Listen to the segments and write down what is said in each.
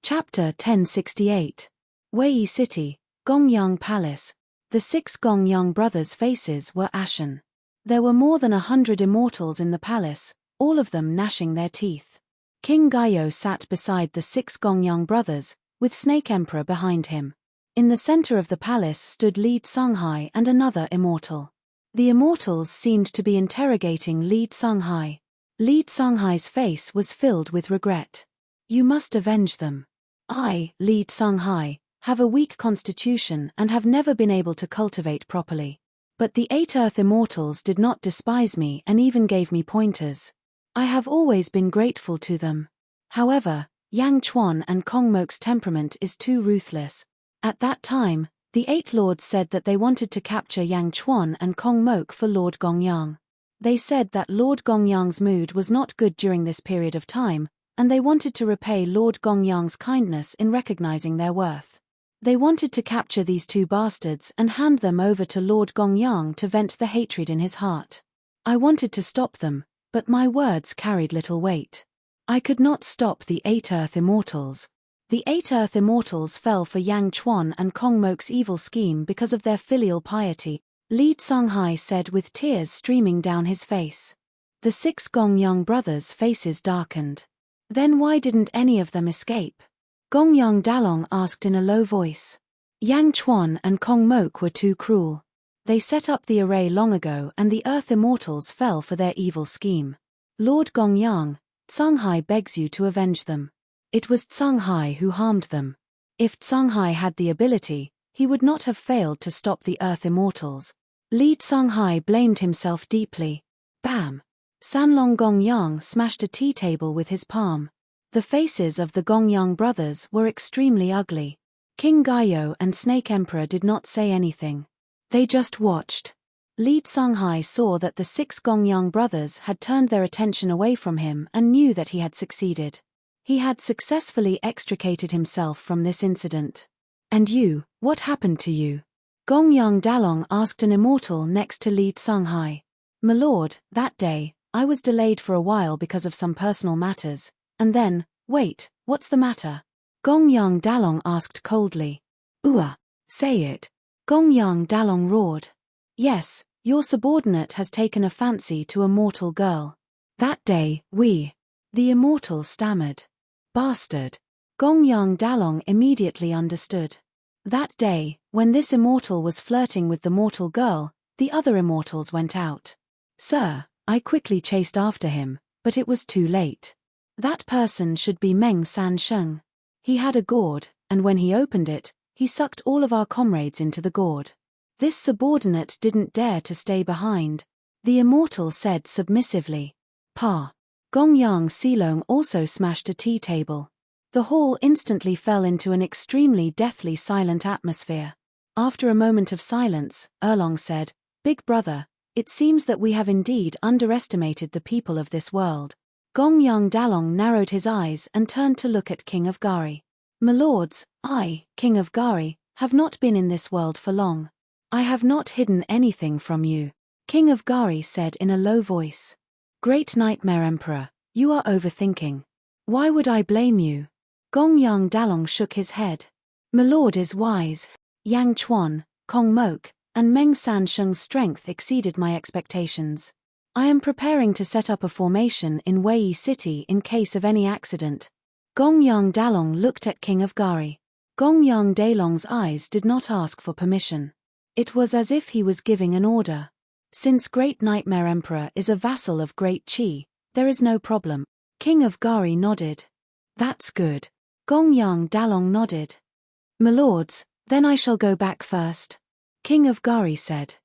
Chapter 1068. Wei City, Gongyang Palace. The 6 Gongyang brothers' faces were ashen. There were more than 100 immortals in the palace, all of them gnashing their teeth. King Gaio sat beside the 6 Gongyang brothers, with Snake Emperor behind him. In the center of the palace stood Li Tsunghai and another immortal. The immortals seemed to be interrogating Li Tsunghai. Li Tsunghai's face was filled with regret. "You must avenge them. I, Li Tsunghai, have a weak constitution and have never been able to cultivate properly. But the 8 Earth Immortals did not despise me and even gave me pointers. I have always been grateful to them. However, Yang Chuan and Kong Mok's temperament is too ruthless." At that time, the 8 lords said that they wanted to capture Yang Chuan and Kong Mok for Lord Gongyang. They said that Lord Gongyang's mood was not good during this period of time, and they wanted to repay Lord Gongyang's kindness in recognizing their worth. They wanted to capture these 2 bastards and hand them over to Lord Gongyang to vent the hatred in his heart. I wanted to stop them, but my words carried little weight. I could not stop the 8 Earth Immortals. The 8 Earth Immortals fell for Yang Chuan and Kong Mok's evil scheme because of their filial piety, Li Tsunghai said with tears streaming down his face. The 6 Gongyang brothers' faces darkened. Then why didn't any of them escape? Gongyang Dalong asked in a low voice. Yang Chuan and Kong Mok were too cruel. They set up the array long ago and the Earth Immortals fell for their evil scheme. Lord Gongyang, Tsunghai begs you to avenge them. It was Tsunghai who harmed them. If Tsunghai had the ability, he would not have failed to stop the Earth Immortals. Li Tsunghai blamed himself deeply. Bam! Sanlong Gongyang smashed a tea table with his palm. The faces of the Gongyang brothers were extremely ugly. King Gaio and Snake Emperor did not say anything. They just watched. Li Tsunghai saw that the 6 Gongyang brothers had turned their attention away from him and knew that he had succeeded. He had successfully extricated himself from this incident. "And you, what happened to you?" Gongyang Dalong asked an immortal next to Li Tsunghai. "My lord, that day, I was delayed for a while because of some personal matters, and then, wait, what's the matter?" Gongyang Dalong asked coldly. Say it." Gongyang Dalong roared. "Yes, your subordinate has taken a fancy to a mortal girl. That day, the immortal stammered. "Bastard." Gongyang Dalong immediately understood. That day, when this immortal was flirting with the mortal girl, the other immortals went out. "Sir, I quickly chased after him, but it was too late. That person should be Meng Sansheng. He had a gourd, and when he opened it, he sucked all of our comrades into the gourd. This subordinate didn't dare to stay behind," the immortal said submissively. "Pa." Gongyang Silong also smashed a tea table. The hall instantly fell into an extremely deathly silent atmosphere. After a moment of silence, Erlong said, "Big brother, it seems that we have indeed underestimated the people of this world." Gongyang Dalong narrowed his eyes and turned to look at King of Gari. "My lords, I, King of Gari, have not been in this world for long. I have not hidden anything from you," King of Gari said in a low voice. "Great Nightmare Emperor, you are overthinking. Why would I blame you?" Gongyang Dalong shook his head. "My lord is wise. Yang Chuan, Kong Mok, and Meng Sansheng's strength exceeded my expectations. I am preparing to set up a formation in Wei City in case of any accident." Gongyang Dalong looked at King of Gari. Gongyang Dalong's eyes did not ask for permission. It was as if he was giving an order. Since Great Nightmare Emperor is a vassal of Great Qi, there is no problem. King of Gari nodded. "That's good." Gongyang Dalong nodded. "My lords, then I shall go back first," King of Gari said.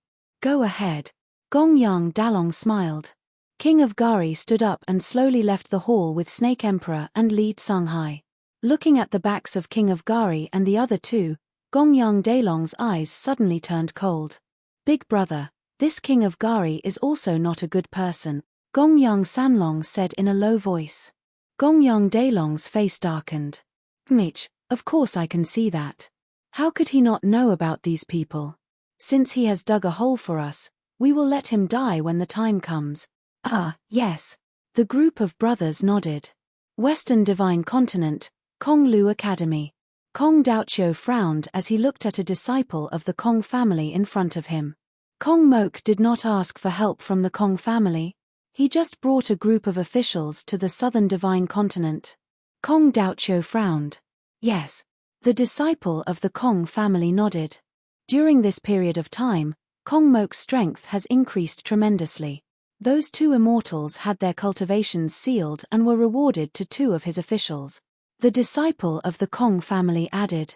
"Go ahead." Gongyang Dalong smiled. King of Gari stood up and slowly left the hall with Snake Emperor and Li Tsunghai. Looking at the backs of King of Gari and the other 2, Gongyang Dalong's eyes suddenly turned cold. "Big brother, this King of Gari is also not a good person," Gongyang Sanlong said in a low voice. Gongyang Dalong's face darkened. "Mitch, of course I can see that. How could he not know about these people? Since he has dug a hole for us, we will let him die when the time comes." "Ah, yes." The group of brothers nodded. Western Divine Continent, Kong Lu Academy. Kong Daoqiu frowned as he looked at a disciple of the Kong family in front of him. Kong Mok did not ask for help from the Kong family. He just brought a group of officials to the southern divine continent. Kong Daoqiu frowned. Yes. The disciple of the Kong family nodded. During this period of time, Kong Mok's strength has increased tremendously. Those two immortals had their cultivations sealed and were rewarded to two of his officials. The disciple of the Kong family added.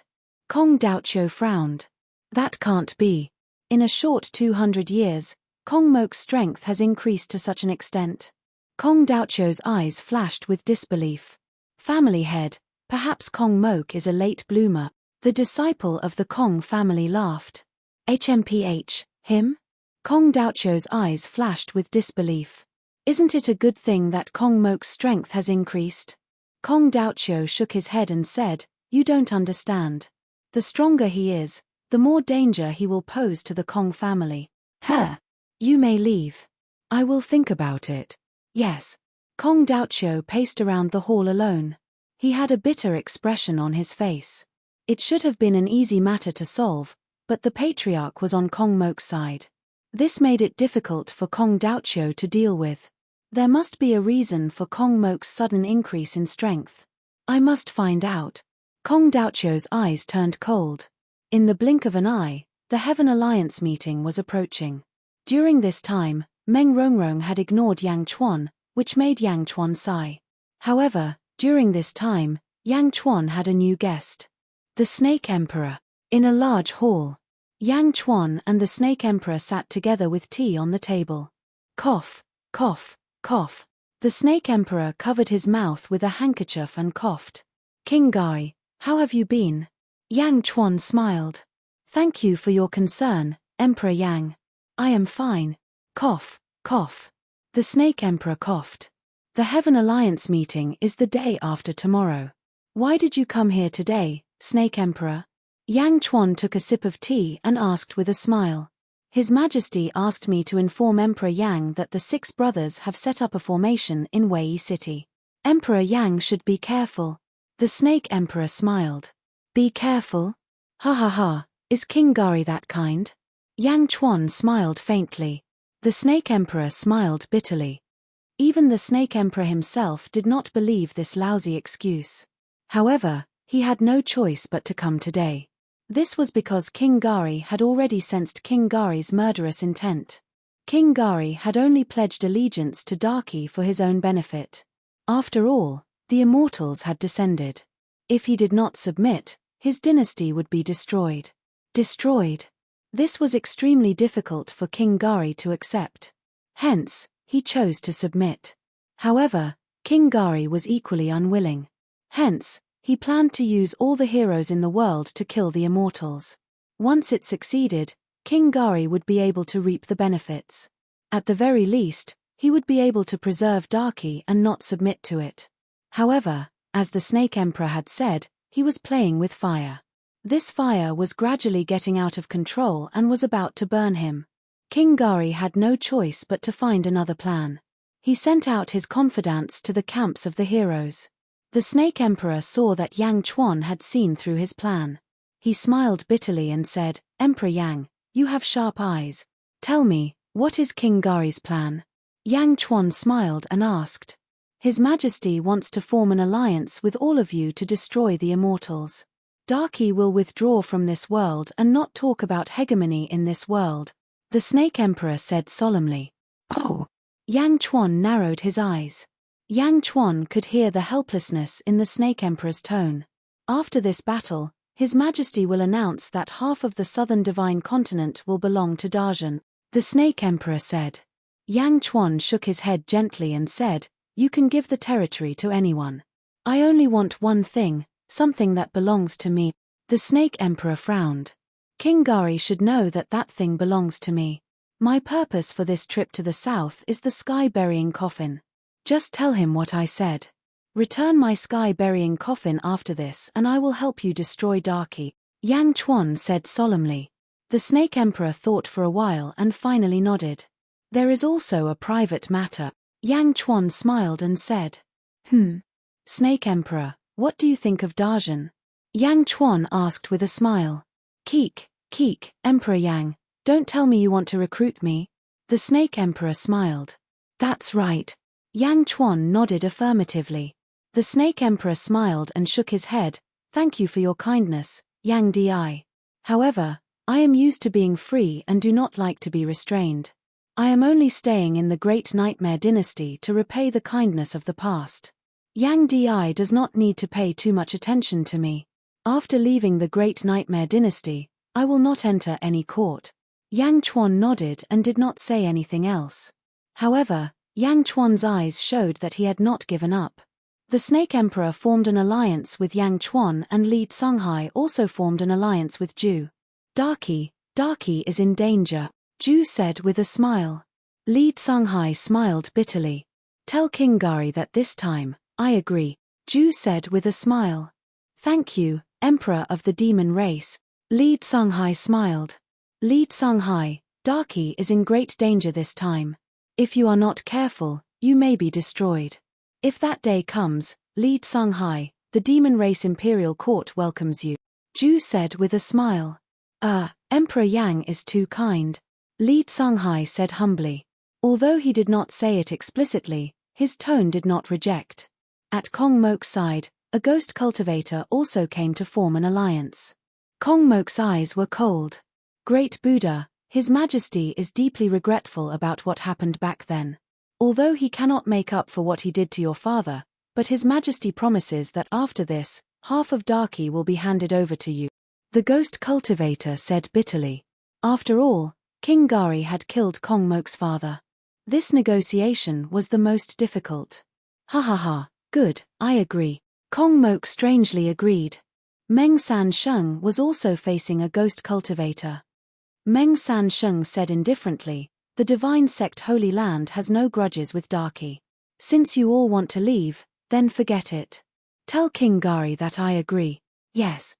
Kong Daoqiu frowned. That can't be. In a short 200 years, Kong Mok's strength has increased to such an extent. Kong Daoqiu's eyes flashed with disbelief. Family head, perhaps Kong Mok is a late bloomer. The disciple of the Kong family laughed. HMPH, him? Kong Daoqiu's eyes flashed with disbelief. Isn't it a good thing that Kong Mok's strength has increased? Kong Daoqiu shook his head and said, you don't understand. The stronger he is, the more danger he will pose to the Kong family. Huh. You may leave. I will think about it. Yes. Kong Daoqiu paced around the hall alone. He had a bitter expression on his face. It should have been an easy matter to solve, but the patriarch was on Kong Mok's side. This made it difficult for Kong Daoqiu to deal with. There must be a reason for Kong Mok's sudden increase in strength. I must find out. Kong Daoqiu's eyes turned cold. In the blink of an eye, the Heaven Alliance meeting was approaching. During this time, Meng Rongrong had ignored Yang Chuan, which made Yang Chuan sigh. However, during this time, Yang Chuan had a new guest. The Snake Emperor. In a large hall, Yang Chuan and the Snake Emperor sat together with tea on the table. Cough, cough, cough. The Snake Emperor covered his mouth with a handkerchief and coughed. King Gari, how have you been? Yang Chuan smiled. Thank you for your concern, Emperor Yang. I am fine. Cough, cough. The Snake Emperor coughed. The Heaven Alliance meeting is the day after tomorrow. Why did you come here today, Snake Emperor? Yang Chuan took a sip of tea and asked with a smile. His Majesty asked me to inform Emperor Yang that the 6 brothers have set up a formation in Wei City. Emperor Yang should be careful. The Snake Emperor smiled. Be careful? Ha ha ha, is King Gari that kind? Yang Chuan smiled faintly. The Snake Emperor smiled bitterly. Even the Snake Emperor himself did not believe this lousy excuse. However, he had no choice but to come today. This was because King Gari had already sensed King Gari's murderous intent. King Gari had only pledged allegiance to Daki for his own benefit. After all, the Immortals had descended. If he did not submit, his dynasty would be destroyed. Destroyed. This was extremely difficult for King Gari to accept. Hence, he chose to submit. However, King Gari was equally unwilling. Hence, he planned to use all the heroes in the world to kill the Immortals. Once it succeeded, King Gari would be able to reap the benefits. At the very least, he would be able to preserve Daki and not submit to it. However, as the Snake Emperor had said, he was playing with fire. This fire was gradually getting out of control and was about to burn him. King Gari had no choice but to find another plan. He sent out his confidants to the camps of the heroes. The Snake Emperor saw that Yang Chuan had seen through his plan. He smiled bitterly and said, Emperor Yang, you have sharp eyes. Tell me, what is King Gari's plan? Yang Chuan smiled and asked. His Majesty wants to form an alliance with all of you to destroy the Immortals. Daki will withdraw from this world and not talk about hegemony in this world. The Snake Emperor said solemnly. Oh! Yang Chuan narrowed his eyes. Yang Chuan could hear the helplessness in the Snake Emperor's tone. After this battle, His Majesty will announce that half of the southern divine continent will belong to Dajan, the Snake Emperor said. Yang Chuan shook his head gently and said, You can give the territory to anyone. I only want one thing, something that belongs to me. The Snake Emperor frowned. King Gari should know that that thing belongs to me. My purpose for this trip to the south is the sky-burying coffin. Just tell him what I said. Return my sky-burying coffin after this and I will help you destroy Daki, Yang Chuan said solemnly. The Snake Emperor thought for a while and finally nodded. There is also a private matter. Yang Chuan smiled and said. Snake Emperor, What do you think of Dajan? Yang Chuan asked with a smile. Keek, Emperor Yang, don't tell me you want to recruit me. The Snake Emperor smiled. That's right. Yang Chuan nodded affirmatively. The Snake Emperor smiled and shook his head. Thank you for your kindness, Yang Di. However, I am used to being free and do not like to be restrained. I am only staying in the Great Nightmare Dynasty to repay the kindness of the past. Yang Di does not need to pay too much attention to me. After leaving the Great Nightmare Dynasty, I will not enter any court. Yang Chuan nodded and did not say anything else. However, Yang Chuan's eyes showed that he had not given up. The Snake Emperor formed an alliance with Yang Chuan, and Li Tsunghai also formed an alliance with Ju. Darky is in danger, Ju said with a smile. Li Tsunghai smiled bitterly. Tell King Gari that this time, I agree, Ju said with a smile. Thank you, Emperor of the Demon Race. Li Tsunghai smiled. Li Tsunghai, Darky is in great danger this time. If you are not careful, you may be destroyed. If that day comes, Li Tsunghai, the Demon Race Imperial Court welcomes you, Ju said with a smile. Emperor Yang is too kind, Li Tsunghai said humbly. Although he did not say it explicitly, his tone did not reject. At Kong Mok's side, a ghost cultivator also came to form an alliance. Kong Mok's eyes were cold. Great Buddha, His Majesty is deeply regretful about what happened back then. Although he cannot make up for what he did to your father, but His Majesty promises that after this, half of Darky will be handed over to you. The ghost cultivator said bitterly. After all, King Gari had killed Kong Mok's father. This negotiation was the most difficult. Ha, good, I agree. Kong Mok strangely agreed. Meng San Sheng was also facing a ghost cultivator. Meng San Sheng said indifferently, the divine sect Holy Land has no grudges with Darky. Since you all want to leave, then forget it. Tell King Gari that I agree. Yes.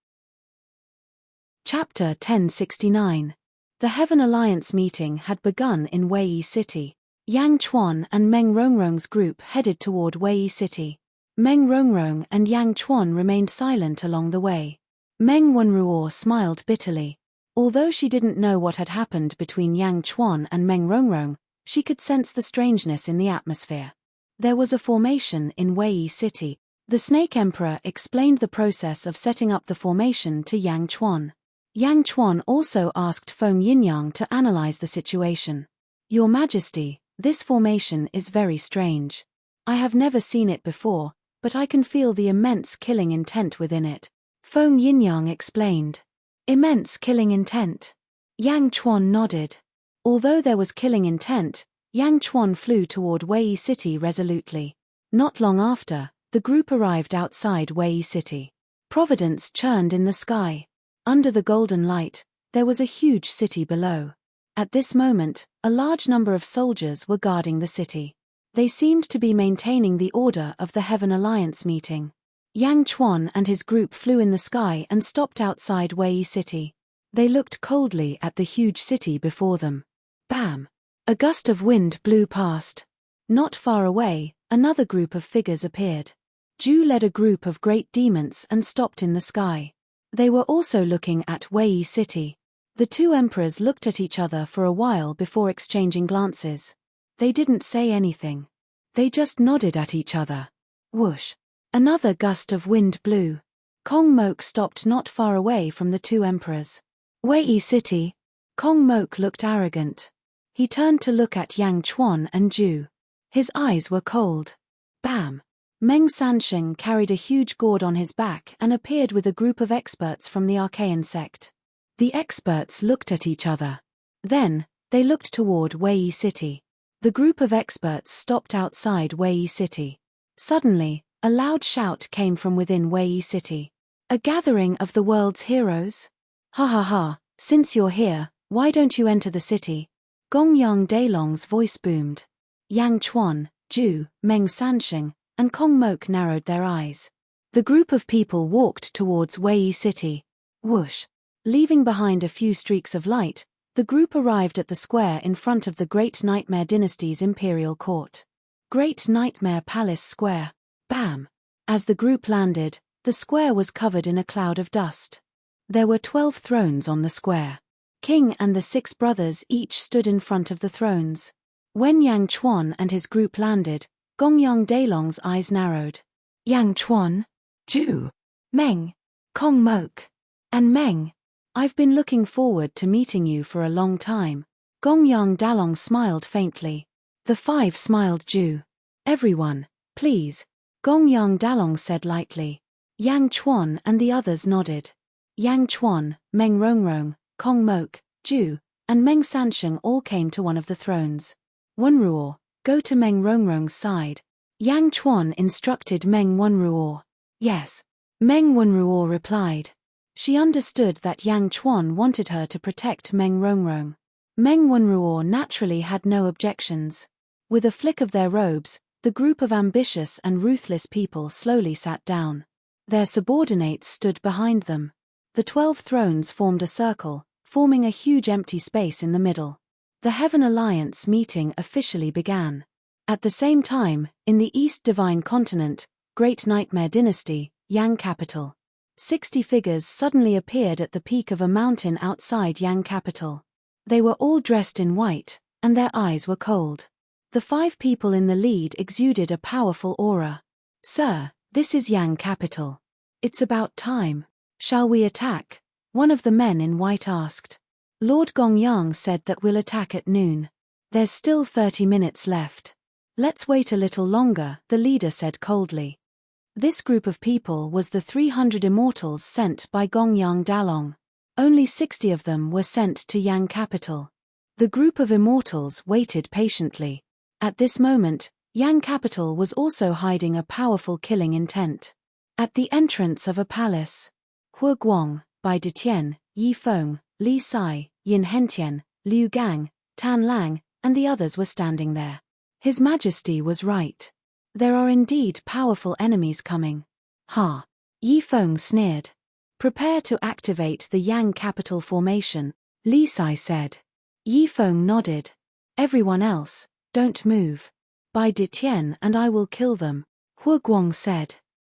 Chapter 1069. The Heaven Alliance meeting had begun in Wei City. Yang Chuan and Meng Rongrong's group headed toward Wei City. Meng Rongrong and Yang Chuan remained silent along the way. Meng Wenruo smiled bitterly. Although she didn't know what had happened between Yang Chuan and Meng Rongrong, she could sense the strangeness in the atmosphere. There was a formation in Wei City. The Snake Emperor explained the process of setting up the formation to Yang Chuan. Yang Chuan also asked Feng Yinyang to analyze the situation. Your Majesty, this formation is very strange. I have never seen it before, but I can feel the immense killing intent within it. Feng Yinyang explained. Immense killing intent. Yang Chuan nodded. Although there was killing intent, Yang Chuan flew toward Wei City resolutely. Not long after, the group arrived outside Wei City. Providence churned in the sky. Under the golden light, there was a huge city below. At this moment, a large number of soldiers were guarding the city. They seemed to be maintaining the order of the Heaven Alliance meeting. Yang Chuan and his group flew in the sky and stopped outside Wei City. They looked coldly at the huge city before them. Bam! A gust of wind blew past. Not far away, another group of figures appeared. Ju led a group of great demons and stopped in the sky. They were also looking at Wei City. The two emperors looked at each other for a while before exchanging glances. They didn't say anything. They just nodded at each other. Whoosh! Another gust of wind blew. Kong Mok stopped not far away from the two emperors. Wei City. Kong Mok looked arrogant. He turned to look at Yang Chuan and Ju. His eyes were cold. Bam! Meng Sansheng carried a huge gourd on his back and appeared with a group of experts from the Archaean sect. The experts looked at each other. Then, they looked toward Wei City. The group of experts stopped outside Wei City. Suddenly, a loud shout came from within Wei City. A gathering of the world's heroes? Ha, since you're here, why don't you enter the city? Gongyang Dailong's voice boomed. Yang Chuan, Ju, Meng Sansheng, and Kong Mok narrowed their eyes. The group of people walked towards Wei City. Whoosh! Leaving behind a few streaks of light, the group arrived at the square in front of the Great Nightmare Dynasty's imperial court. Great Nightmare Palace Square. Bam! As the group landed, The square was covered in a cloud of dust. There were 12 thrones on the square. King and the 6 brothers each stood in front of the thrones. When Yang Chuan and his group landed, Gongyang Dailong's eyes narrowed. Yang Chuan? Ju? Meng? Kong Mok? And Meng? I've been looking forward to meeting you for a long time. Gongyang Dalong smiled faintly. The 5 smiled Ju. Everyone, please. Gongyang Dalong said lightly. Yang Chuan and the others nodded. Yang Chuan, Meng Rongrong, Kong Mok, Ju, and Meng Sansheng all came to one of the thrones. Wenruo, go to Meng Rongrong's side. Yang Chuan instructed Meng Wenruo. Yes. Meng Wenruo replied. She understood that Yang Chuan wanted her to protect Meng Rongrong. Meng Wenruo naturally had no objections. With a flick of their robes, the group of ambitious and ruthless people slowly sat down. Their subordinates stood behind them. The 12 thrones formed a circle, forming a huge empty space in the middle. The Heaven Alliance meeting officially began. At the same time, in the East Divine Continent, Great Nightmare Dynasty, Yang Capital. 60 figures suddenly appeared at the peak of a mountain outside Yang Capital. They were all dressed in white, and their eyes were cold. The 5 people in the lead exuded a powerful aura. Sir, this is Yang Capital. It's about time. Shall we attack? One of the men in white asked. Lord Gongyang said that we'll attack at noon. There's still 30 minutes left. Let's wait a little longer, the leader said coldly. This group of people was the 300 immortals sent by Gongyang Dalong. Only 60 of them were sent to Yang Capital. The group of immortals waited patiently. At this moment, Yang Capital was also hiding a powerful killing intent. At the entrance of a palace, Hu Guang, Bai Detian, Yi Feng, Li Sai, Yin Hentian, Liu Gang, Tan Lang, and the others were standing there. His Majesty was right. There are indeed powerful enemies coming. Ha! Yi Feng sneered. Prepare to activate the Yang Capital formation, Li Sai said. Yi Feng nodded. Everyone else, don't move. Bai Detian and I will kill them, Hu Guang said.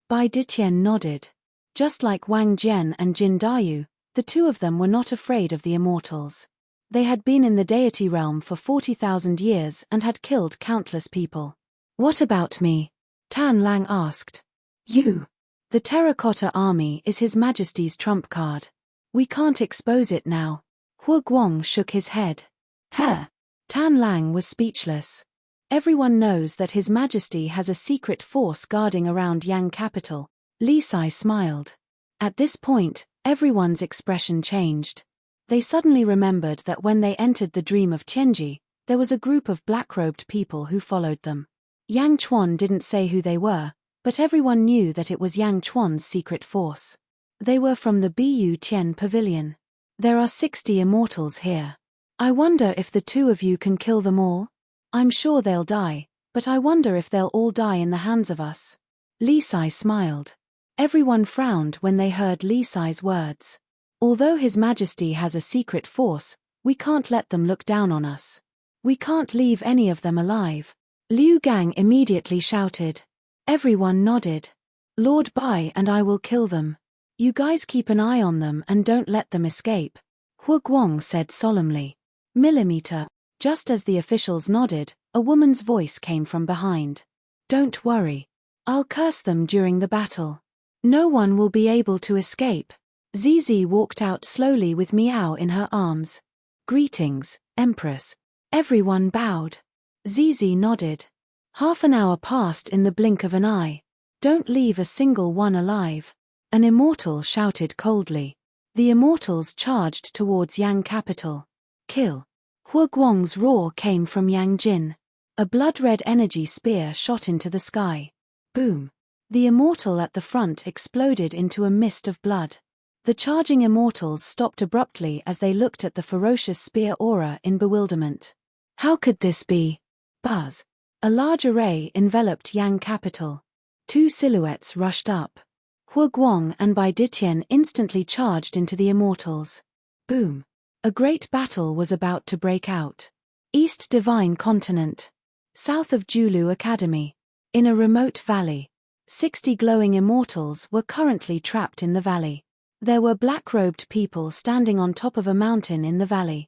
Bai Detian nodded. Just like Wang Jian and Jin Dayu, the 2 of them were not afraid of the immortals. They had been in the deity realm for 40,000 years and had killed countless people. What about me? Tan Lang asked. You. The terracotta army is His Majesty's trump card. We can't expose it now. Hu Guang shook his head. Huh. Tan Lang was speechless. Everyone knows that His Majesty has a secret force guarding around Yang Capital. Li Sai smiled. At this point, everyone's expression changed. They suddenly remembered that when they entered the dream of Tianji, there was a group of black-robed people who followed them. Yang Chuan didn't say who they were, but everyone knew that it was Yang Chuan's secret force. They were from the Bu Tian Pavilion. There are 60 immortals here. I wonder if the 2 of you can kill them all? I'm sure they'll die, but I wonder if they'll all die in the hands of us. Li Sai smiled. Everyone frowned when they heard Li Sai's words. Although His Majesty has a secret force, we can't let them look down on us. We can't leave any of them alive. Liu Gang immediately shouted. Everyone nodded. Lord Bai and I will kill them. You guys keep an eye on them and don't let them escape, Hu Guang said solemnly. Millimeter. Just as the officials nodded, a woman's voice came from behind. Don't worry. I'll curse them during the battle. No one will be able to escape. Zizi walked out slowly with Miao in her arms. Greetings, Empress. Everyone bowed. Zizi nodded. Half an hour passed in the blink of an eye. Don't leave a single one alive. An immortal shouted coldly. The immortals charged towards Yang Capital. Kill. Hu Guang's roar came from Yang Jin. A blood-red energy spear shot into the sky. Boom. The immortal at the front exploded into a mist of blood. The charging immortals stopped abruptly as they looked at the ferocious spear aura in bewilderment. How could this be? Buzz. A large array enveloped Yang Capital. 2 silhouettes rushed up. Hu Guang and Bai Ditian instantly charged into the immortals. Boom. A great battle was about to break out. East Divine Continent. South of Julu Academy. In a remote valley. 60 glowing immortals were currently trapped in the valley. There were black-robed people standing on top of a mountain in the valley.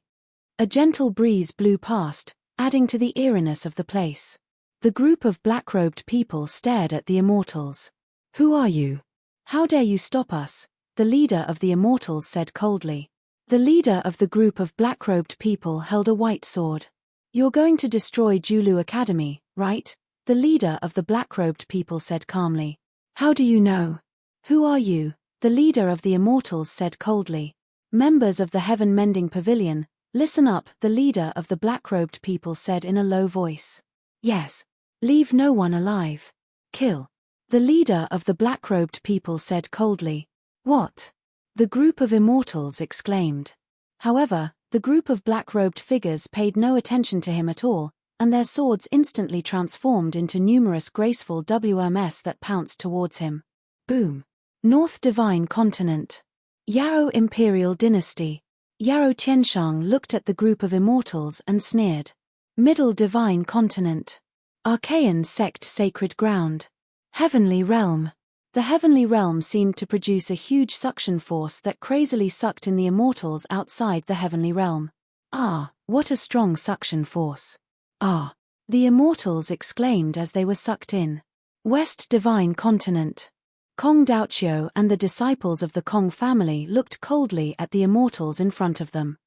A gentle breeze blew past, adding to the eeriness of the place. The group of black-robed people stared at the immortals. "Who are you? How dare you stop us?" the leader of the immortals said coldly. The leader of the group of black-robed people held a white sword. "You're going to destroy Julu Academy, right?" the leader of the black-robed people said calmly. "How do you know? Who are you?" the leader of the immortals said coldly. "Members of the Heaven-Mending Pavilion, listen up," the leader of the black-robed people said in a low voice. "Yes. Leave no one alive. Kill," the leader of the black-robed people said coldly. "What?" the group of immortals exclaimed. However, the group of black-robed figures paid no attention to him at all, and their swords instantly transformed into numerous graceful WMS that pounced towards him. Boom. North Divine Continent. Yarrow Imperial Dynasty. Yarrow Tianshang looked at the group of immortals and sneered. Middle Divine Continent. Archaean Sect Sacred Ground. Heavenly Realm. The Heavenly Realm seemed to produce a huge suction force that crazily sucked in the immortals outside the Heavenly Realm. "Ah, what a strong suction force. Ah," the immortals exclaimed as they were sucked in. West Divine Continent. Kong Daoqiu and the disciples of the Kong family looked coldly at the immortals in front of them.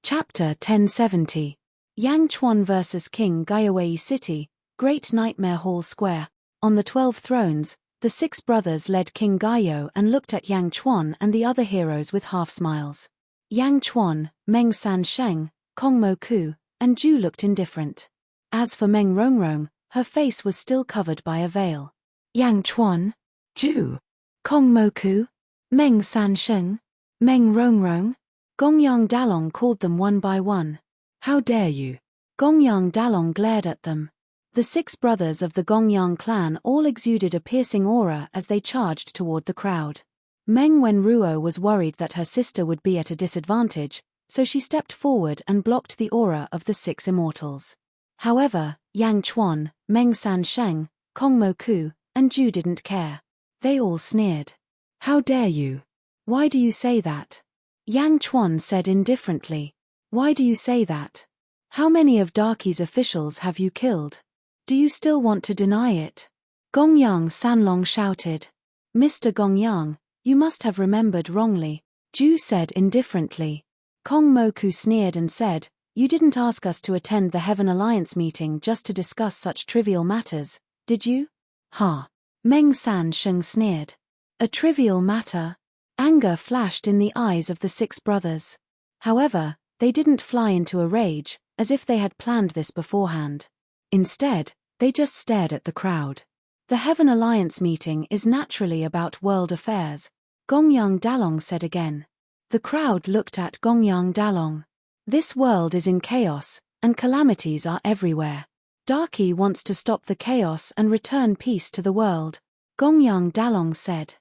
Chapter 1070. Yang Chuan vs. King Gaiawei City, Great Nightmare Hall Square. On the 12 thrones, the 6 brothers led King Gaiyou and looked at Yang Chuan and the other heroes with half-smiles. Yang Chuan, Meng San Sheng, Kong Mo Ku, and Ju looked indifferent. As for Meng Rongrong, her face was still covered by a veil. Yang Chuan, Ju, Kong Mo Ku, Meng San Sheng, Meng Rongrong. Gongyang Dalong called them one by one. "How dare you?" Gongyang Dalong glared at them. The 6 brothers of the Gongyang clan all exuded a piercing aura as they charged toward the crowd. Meng Wenruo was worried that her sister would be at a disadvantage, so she stepped forward and blocked the aura of the 6 immortals. However, Yang Chuan, Meng San Sheng, Kong Mo Ku, and Ju didn't care. They all sneered. "How dare you? Why do you say that?" Yang Chuan said indifferently. "Why do you say that? How many of Darky's officials have you killed? Do you still want to deny it?" Gongyang Sanlong shouted. "Mr. Gongyang, you must have remembered wrongly," Ju said indifferently. Kong Mo Ku sneered and said, "You didn't ask us to attend the Heaven Alliance meeting just to discuss such trivial matters, did you?" "Ha!" Meng San Sheng sneered. "A trivial matter?" Anger flashed in the eyes of the 6 brothers. However, they didn't fly into a rage, as if they had planned this beforehand. Instead, they just stared at the crowd. "The Heaven Alliance meeting is naturally about world affairs," Gongyang Dalong said again. The crowd looked at Gongyang Dalong. "This world is in chaos, and calamities are everywhere. Darky wants to stop the chaos and return peace to the world," Gongyang Dalong said.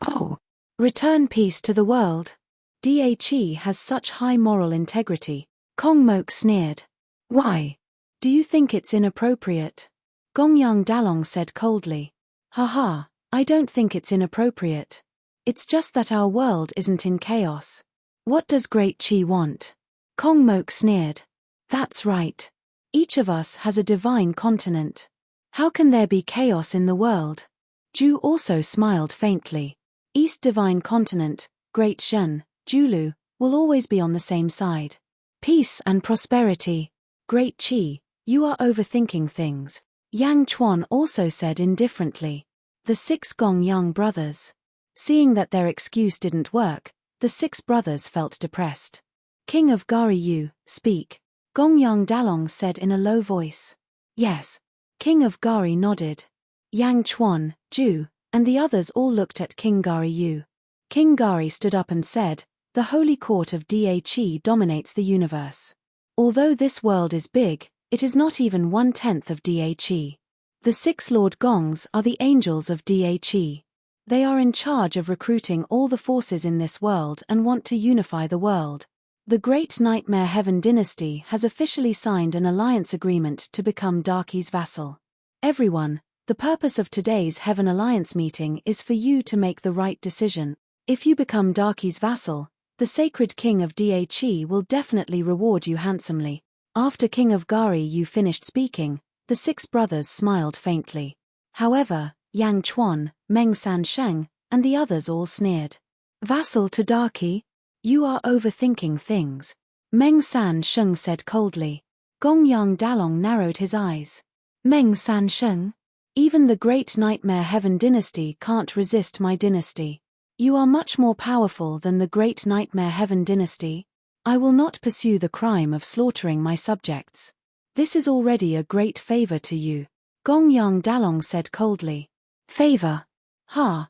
"Oh, return peace to the world? Dhe has such high moral integrity," Kong Mok sneered. "Why? Do you think it's inappropriate?" Gongyang Dalong said coldly. "Haha, I don't think it's inappropriate. It's just that our world isn't in chaos." "What does Great Chi want?" Kong Mok sneered. "That's right. Each of us has a divine continent. How can there be chaos in the world?" Ju also smiled faintly. "East Divine Continent, Great Zhen, Julu, will always be on the same side. Peace and prosperity. Great Chi, you are overthinking things," Yang Chuan also said indifferently. The 6 Gongyang brothers. Seeing that their excuse didn't work, the 6 brothers felt depressed. "King of Gari Yu, speak," Gongyang Dalong said in a low voice. "Yes." King of Gari nodded. Yang Chuan, Ju, and the others all looked at King Gari Yu. King Gari stood up and said, "The Holy Court of Dhe dominates the universe. Although this world is big, it is not even 1/10 of Dhe. The 6 Lord Gongs are the angels of Dhe. They are in charge of recruiting all the forces in this world and want to unify the world. The Great Nightmare Heaven Dynasty has officially signed an alliance agreement to become Darky's vassal. Everyone, The purpose of today's Heaven Alliance meeting is for you to make the right decision. If you become Darky's vassal, the sacred king of Dhe will definitely reward you handsomely. After King of Gari Yu finished speaking, the 6 brothers smiled faintly. However, Yang Chuan, Meng Sansheng, and the others all sneered. Vassal to Darky? You are overthinking things. Meng Sansheng said coldly. Gongyang Dalong narrowed his eyes. Meng Sansheng? Even the great Nightmare Heaven dynasty can't resist my dynasty. You are much more powerful than the great Nightmare Heaven dynasty. I will not pursue the crime of slaughtering my subjects. This is already a great favor to you. Gongyang Dalong said coldly. Favor? How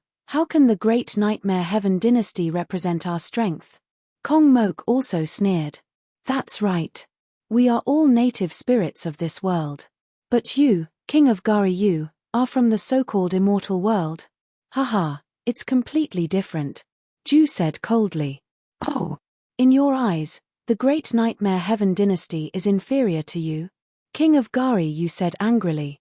can the great Nightmare Heaven dynasty represent our strength? Kong Mok also sneered. That's right. We are all native spirits of this world. But you, King of Gari Yu, are from the so-called immortal world. It's completely different. Ju said coldly. Oh. In your eyes, the great Nightmare Heaven dynasty is inferior to you? King of Gari Yu said angrily.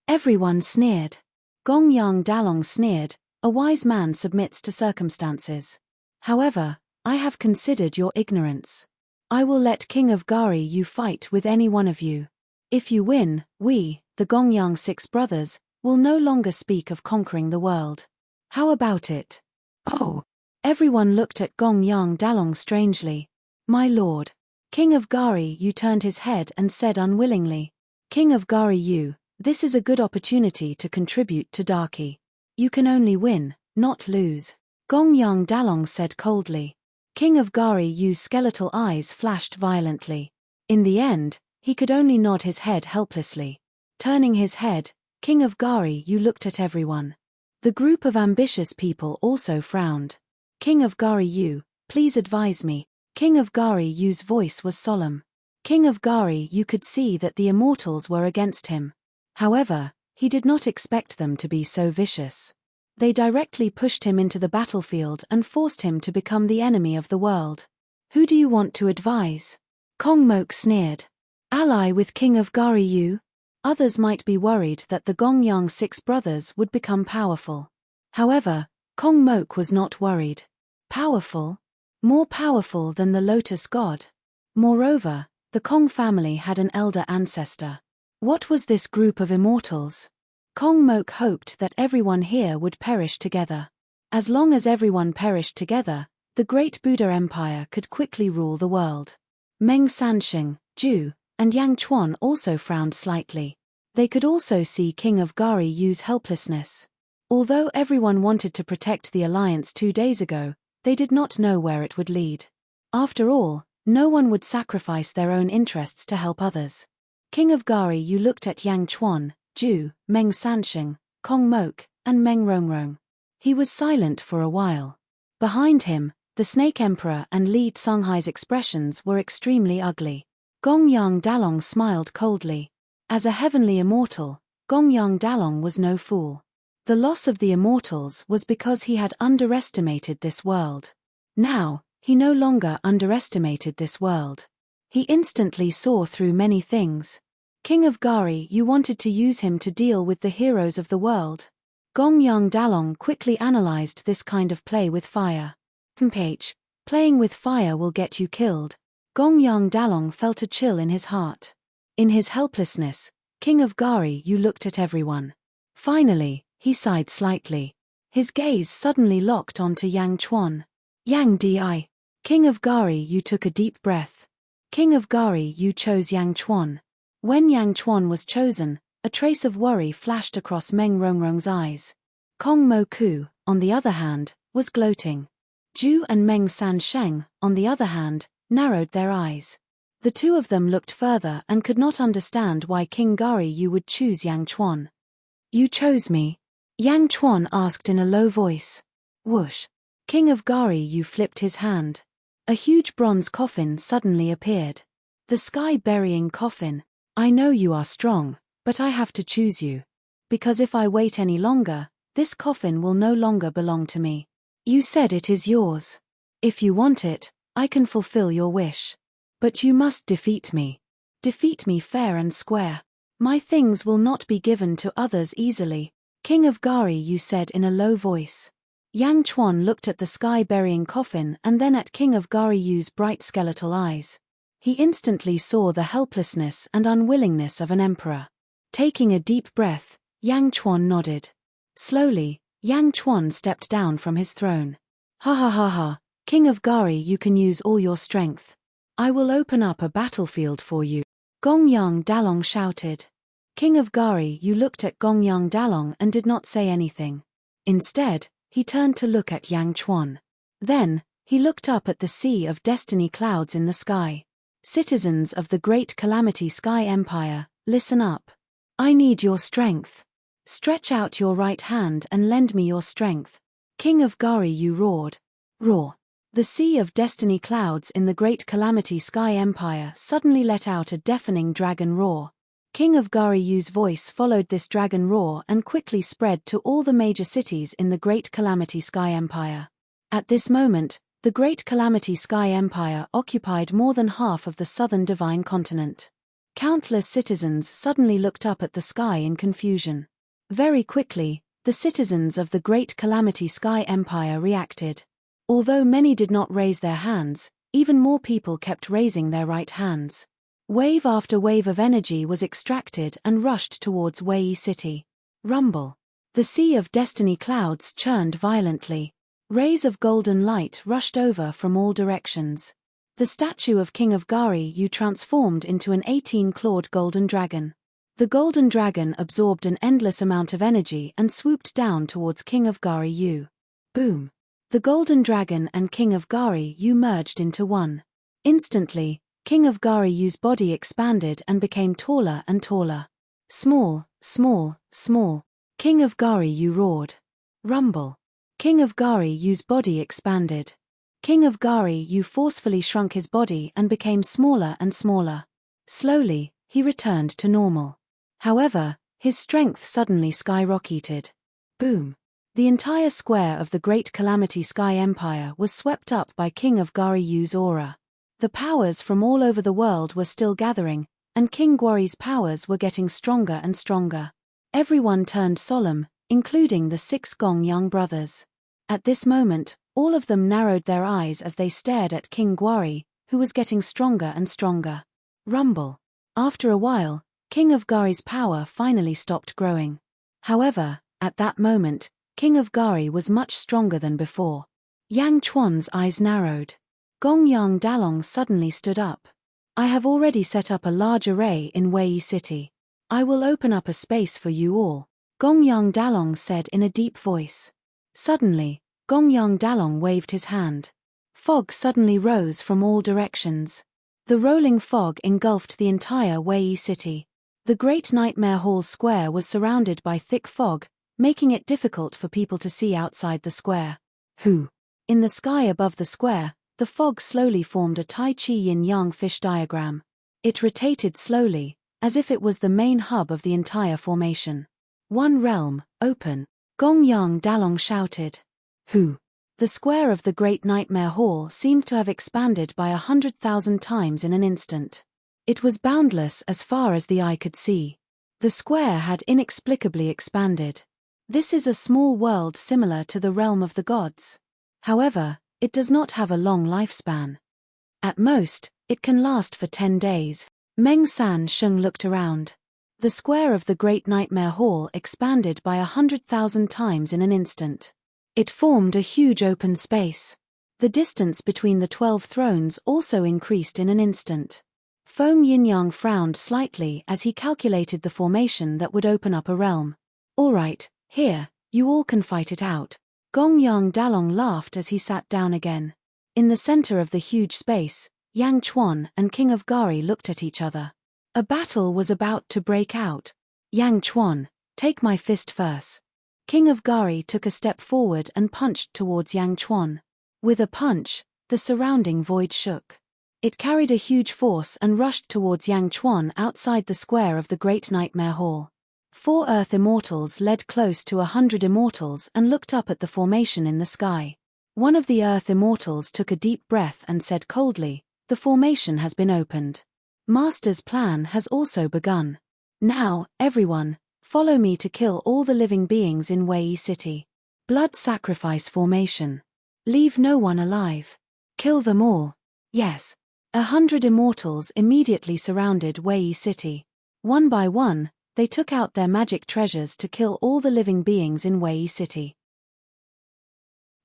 Everyone sneered. Gongyang Dalong sneered, a wise man submits to circumstances. However, I have considered your ignorance. I will let King of Gari Yu fight with any one of you. If you win, we, the Gongyang 6 brothers, will no longer speak of conquering the world. How about it? Oh. Everyone looked at Gongyang Dalong strangely. My lord. King of Gari Yu turned his head and said unwillingly. King of Gari Yu, this is a good opportunity to contribute to Darky. You can only win, not lose. Gongyang Dalong said coldly. King of Gari Yu's skeletal eyes flashed violently. In the end, he could only nod his head helplessly. Turning his head, King of Gari Yu looked at everyone. The group of ambitious people also frowned. King of Gari Yu, please advise me. King of Gari Yu's voice was solemn. King of Gari Yu could see that the immortals were against him. However, he did not expect them to be so vicious. They directly pushed him into the battlefield and forced him to become the enemy of the world. Who do you want to advise? Kong Mok sneered. Ally with King of Gari Yu? Others might be worried that the Gongyang 6 brothers would become powerful. However, Kong Mok was not worried. Powerful? More powerful than the Lotus God. Moreover, the Kong family had an elder ancestor. What was this group of immortals? Kong Mok hoped that everyone here would perish together. As long as everyone perished together, the great Buddha Empire could quickly rule the world. Meng Sansheng, Ju, and Yang Chuan also frowned slightly. They could also see King of Gari Yu's helplessness. Although everyone wanted to protect the alliance 2 days ago, they did not know where it would lead. After all, no one would sacrifice their own interests to help others. King of Gari Yu looked at Yang Chuan, Ju, Meng Sansheng, Kong Mok, and Meng Rongrong. He was silent for a while. Behind him, the Snake Emperor and Li Tsunghai's expressions were extremely ugly. Gongyang Dalong smiled coldly. As a heavenly immortal, Gongyang Dalong was no fool. The loss of the immortals was because he had underestimated this world. Now, he no longer underestimated this world. He instantly saw through many things. King of Gari Yu wanted to use him to deal with the heroes of the world. Gongyang Dalong quickly analyzed this kind of play with fire. Playing with fire will get you killed. Gongyang Dalong felt a chill in his heart. In his helplessness, King of Gari Yu looked at everyone. Finally, he sighed slightly. His gaze suddenly locked onto Yang Chuan. Yang Di. King of Gari Yu took a deep breath. King of Gari Yu chose Yang Chuan. When Yang Chuan was chosen, a trace of worry flashed across Meng Rongrong's eyes. Kong Moku, on the other hand, was gloating. Ju and Meng Sansheng, on the other hand, narrowed their eyes. The two of them looked further and could not understand why King Gari Yu would choose Yang Chuan. You chose me? Yang Chuan asked in a low voice. Whoosh. King of Gari Yu flipped his hand. A huge bronze coffin suddenly appeared. The sky-burying coffin. I know you are strong, but I have to choose you. Because if I wait any longer, this coffin will no longer belong to me. You said it is yours. If you want it, I can fulfill your wish. But you must defeat me. Defeat me fair and square. My things will not be given to others easily. King of Gari, you said in a low voice. Yang Chuan looked at the sky-burying coffin and then at King of Gari Yu's bright skeletal eyes. He instantly saw the helplessness and unwillingness of an emperor. Taking a deep breath, Yang Chuan nodded. Slowly, Yang Chuan stepped down from his throne. Ha ha ha ha, King of Gari, you can use all your strength. I will open up a battlefield for you. Gongyang Dalong shouted. King of Gari, you looked at Gongyang Dalong and did not say anything. Instead, he turned to look at Yang Chuan. Then, he looked up at the sea of destiny clouds in the sky. Citizens of the great Calamity Sky Empire, listen up. I need your strength. Stretch out your right hand and lend me your strength. King of Gari, you roared. Roar. The sea of destiny clouds in the great Calamity Sky Empire suddenly let out a deafening dragon roar. King of Gari Yu's voice followed this dragon roar and quickly spread to all the major cities in the great Calamity Sky Empire. At this moment, the great Calamity Sky Empire occupied more than half of the southern divine continent. Countless citizens suddenly looked up at the sky in confusion. Very quickly, the citizens of the great Calamity Sky Empire reacted. Although many did not raise their hands, even more people kept raising their right hands. Wave after wave of energy was extracted and rushed towards Wei City. Rumble. The sea of destiny clouds churned violently. Rays of golden light rushed over from all directions. The statue of King of Gari Yu transformed into an 18-clawed golden dragon. The golden dragon absorbed an endless amount of energy and swooped down towards King of Gari Yu. Boom. The golden dragon and King of Gari Yu merged into one. Instantly, King of Gari Yu's body expanded and became taller and taller. Small, small, small. King of Gari Yu roared. Rumble. King of Gari Yu's body expanded. King of Gari Yu forcefully shrunk his body and became smaller and smaller. Slowly, he returned to normal. However, his strength suddenly skyrocketed. Boom. The entire square of the great Calamity Sky Empire was swept up by King of Gari Yu's aura. The powers from all over the world were still gathering, and King Gwari's powers were getting stronger and stronger. Everyone turned solemn, including the 6 Gongyang brothers. At this moment, all of them narrowed their eyes as they stared at King Gwari, who was getting stronger and stronger. Rumble. After a while, King of Gari's power finally stopped growing. However, at that moment, King of Gari was much stronger than before. Yang Chuan's eyes narrowed. Gongyang Dalong suddenly stood up. I have already set up a large array in Wei City. I will open up a space for you all. Gongyang Dalong said in a deep voice. Suddenly, Gongyang Dalong waved his hand. Fog suddenly rose from all directions. The rolling fog engulfed the entire Wei City. The Great Nightmare Hall Square was surrounded by thick fog, making it difficult for people to see outside the square. Who? In the sky above the square, the fog slowly formed a Tai Chi yin-yang fish diagram. It rotated slowly, as if it was the main hub of the entire formation. One realm, open. Gongyang Dalong shouted. Who? The square of the Great Nightmare Hall seemed to have expanded by 100,000 times in an instant. It was boundless as far as the eye could see. The square had inexplicably expanded. This is a small world similar to the realm of the gods. However, it does not have a long lifespan. At most, it can last for 10 days. Meng San Sheng looked around. The square of the Great Nightmare Hall expanded by 100,000 times in an instant. It formed a huge open space. The distance between the 12 thrones also increased in an instant. Feng Yinyang frowned slightly as he calculated the formation that would open up a realm. All right, here, you all can fight it out. Gongyang Dalong laughed as he sat down again. In the center of the huge space, Yang Chuan and King of Gari looked at each other. A battle was about to break out. Yang Chuan, take my fist first. King of Gari took a step forward and punched towards Yang Chuan. With a punch, the surrounding void shook. It carried a huge force and rushed towards Yang Chuan outside the square of the Great Nightmare Hall. 4 Earth Immortals led close to 100 Immortals and looked up at the formation in the sky. One of the Earth Immortals took a deep breath and said coldly, "The formation has been opened. Master's plan has also begun." Now, everyone, follow me to kill all the living beings in Wei City. Blood sacrifice formation. Leave no one alive. Kill them all. Yes. 100 immortals immediately surrounded Wei City. One by one, they took out their magic treasures to kill all the living beings in Wei City.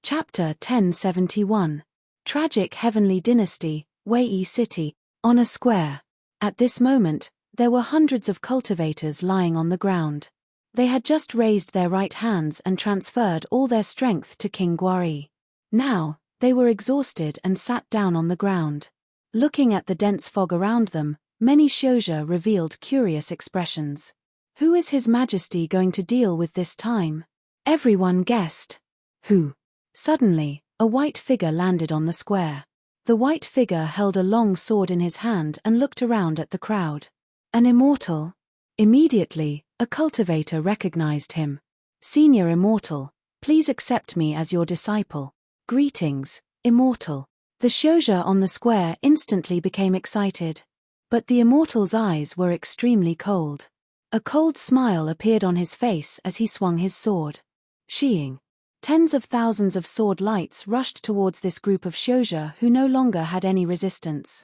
Chapter 1071. Tragic Heavenly Dynasty, Wei City. On a square. At this moment, there were hundreds of cultivators lying on the ground. They had just raised their right hands and transferred all their strength to King Guari. Now, they were exhausted and sat down on the ground. Looking at the dense fog around them, many Shouja revealed curious expressions. Who is His Majesty going to deal with this time? Everyone guessed. Who? Suddenly, a white figure landed on the square. The white figure held a long sword in his hand and looked around at the crowd. An immortal? Immediately, a cultivator recognized him. Senior Immortal, please accept me as your disciple. Greetings, Immortal. The Shouja on the square instantly became excited. But the Immortal's eyes were extremely cold. A cold smile appeared on his face as he swung his sword. Sheeing. Tens of thousands of sword lights rushed towards this group of Shouja who no longer had any resistance.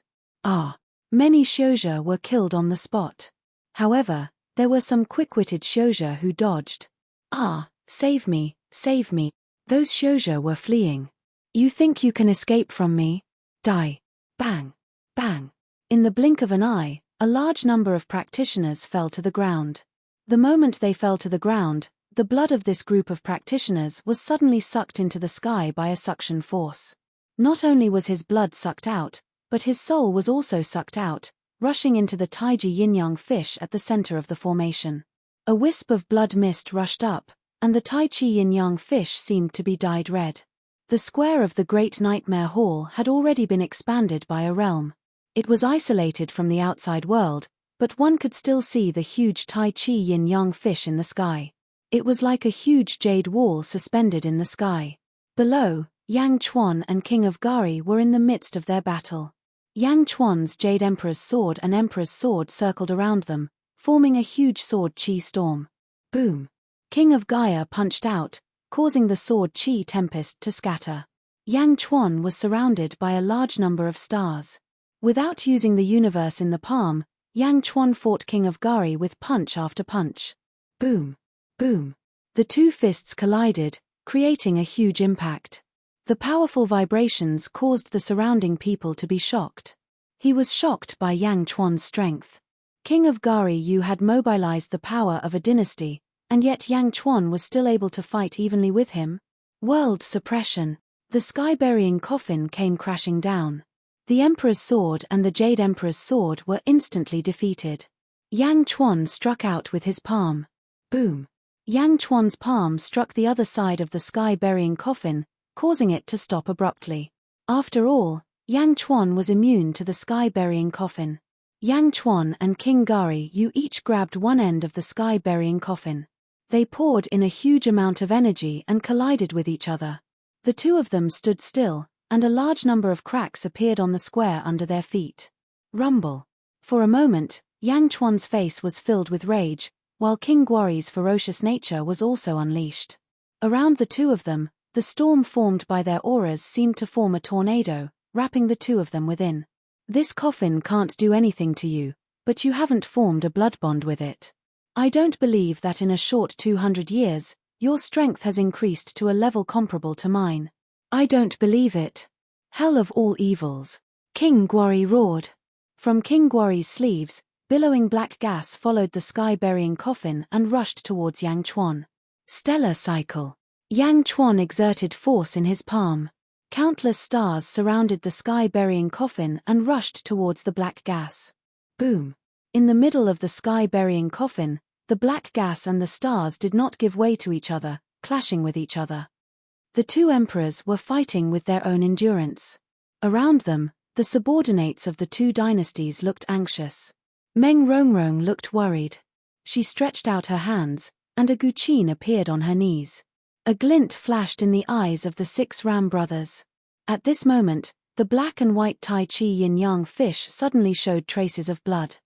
Many Shouja were killed on the spot. However, there were some quick-witted Shouja who dodged. Save me, save me. Those Shouja were fleeing. You think you can escape from me? Die. Bang. Bang. In the blink of an eye, a large number of practitioners fell to the ground. The moment they fell to the ground, the blood of this group of practitioners was suddenly sucked into the sky by a suction force. Not only was his blood sucked out, but his soul was also sucked out, rushing into the Taiji yin-yang fish at the center of the formation. A wisp of blood mist rushed up, and the Taiji yin-yang fish seemed to be dyed red. The square of the Great Nightmare Hall had already been expanded by a realm. It was isolated from the outside world, but one could still see the huge Taiji yin-yang fish in the sky. It was like a huge jade wall suspended in the sky. Below, Yang Chuan and King of Gari were in the midst of their battle. Yang Chuan's Jade Emperor's sword and Emperor's sword circled around them, forming a huge sword chi storm. Boom! King of Gaia punched out, causing the sword chi tempest to scatter. Yang Chuan was surrounded by a large number of stars. Without using the universe in the palm, Yang Chuan fought King of Gari with punch after punch. Boom! Boom! The two fists collided, creating a huge impact. The powerful vibrations caused the surrounding people to be shocked. He was shocked by Yang Chuan's strength. King of Gari Yu had mobilized the power of a dynasty, and yet Yang Chuan was still able to fight evenly with him. World suppression. The sky-burying coffin came crashing down. The Emperor's sword and the Jade Emperor's sword were instantly defeated. Yang Chuan struck out with his palm. Boom! Yang Chuan's palm struck the other side of the sky-burying coffin, causing it to stop abruptly. After all, Yang Chuan was immune to the sky-burying coffin. Yang Chuan and King Gari Yu each grabbed one end of the sky-burying coffin. They poured in a huge amount of energy and collided with each other. The two of them stood still, and a large number of cracks appeared on the square under their feet. Rumble. For a moment, Yang Chuan's face was filled with rage, while King Guari's ferocious nature was also unleashed. Around the two of them, the storm formed by their auras seemed to form a tornado, wrapping the two of them within. This coffin can't do anything to you, but you haven't formed a blood bond with it. I don't believe that in a short 200 years, your strength has increased to a level comparable to mine. I don't believe it. Hell of all evils. King Guari roared. From King Guari's sleeves, billowing black gas followed the sky-burying coffin and rushed towards Yang Chuan. Stellar cycle. Yang Chuan exerted force in his palm. Countless stars surrounded the sky-burying coffin and rushed towards the black gas. Boom! In the middle of the sky-burying coffin, the black gas and the stars did not give way to each other, clashing with each other. The two emperors were fighting with their own endurance. Around them, the subordinates of the two dynasties looked anxious. Meng Rongrong looked worried. She stretched out her hands, and a Guqin appeared on her knees. A glint flashed in the eyes of the 6 Ram brothers. At this moment, the black and white Tai Chi yin-yang fish suddenly showed traces of blood.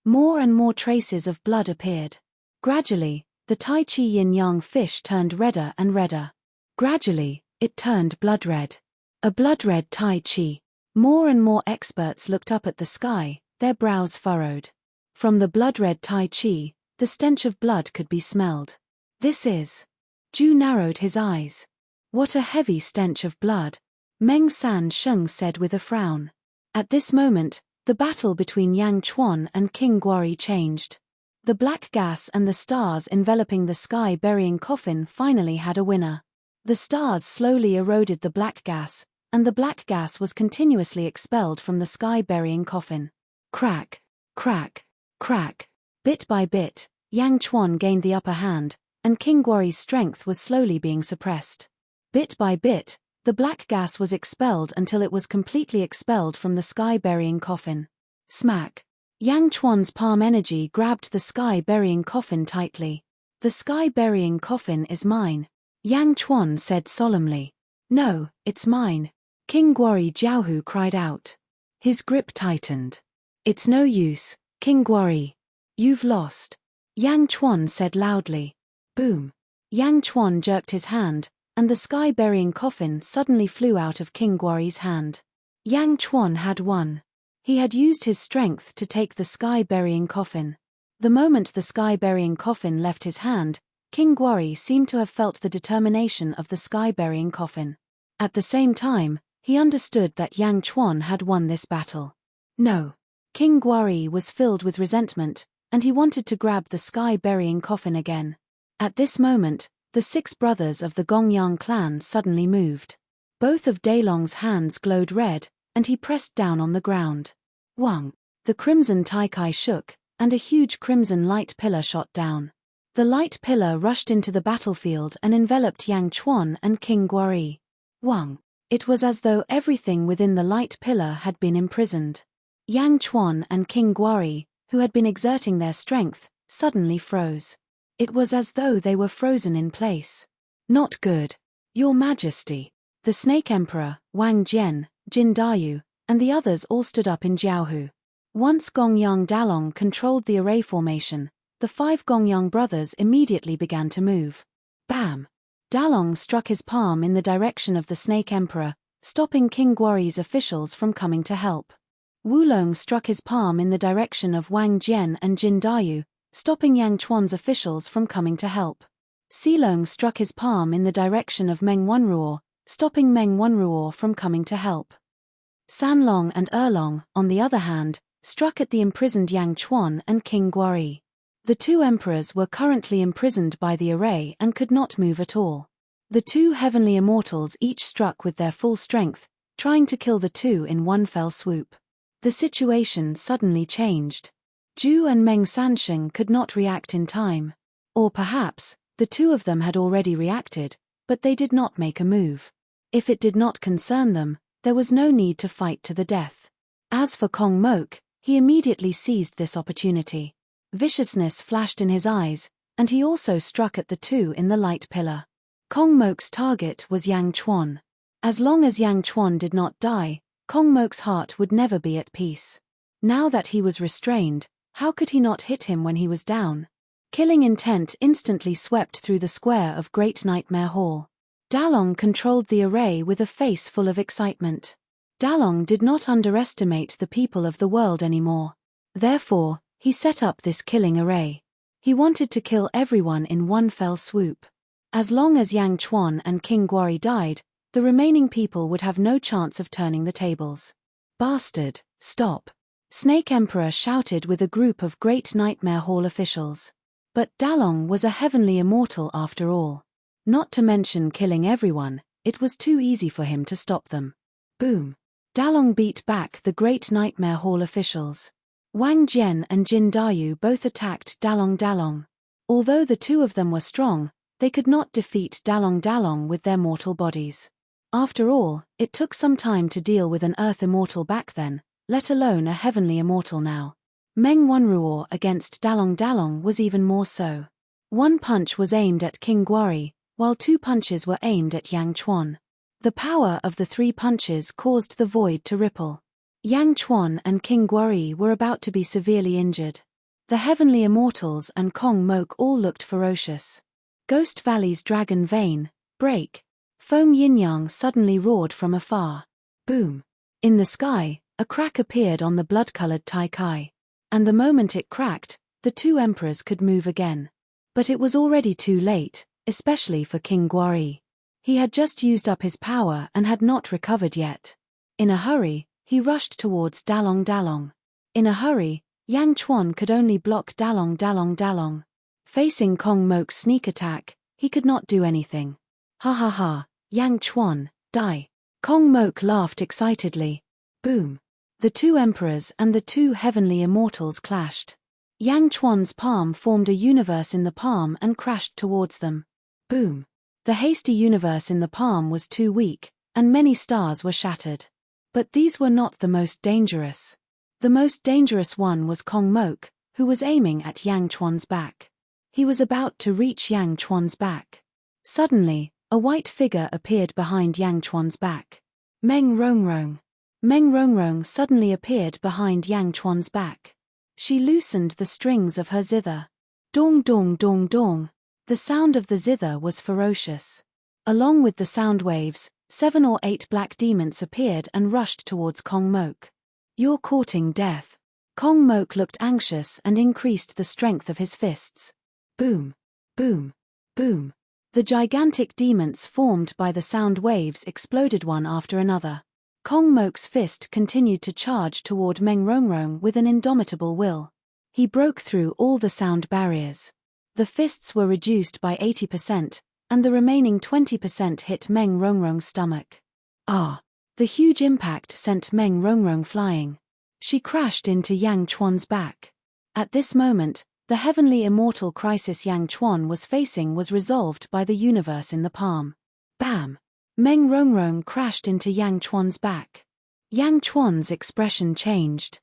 More and more traces of blood appeared. Gradually, the Tai Chi yin-yang fish turned redder and redder. Gradually, it turned blood-red. A blood-red Tai Chi. More and more experts looked up at the sky, their brows furrowed. From the blood-red Tai Chi, the stench of blood could be smelled. This is. Ju narrowed his eyes. What a heavy stench of blood, Meng San Sheng said with a frown. At this moment, the battle between Yang Chuan and King Guori changed. The black gas and the stars enveloping the sky-burying coffin finally had a winner. The stars slowly eroded the black gas, and the black gas was continuously expelled from the sky-burying coffin. Crack, crack, crack. Bit by bit, Yang Chuan gained the upper hand, and King Guori's strength was slowly being suppressed. Bit by bit, the black gas was expelled until it was completely expelled from the sky-burying coffin. Smack. Yang Chuan's palm energy grabbed the sky-burying coffin tightly. The sky-burying coffin is mine, Yang Chuan said solemnly. No, it's mine, King Guori Jiaohu cried out. His grip tightened. It's no use, King Guori. You've lost, Yang Chuan said loudly. Boom. Yang Chuan jerked his hand, and the sky-burying coffin suddenly flew out of King Guori's hand. Yang Chuan had won. He had used his strength to take the sky-burying coffin. The moment the sky-burying coffin left his hand, King Guori seemed to have felt the determination of the sky-burying coffin. At the same time, he understood that Yang Chuan had won this battle. No. King Guori was filled with resentment, and he wanted to grab the sky-burying coffin again. At this moment, the 6 brothers of the Gongyang clan suddenly moved. Both of Dailong's hands glowed red, and he pressed down on the ground. Wang. The crimson Taikai shook, and a huge crimson light pillar shot down. The light pillar rushed into the battlefield and enveloped Yang Chuan and King Guori. Wang. It was as though everything within the light pillar had been imprisoned. Yang Chuan and King Guori, who had been exerting their strength, suddenly froze. It was as though they were frozen in place. Not good. Your Majesty. The Snake Emperor, Wang Jian, Jin Dayu, and the others all stood up in Jiaohu. Once Gongyang Dalong controlled the array formation, the 5 Gongyang brothers immediately began to move. Bam! Dalong struck his palm in the direction of the Snake Emperor, stopping King Guori's officials from coming to help. Wulong struck his palm in the direction of Wang Jian and Jin Dayu, stopping Yang Chuan's officials from coming to help. Silong struck his palm in the direction of Meng Wanruo, stopping Meng Wanruo from coming to help. Sanlong and Erlong, on the other hand, struck at the imprisoned Yang Chuan and King Guori. The 2 emperors were currently imprisoned by the array and could not move at all. The 2 heavenly immortals each struck with their full strength, trying to kill the 2 in one fell swoop. The situation suddenly changed. Ju and Meng Sansheng could not react in time. Or perhaps, the 2 of them had already reacted, but they did not make a move. If it did not concern them, there was no need to fight to the death. As for Kong Mok, he immediately seized this opportunity. Viciousness flashed in his eyes, and he also struck at the 2 in the light pillar. Kong Mok's target was Yang Chuan. As long as Yang Chuan did not die, Kong Mok's heart would never be at peace. Now that he was restrained, how could he not hit him when he was down? Killing intent instantly swept through the square of Great Nightmare Hall. Dalong controlled the array with a face full of excitement. Dalong did not underestimate the people of the world anymore. Therefore, he set up this killing array. He wanted to kill everyone in one fell swoop. As long as Yang Chuan and King Guori died, the remaining people would have no chance of turning the tables. Bastard, stop! Snake Emperor shouted with a group of Great Nightmare Hall officials. But Dalong was a heavenly immortal after all. Not to mention killing everyone, it was too easy for him to stop them. Boom! Dalong beat back the Great Nightmare Hall officials. Wang Jian and Jin Dayu both attacked Dalong. Although the 2 of them were strong, they could not defeat Dalong with their mortal bodies. After all, it took some time to deal with an earth immortal back then, let alone a heavenly immortal now. Meng Wanruo against Dalong was even more so. 1 punch was aimed at King Guori, while 2 punches were aimed at Yang Chuan. The power of the 3 punches caused the void to ripple. Yang Chuan and King Guori were about to be severely injured. The heavenly immortals and Kong Mok all looked ferocious. Ghost Valley's dragon vein, break. Foam yin-yang suddenly roared from afar. Boom. In the sky, a crack appeared on the blood-colored Tai Kai. And the moment it cracked, the two emperors could move again. But it was already too late, especially for King Guari. He had just used up his power and had not recovered yet. In a hurry, he rushed towards Dalong Dalong. In a hurry, Yang Chuan could only block Dalong Dalong Dalong. Facing Kong Mok's sneak attack, he could not do anything. Ha ha ha, Yang Chuan, die. Kong Mok laughed excitedly. Boom. The two emperors and the two heavenly immortals clashed. Yang Chuan's palm formed a universe in the palm and crashed towards them. Boom. The hasty universe in the palm was too weak, and many stars were shattered. But these were not the most dangerous. The most dangerous one was Kong Mok, who was aiming at Yang Chuan's back. He was about to reach Yang Chuan's back. Suddenly, a white figure appeared behind Yang Chuan's back. Meng Rongrong. Meng Rongrong suddenly appeared behind Yang Chuan's back. She loosened the strings of her zither. Dong dong dong dong. The sound of the zither was ferocious. Along with the sound waves, 7 or 8 black demons appeared and rushed towards Kong Mok. You're courting death. Kong Mok looked anxious and increased the strength of his fists. Boom. Boom. Boom. The gigantic demons formed by the sound waves exploded one after another. Kong Mok's fist continued to charge toward Meng Rongrong with an indomitable will. He broke through all the sound barriers. The fists were reduced by 80%, and the remaining 20% hit Meng Rongrong's stomach. Ah! The huge impact sent Meng Rongrong flying. She crashed into Yang Chuan's back. At this moment, the heavenly immortal crisis Yang Chuan was facing was resolved by the universe in the palm. Bam! Meng Rongrong crashed into Yang Chuan's back. Yang Chuan's expression changed.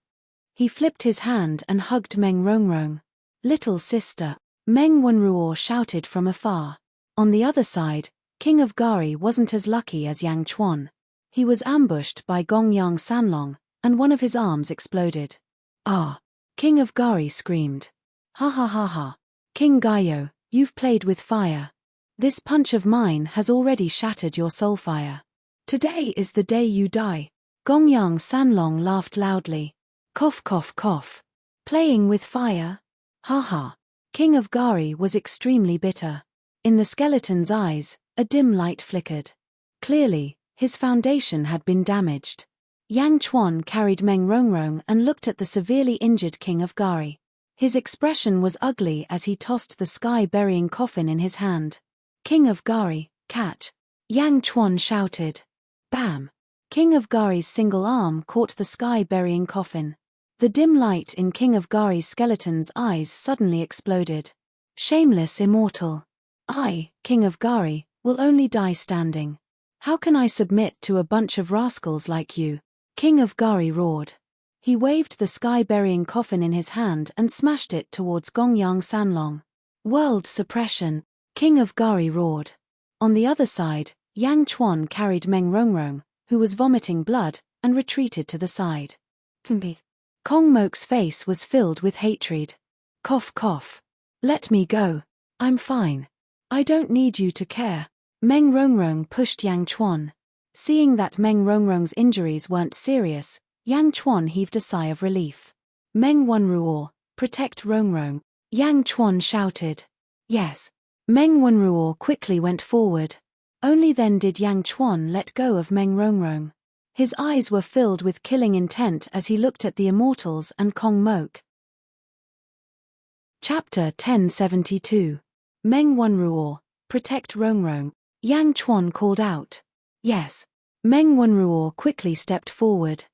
He flipped his hand and hugged Meng Rongrong. Little sister, Meng Wanruo shouted from afar. On the other side, King of Gari wasn't as lucky as Yang Chuan. He was ambushed by Gongyang Sanlong, and one of his arms exploded. Ah! King of Gari screamed. Ha ha ha ha. King Gaio, you've played with fire. This punch of mine has already shattered your soul fire. Today is the day you die. Gongyang Sanlong laughed loudly. Cough cough cough. Playing with fire? Ha ha. King of Gari was extremely bitter. In the skeleton's eyes, a dim light flickered. Clearly, his foundation had been damaged. Yang Chuan carried Meng Rongrong and looked at the severely injured King of Gari. His expression was ugly as he tossed the sky-burying coffin in his hand. King of Gari, catch! Yang Chuan shouted. Bam! King of Gari's single arm caught the sky-burying coffin. The dim light in King of Gari's skeleton's eyes suddenly exploded. Shameless immortal. I, King of Gari, will only die standing. How can I submit to a bunch of rascals like you? King of Gari roared. He waved the sky-burying coffin in his hand and smashed it towards Gongyang Sanlong. World suppression, King of Gari roared. On the other side, Yang Chuan carried Meng Rongrong, who was vomiting blood, and retreated to the side. Kong Mok's face was filled with hatred. Cough cough. Let me go. I'm fine. I don't need you to care. Meng Rongrong pushed Yang Chuan. Seeing that Meng Rongrong's injuries weren't serious, Yang Chuan heaved a sigh of relief. Meng Wanruo, protect Rongrong. Yang Chuan shouted. Yes. Meng Wanruo quickly went forward. Only then did Yang Chuan let go of Meng Rongrong. His eyes were filled with killing intent as he looked at the immortals and Kong Mok. Chapter 1072. Meng Wanruo, protect Rongrong. Yang Chuan called out. Yes. Meng Wanruo quickly stepped forward.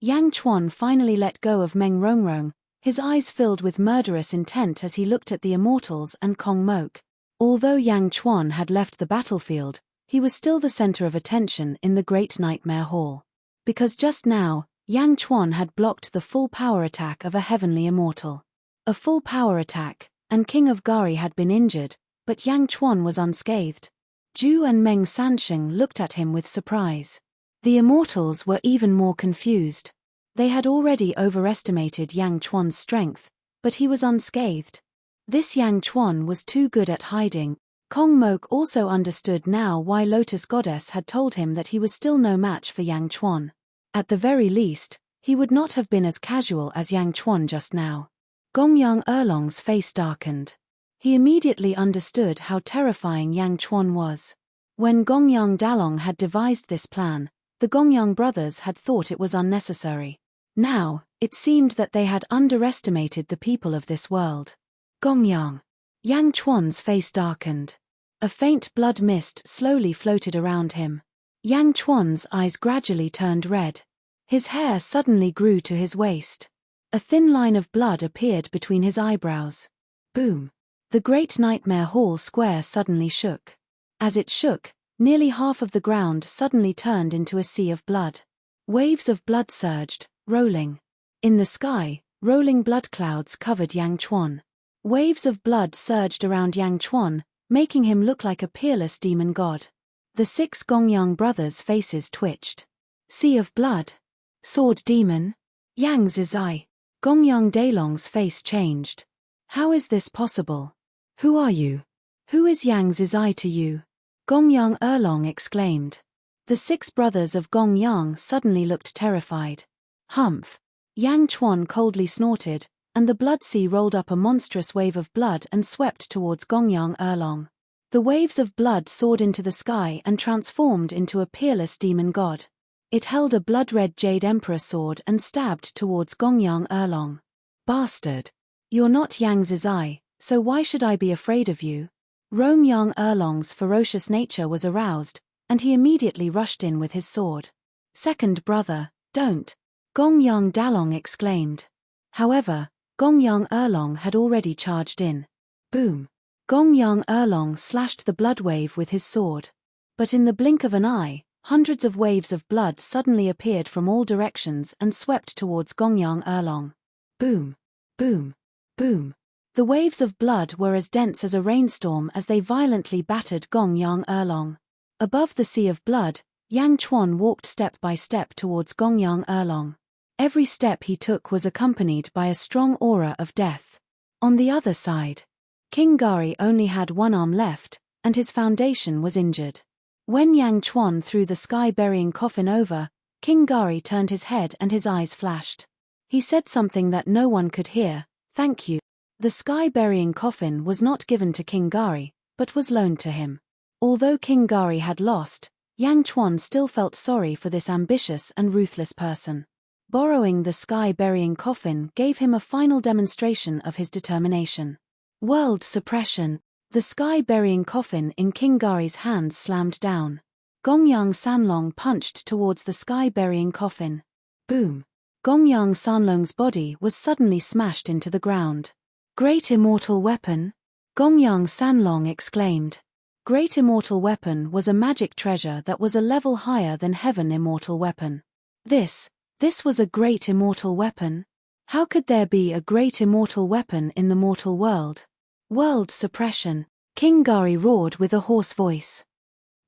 Yang Chuan finally let go of Meng Rongrong, his eyes filled with murderous intent as he looked at the immortals and Kong Mok. Although Yang Chuan had left the battlefield, he was still the center of attention in the Great Nightmare Hall. Because just now, Yang Chuan had blocked the full power attack of a heavenly immortal. A full power attack, and King of Gari had been injured, but Yang Chuan was unscathed. Zhu and Meng Sansheng looked at him with surprise. The immortals were even more confused. They had already overestimated Yang Chuan's strength, But he was unscathed. This Yang Chuan was too good at hiding. Kong Mok also understood now why Lotus Goddess had told him that he was still no match for Yang Chuan. At the very least, he would not have been as casual as Yang Chuan just now. Gongyang Erlong's face darkened. He immediately understood how terrifying Yang Chuan was. When Gongyang Dalong had devised this plan, the Gongyang brothers had thought it was unnecessary. Now, it seemed that they had underestimated the people of this world. Gongyang. Yang Chuan's face darkened. A faint blood mist slowly floated around him. Yang Chuan's eyes gradually turned red. His hair suddenly grew to his waist. A thin line of blood appeared between his eyebrows. Boom. The great nightmare hall square suddenly shook. As it shook, nearly half of the ground suddenly turned into a sea of blood. Waves of blood surged, rolling. In the sky, rolling blood clouds covered Yang Chuan. Waves of blood surged around Yang Chuan, making him look like a peerless demon god. The 6 Gongyang brothers' faces twitched. Sea of blood. Sword demon. Yang Zizai. Gongyang Dalong's face changed. How is this possible? Who are you? Who is Yang Zizai to you? Gongyang Erlong exclaimed. The 6 brothers of Gongyang suddenly looked terrified. Humph. Yang Chuan coldly snorted, and the blood sea rolled up a monstrous wave of blood and swept towards Gongyang Erlong. The waves of blood soared into the sky and transformed into a peerless demon god. It held a blood-red jade emperor sword and stabbed towards Gongyang Erlong. Bastard! You're not Yang Zizai, so why should I be afraid of you? Gongyang Erlong's ferocious nature was aroused, and he immediately rushed in with his sword. Second brother, don't! Gongyang Dalong exclaimed. However, Gongyang Erlong had already charged in. Boom! Gongyang Erlong slashed the blood wave with his sword. But in the blink of an eye, hundreds of waves of blood suddenly appeared from all directions and swept towards Gongyang Erlong. Boom! Boom! Boom! The waves of blood were as dense as a rainstorm as they violently battered Gongyang Erlong. Above the sea of blood, Yang Chuan walked step by step towards Gongyang Erlong. Every step he took was accompanied by a strong aura of death. On the other side, King Gari only had one arm left, and his foundation was injured. When Yang Chuan threw the sky-burying coffin over, King Gari turned his head and his eyes flashed. He said something that no one could hear, "Thank you." The sky-burying coffin was not given to King Gari, but was loaned to him. Although King Gari had lost, Yang Chuan still felt sorry for this ambitious and ruthless person. Borrowing the sky-burying coffin gave him a final demonstration of his determination. World suppression. The sky-burying coffin in King Gari's hands slammed down. Gongyang Sanlong punched towards the sky-burying coffin. Boom! Gongyang Sanlong's body was suddenly smashed into the ground. Great immortal weapon! Gongyang Sanlong exclaimed. Great immortal weapon was a magic treasure that was a level higher than heaven immortal weapon. This was a great immortal weapon? How could there be a great immortal weapon in the mortal world? World suppression. King Gari roared with a hoarse voice.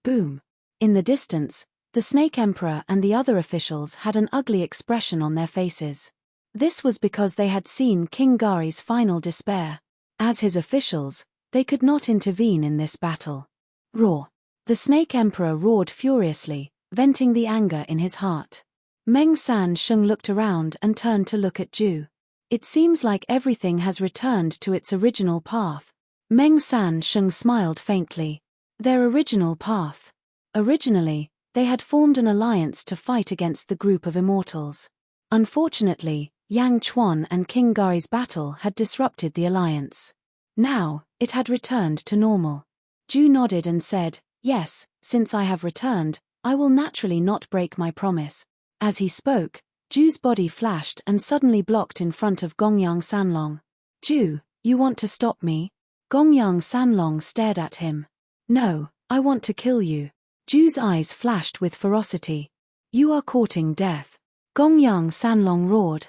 Boom! In the distance, the Snake Emperor and the other officials had an ugly expression on their faces. This was because they had seen King Gari's final despair. As his officials, they could not intervene in this battle. Roar! The Snake Emperor roared furiously, venting the anger in his heart. Meng San Sheng looked around and turned to look at Ju. It seems like everything has returned to its original path. Meng San Sheng smiled faintly. Their original path. Originally, they had formed an alliance to fight against the group of immortals. Unfortunately, Yang Chuan and King Gari's battle had disrupted the alliance. Now, it had returned to normal. Ju nodded and said, "Yes, since I have returned, I will naturally not break my promise." As he spoke, Ju's body flashed and suddenly blocked in front of Gongyang Sanlong. "Ju, you want to stop me?" Gongyang Sanlong stared at him. "No, I want to kill you." Ju's eyes flashed with ferocity. "You are courting death." Gongyang Sanlong roared.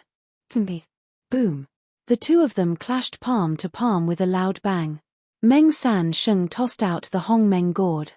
Boom! The two of them clashed palm to palm with a loud bang. Meng San Sheng tossed out the Hong Meng gourd.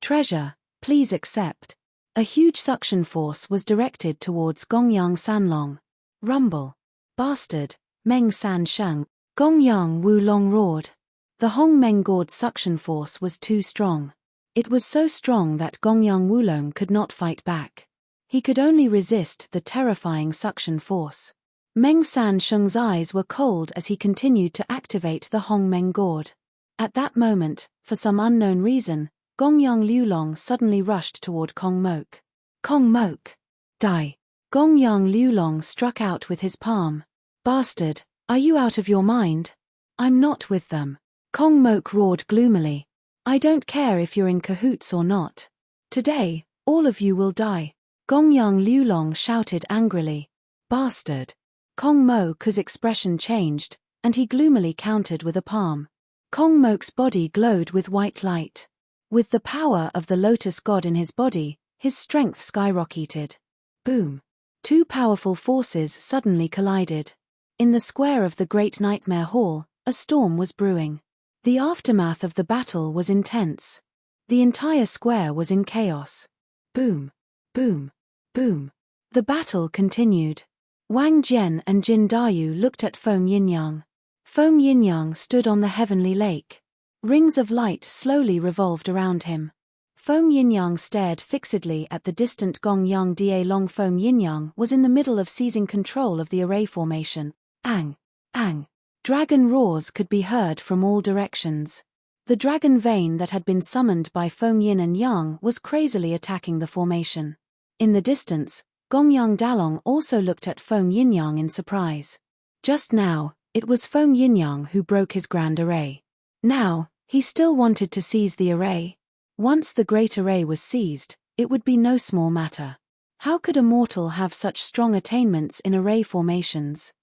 "Treasure, please accept." A huge suction force was directed towards Gongyang Sanlong. Rumble. "Bastard, Meng San Sheng." Gong Yang Wulong roared. The Hong Meng Gourd's suction force was too strong. It was so strong that Gong Yang Wulong could not fight back. He could only resist the terrifying suction force. Meng San Sheng's eyes were cold as he continued to activate the Hong Meng Gourd. At that moment, for some unknown reason, Gong Yang Liulong suddenly rushed toward Kong Mok. Kong Mok! Die! Gong Yang Liulong struck out with his palm. Bastard, are you out of your mind? I'm not with them. Kong Mok roared gloomily. I don't care if you're in cahoots or not. Today, all of you will die. Gong Yang Liulong shouted angrily. Bastard! Kong Mok's expression changed, and he gloomily countered with a palm. Kong Mok's body glowed with white light. With the power of the Lotus God in his body, his strength skyrocketed. Boom! Two powerful forces suddenly collided. In the square of the Great Nightmare Hall, a storm was brewing. The aftermath of the battle was intense. The entire square was in chaos. Boom! Boom! Boom! The battle continued. Wang Jian and Jin Dayu looked at Feng Yinyang. Feng Yinyang stood on the heavenly lake. Rings of light slowly revolved around him. Feng Yinyang stared fixedly at the distant Gong Yang Da Long. Feng Yinyang was in the middle of seizing control of the array formation. Ang! Ang! Dragon roars could be heard from all directions. The dragon vein that had been summoned by Feng Yin and Yang was crazily attacking the formation. In the distance, Gong Yang Dalong also looked at Feng Yinyang in surprise. Just now, it was Feng Yinyang who broke his grand array. Now, he still wanted to seize the array. Once the great array was seized, it would be no small matter. How could a mortal have such strong attainments in array formations?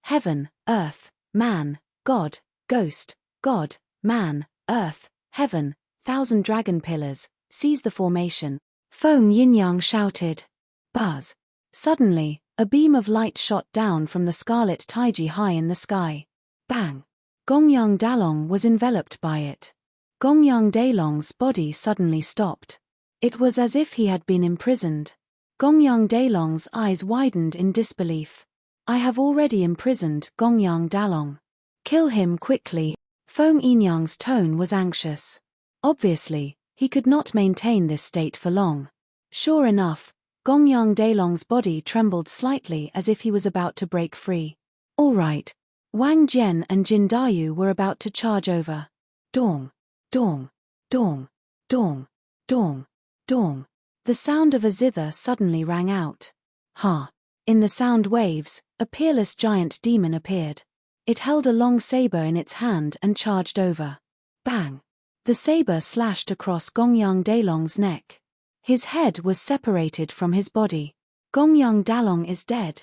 Heaven, earth, man, god, ghost, god, man, earth, heaven, 1,000 dragon pillars, seize the formation. Feng Yinyang shouted. Buzz! Suddenly, a beam of light shot down from the scarlet taiji high in the sky. Bang! Gong Yang Dalong was enveloped by it. Gong Yang Dalong's body suddenly stopped. It was as if he had been imprisoned. Gong Yang Dalong's eyes widened in disbelief. I have already imprisoned Gong Yang Dalong. Kill him quickly. Feng Yinyang's tone was anxious. Obviously, he could not maintain this state for long. Sure enough, Gong Yang Dalong's body trembled slightly as if he was about to break free. All right. Wang Jian and Jin Dayu were about to charge over. Dong! Dong! Dong! Dong! Dong! Dong! The sound of a zither suddenly rang out. Ha! In the sound waves, a peerless giant demon appeared. It held a long saber in its hand and charged over. Bang! The saber slashed across Gong Yang Dalong's neck. His head was separated from his body. Gong Yang Dalong is dead.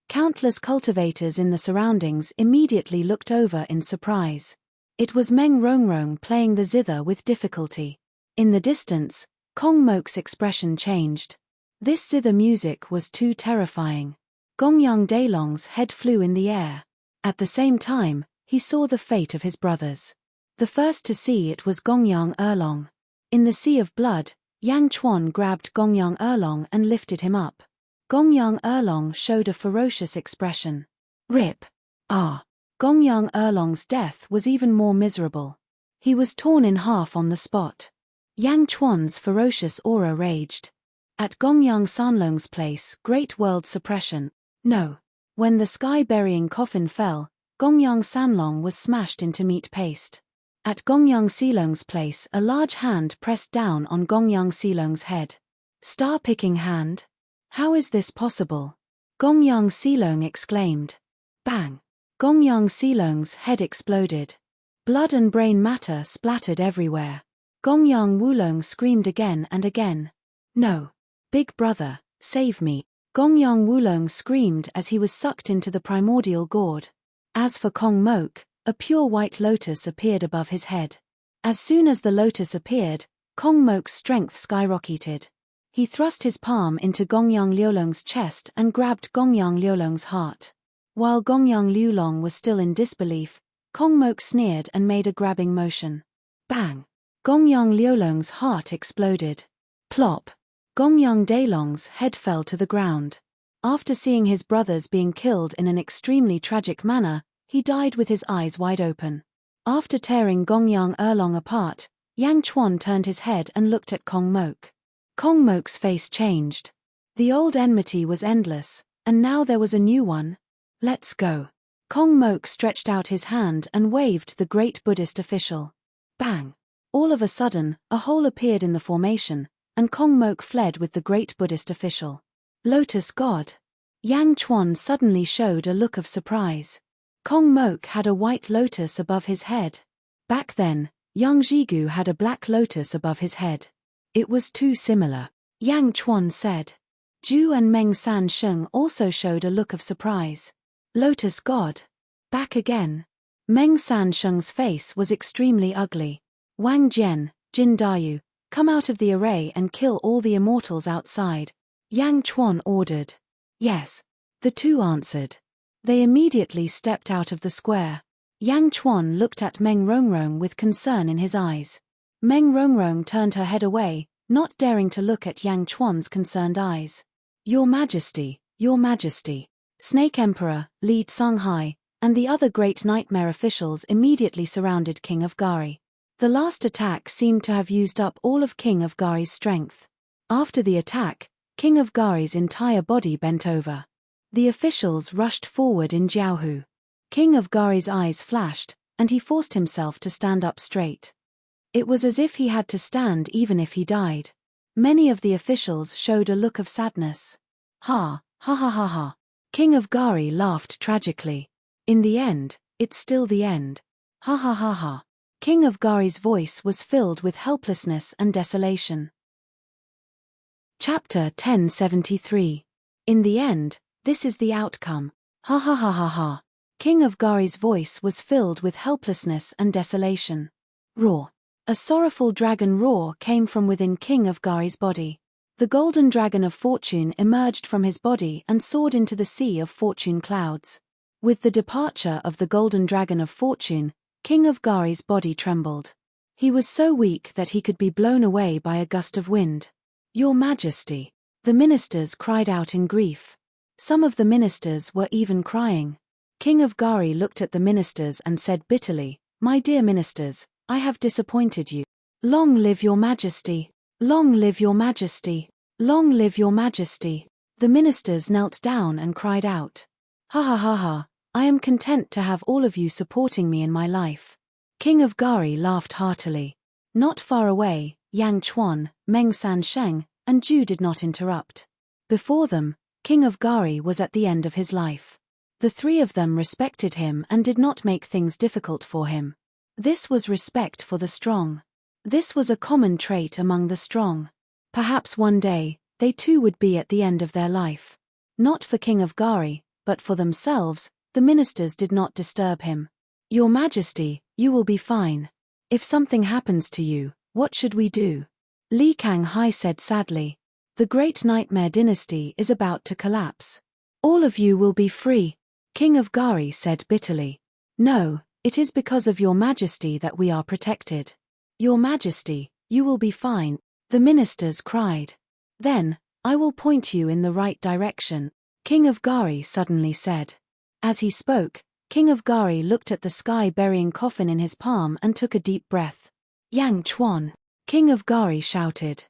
Countless cultivators in the surroundings immediately looked over in surprise. It was Meng Rongrong playing the zither with difficulty. In the distance, Kong Mok's expression changed. This zither music was too terrifying. Gong Yang Dalong's head flew in the air. At the same time, he saw the fate of his brothers. The first to see it was Gong Yang Erlong. In the sea of blood, Yang Chuan grabbed Gong Yang Erlong and lifted him up. Gong Yang Erlong showed a ferocious expression. Rip! Ah! Gong Yang Erlong's death was even more miserable. He was torn in half on the spot. Yang Chuan's ferocious aura raged. At Gong Yang Sanlong's place, great world suppression. No. When the sky-burying coffin fell, Gong Yang Sanlong was smashed into meat paste. At Gong Yang Silong's place, a large hand pressed down on Gong Yang Silong's head. Star-picking hand? How is this possible? Gong Yang Silong exclaimed. Bang! Gong Yang Silong's head exploded. Blood and brain matter splattered everywhere. Gong Yang Wulong screamed again and again. No. Big brother, save me. Gong Yang Wulong screamed as he was sucked into the primordial gourd. As for Kong Mok, a pure white lotus appeared above his head. As soon as the lotus appeared, Kong Mok's strength skyrocketed. He thrust his palm into Gong Yang Liulong's chest and grabbed Gong Yang Liulong's heart. While Gong Yang Liulong was still in disbelief, Kong Mok sneered and made a grabbing motion. Bang! Gong Yang Liulong's heart exploded. Plop! Gong Yang Dalong's head fell to the ground. After seeing his brothers being killed in an extremely tragic manner, He died with his eyes wide open. After tearing Gongyang Erlong apart, Yang Chuan turned his head and looked at Kong Mok. Kong Mok's face changed. The old enmity was endless, and now there was a new one. Let's go. Kong Mok stretched out his hand and waved the great Buddhist official. Bang! All of a sudden, a hole appeared in the formation, and Kong Mok fled with the great Buddhist official. Lotus God. Yang Chuan suddenly showed a look of surprise. Kong Mok had a white lotus above his head. Back then, Yang Jigu had a black lotus above his head. It was too similar. Yang Chuan said. Ju and Meng San Sheng also showed a look of surprise. Lotus God. Back again. Meng San Sheng's face was extremely ugly. Wang Jian, Jin Dayu, come out of the array and kill all the immortals outside. Yang Chuan ordered. Yes. The two answered. They immediately stepped out of the square. Yang Chuan looked at Meng Rongrong with concern in his eyes. Meng Rongrong turned her head away, not daring to look at Yang Chuan's concerned eyes. Your Majesty, Your Majesty. Snake Emperor, Li Songhai, and the other great nightmare officials immediately surrounded King of Gari. The last attack seemed to have used up all of King of Gari's strength. After the attack, King of Gari's entire body bent over. The officials rushed forward in Jiaohu. King of Gari's eyes flashed, and he forced himself to stand up straight. It was as if he had to stand even if he died. Many of the officials showed a look of sadness. Ha, ha ha ha ha. King of Gari laughed tragically. In the end, it's still the end. Ha ha ha ha. King of Gari's voice was filled with helplessness and desolation. Chapter 1073. In the end, this is the outcome. Ha ha ha ha ha. King of Gari's voice was filled with helplessness and desolation. Roar. A sorrowful dragon roar came from within King of Gari's body. The golden dragon of fortune emerged from his body and soared into the sea of fortune clouds. With the departure of the golden dragon of fortune, King of Gari's body trembled. He was so weak that he could be blown away by a gust of wind. Your Majesty. The ministers cried out in grief. Some of the ministers were even crying. King of Gari looked at the ministers and said bitterly, My dear ministers, I have disappointed you. Long live your Majesty! Long live your Majesty! Long live your Majesty! The ministers knelt down and cried out. Ha ha ha ha, I am content to have all of you supporting me in my life. King of Gari laughed heartily. Not far away, Yang Chuan, Meng San Sheng, and Ju did not interrupt. Before them, King of Gari was at the end of his life. The three of them respected him and did not make things difficult for him. This was respect for the strong. This was a common trait among the strong. Perhaps one day, they too would be at the end of their life. Not for King of Gari, but for themselves, the ministers did not disturb him. Your Majesty, you will be fine. If something happens to you, what should we do? Li Kang Hai said sadly. The great nightmare dynasty is about to collapse. All of you will be free. King of Gari said bitterly. No, it is because of your Majesty that we are protected. Your Majesty, you will be fine, the ministers cried. Then, I will point you in the right direction, King of Gari suddenly said. As he spoke, King of Gari looked at the sky-burying coffin in his palm and took a deep breath. Yang Chuan, King of Gari shouted.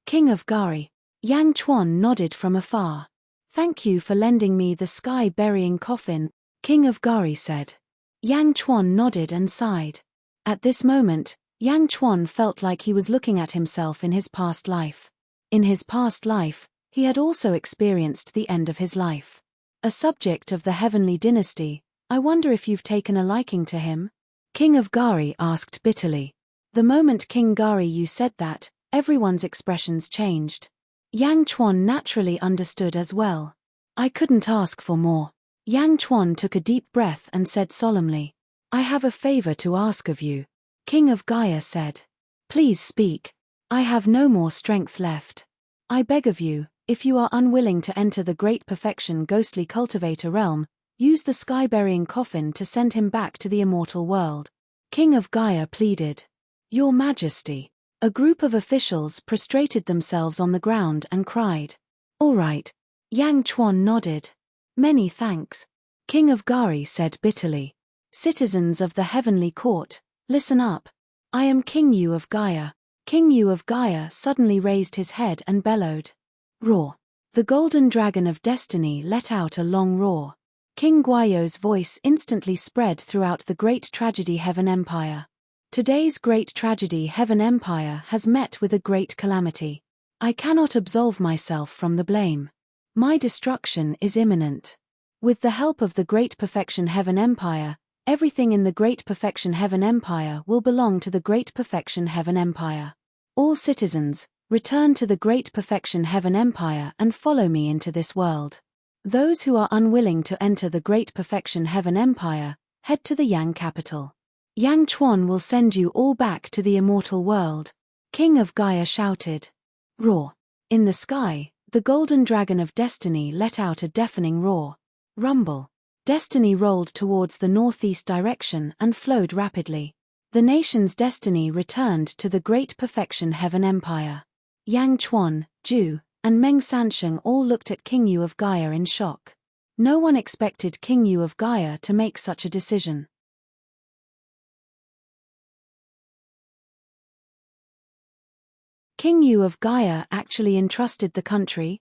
King of Gari. Yang Chuan nodded from afar. Thank you for lending me the sky-burying coffin, King of Gari said. Yang Chuan nodded and sighed. At this moment, Yang Chuan felt like he was looking at himself in his past life. In his past life, he had also experienced the end of his life. A subject of the heavenly dynasty, I wonder if you've taken a liking to him? King of Gari asked bitterly. The moment King Gari you said that, everyone's expressions changed. Yang Chuan naturally understood as well. I couldn't ask for more. Yang Chuan took a deep breath and said solemnly. I have a favor to ask of you. King of Gaia said. Please speak. I have no more strength left. I beg of you, if you are unwilling to enter the great perfection ghostly cultivator realm, use the sky-burying coffin to send him back to the immortal world. King of Gaia pleaded. Your Majesty. A group of officials prostrated themselves on the ground and cried. All right. Yang Chuan nodded. Many thanks. King of Gari said bitterly. Citizens of the heavenly court, listen up. I am King Yu of Gaia. King Yu of Gaia suddenly raised his head and bellowed. Roar. The golden dragon of destiny let out a long roar. King Guayo's voice instantly spread throughout the great tragedy Heaven Empire. Today's great tragedy Heaven Empire has met with a great calamity. I cannot absolve myself from the blame. My destruction is imminent. With the help of the Great Perfection Heaven Empire, everything in the Great Perfection Heaven Empire will belong to the Great Perfection Heaven Empire. All citizens, return to the Great Perfection Heaven Empire and follow me into this world. Those who are unwilling to enter the Great Perfection Heaven Empire, head to the Yang capital. Yang Chuan will send you all back to the immortal world. King of Gaia shouted. Roar. In the sky, the golden dragon of destiny let out a deafening roar. Rumble. Destiny rolled towards the northeast direction and flowed rapidly. The nation's destiny returned to the Great Perfection Heaven Empire. Yang Chuan, Ju, and Meng Sansheng all looked at King Yu of Gaia in shock. No one expected King Yu of Gaia to make such a decision. King Yu of Gaia actually entrusted the country?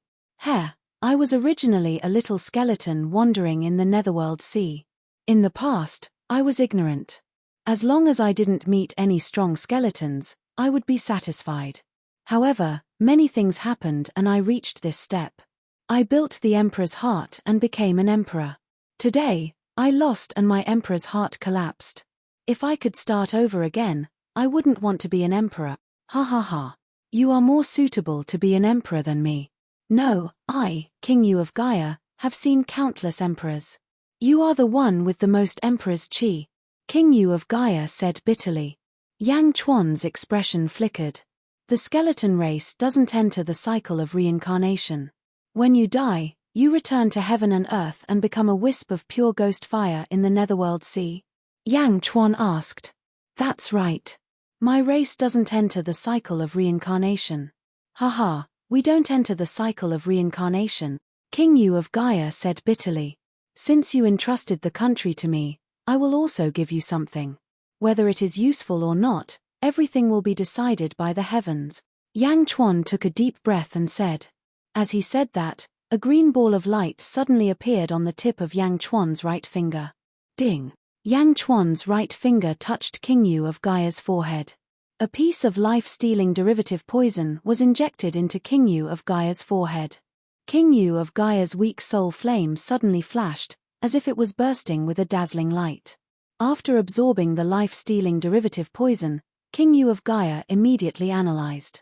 I was originally a little skeleton wandering in the Netherworld Sea. In the past, I was ignorant. As long as I didn't meet any strong skeletons, I would be satisfied. However, many things happened and I reached this step. I built the Emperor's heart and became an emperor. Today, I lost and my Emperor's heart collapsed. If I could start over again, I wouldn't want to be an emperor. Ha ha ha. You are more suitable to be an emperor than me. No, I, King Yu of Gaia, have seen countless emperors. You are the one with the most emperor's chi. King Yu of Gaia said bitterly. Yang Chuan's expression flickered. The skeleton race doesn't enter the cycle of reincarnation. When you die, you return to heaven and earth and become a wisp of pure ghost fire in the Netherworld Sea? Yang Chuan asked. That's right. My race doesn't enter the cycle of reincarnation. Haha. We don't enter the cycle of reincarnation, King Yu of Gaia said bitterly. Since you entrusted the country to me, I will also give you something. Whether it is useful or not, everything will be decided by the heavens. Yang Chuan took a deep breath and said. As he said that, a green ball of light suddenly appeared on the tip of Yang Chuan's right finger. Ding! Yang Chuan's right finger touched King Yu of Gaia's forehead. A piece of life-stealing derivative poison was injected into King Yu of Gaia's forehead. King Yu of Gaia's weak soul flame suddenly flashed, as if it was bursting with a dazzling light. After absorbing the life-stealing derivative poison, King Yu of Gaia immediately analyzed.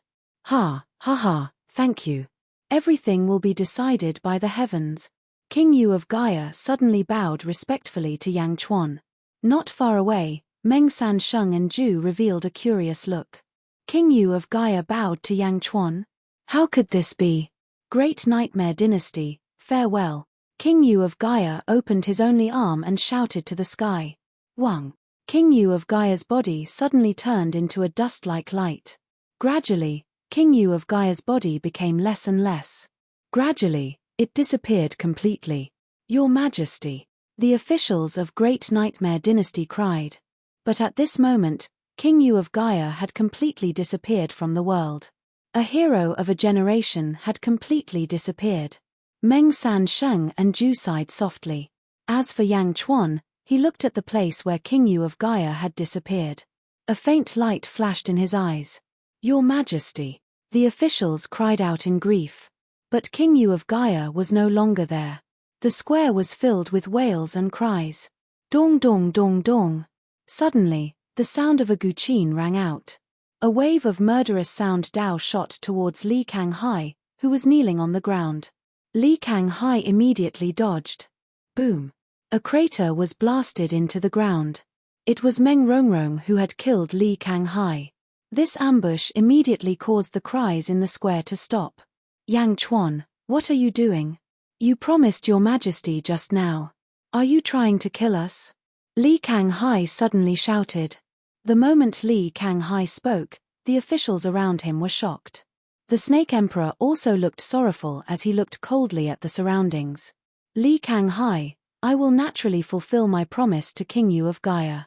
Thank you. Everything will be decided by the heavens. King Yu of Gaia suddenly bowed respectfully to Yang Chuan. Not far away, Meng Sansheng and Ju revealed a curious look. King Yu of Gaia bowed to Yang Chuan. How could this be? Great Nightmare Dynasty, farewell. King Yu of Gaia opened his only arm and shouted to the sky. Wang. King Yu of Gaia's body suddenly turned into a dust-like light. Gradually, King Yu of Gaia's body became less and less. Gradually, it disappeared completely. Your Majesty. The officials of Great Nightmare Dynasty cried. But at this moment, King Yu of Gaia had completely disappeared from the world. A hero of a generation had completely disappeared. Meng Sansheng and Ju sighed softly. As for Yang Chuan, he looked at the place where King Yu of Gaia had disappeared. A faint light flashed in his eyes. Your Majesty. The officials cried out in grief. But King Yu of Gaia was no longer there. The square was filled with wails and cries. Dong dong dong dong. Suddenly, the sound of a guqin rang out. A wave of murderous sound Dao shot towards Li Kanghai, who was kneeling on the ground. Li Kanghai immediately dodged. Boom! A crater was blasted into the ground. It was Meng Rongrong who had killed Li Kanghai. This ambush immediately caused the cries in the square to stop. Yang Chuan, what are you doing? You promised Your Majesty just now. Are you trying to kill us? Li Kanghai suddenly shouted. The moment Li Kanghai spoke, the officials around him were shocked. The Snake Emperor also looked sorrowful as he looked coldly at the surroundings. Li Kanghai, I will naturally fulfill my promise to King Yu of Gaia.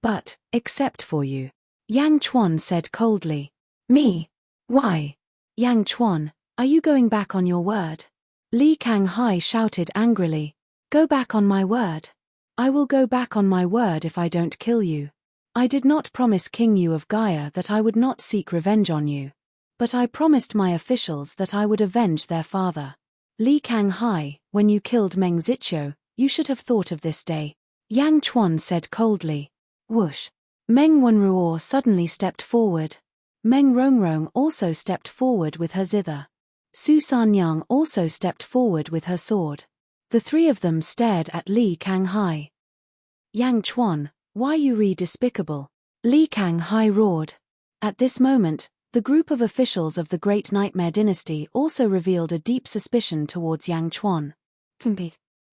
But, except for you. Yang Chuan said coldly. Me? Why? Yang Chuan, are you going back on your word? Li Kanghai shouted angrily. Go back on my word. I will go back on my word if I don't kill you. I did not promise King Yu of Gaia that I would not seek revenge on you. But I promised my officials that I would avenge their father. Li Kanghai, when you killed Meng Ziqiu, you should have thought of this day. Yang Chuan said coldly. Whoosh. Meng Wenruo suddenly stepped forward. Meng Rongrong also stepped forward with her zither. Su Sanyang also stepped forward with her sword. The three of them stared at Li Kanghai. Yang Chuan, why you despicable? Li Kanghai roared. At this moment, the group of officials of the Great Nightmare Dynasty also revealed a deep suspicion towards Yang Chuan.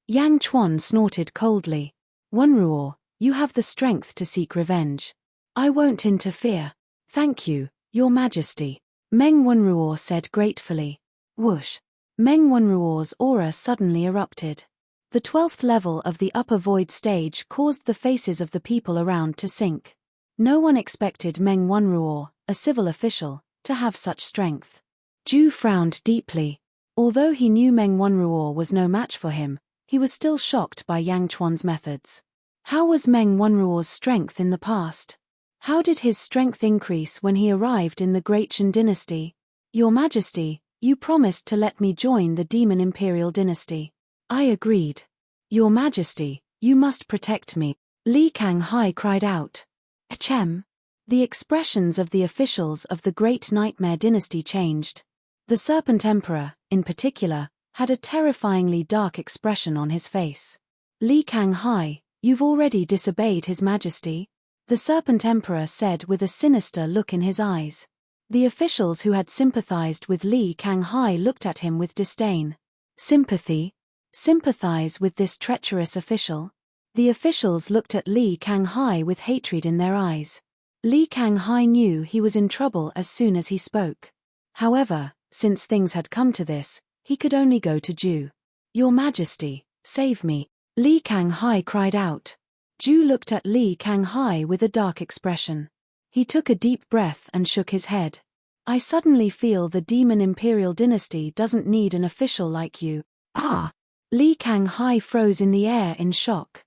Yang Chuan snorted coldly. Wenruo, you have the strength to seek revenge. I won't interfere. Thank you, Your Majesty. Meng Wenruo said gratefully. Whoosh. Meng Wenruo's aura suddenly erupted. The 12th level of the upper void stage caused the faces of the people around to sink. No one expected Meng Wenruo, a civil official, to have such strength. Zhu frowned deeply. Although he knew Meng Wenruo was no match for him, he was still shocked by Yang Chuan's methods. How was Meng Wenruo's strength in the past? How did his strength increase when he arrived in the Great Shan Dynasty? Your Majesty, you promised to let me join the Demon Imperial Dynasty. I agreed. Your Majesty, you must protect me. Li Kanghai cried out. Achem. The expressions of the officials of the Great Nightmare Dynasty changed. The Serpent Emperor, in particular, had a terrifyingly dark expression on his face. Li Kanghai, you've already disobeyed His Majesty? The Serpent Emperor said with a sinister look in his eyes. The officials who had sympathized with Li Kanghai looked at him with disdain. Sympathy? Sympathize with this treacherous official? The officials looked at Li Kanghai with hatred in their eyes. Li Kanghai knew he was in trouble as soon as he spoke. However, since things had come to this, he could only go to Zhu. Your Majesty, save me. Li Kanghai cried out. Zhu looked at Li Kanghai with a dark expression. He took a deep breath and shook his head. I suddenly feel the Demon Imperial Dynasty doesn't need an official like you. Ah! Li Kanghai froze in the air in shock.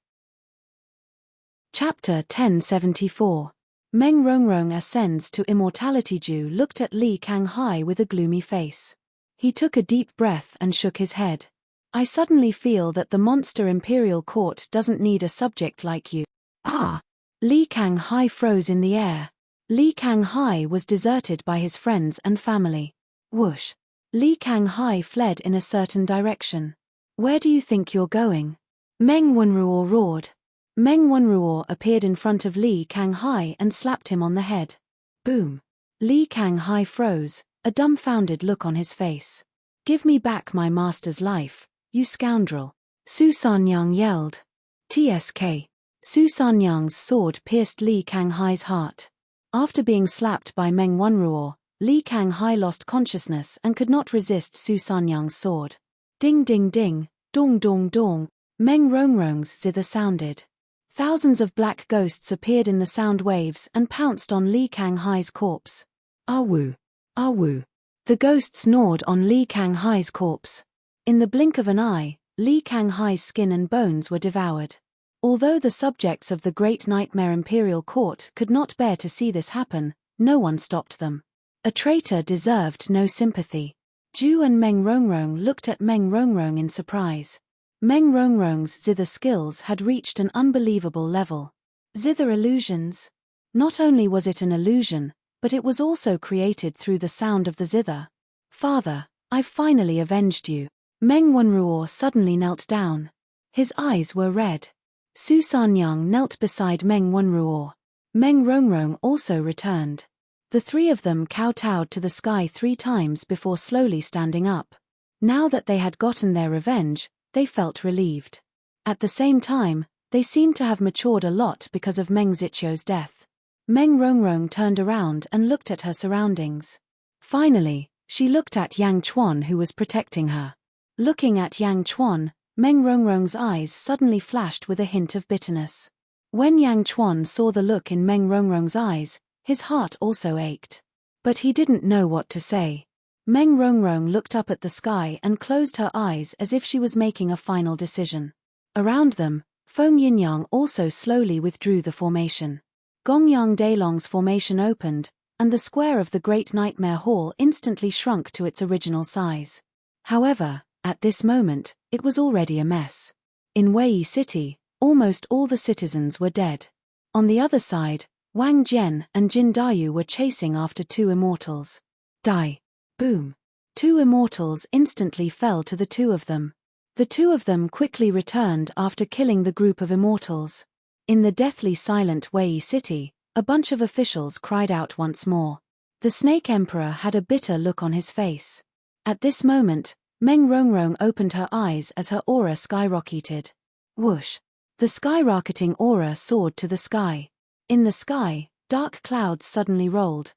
Chapter 1074. Meng Rongrong ascends to immortality. Zhu looked at Li Kanghai with a gloomy face. He took a deep breath and shook his head. I suddenly feel that the monster Imperial Court doesn't need a subject like you. Ah! Li Kanghai froze in the air. Li Kanghai was deserted by his friends and family. Whoosh! Li Kanghai fled in a certain direction. Where do you think you're going? Meng Wenruo roared. Meng Wenruo appeared in front of Li Kanghai and slapped him on the head. Boom! Li Kanghai froze, a dumbfounded look on his face. Give me back my master's life, you scoundrel! Su Sanyang yelled. TSK. Su Sanyang's sword pierced Li Kanghai's heart. After being slapped by Meng Wenruo, Li Kanghai lost consciousness and could not resist Su Sanyang's sword. Ding ding ding, dong dong dong, Meng Rongrong's zither sounded. Thousands of black ghosts appeared in the sound waves and pounced on Li Kanghai's corpse. Awu! Awu! The ghosts gnawed on Li Kanghai's corpse. In the blink of an eye, Li Kanghai's skin and bones were devoured. Although the subjects of the Great Nightmare Imperial Court could not bear to see this happen, no one stopped them. A traitor deserved no sympathy. Zhu and Meng Rongrong looked at Meng Rongrong in surprise. Meng Rongrong's zither skills had reached an unbelievable level. Zither illusions? Not only was it an illusion, but it was also created through the sound of the zither. Father, I've finally avenged you. Meng Wenruo suddenly knelt down. His eyes were red. Su Sanyang knelt beside Meng Wenruo. Meng Rongrong also returned. The three of them kowtowed to the sky 3 times before slowly standing up. Now that they had gotten their revenge, they felt relieved. At the same time, they seemed to have matured a lot because of Meng Ziqiu's death. Meng Rongrong turned around and looked at her surroundings. Finally, she looked at Yang Chuan who was protecting her. Looking at Yang Chuan, Meng Rongrong's eyes suddenly flashed with a hint of bitterness. When Yang Chuan saw the look in Meng Rongrong's eyes, his heart also ached. But he didn't know what to say. Meng Rongrong looked up at the sky and closed her eyes as if she was making a final decision. Around them, Feng Yinyang also slowly withdrew the formation. Gongyang Dailong's formation opened, and the square of the Great Nightmare Hall instantly shrunk to its original size. However, at this moment, it was already a mess. In Wei City, almost all the citizens were dead. On the other side, Wang Jian and Jin Dayu were chasing after two immortals. Die! Boom! Two immortals instantly fell to the two of them. The two of them quickly returned after killing the group of immortals. In the deathly silent Wei City, a bunch of officials cried out once more. The Snake Emperor had a bitter look on his face. At this moment, Meng Rongrong opened her eyes as her aura skyrocketed. Whoosh! The skyrocketing aura soared to the sky. In the sky, dark clouds suddenly rolled.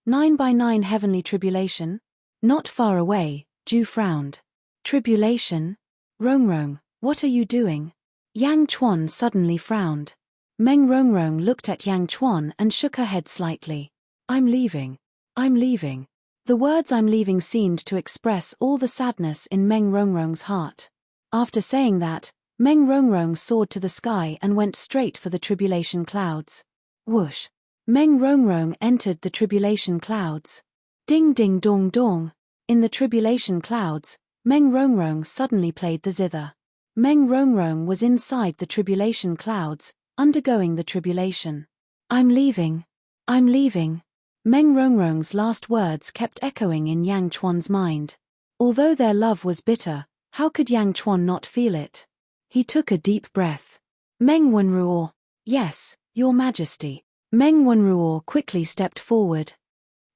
9 by 9 heavenly tribulation? Not far away, Ju frowned. Tribulation? Rongrong, what are you doing? Yang Chuan suddenly frowned. Meng Rongrong looked at Yang Chuan and shook her head slightly. I'm leaving. I'm leaving. The words I'm leaving seemed to express all the sadness in Meng Rongrong's heart. After saying that, Meng Rongrong soared to the sky and went straight for the tribulation clouds. Whoosh! Meng Rongrong entered the tribulation clouds. Ding ding dong dong. In the tribulation clouds, Meng Rongrong suddenly played the zither. Meng Rongrong was inside the tribulation clouds, undergoing the tribulation. I'm leaving. I'm leaving. Meng Rongrong's last words kept echoing in Yang Chuan's mind. Although their love was bitter, how could Yang Chuan not feel it? He took a deep breath. Meng Wenruo. Yes, Your Majesty. Meng Wenruo quickly stepped forward.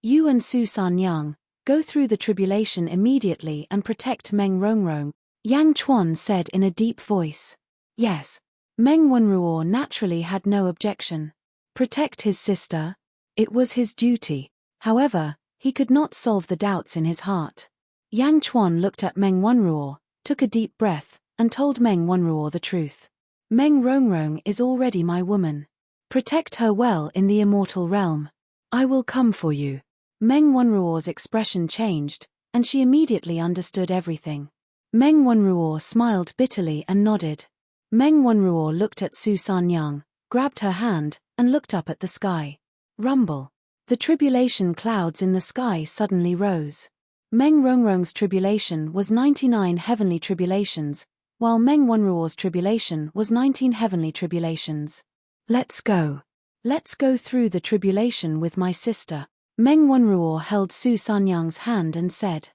You and Su Sanyang, go through the tribulation immediately and protect Meng Rongrong, Yang Chuan said in a deep voice. Yes. Meng Wenruo naturally had no objection. Protect his sister? It was his duty. However, he could not solve the doubts in his heart. Yang Chuan looked at Meng Wenruo, took a deep breath, and told Meng Wenruo the truth. Meng Rongrong is already my woman. Protect her well in the immortal realm. I will come for you. Meng Wenruo's expression changed, and she immediately understood everything. Meng Wenruo smiled bitterly and nodded. Meng Wenruo looked at Su Sanyang, grabbed her hand, and looked up at the sky. Rumble. The tribulation clouds in the sky suddenly rose. Meng Rongrong's tribulation was 99 heavenly tribulations, while Meng Wenruo's tribulation was 19 heavenly tribulations. Let's go. Let's go through the tribulation with my sister. Meng Wenruo held Su Sanyang's hand and said.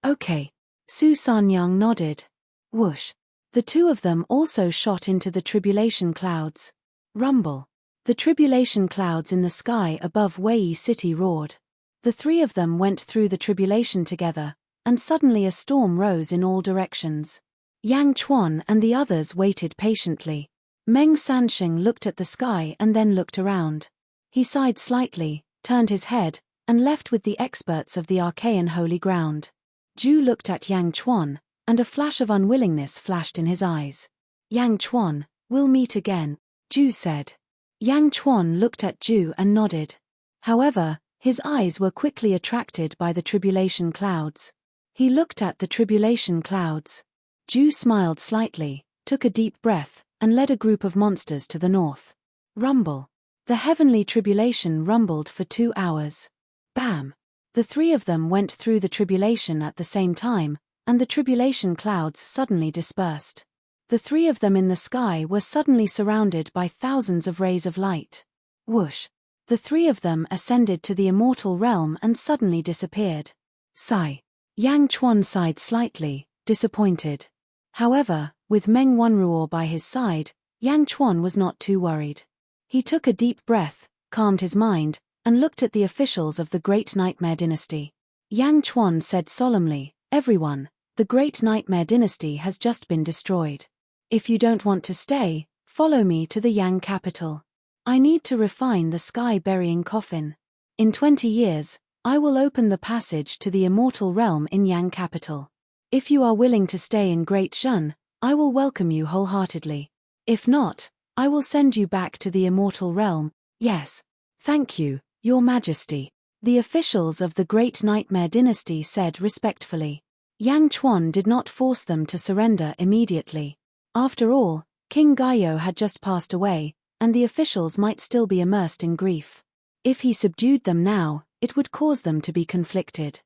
Okay. Su Sanyang nodded. Whoosh. The two of them also shot into the tribulation clouds. Rumble. The tribulation clouds in the sky above Wei City roared. The three of them went through the tribulation together, and suddenly a storm rose in all directions. Yang Chuan and the others waited patiently. Meng Sansheng looked at the sky and then looked around. He sighed slightly, turned his head, and left with the experts of the Archaean holy ground. Ju looked at Yang Chuan, and a flash of unwillingness flashed in his eyes. Yang Chuan, we'll meet again, Ju said. Yang Chuan looked at Ju and nodded. However, his eyes were quickly attracted by the tribulation clouds. He looked at the tribulation clouds. Ju smiled slightly, took a deep breath, and led a group of monsters to the north. Rumble. The heavenly tribulation rumbled for 2 hours. Bam! The three of them went through the tribulation at the same time, and the tribulation clouds suddenly dispersed. The three of them in the sky were suddenly surrounded by thousands of rays of light. Whoosh! The three of them ascended to the immortal realm and suddenly disappeared. Sigh. Yang Chuan sighed slightly, disappointed. However, with Meng Wenruo by his side, Yang Chuan was not too worried. He took a deep breath, calmed his mind, and looked at the officials of the Great Nightmare Dynasty. Yang Chuan said solemnly, everyone, the Great Nightmare Dynasty has just been destroyed. If you don't want to stay, follow me to the Yang capital. I need to refine the sky-burying coffin. In 20 years, I will open the passage to the immortal realm in Yang capital. If you are willing to stay in Great Shun, I will welcome you wholeheartedly. If not, I will send you back to the immortal realm. Yes. Thank you, Your Majesty. The officials of the Great Nightmare Dynasty said respectfully. Yang Chuan did not force them to surrender immediately. After all, King Gaio had just passed away, and the officials might still be immersed in grief. If he subdued them now, it would cause them to be conflicted.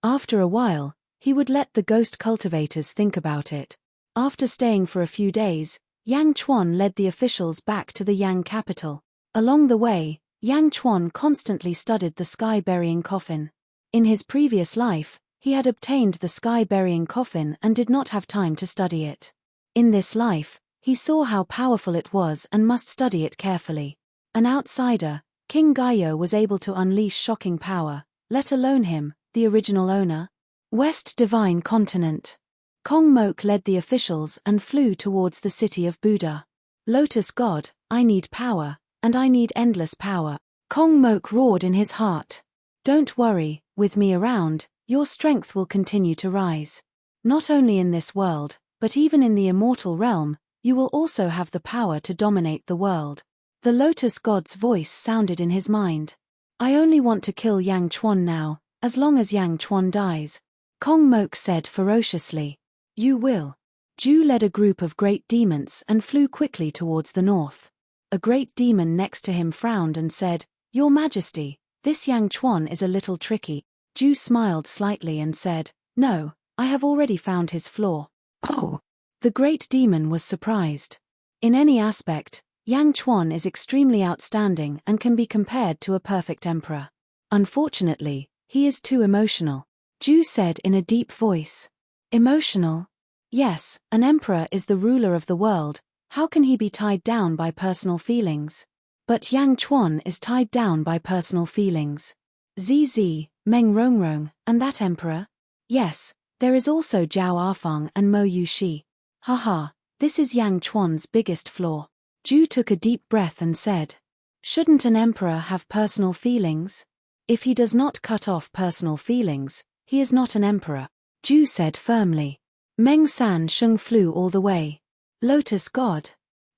After a while, he would let the ghost cultivators think about it. After staying for a few days, Yang Chuan led the officials back to the Yang capital. Along the way, Yang Chuan constantly studied the sky-burying coffin. In his previous life, he had obtained the sky-burying coffin and did not have time to study it. In this life, he saw how powerful it was and must study it carefully. An outsider, King Gaio was able to unleash shocking power, let alone him, the original owner. West Divine Continent. Kong Mok led the officials and flew towards the city of Buddha. Lotus God, I need power, and I need endless power. Kong Mok roared in his heart. Don't worry, with me around, your strength will continue to rise. Not only in this world, but even in the immortal realm, you will also have the power to dominate the world. The Lotus God's voice sounded in his mind. I only want to kill Yang Chuan now, as long as Yang Chuan dies. Kong Mok said ferociously. You will. Ju led a group of great demons and flew quickly towards the north. A great demon next to him frowned and said, Your Majesty, this Yang Chuan is a little tricky. Ju smiled slightly and said, No, I have already found his flaw. Oh! The great demon was surprised. In any aspect, Yang Chuan is extremely outstanding and can be compared to a perfect emperor. Unfortunately, he is too emotional. Ju said in a deep voice. Emotional? Yes, an emperor is the ruler of the world. How can he be tied down by personal feelings? But Yang Chuan is tied down by personal feelings. ZZ, Meng Rongrong, and that emperor? Yes, there is also Zhao Arfang and Mo Yushi. Haha, this is Yang Chuan's biggest flaw. Ju took a deep breath and said, Shouldn't an emperor have personal feelings? If he does not cut off personal feelings, he is not an emperor. Ju said firmly. Meng San Sheng flew all the way. Lotus God.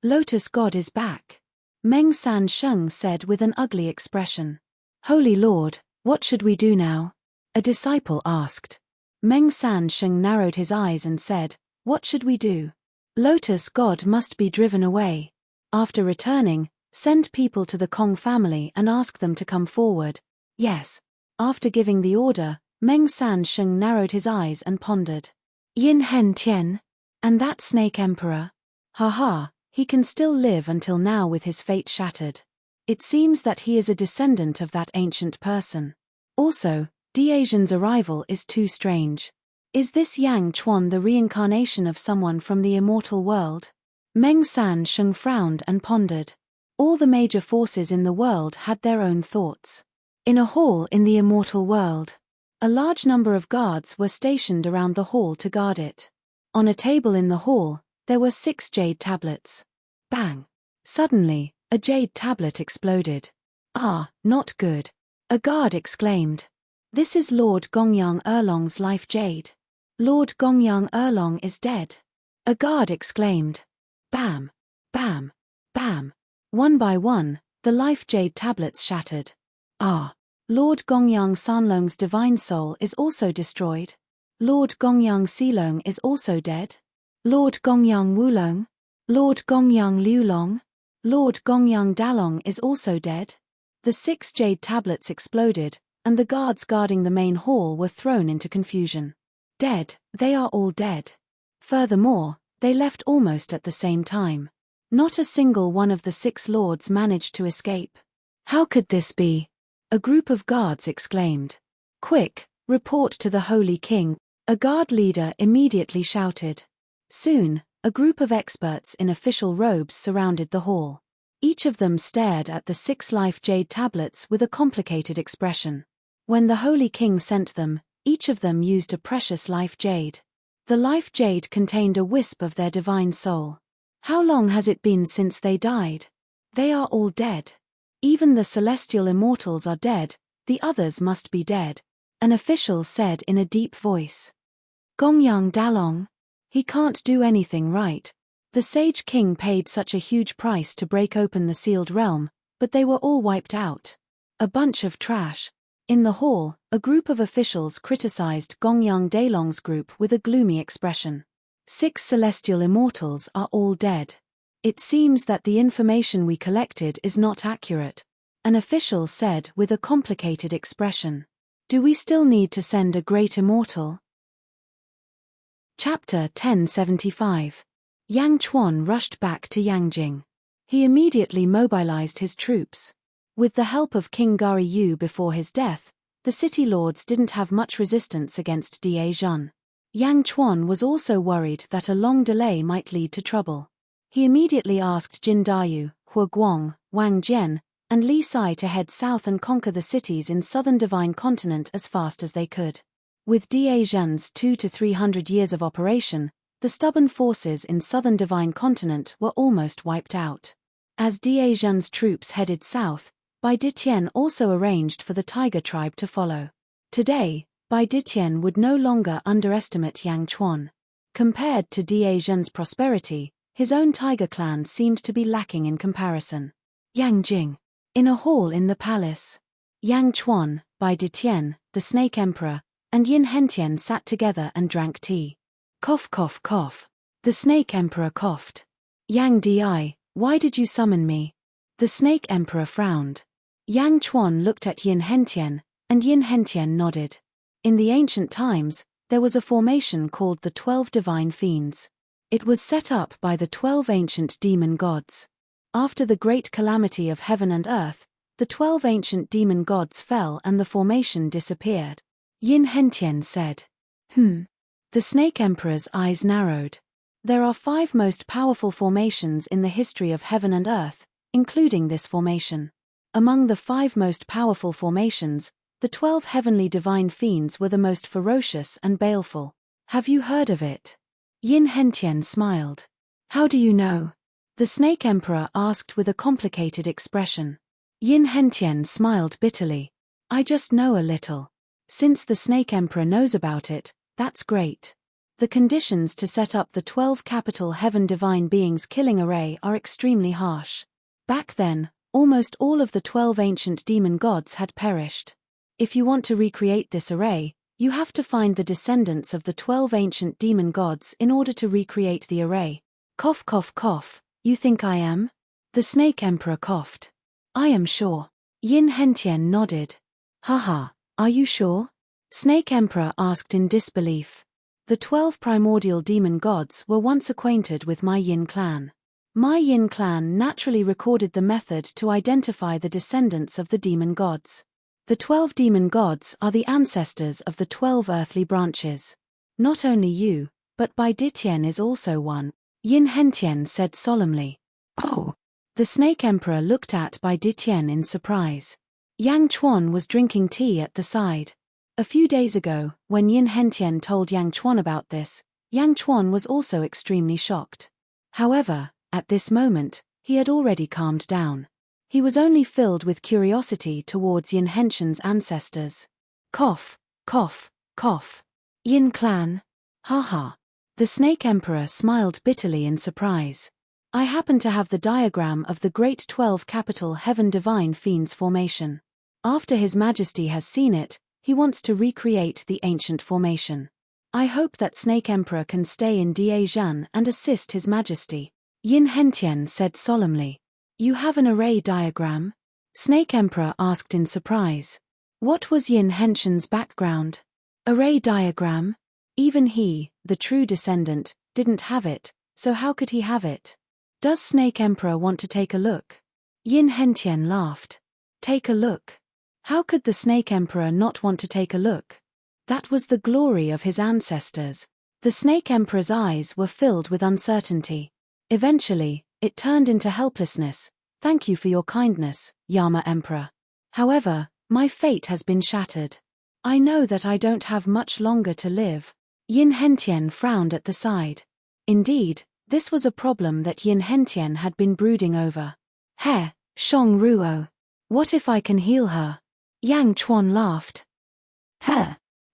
Lotus God is back. Meng San Sheng said with an ugly expression. Holy Lord, what should we do now? A disciple asked. Meng San Sheng narrowed his eyes and said, What should we do? Lotus God must be driven away. After returning, send people to the Kong family and ask them to come forward. Yes. After giving the order, Meng San Sheng narrowed his eyes and pondered. Yin Hen Tian? And that snake emperor? Haha, he can still live until now with his fate shattered. It seems that he is a descendant of that ancient person. Also, Diasian's arrival is too strange. Is this Yang Chuan the reincarnation of someone from the immortal world? Meng San Sheng frowned and pondered. All the major forces in the world had their own thoughts. In a hall in the immortal world, a large number of guards were stationed around the hall to guard it. On a table in the hall, there were 6 jade tablets. Bang! Suddenly, a jade tablet exploded. Ah, not good. A guard exclaimed. This is Lord Gongyang Erlong's life jade. Lord Gongyang Erlong is dead. A guard exclaimed. Bam! Bam! Bam! One by one, the life jade tablets shattered. Ah! Lord Gongyang Sanlong's divine soul is also destroyed. Lord Gongyang Silong is also dead. Lord Gongyang Wulong? Lord Gongyang Liulong? Lord Gongyang Dalong is also dead. The 6 jade tablets exploded, and the guards guarding the main hall were thrown into confusion. Dead, they are all dead. Furthermore, they left almost at the same time. Not a single one of the 6 lords managed to escape. How could this be? A group of guards exclaimed. Quick, report to the Holy King. A guard leader immediately shouted. Soon, a group of experts in official robes surrounded the hall. Each of them stared at the 6 life jade tablets with a complicated expression. When the Holy King sent them, each of them used a precious life jade. The life jade contained a wisp of their divine soul. How long has it been since they died? They are all dead. Even the celestial immortals are dead, the others must be dead. An official said in a deep voice. Gongyang Dalong? He can't do anything right. The Sage King paid such a huge price to break open the sealed realm, but they were all wiped out. A bunch of trash. In the hall, a group of officials criticized Gongyang Daelong's group with a gloomy expression. 6 celestial immortals are all dead. It seems that the information we collected is not accurate, an official said with a complicated expression. Do we still need to send a great immortal? Chapter 1075. Yang Chuan rushed back to Yangjing. He immediately mobilized his troops. With the help of King Gari Yu before his death, the city lords didn't have much resistance against Da Zhen. Yang Chuan was also worried that a long delay might lead to trouble. He immediately asked Jin Dayu, Hua Guang, Wang Jian, and Li Sai to head south and conquer the cities in southern Divine Continent as fast as they could. With Da Zhen's 200 to 300 years of operation, the stubborn forces in southern Divine Continent were almost wiped out. As Da Zhen's troops headed south, Bai Ditian also arranged for the Tiger tribe to follow. Today, Bai Ditian would no longer underestimate Yang Chuan. Compared to Da Zhen's prosperity, his own Tiger clan seemed to be lacking in comparison. Yangjing. In a hall in the palace, Yang Chuan, Bai Ditian, the Snake Emperor, and Yin Hentian sat together and drank tea. Cough cough cough. The Snake Emperor coughed. Yang Di, why did you summon me? The Snake Emperor frowned. Yang Chuan looked at Yin Hentian, and Yin Hentian nodded. In the ancient times, there was a formation called the 12 Divine Fiends. It was set up by the 12 ancient demon gods. After the great calamity of heaven and earth, the 12 ancient demon gods fell and the formation disappeared. Yin Hentian said. The Snake Emperor's eyes narrowed. There are 5 most powerful formations in the history of heaven and earth, including this formation. Among the 5 most powerful formations, the 12 heavenly divine fiends were the most ferocious and baleful. Have you heard of it? Yin Hentian smiled. How do you know? The Snake Emperor asked with a complicated expression. Yin Hentian smiled bitterly. I just know a little. Since the Snake Emperor knows about it, that's great. The conditions to set up the 12 capital heaven divine beings killing array are extremely harsh. Back then, almost all of the 12 ancient demon gods had perished. If you want to recreate this array, you have to find the descendants of the 12 ancient demon gods in order to recreate the array. Cough cough cough, you think I am? The Snake Emperor coughed. I am sure. Yin Hentian nodded. Haha, are you sure? Snake Emperor asked in disbelief. The 12 primordial demon gods were once acquainted with my Yin clan. My Yin clan naturally recorded the method to identify the descendants of the demon gods. The 12 demon gods are the ancestors of the 12 earthly branches. Not only you, but Bai Ditian is also one, Yin Hentian said solemnly. Oh! The Snake Emperor looked at Bai Ditian in surprise. Yang Chuan was drinking tea at the side. A few days ago, when Yin Hentian told Yang Chuan about this, Yang Chuan was also extremely shocked. However, at this moment, he had already calmed down. He was only filled with curiosity towards Yin Hentian's ancestors. Cough, cough, cough. Yin clan. Ha. The Snake Emperor smiled bitterly in surprise. I happen to have the diagram of the Great 12 Capital Heaven Divine Fiends formation. After His Majesty has seen it, he wants to recreate the ancient formation. I hope that Snake Emperor can stay in Da Zhen and assist His Majesty. Yin Hentian said solemnly. You have an array diagram? Snake Emperor asked in surprise. What was Yin Hentian's background? Array diagram? Even he, the true descendant, didn't have it, so how could he have it? Does Snake Emperor want to take a look? Yin Hentian laughed. Take a look? How could the Snake Emperor not want to take a look? That was the glory of his ancestors. The Snake Emperor's eyes were filled with uncertainty. Eventually, it turned into helplessness. Thank you for your kindness, Yama Emperor. However, my fate has been shattered. I know that I don't have much longer to live. Yin Hentian frowned at the side. Indeed, this was a problem that Yin Hentian had been brooding over. He, Shong Ruo. What if I can heal her? Yang Chuan laughed. He.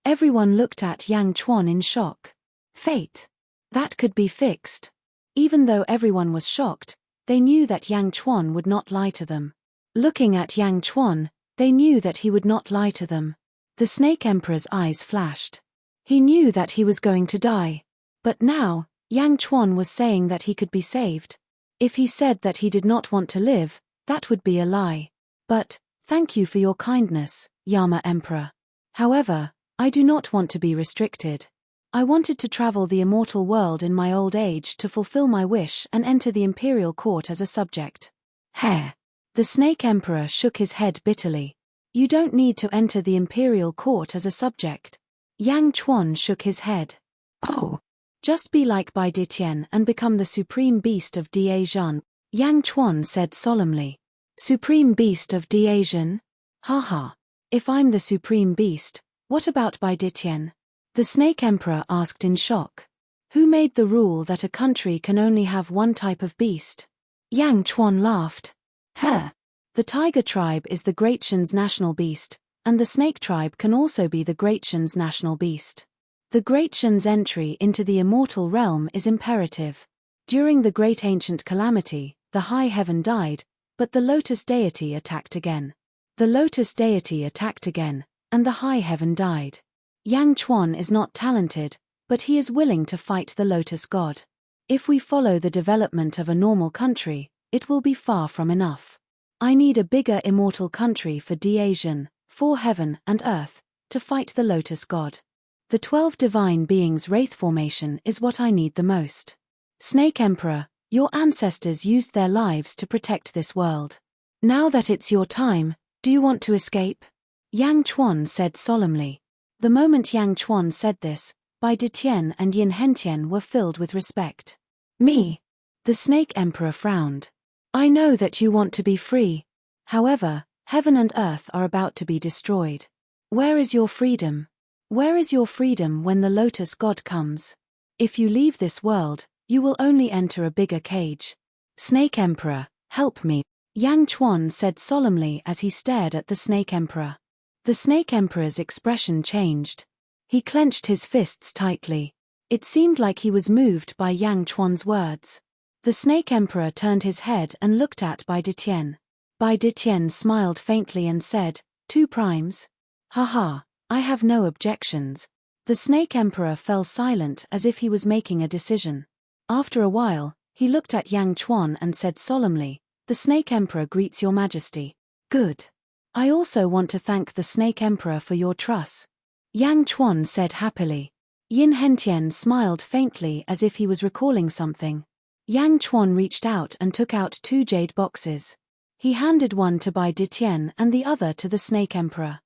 Everyone looked at Yang Chuan in shock. Fate. That could be fixed. Even though everyone was shocked, they knew that Yang Chuan would not lie to them. Looking at Yang Chuan, they knew that he would not lie to them. The Snake Emperor's eyes flashed. He knew that he was going to die. But now, Yang Chuan was saying that he could be saved. If he said that he did not want to live, that would be a lie. But, thank you for your kindness, Yama Emperor. However, I do not want to be restricted. I wanted to travel the immortal world in my old age to fulfill my wish and enter the imperial court as a subject. Heh. The Snake Emperor shook his head bitterly. You don't need to enter the imperial court as a subject. Yang Chuan shook his head. Oh. Just be like Bai Ditian and become the supreme beast of Diazhan, Yang Chuan said solemnly. Supreme beast of Diazhan? Haha. If I'm the supreme beast, what about Bai Ditian? The Snake Emperor asked in shock. Who made the rule that a country can only have one type of beast? Yang Chuan laughed. Huh. The tiger tribe is the Great Shan's national beast, and the snake tribe can also be the Great Shan's national beast. The Great Shan's entry into the immortal realm is imperative. During the Great Ancient Calamity, the High Heaven died, but the Lotus Deity attacked again. The Lotus Deity attacked again, and the High Heaven died. Yang Chuan is not talented, but he is willing to fight the Lotus God. If we follow the development of a normal country, it will be far from enough. I need a bigger immortal country for Diazhan, for heaven and earth, to fight the Lotus God. The 12 divine beings' wraith formation is what I need the most. Snake Emperor, your ancestors used their lives to protect this world. Now that it's your time, do you want to escape? Yang Chuan said solemnly. The moment Yang Chuan said this, Bai Ditian and Yin Hentian were filled with respect. Me? The Snake Emperor frowned. I know that you want to be free. However, heaven and earth are about to be destroyed. Where is your freedom? Where is your freedom when the Lotus God comes? If you leave this world, you will only enter a bigger cage. Snake Emperor, help me, Yang Chuan said solemnly as he stared at the Snake Emperor. The Snake Emperor's expression changed. He clenched his fists tightly. It seemed like he was moved by Yang Chuan's words. The Snake Emperor turned his head and looked at Bai Ditian. Bai Ditian smiled faintly and said, 2 primes? Haha, I have no objections. The Snake Emperor fell silent as if he was making a decision. After a while, he looked at Yang Chuan and said solemnly, The Snake Emperor greets your majesty. Good. I also want to thank the Snake Emperor for your trust. Yang Chuan said happily. Yin Hentian smiled faintly as if he was recalling something. Yang Chuan reached out and took out 2 jade boxes. He handed one to Bai Ditian and the other to the Snake Emperor.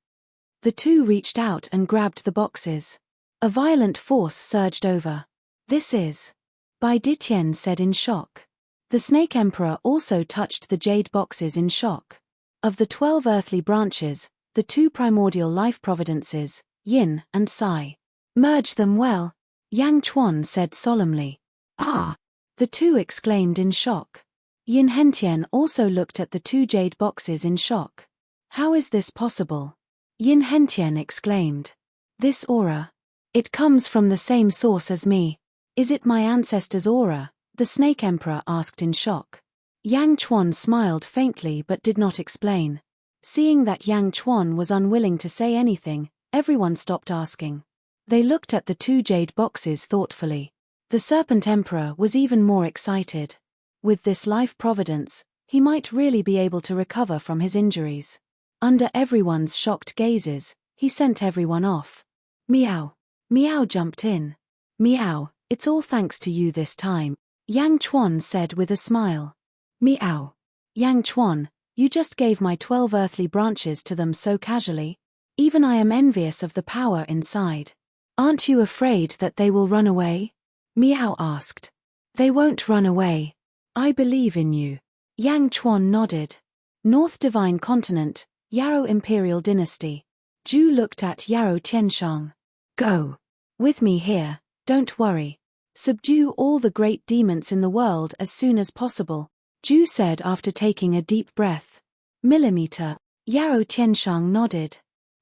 The 2 reached out and grabbed the boxes. A violent force surged over. This is... Bai Ditian said in shock. The Snake Emperor also touched the jade boxes in shock. Of the 12 earthly branches, the 2 primordial life providences, Yin and Sai. Merge them well, Yang Chuan said solemnly. Ah! The 2 exclaimed in shock. Yin Hentian also looked at the 2 jade boxes in shock. How is this possible? Yin Hentian exclaimed. This aura. It comes from the same source as me. Is it my ancestor's aura? The Snake Emperor asked in shock. Yang Chuan smiled faintly but did not explain. Seeing that Yang Chuan was unwilling to say anything, everyone stopped asking. They looked at the 2 jade boxes thoughtfully. The Serpent Emperor was even more excited. With this life providence, he might really be able to recover from his injuries. Under everyone's shocked gazes, he sent everyone off. Meow. Meow jumped in. Meow, it's all thanks to you this time, Yang Chuan said with a smile. Meow. Yang Chuan, you just gave my 12 earthly branches to them so casually. Even I am envious of the power inside. Aren't you afraid that they will run away? Meow asked. They won't run away. I believe in you. Yang Chuan nodded. North Divine Continent, Yarrow Imperial Dynasty. Zhu looked at Yarrow Tianshang. Go. With me here, don't worry. Subdue all the great demons in the world as soon as possible, Zhu said after taking a deep breath. Millimeter. Yarrow Tianshang nodded.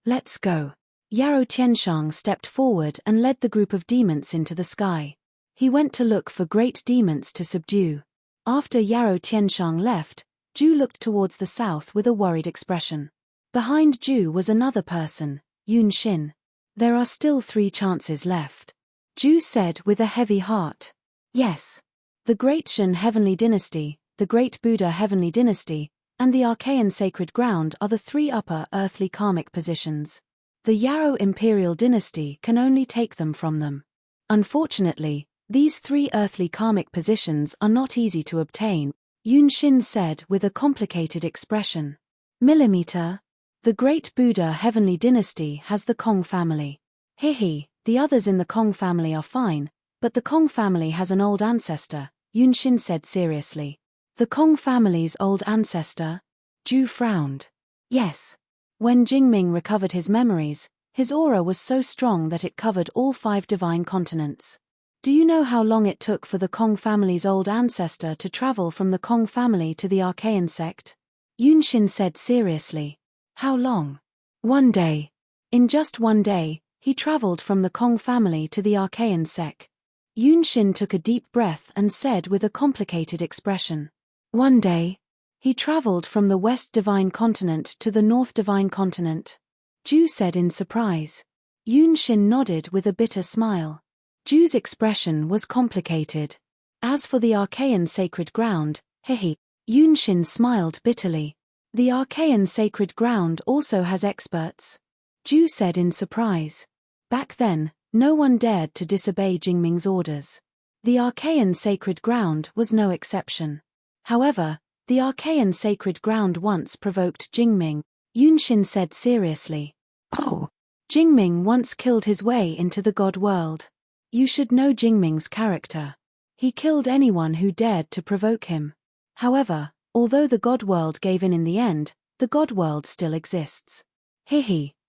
Let's go. Yarrow Tianshang stepped forward and led the group of demons into the sky. He went to look for great demons to subdue. After Yarrow Tianshang left, Ju looked towards the south with a worried expression. Behind Ju was another person, Yun Xin. There are still 3 chances left. Ju said with a heavy heart. Yes. The Great Shen Heavenly Dynasty, the Great Buddha Heavenly Dynasty, and the Archean Sacred Ground are the 3 upper earthly karmic positions. The Yarrow Imperial Dynasty can only take them from them. Unfortunately, these 3 earthly karmic positions are not easy to obtain, Yun Xin said with a complicated expression. Millimeter. The Great Buddha Heavenly Dynasty has the Kong family. The others in the Kong family are fine, but the Kong family has an old ancestor, Yun Xin said seriously. The Kong family's old ancestor? Ju frowned. Yes. When Jingming recovered his memories, his aura was so strong that it covered all 5 divine continents. Do you know how long it took for the Kong family's old ancestor to travel from the Kong family to the Archean sect? Yun Xin said seriously. How long? 1 day. In just 1 day, he traveled from the Kong family to the Archean sect. Yun Xin took a deep breath and said with a complicated expression. 1 day. He traveled from the West Divine Continent to the North Divine Continent. Ju said in surprise. Yun Xin nodded with a bitter smile. Ju's expression was complicated. As for the Archean Sacred Ground, Yun Xin smiled bitterly. The Archean Sacred Ground also has experts. Ju said in surprise. Back then, no one dared to disobey Jingming's orders. The Archean Sacred Ground was no exception. However, the Archean Sacred Ground once provoked Jingming, Yun Xin said seriously. Oh! Jingming once killed his way into the God world. You should know Jingming's character. He killed anyone who dared to provoke him. However, although the God world gave in the end, the God world still exists.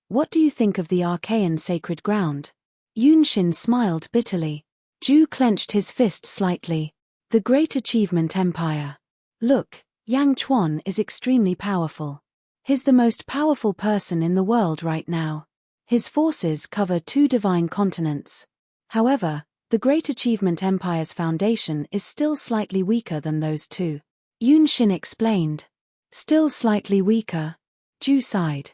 What do you think of the Archean Sacred Ground? Yun Xin smiled bitterly. Ju clenched his fist slightly. The Great Achievement Empire. Look, Yang Chuan is extremely powerful. He's the most powerful person in the world right now. His forces cover 2 divine continents. However, the Great Achievement Empire's foundation is still slightly weaker than those 2. Yun Xin explained. Still slightly weaker. Ju sighed.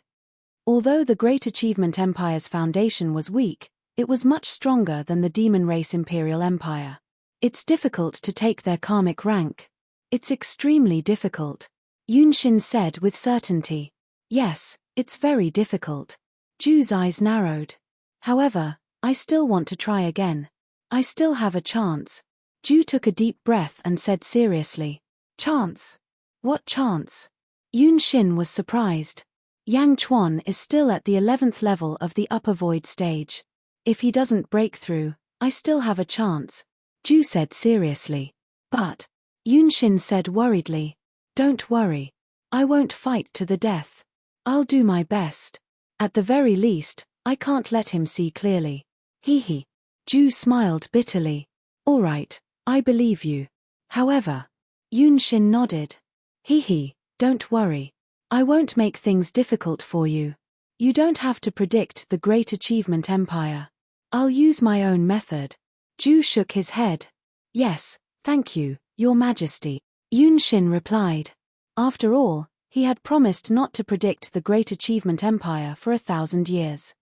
Although the Great Achievement Empire's foundation was weak, it was much stronger than the Demon Race Imperial Empire. It's difficult to take their karmic rank. It's extremely difficult. Yun Xin said with certainty. Yes, it's very difficult. Ju's eyes narrowed. However, I still want to try again. I still have a chance. Ju took a deep breath and said seriously. Chance? What chance? Yun Xin was surprised. Yang Chuan is still at the 11th level of the upper void stage. If he doesn't break through, I still have a chance. Ju said seriously. But, Yun Xin said worriedly. Don't worry. I won't fight to the death. I'll do my best. At the very least, I can't let him see clearly. Ju smiled bitterly. All right, I believe you. However, Yun Xin nodded. Don't worry. I won't make things difficult for you. You don't have to predict the Great Achievement Empire. I'll use my own method. Ju shook his head. Yes, thank you, Your Majesty. Yun Xin replied. After all, he had promised not to predict the Great Achievement Empire for 1,000 years.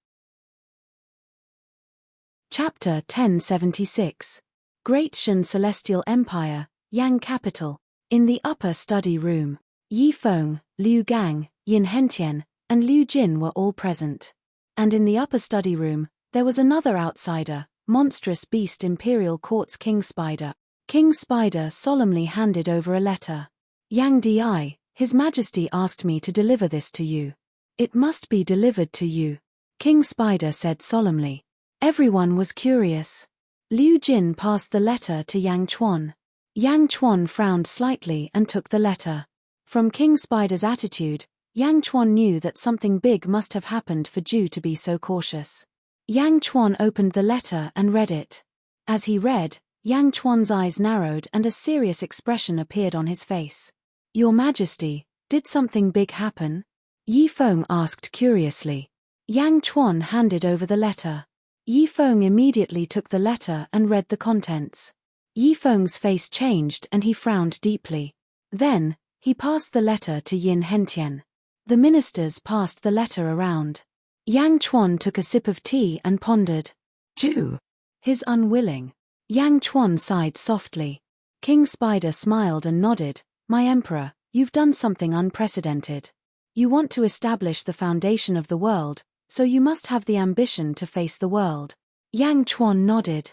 Chapter 1076. Great Shen Celestial Empire, Yang Capital. In the upper study room, Yi Feng, Liu Gang, Yin Hentian, and Liu Jin were all present. And in the upper study room, there was another outsider, monstrous beast Imperial Court's King Spider. King Spider solemnly handed over a letter. Yang Di, His Majesty asked me to deliver this to you. It must be delivered to you. King Spider said solemnly. Everyone was curious. Liu Jin passed the letter to Yang Chuan. Yang Chuan frowned slightly and took the letter. From King Spider's attitude, Yang Chuan knew that something big must have happened for Ju to be so cautious. Yang Chuan opened the letter and read it. As he read, Yang Chuan's eyes narrowed and a serious expression appeared on his face. Your Majesty, did something big happen? Yi Feng asked curiously. Yang Chuan handed over the letter. Yi Feng immediately took the letter and read the contents. Yi Feng's face changed and he frowned deeply. Then, he passed the letter to Yin Hentian. The ministers passed the letter around. Yang Chuan took a sip of tea and pondered. Ju. His unwilling. Yang Chuan sighed softly. King Spider smiled and nodded. My emperor, you've done something unprecedented. You want to establish the foundation of the world, so you must have the ambition to face the world. Yang Chuan nodded.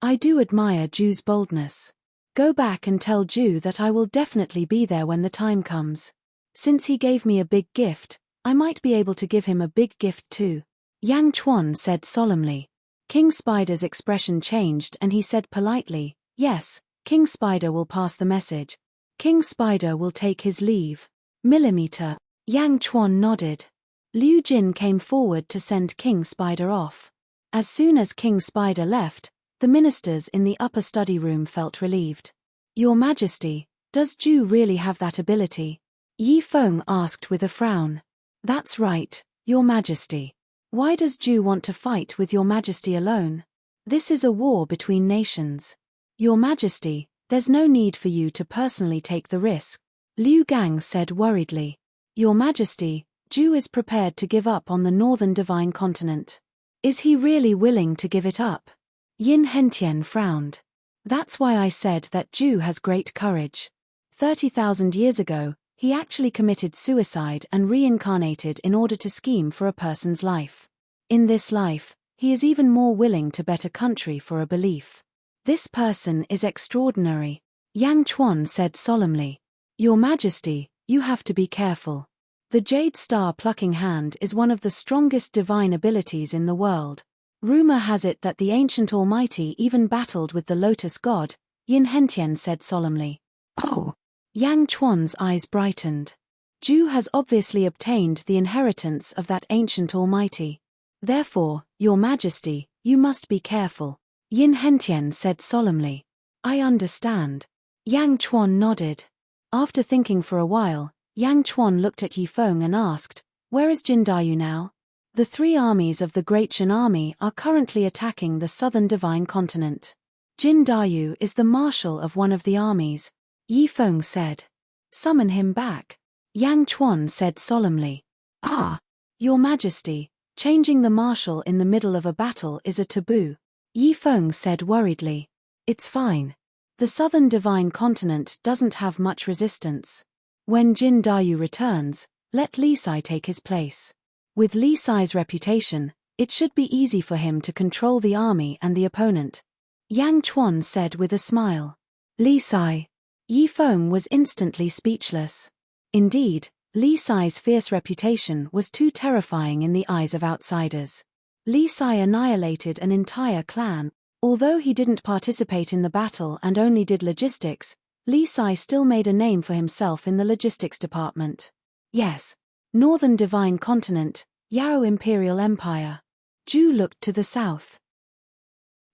I do admire Ju's boldness. Go back and tell Ju that I will definitely be there when the time comes. Since he gave me a big gift, I might be able to give him a big gift too. Yang Chuan said solemnly. King Spider's expression changed and he said politely, yes, King Spider will pass the message. King Spider will take his leave. Millimeter. Yang Chuan nodded. Liu Jin came forward to send King Spider off. As soon as King Spider left, the ministers in the upper study room felt relieved. Your Majesty, does Ju really have that ability? Yi Feng asked with a frown. That's right, Your Majesty. Why does Ju want to fight with Your Majesty alone? This is a war between nations. Your Majesty, there's no need for you to personally take the risk. Liu Gang said worriedly. Your Majesty, Ju is prepared to give up on the northern divine continent. Is he really willing to give it up? Yin Hentian frowned. That's why I said that Ju has great courage. 30,000 years ago, he actually committed suicide and reincarnated in order to scheme for a person's life. In this life, he is even more willing to bet a country for a belief. This person is extraordinary. Yang Chuan said solemnly. Your Majesty, you have to be careful. The Jade Star plucking hand is one of the strongest divine abilities in the world. Rumor has it that the ancient Almighty even battled with the Lotus God, Yin Hentian said solemnly. Oh. Yang Chuan's eyes brightened. Ju has obviously obtained the inheritance of that ancient Almighty. Therefore, Your Majesty, you must be careful. Yin Hentian said solemnly. I understand. Yang Chuan nodded. After thinking for a while, Yang Chuan looked at Yi Feng and asked, where is Jin Dayu now? The three armies of the Great Shan Army are currently attacking the southern divine continent. Jin Dayu is the marshal of one of the armies. Yi Feng said. Summon him back. Yang Chuan said solemnly. Ah. Your Majesty, changing the marshal in the middle of a battle is a taboo. Yi Feng said worriedly. It's fine. The southern divine continent doesn't have much resistance. When Jin Dayu returns, let Li Sai take his place. With Li Sai's reputation, it should be easy for him to control the army and the opponent. Yang Chuan said with a smile. Li Sai. Yi Feng was instantly speechless. Indeed, Li Sai's fierce reputation was too terrifying in the eyes of outsiders. Li Sai annihilated an entire clan. Although he didn't participate in the battle and only did logistics, Li Sai still made a name for himself in the logistics department. Yes. Northern Divine Continent, Yao Imperial Empire. Ju looked to the south.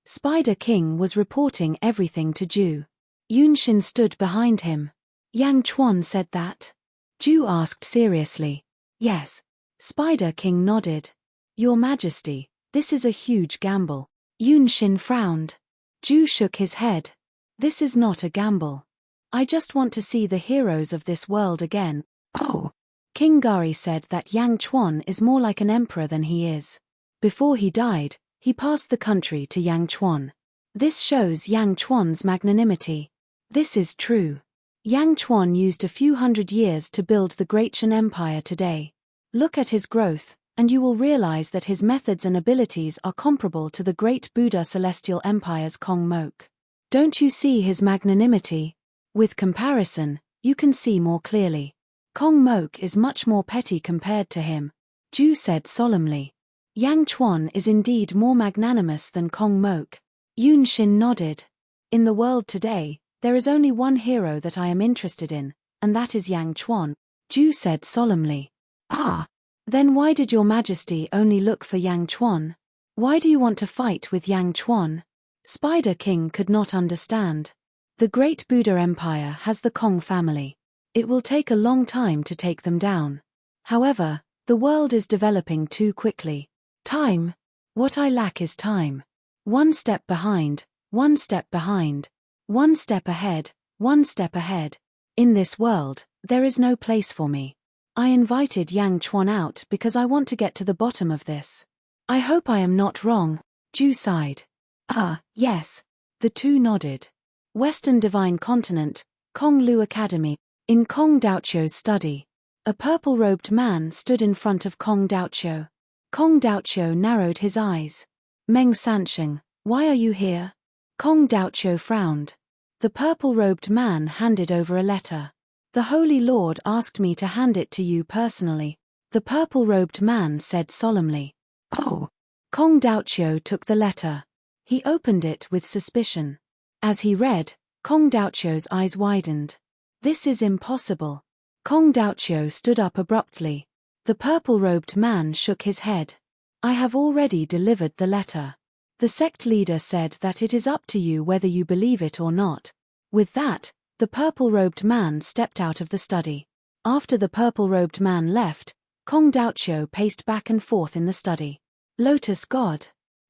Spider King was reporting everything to Ju. Yunshin stood behind him. Yang Chuan said that. Ju asked seriously. Yes. Spider King nodded. Your Majesty, this is a huge gamble. Yunshin frowned. Ju shook his head. This is not a gamble. I just want to see the heroes of this world again. Oh. King Gari said that Yang Chuan is more like an emperor than he is. Before he died, he passed the country to Yang Chuan. This shows Yang Chuan's magnanimity. This is true. Yang Chuan used a few hundred years to build the Great Shan Empire today. Look at his growth, and you will realize that his methods and abilities are comparable to the great Buddha Celestial Empire's Kong Mok. Don't you see his magnanimity? With comparison, you can see more clearly. Kong Mok is much more petty compared to him. Ju said solemnly. Yang Chuan is indeed more magnanimous than Kong Mok. Yunshin nodded. In the world today, there is only one hero that I am interested in, and that is Yang Chuan. Ju said solemnly. Ah. Then why did Your Majesty only look for Yang Chuan? Why do you want to fight with Yang Chuan? Spider King could not understand. The great Buddha Empire has the Kong family. It will take a long time to take them down. However, the world is developing too quickly. Time. What I lack is time. One step behind, one step behind, one step ahead, one step ahead. In this world, there is no place for me. I invited Yang Chuan out because I want to get to the bottom of this. I hope I am not wrong, Ju sighed. Ah, yes. The two nodded. Western Divine Continent, Kong Lu Academy. In Kong Daochuo's study, a purple-robed man stood in front of Kong Daochuo. Kong Daochuo narrowed his eyes. Meng Sansheng, why are you here? Kong Daochuo frowned. The purple-robed man handed over a letter. The Holy Lord asked me to hand it to you personally, the purple-robed man said solemnly. Oh. Kong Daochuo took the letter. He opened it with suspicion. As he read, Kong Daochuo's eyes widened. This is impossible. Kong Daochuo stood up abruptly. The purple-robed man shook his head. I have already delivered the letter. The sect leader said that it is up to you whether you believe it or not. With that, the purple-robed man stepped out of the study. After the purple-robed man left, Kong Daochuo paced back and forth in the study. Lotus God.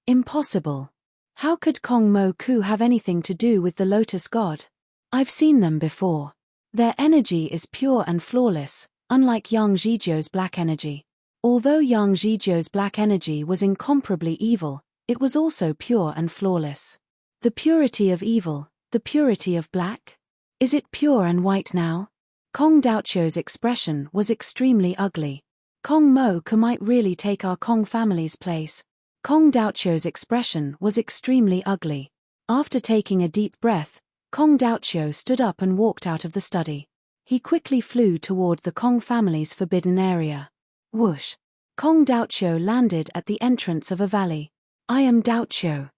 Impossible. How could Kong Mo Ku have anything to do with the Lotus God? I've seen them before. Their energy is pure and flawless, unlike Yang Zhizhou's black energy. Although Yang Zhizhou's black energy was incomparably evil, it was also pure and flawless. The purity of evil, the purity of black? Is it pure and white now? Kong Daochuo's expression was extremely ugly. Kong Mo Ku might really take our Kong family's place. Kong Daochuo's expression was extremely ugly. After taking a deep breath, Kong Daochuo stood up and walked out of the study. He quickly flew toward the Kong family's forbidden area. Whoosh! Kong Daochuo landed at the entrance of a valley. I am Daochuo.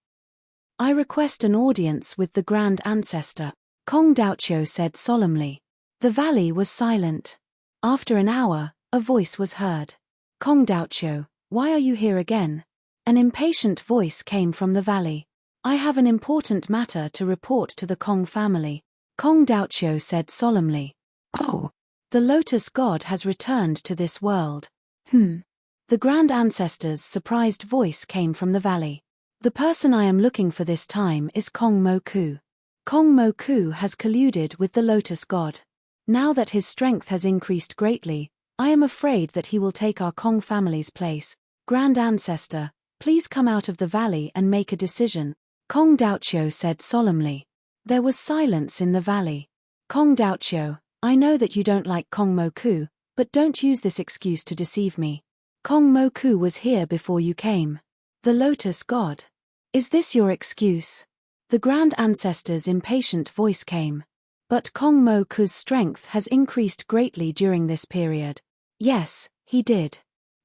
I request an audience with the Grand Ancestor, Kong Daochuo said solemnly. The valley was silent. After an hour, a voice was heard. Kong Daochuo, why are you here again? An impatient voice came from the valley. I have an important matter to report to the Kong family, Kong Daochuo said solemnly. Oh. The Lotus God has returned to this world. The Grand Ancestor's surprised voice came from the valley. The person I am looking for this time is Kong Mo Ku. Kong Mo Ku has colluded with the Lotus God. Now that his strength has increased greatly, I am afraid that he will take our Kong family's place. Grand Ancestor, please come out of the valley and make a decision, Kong Daochuo said solemnly. There was silence in the valley. Kong Daochuo, I know that you don't like Kong Mo Ku, but don't use this excuse to deceive me. Kong Mo Ku was here before you came. The Lotus God. Is this your excuse? The Grand Ancestor's impatient voice came. But Kong Mo Ku's strength has increased greatly during this period. Yes, he did.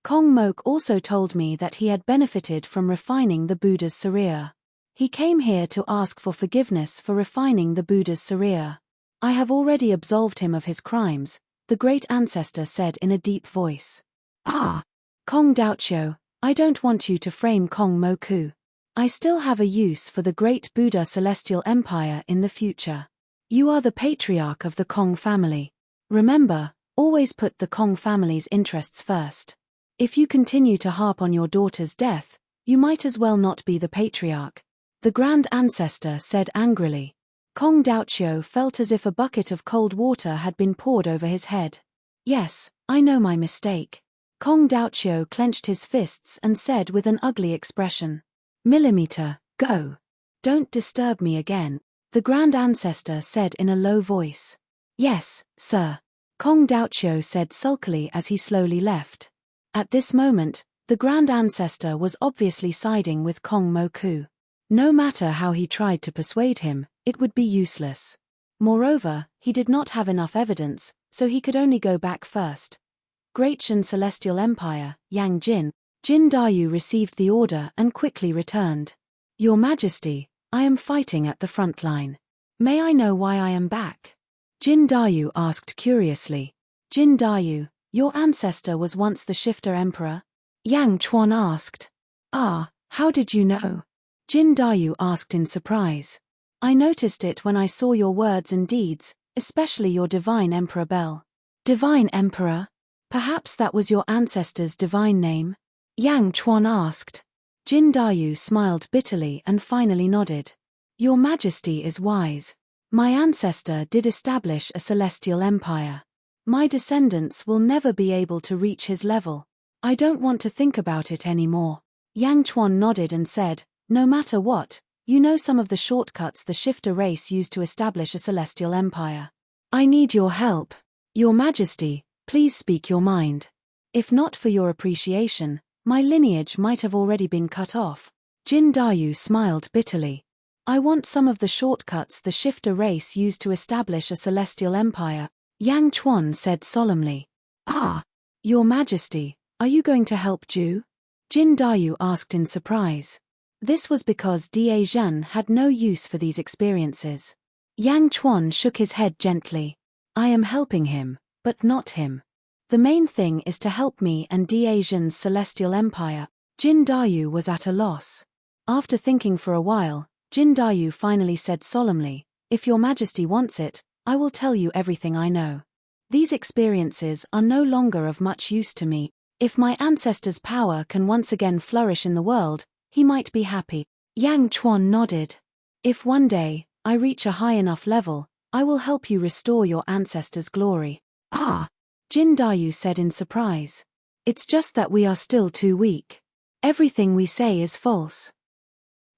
Kong Mo Ku also told me that he had benefited from refining the Buddha's Sariya. He came here to ask for forgiveness for refining the Buddha's Sariya. I have already absolved him of his crimes, the Great Ancestor said in a deep voice. Ah! Kong Daochuo, I don't want you to frame Kong Mo Ku. I still have a use for the Great Buddha Celestial Empire in the future. You are the patriarch of the Kong family. Remember, always put the Kong family's interests first. If you continue to harp on your daughter's death, you might as well not be the patriarch, the Grand Ancestor said angrily. Kong Daochuo felt as if a bucket of cold water had been poured over his head. Yes, I know my mistake. Kong Daochuo clenched his fists and said with an ugly expression. Millimeter, go. Don't disturb me again, the Grand Ancestor said in a low voice. Yes, sir. Kong Daochuo said sulkily as he slowly left. At this moment, the Grand Ancestor was obviously siding with Kong Mo Ku. No matter how he tried to persuade him, it would be useless. Moreover, he did not have enough evidence, so he could only go back first. Great Shan Celestial Empire, Yang Jin Dayu received the order and quickly returned. Your Majesty, I am fighting at the front line. May I know why I am back? Jin Dayu asked curiously. Jin Dayu, your ancestor was once the Shifter Emperor? Yang Chuan asked. Ah, how did you know? Jin Dayu asked in surprise. I noticed it when I saw your words and deeds, especially your Divine Emperor Bell. Divine Emperor? Perhaps that was your ancestor's divine name? Yang Chuan asked. Jin Dayu smiled bitterly and finally nodded. Your Majesty is wise. My ancestor did establish a celestial empire. My descendants will never be able to reach his level. I don't want to think about it anymore. Yang Chuan nodded and said, no matter what, you know some of the shortcuts the shifter race used to establish a celestial empire. I need your help. Your Majesty, please speak your mind. If not for your appreciation, my lineage might have already been cut off. Jin Dayu smiled bitterly. I want some of the shortcuts the shifter race used to establish a celestial empire, Yang Chuan said solemnly. Ah! Your Majesty, are you going to help Ju? Jin Dayu asked in surprise. This was because Da Zhan had no use for these experiences. Yang Chuan shook his head gently. I am helping him, but not him. The main thing is to help me and Da Zhan's celestial empire. Jin Dayu was at a loss. After thinking for a while, Jin Dayu finally said solemnly, if your Majesty wants it, I will tell you everything I know. These experiences are no longer of much use to me. If my ancestor's power can once again flourish in the world, he might be happy. Yang Chuan nodded. If one day, I reach a high enough level, I will help you restore your ancestor's glory. Ah! Jin Dayu said in surprise. It's just that we are still too weak. Everything we say is false.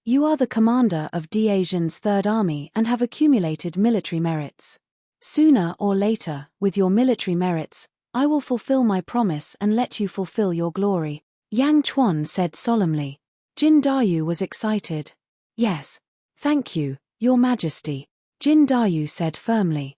You are the commander of Da Zhan's Third Army and have accumulated military merits. Sooner or later, with your military merits, I will fulfill my promise and let you fulfill your glory, Yang Chuan said solemnly. Jin Dayu was excited. Yes. Thank you, Your Majesty, Jin Dayu said firmly.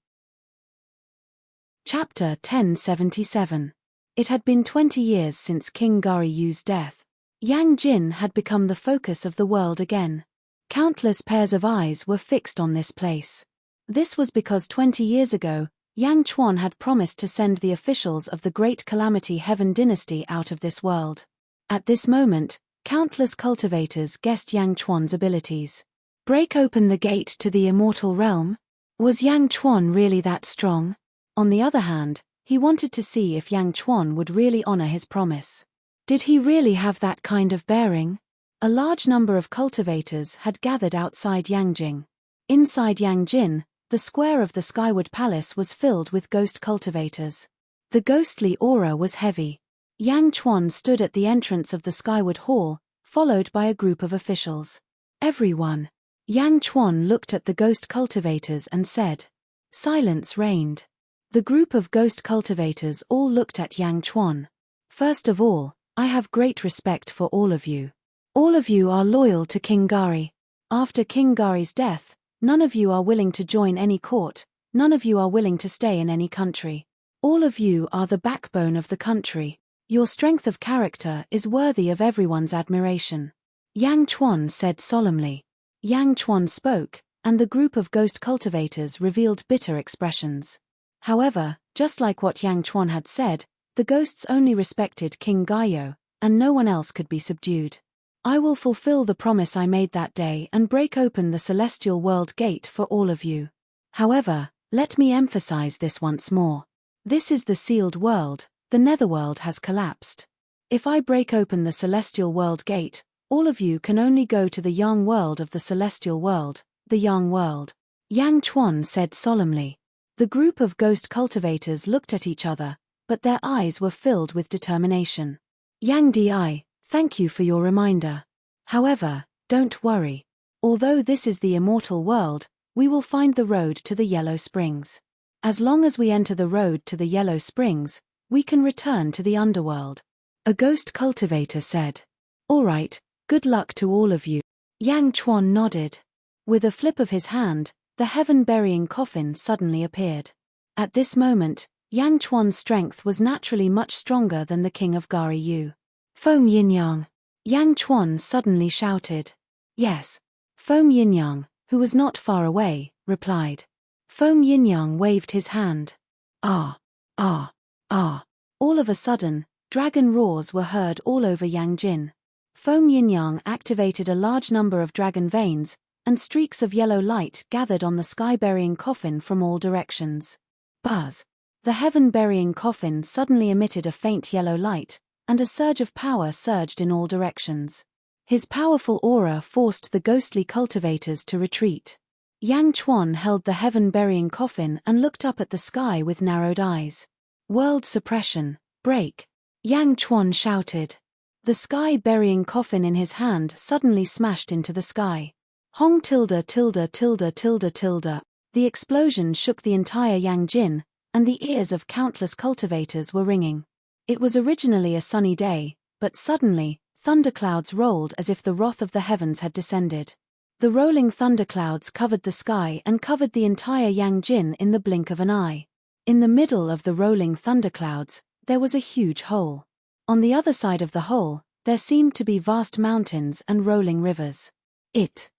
Chapter 1077. It had been 20 years since King Gari Yu's death. Yang Jin had become the focus of the world again. Countless pairs of eyes were fixed on this place. This was because 20 years ago, Yang Chuan had promised to send the officials of the Great Calamity Heaven dynasty out of this world. At this moment, countless cultivators guessed Yang Chuan's abilities. Break open the gate to the immortal realm? Was Yang Chuan really that strong? On the other hand, he wanted to see if Yang Chuan would really honor his promise. Did he really have that kind of bearing? A large number of cultivators had gathered outside Yangjing. Inside Yangjin, the square of the Skyward Palace was filled with ghost cultivators. The ghostly aura was heavy. Yang Chuan stood at the entrance of the Skyward Hall, followed by a group of officials. Everyone. Yang Chuan looked at the ghost cultivators and said. Silence reigned. The group of ghost cultivators all looked at Yang Chuan. First of all, I have great respect for all of you. All of you are loyal to King Gari. After King Gari's death, none of you are willing to join any court, none of you are willing to stay in any country. All of you are the backbone of the country. Your strength of character is worthy of everyone's admiration. Yang Chuan said solemnly. Yang Chuan spoke, and the group of ghost cultivators revealed bitter expressions. However, just like what Yang Chuan had said, the ghosts only respected King Gaio, and no one else could be subdued. I will fulfill the promise I made that day and break open the celestial world gate for all of you. However, let me emphasize this once more. This is the sealed world, the netherworld has collapsed. If I break open the celestial world gate, all of you can only go to the yang world of the celestial world, the yang world. Yang Chuan said solemnly. The group of ghost cultivators looked at each other, but their eyes were filled with determination. Yang Di, thank you for your reminder. However, don't worry. Although this is the immortal world, we will find the road to the Yellow Springs. As long as we enter the road to the Yellow Springs, we can return to the underworld. A ghost cultivator said. All right, good luck to all of you. Yang Chuan nodded. With a flip of his hand, the heaven-burying coffin suddenly appeared. At this moment, Yang Chuan's strength was naturally much stronger than the king of Gari Yu. Feng Yinyang. Yang Chuan suddenly shouted. Yes. Feng Yinyang, who was not far away, replied. Feng Yinyang waved his hand. Ah. Ah. Ah. All of a sudden, dragon roars were heard all over Yangjin. Feng Yinyang activated a large number of dragon veins, and streaks of yellow light gathered on the sky-burying coffin from all directions. Buzz. The heaven-burying coffin suddenly emitted a faint yellow light, and a surge of power surged in all directions. His powerful aura forced the ghostly cultivators to retreat. Yang Chuan held the heaven-burying coffin and looked up at the sky with narrowed eyes. World suppression, break. Yang Chuan shouted. The sky-burying coffin in his hand suddenly smashed into the sky. Hong tilde tilde tilde tilde tilde. The explosion shook the entire Yangjin, and the ears of countless cultivators were ringing. It was originally a sunny day, but suddenly, thunderclouds rolled as if the wrath of the heavens had descended. The rolling thunderclouds covered the sky and covered the entire Yangjin in the blink of an eye. In the middle of the rolling thunderclouds, there was a huge hole. On the other side of the hole, there seemed to be vast mountains and rolling rivers. It's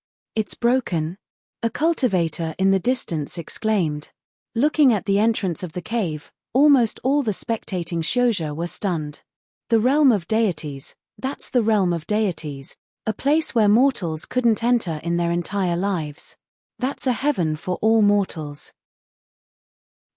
broken? A cultivator in the distance exclaimed. Looking at the entrance of the cave, almost all the spectating Shouja were stunned. The realm of deities, that's the realm of deities, a place where mortals couldn't enter in their entire lives. That's a heaven for all mortals.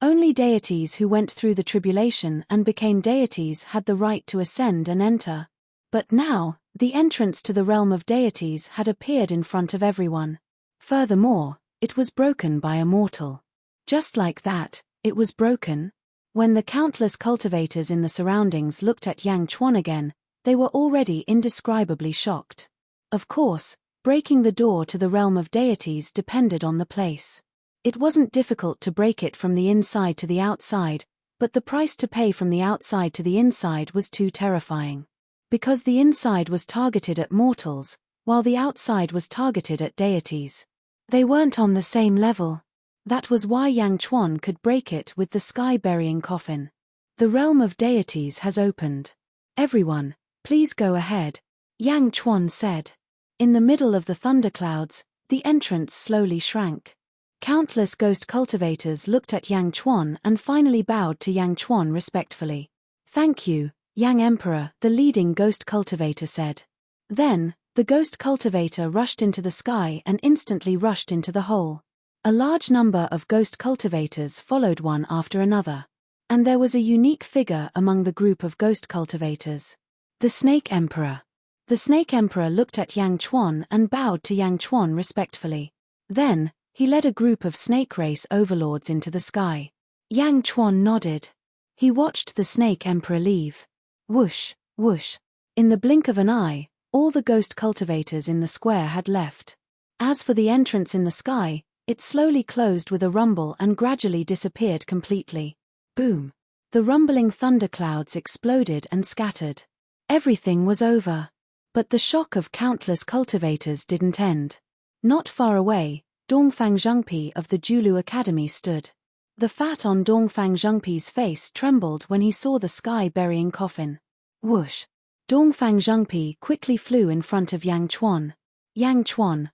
Only deities who went through the tribulation and became deities had the right to ascend and enter. But now, the entrance to the realm of deities had appeared in front of everyone. Furthermore, it was broken by a mortal. Just like that, it was broken. When the countless cultivators in the surroundings looked at Yang Chuan again, they were already indescribably shocked. Of course, breaking the door to the realm of deities depended on the place. It wasn't difficult to break it from the inside to the outside, but the price to pay from the outside to the inside was too terrifying. Because the inside was targeted at mortals, while the outside was targeted at deities. They weren't on the same level. That was why Yang Chuan could break it with the sky-burying coffin. The realm of deities has opened. Everyone, please go ahead, Yang Chuan said. In the middle of the thunderclouds, the entrance slowly shrank. Countless ghost cultivators looked at Yang Chuan and finally bowed to Yang Chuan respectfully. Thank you, Yang Emperor, the leading ghost cultivator said. Then, the ghost cultivator rushed into the sky and instantly rushed into the hole. A large number of ghost cultivators followed one after another. And there was a unique figure among the group of ghost cultivators. The Snake Emperor. The Snake Emperor looked at Yang Chuan and bowed to Yang Chuan respectfully. Then, he led a group of snake race overlords into the sky. Yang Chuan nodded. He watched the Snake Emperor leave. Whoosh, whoosh. In the blink of an eye, all the ghost cultivators in the square had left. As for the entrance in the sky, it slowly closed with a rumble and gradually disappeared completely. Boom. The rumbling thunderclouds exploded and scattered. Everything was over. But the shock of countless cultivators didn't end. Not far away, Dongfang Zhengpi of the Julu Academy stood. The fat on Dongfang Zhengpi's face trembled when he saw the sky-burying coffin. Whoosh. Dongfang Zhengpi quickly flew in front of Yang Chuan. Yang Chuan,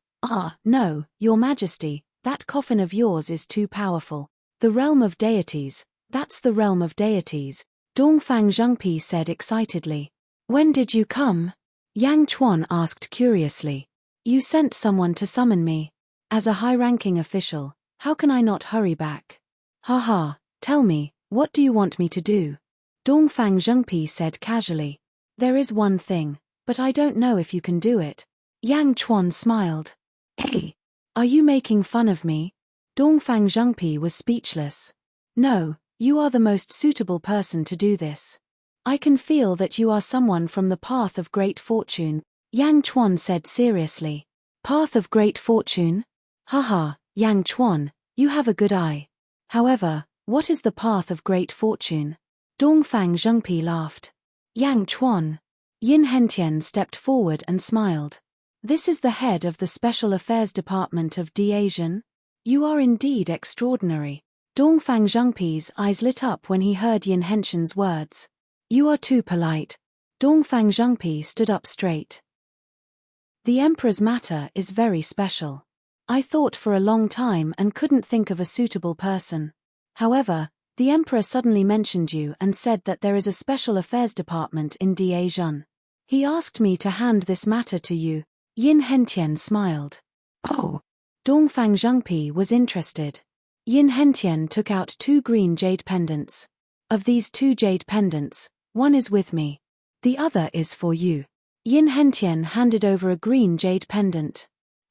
no, Your Majesty, that coffin of yours is too powerful. The realm of deities, that's the realm of deities, Dongfang Zhengpi said excitedly. When did you come? Yang Chuan asked curiously. You sent someone to summon me. As a high-ranking official, how can I not hurry back? Haha, tell me, what do you want me to do? Dongfang Zhengpi said casually. There is one thing, but I don't know if you can do it. Yang Chuan smiled. Hey, are you making fun of me? Dongfang Zhengpi was speechless. No, you are the most suitable person to do this. I can feel that you are someone from the path of great fortune, Yang Chuan said seriously. Path of great fortune? Haha, Yang Chuan, you have a good eye. However, what is the path of great fortune? Dongfang Zhengpi laughed. Yang Chuan. Yin Hentian stepped forward and smiled. This is the head of the Special Affairs Department of D-Asian? You are indeed extraordinary. Dongfang Zhengpi's eyes lit up when he heard Yin Hentian's words. You are too polite. Dongfang Zhengpi stood up straight. The Emperor's matter is very special. I thought for a long time and couldn't think of a suitable person. However, the Emperor suddenly mentioned you and said that there is a Special Affairs Department in D-Asian. He asked me to hand this matter to you. Yin Hentian smiled. Oh. Dongfang Zhengpi was interested. Yin Hentian took out 2 green jade pendants. Of these 2 jade pendants, one is with me. The other is for you. Yin Hentian handed over a green jade pendant.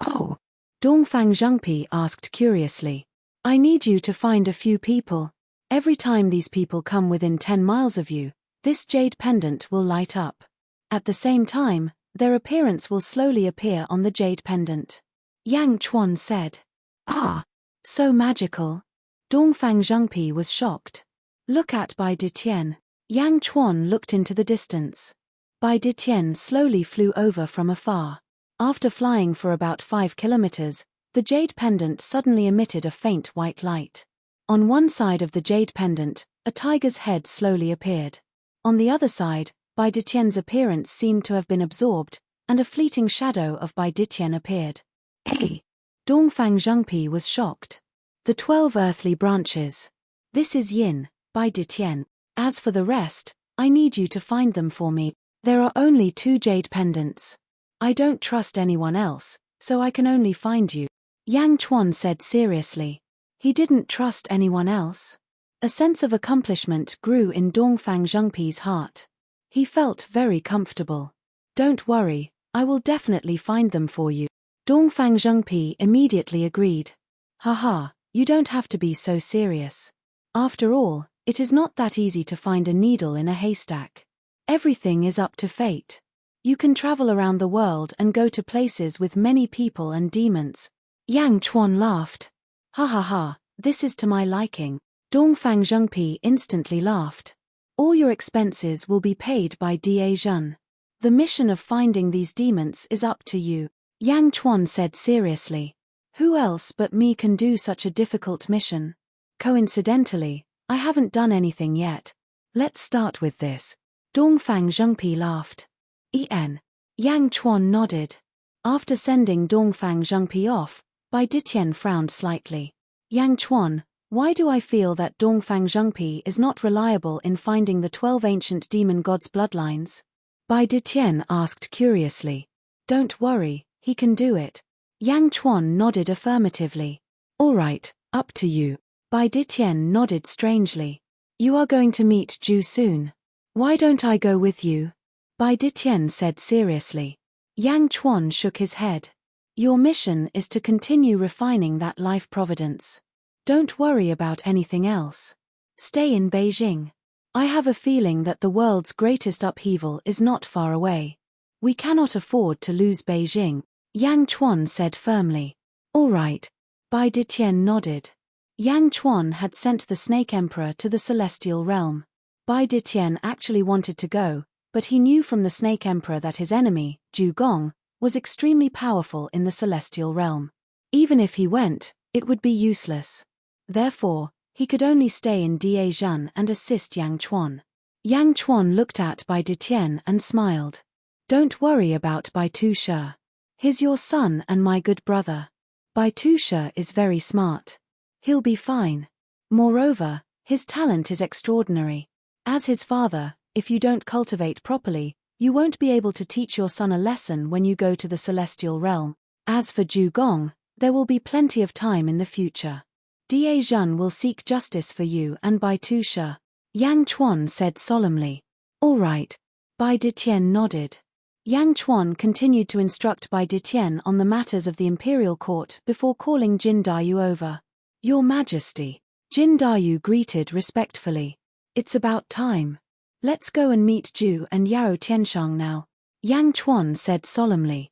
Oh. Dongfang Zhengpi asked curiously. I need you to find a few people. Every time these people come within 10 miles of you, this jade pendant will light up. At the same time, their appearance will slowly appear on the jade pendant. Yang Chuan said. Ah, so magical. Dongfang Zhengpi was shocked. Look at Bai Ditien. Yang Chuan looked into the distance. Bai Ditien slowly flew over from afar. After flying for about 5 kilometers, the jade pendant suddenly emitted a faint white light. On one side of the jade pendant, a tiger's head slowly appeared. On the other side, Bai Ditien's appearance seemed to have been absorbed, and a fleeting shadow of Bai Ditien appeared. Hey! Dongfang Zhengpi was shocked. The 12 earthly branches. This is Yin, Bai Ditien. As for the rest, I need you to find them for me. There are only 2 jade pendants. I don't trust anyone else, so I can only find you. Yang Chuan said seriously. He didn't trust anyone else. A sense of accomplishment grew in Dongfang Zhengpi's heart. He felt very comfortable. Don't worry, I will definitely find them for you. Dongfang Zhengpi immediately agreed. Haha, you don't have to be so serious. After all, it is not that easy to find a needle in a haystack. Everything is up to fate. You can travel around the world and go to places with many people and demons. Yang Chuan laughed. Ha ha ha, this is to my liking. Dongfang Zhengpi instantly laughed. All your expenses will be paid by Da Zhen. The mission of finding these demons is up to you. Yang Chuan said seriously. Who else but me can do such a difficult mission? Coincidentally, I haven't done anything yet. Let's start with this. Dongfang Zhengpi laughed. Yang Chuan nodded. After sending Dongfang Zhengpi off, Bai Ditien frowned slightly. Yang Chuan, why do I feel that Dongfang Zhengpi is not reliable in finding the 12 ancient demon gods' bloodlines? Bai Ditien asked curiously. Don't worry, he can do it. Yang Chuan nodded affirmatively. All right, up to you. Bai Ditien nodded strangely. You are going to meet Ju soon. Why don't I go with you? Bai Ditien said seriously. Yang Chuan shook his head. Your mission is to continue refining that life providence. Don't worry about anything else. Stay in Beijing. I have a feeling that the world's greatest upheaval is not far away. We cannot afford to lose Beijing, Yang Chuan said firmly. All right. Bai Ditien nodded. Yang Chuan had sent the Snake Emperor to the Celestial Realm. Bai Ditien actually wanted to go, but he knew from the Snake Emperor that his enemy, Zhu Gong, was extremely powerful in the Celestial Realm. Even if he went, it would be useless. Therefore, he could only stay in Da Zhen and assist Yang Chuan. Yang Chuan looked at Bai Ditien and smiled. Don't worry about Bai Tushe. He's your son and my good brother. Bai Tushe is very smart. He'll be fine. Moreover, his talent is extraordinary. As his father, if you don't cultivate properly, you won't be able to teach your son a lesson when you go to the Celestial Realm. As for Zhu Gong, there will be plenty of time in the future. Da Zhen will seek justice for you and Bai Tushe. Yang Chuan said solemnly. All right. Bai Ditien nodded. Yang Chuan continued to instruct Bai Ditien on the matters of the imperial court before calling Jin Dayu over. Your Majesty. Jin Dayu greeted respectfully. It's about time. Let's go and meet Ju and Yao Tianshang now. Yang Chuan said solemnly.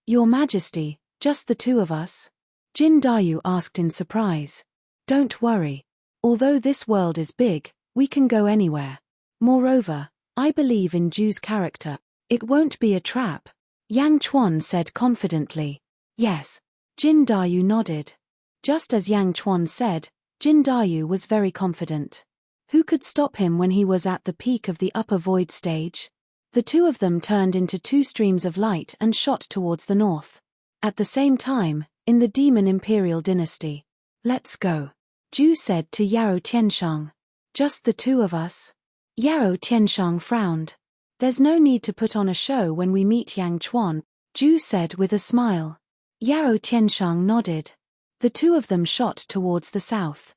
Your Majesty, just the 2 of us? Jin Dayu asked in surprise. Don't worry. Although this world is big, we can go anywhere. Moreover, I believe in Ju's character. It won't be a trap. Yang Chuan said confidently. Yes. Jin Dayu nodded. Just as Yang Chuan said, Jin Dayu was very confident. Who could stop him when he was at the peak of the upper void stage? The 2 of them turned into 2 streams of light and shot towards the north. At the same time, in the Demon Imperial Dynasty. Let's go. Ju said to Yao Tianshang. Just the 2 of us? Yao Tianshang frowned. There's no need to put on a show when we meet Yang Chuan, Ju said with a smile. Yao Tianshang nodded. The 2 of them shot towards the south.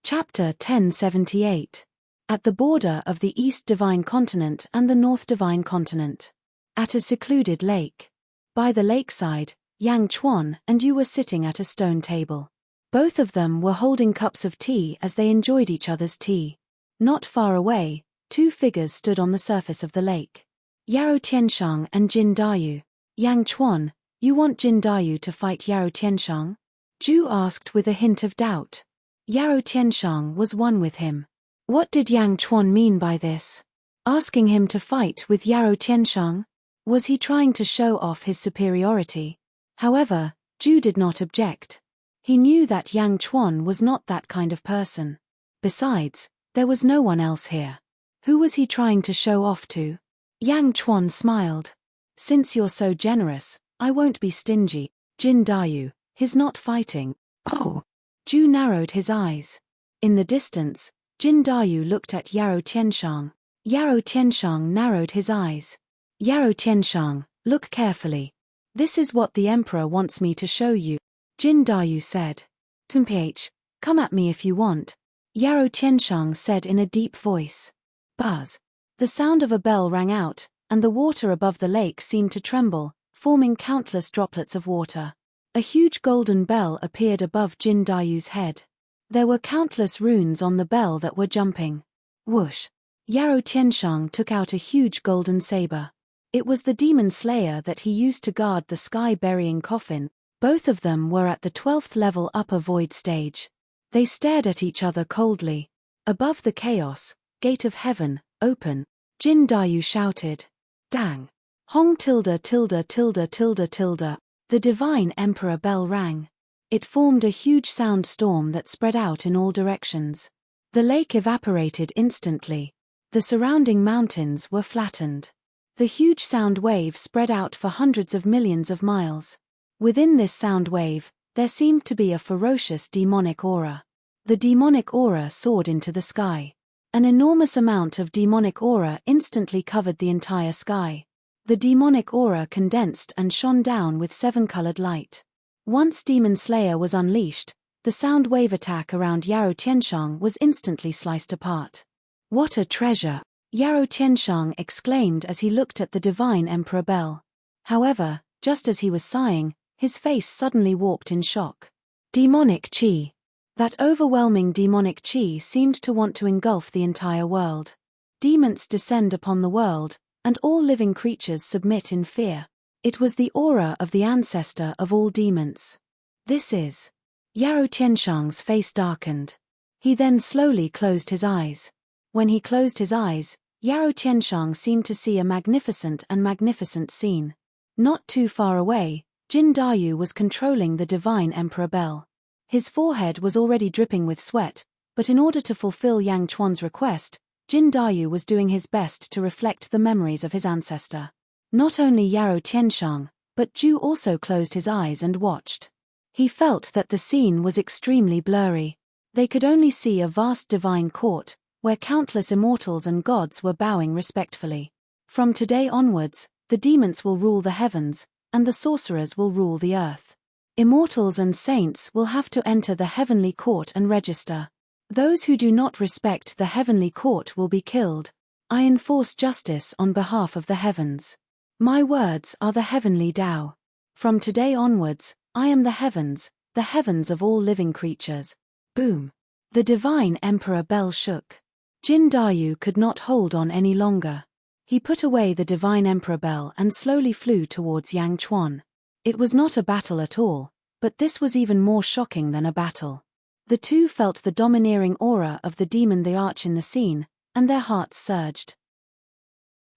Chapter 1078. at the border of the East Divine Continent and the North Divine Continent. At a secluded lake. By the lakeside, Yang Chuan and Yu were sitting at a stone table. Both of them were holding cups of tea as they enjoyed each other's tea. Not far away, two figures stood on the surface of the lake. Yarou Tianshang and Jin Dayu. Yang Chuan, you want Jin Dayu to fight Yarou Tianshang? Zhu asked with a hint of doubt. Yarou Tianshang was one with him. What did Yang Chuan mean by this? Asking him to fight with Yarou Tianshang? Was he trying to show off his superiority? However, Zhu did not object. He knew that Yang Chuan was not that kind of person. Besides, there was no one else here. Who was he trying to show off to? Yang Chuan smiled. Since you're so generous, I won't be stingy. Jin Dayu, he's not fighting. Oh! Zhu narrowed his eyes. In the distance, Jin Dayu looked at Yarou Tianshang. Yarou Tianshang narrowed his eyes. Yarou Tianshang, look carefully. This is what the Emperor wants me to show you. Jin Dayu said. Mph, come at me if you want. Yarou Tianshang said in a deep voice. Buzz. The sound of a bell rang out, and the water above the lake seemed to tremble, forming countless droplets of water. A huge golden bell appeared above Jin Dayu's head. There were countless runes on the bell that were jumping. Whoosh! Yarou Tianshang took out a huge golden saber. It was the demon slayer that he used to guard the sky-burying coffin. Both of them were at the 12th level upper void stage. They stared at each other coldly. Above the chaos, gate of heaven, open. Jin Dayu shouted. Dang! Hong tilde tilde tilde tilde tilde. The divine emperor bell rang. It formed a huge sound storm that spread out in all directions. The lake evaporated instantly. The surrounding mountains were flattened. The huge sound wave spread out for hundreds of millions of miles. Within this sound wave, there seemed to be a ferocious demonic aura. The demonic aura soared into the sky. An enormous amount of demonic aura instantly covered the entire sky. The demonic aura condensed and shone down with seven-colored light. Once Demon Slayer was unleashed, the sound wave attack around Yarou Tianshang was instantly sliced apart. What a treasure! Yarou Tianshang exclaimed as he looked at the divine Emperor Bell. However, just as he was sighing, his face suddenly warped in shock. Demonic Qi. That overwhelming demonic Qi seemed to want to engulf the entire world. Demons descend upon the world, and all living creatures submit in fear. It was the aura of the ancestor of all demons. This is. Yarou Tianshang's face darkened. He then slowly closed his eyes. When he closed his eyes, Yarou Tianshang seemed to see a magnificent scene. Not too far away, Jin Dayu was controlling the divine Emperor Bell. His forehead was already dripping with sweat, but in order to fulfill Yang Chuan's request, Jin Dayu was doing his best to reflect the memories of his ancestor. Not only Yarou Tianshang, but Zhu also closed his eyes and watched. He felt that the scene was extremely blurry. They could only see a vast divine court, where countless immortals and gods were bowing respectfully. From today onwards, the demons will rule the heavens, and the sorcerers will rule the earth. Immortals and saints will have to enter the heavenly court and register. Those who do not respect the heavenly court will be killed. I enforce justice on behalf of the heavens. My words are the heavenly Tao. From today onwards, I am the heavens of all living creatures. Boom! The divine Emperor Bell shook. Jin Dayu could not hold on any longer. He put away the divine Emperor Bell and slowly flew towards Yang Chuan. It was not a battle at all, but this was even more shocking than a battle. The two felt the domineering aura of the demon the Arch in the scene, and their hearts surged.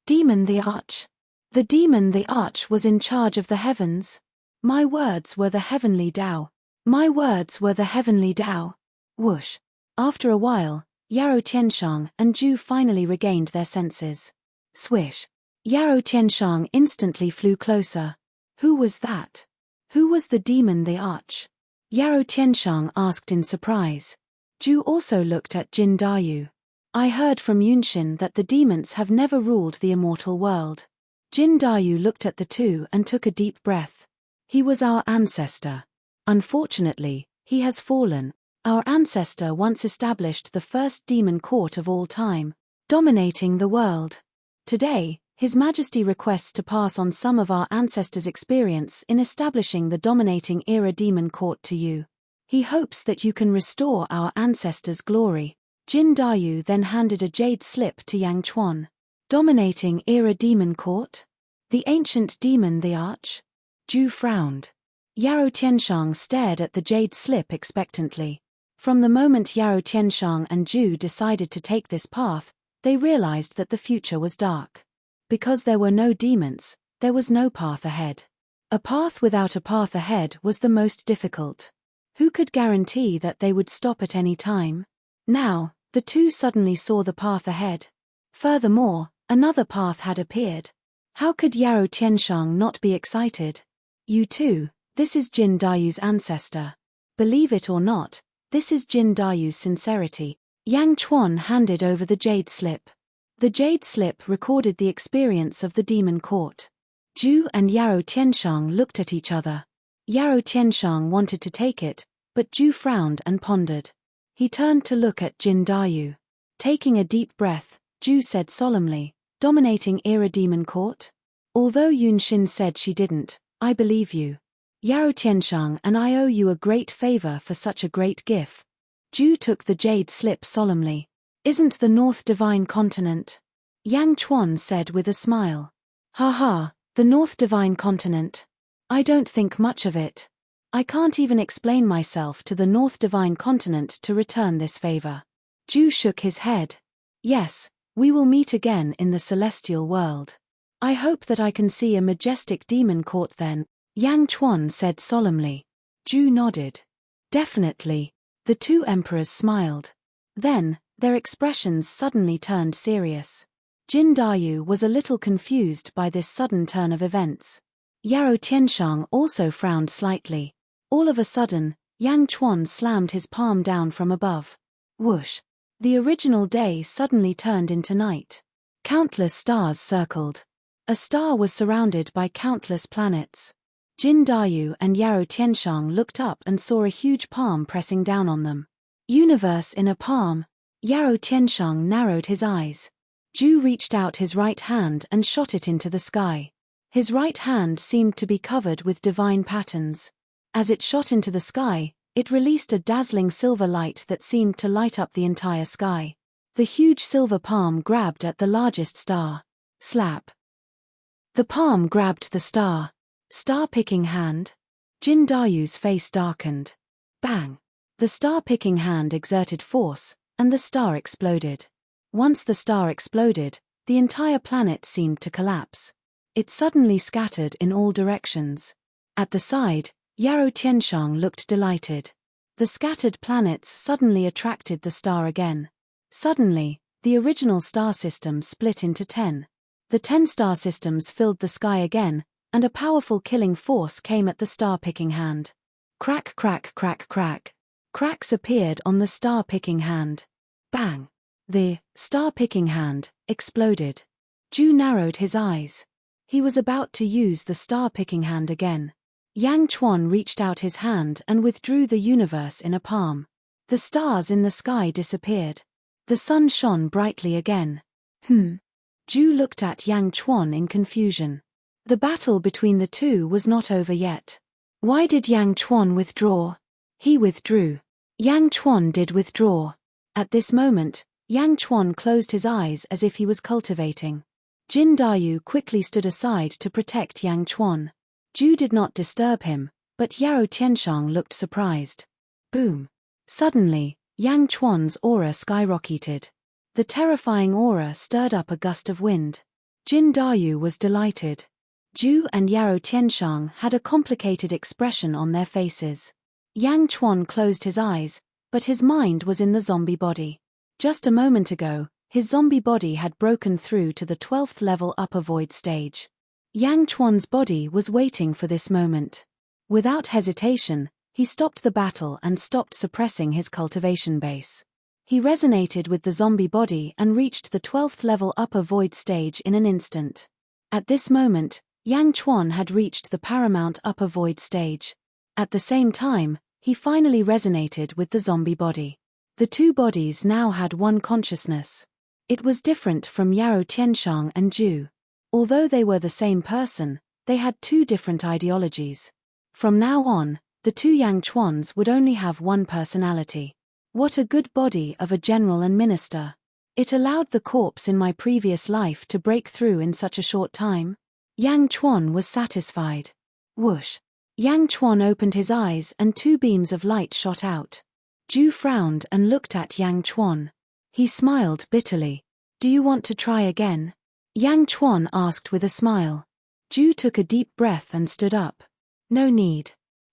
Demon the Arch. The demon the Arch was in charge of the heavens. My words were the heavenly Tao. My words were the heavenly Tao. Whoosh. After a while, Yarou Tianshang and Zhu finally regained their senses. Swish. Yarou Tianshang instantly flew closer. Who was that? Who was the demon the Arch? Yarou Tianshang asked in surprise. Zhu also looked at Jin Dayu. I heard from Yunxin that the demons have never ruled the immortal world. Jin Dayu looked at the two and took a deep breath. He was our ancestor. Unfortunately, he has fallen. Our ancestor once established the first demon court of all time, dominating the world. Today, His Majesty requests to pass on some of our ancestors' experience in establishing the dominating era demon court to you. He hopes that you can restore our ancestors' glory. Jin Dayu then handed a jade slip to Yang Chuan. Dominating era demon court? The ancient demon the arch? Zhu frowned. Yarrow Tianshang stared at the jade slip expectantly. From the moment Yarrow Tianshang and Zhu decided to take this path, they realized that the future was dark. Because there were no demons, there was no path ahead. A path without a path ahead was the most difficult. Who could guarantee that they would stop at any time? Now, the two suddenly saw the path ahead. Furthermore, another path had appeared. How could Yarrow Tianshang not be excited? You too, this is Jin Dayu's ancestor. Believe it or not, this is Jin Dayu's sincerity. Yang Chuan handed over the jade slip. The jade slip recorded the experience of the demon court. Zhu and Yarrow Tianshang looked at each other. Yarrow Tianshang wanted to take it, but Zhu frowned and pondered. He turned to look at Jin Dayu. Taking a deep breath, Zhu said solemnly, "Dominating era demon court?" Although Yun Xin said she didn't, I believe you. Yarrow Tianshang and I owe you a great favor for such a great gift. Zhu took the jade slip solemnly. Isn't the North Divine Continent? Yang Chuan said with a smile. Ha ha, the North Divine Continent. I don't think much of it. I can't even explain myself to the North Divine Continent to return this favor. Zhu shook his head. Yes, we will meet again in the celestial world. I hope that I can see a majestic demon court then, Yang Chuan said solemnly. Zhu nodded. Definitely. The two emperors smiled. Then, their expressions suddenly turned serious. Jin Dayu was a little confused by this sudden turn of events. Yarrow Tianshang also frowned slightly. All of a sudden, Yang Chuan slammed his palm down from above. Whoosh! The original day suddenly turned into night. Countless stars circled. A star was surrounded by countless planets. Jin Dayu and Yarrow Tianshang looked up and saw a huge palm pressing down on them. Universe in a palm. Yarrow Tianshang narrowed his eyes. Zhu reached out his right hand and shot it into the sky. His right hand seemed to be covered with divine patterns. As it shot into the sky, it released a dazzling silver light that seemed to light up the entire sky. The huge silver palm grabbed at the largest star. Slap. The palm grabbed the star. Star-picking hand? Jin Dayu's face darkened. Bang! The star-picking hand exerted force, and the star exploded. Once the star exploded, the entire planet seemed to collapse. It suddenly scattered in all directions. At the side, Yarrow Tianshang looked delighted. The scattered planets suddenly attracted the star again. Suddenly, the original star system split into 10. The 10 star systems filled the sky again, and a powerful killing force came at the star-picking hand. Crack, crack, crack, crack. Cracks appeared on the star-picking hand. Bang! The star-picking hand exploded. Zhu narrowed his eyes. He was about to use the star-picking hand again. Yang Chuan reached out his hand and withdrew the universe in a palm. The stars in the sky disappeared. The sun shone brightly again. Zhu looked at Yang Chuan in confusion. The battle between the two was not over yet. Why did Yang Chuan withdraw? He withdrew. Yang Chuan did withdraw. At this moment, Yang Chuan closed his eyes as if he was cultivating. Jin Dayu quickly stood aside to protect Yang Chuan. Zhu did not disturb him, but Yarrow Tianshang looked surprised. Boom! Suddenly, Yang Chuan's aura skyrocketed. The terrifying aura stirred up a gust of wind. Jin Dayu was delighted. Zhu and Yarrow Tianshang had a complicated expression on their faces. Yang Chuan closed his eyes, but his mind was in the zombie body. Just a moment ago, his zombie body had broken through to the 12th level upper void stage. Yang Chuan's body was waiting for this moment. Without hesitation, he stopped the battle and stopped suppressing his cultivation base. He resonated with the zombie body and reached the 12th level upper void stage in an instant. At this moment, Yang Chuan had reached the paramount upper void stage. At the same time, He finally resonated with the zombie body. The two bodies now had one consciousness. It was different from Yarrow Tianshang and Ju. Although they were the same person, they had two different ideologies. From now on, the two Yang Chuans would only have one personality. What a good body of a general and minister. It allowed the corpse in my previous life to break through in such a short time. Yang Chuan was satisfied. Whoosh! Yang Chuan opened his eyes and two beams of light shot out. Ju frowned and looked at Yang Chuan. He smiled bitterly. Do you want to try again? Yang Chuan asked with a smile. Ju took a deep breath and stood up. No need.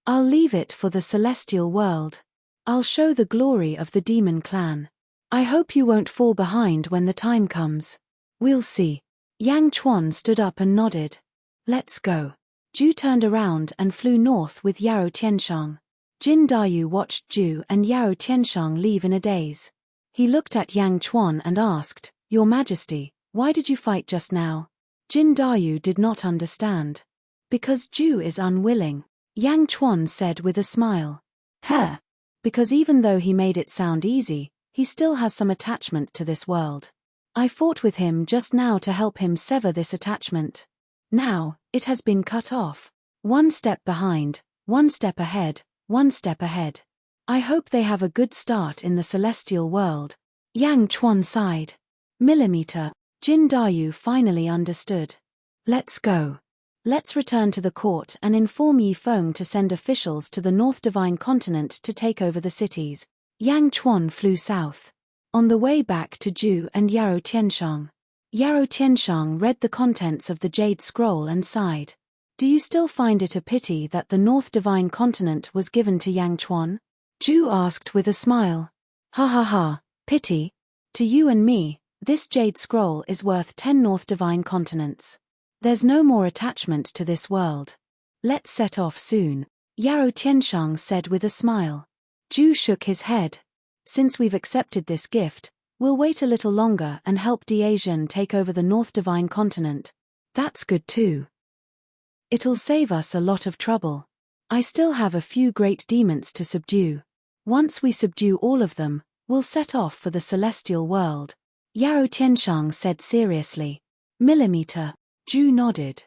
I'll leave it for the celestial world. I'll show the glory of the demon clan. I hope you won't fall behind when the time comes. We'll see. Yang Chuan stood up and nodded. Let's go. Ju turned around and flew north with Yarrow Tianshang. Jin Dayu watched Ju and Yarrow Tianshang leave in a daze. He looked at Yang Chuan and asked, Your Majesty, why did you fight just now? Jin Dayu did not understand. Because Ju is unwilling, Yang Chuan said with a smile. Huh. Because even though he made it sound easy, he still has some attachment to this world. I fought with him just now to help him sever this attachment. Now, it has been cut off. One step behind, one step ahead, one step ahead. I hope they have a good start in the celestial world. Yang Chuan sighed. Millimeter. Jin Dayu finally understood. Let's go. Let's return to the court and inform Yi Feng to send officials to the North Divine Continent to take over the cities. Yang Chuan flew south. On the way back to Ju and Yarrow Tianshang. Yarrow Tianshang read the contents of the Jade Scroll and sighed. Do you still find it a pity that the North Divine Continent was given to Yang Chuan? Ju asked with a smile. Ha ha ha, pity? To you and me, this Jade Scroll is worth 10 North Divine Continents. There's no more attachment to this world. Let's set off soon, Yarrow Tianshang said with a smile. Ju shook his head. Since we've accepted this gift, we'll wait a little longer and help Diazhen take over the North Divine Continent. That's good too. It'll save us a lot of trouble. I still have a few great demons to subdue. Once we subdue all of them, we'll set off for the celestial world, Yarrow Tianshang said seriously. Millimeter. Ju nodded.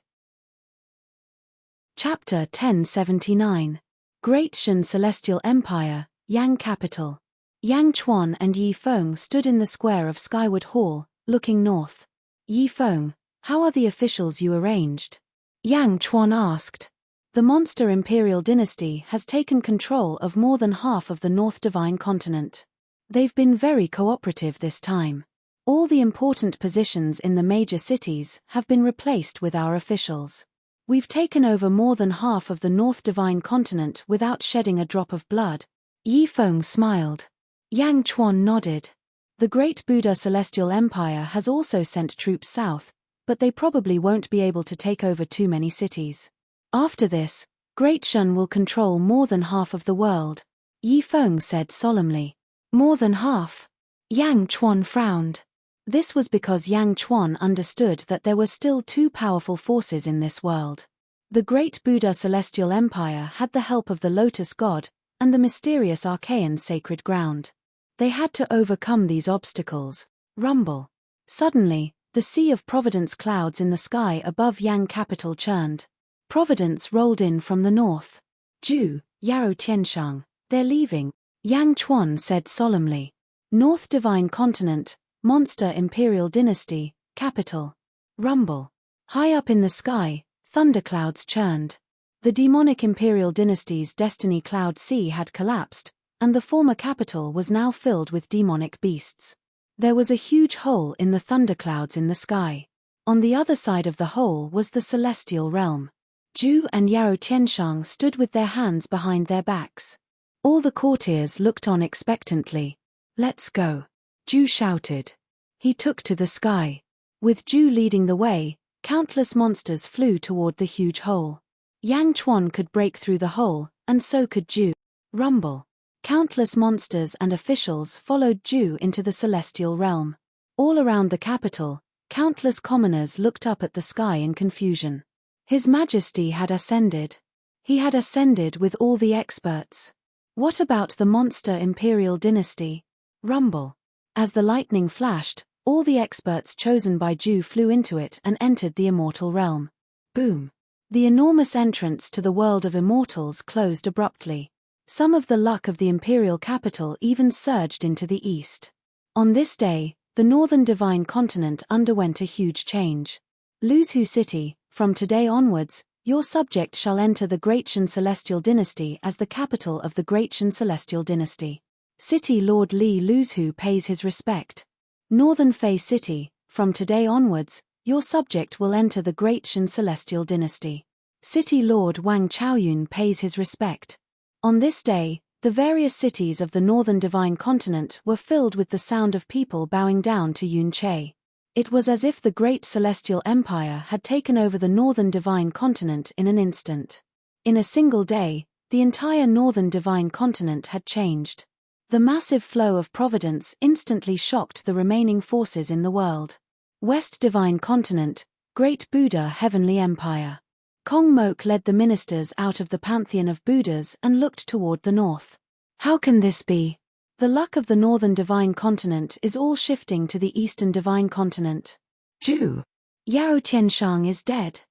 Chapter 1079. Great Shan Celestial Empire, Yang Capital. Yang Chuan and Yi Feng stood in the square of Skyward Hall, looking north. Yi Feng, how are the officials you arranged? Yang Chuan asked. The monster Imperial Dynasty has taken control of more than half of the North Divine Continent. They've been very cooperative this time. All the important positions in the major cities have been replaced with our officials. We've taken over more than half of the North Divine Continent without shedding a drop of blood. Yi Feng smiled. Yang Chuan nodded. The Great Buddha Celestial Empire has also sent troops south, but they probably won't be able to take over too many cities. After this, Great Shan will control more than half of the world, Yi Feng said solemnly. More than half? Yang Chuan frowned. This was because Yang Chuan understood that there were still two powerful forces in this world. The Great Buddha Celestial Empire had the help of the Lotus God and the mysterious Archaean Sacred Ground. They had to overcome these obstacles. Rumble. Suddenly, the sea of Providence clouds in the sky above Yang Capital churned. Providence rolled in from the north. Ju, Yarrow Tianshang, they're leaving, Yang Chuan said solemnly. North Divine Continent, Monster Imperial Dynasty, Capital. Rumble. High up in the sky, thunderclouds churned. The demonic Imperial Dynasty's destiny cloud sea had collapsed, and the former capital was now filled with demonic beasts. There was a huge hole in the thunderclouds in the sky. On the other side of the hole was the celestial realm. Ju and Yarrow Tianshang stood with their hands behind their backs. All the courtiers looked on expectantly. Let's go, Ju shouted. He took to the sky. With Ju leading the way, countless monsters flew toward the huge hole. Yang Chuan could break through the hole, and so could Ju. Rumble. Countless monsters and officials followed Ju into the celestial realm. All around the capital, countless commoners looked up at the sky in confusion. His Majesty had ascended. He had ascended with all the experts. What about the monster imperial dynasty? Rumble. As the lightning flashed, all the experts chosen by Ju flew into it and entered the immortal realm. Boom. The enormous entrance to the world of immortals closed abruptly. Some of the luck of the imperial capital even surged into the east. On this day, the northern divine continent underwent a huge change. Luzhu City, from today onwards, your subject shall enter the Great Shan Celestial Dynasty as the capital of the Great Shan Celestial Dynasty. City Lord Li Luzhu pays his respect. Northern Fei City, from today onwards, your subject will enter the Great Shan Celestial Dynasty. City Lord Wang Chaoyun pays his respect. On this day, the various cities of the northern divine continent were filled with the sound of people bowing down to Yun Che. It was as if the great celestial empire had taken over the northern divine continent in an instant. In a single day, the entire northern divine continent had changed. The massive flow of providence instantly shocked the remaining forces in the world. West Divine Continent, Great Buddha Heavenly Empire. Kong Mok led the ministers out of the pantheon of Buddhas and looked toward the north. How can this be? The luck of the northern divine continent is all shifting to the eastern divine continent. Ju. Yao Tianshang is dead.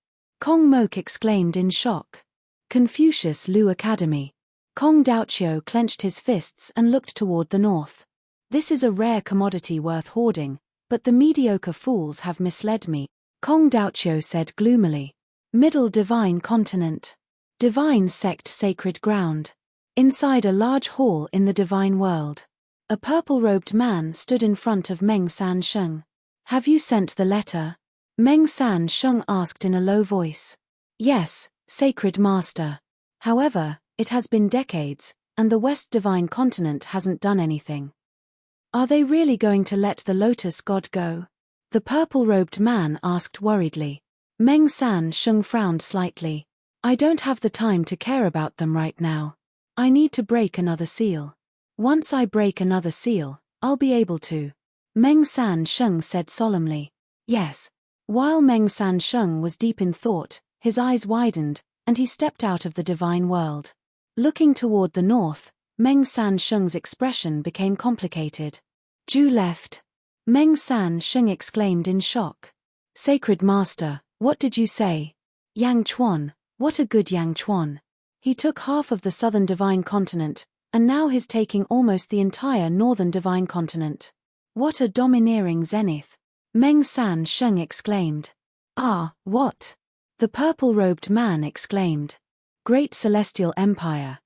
Kong Mok exclaimed in shock. Confucius Lu Academy. Kong Daoqiu clenched his fists and looked toward the north. This is a rare commodity worth hoarding, but the mediocre fools have misled me, Kong Daoqiu said gloomily. Middle Divine Continent. Divine Sect Sacred Ground. Inside a large hall in the divine world. A purple-robed man stood in front of Meng San Sheng. Have you sent the letter? Meng San Sheng asked in a low voice. Yes, Sacred Master. However, it has been decades, and the West Divine Continent hasn't done anything. Are they really going to let the Lotus God go? The purple-robed man asked worriedly. Meng San Sheng frowned slightly. I don't have the time to care about them right now. I need to break another seal. Once I break another seal, I'll be able to. Meng San Sheng said solemnly. Yes. While Meng San Sheng was deep in thought, his eyes widened, and he stepped out of the divine world. Looking toward the north, Meng San Sheng's expression became complicated. Ju left. Meng San Sheng exclaimed in shock. Sacred Master, what did you say? Yang Chuan, what a good Yang Chuan. He took half of the southern divine continent, and now he's taking almost the entire northern divine continent. What a domineering zenith. Meng San Sheng exclaimed. Ah, what? The purple-robed man exclaimed. Great celestial empire,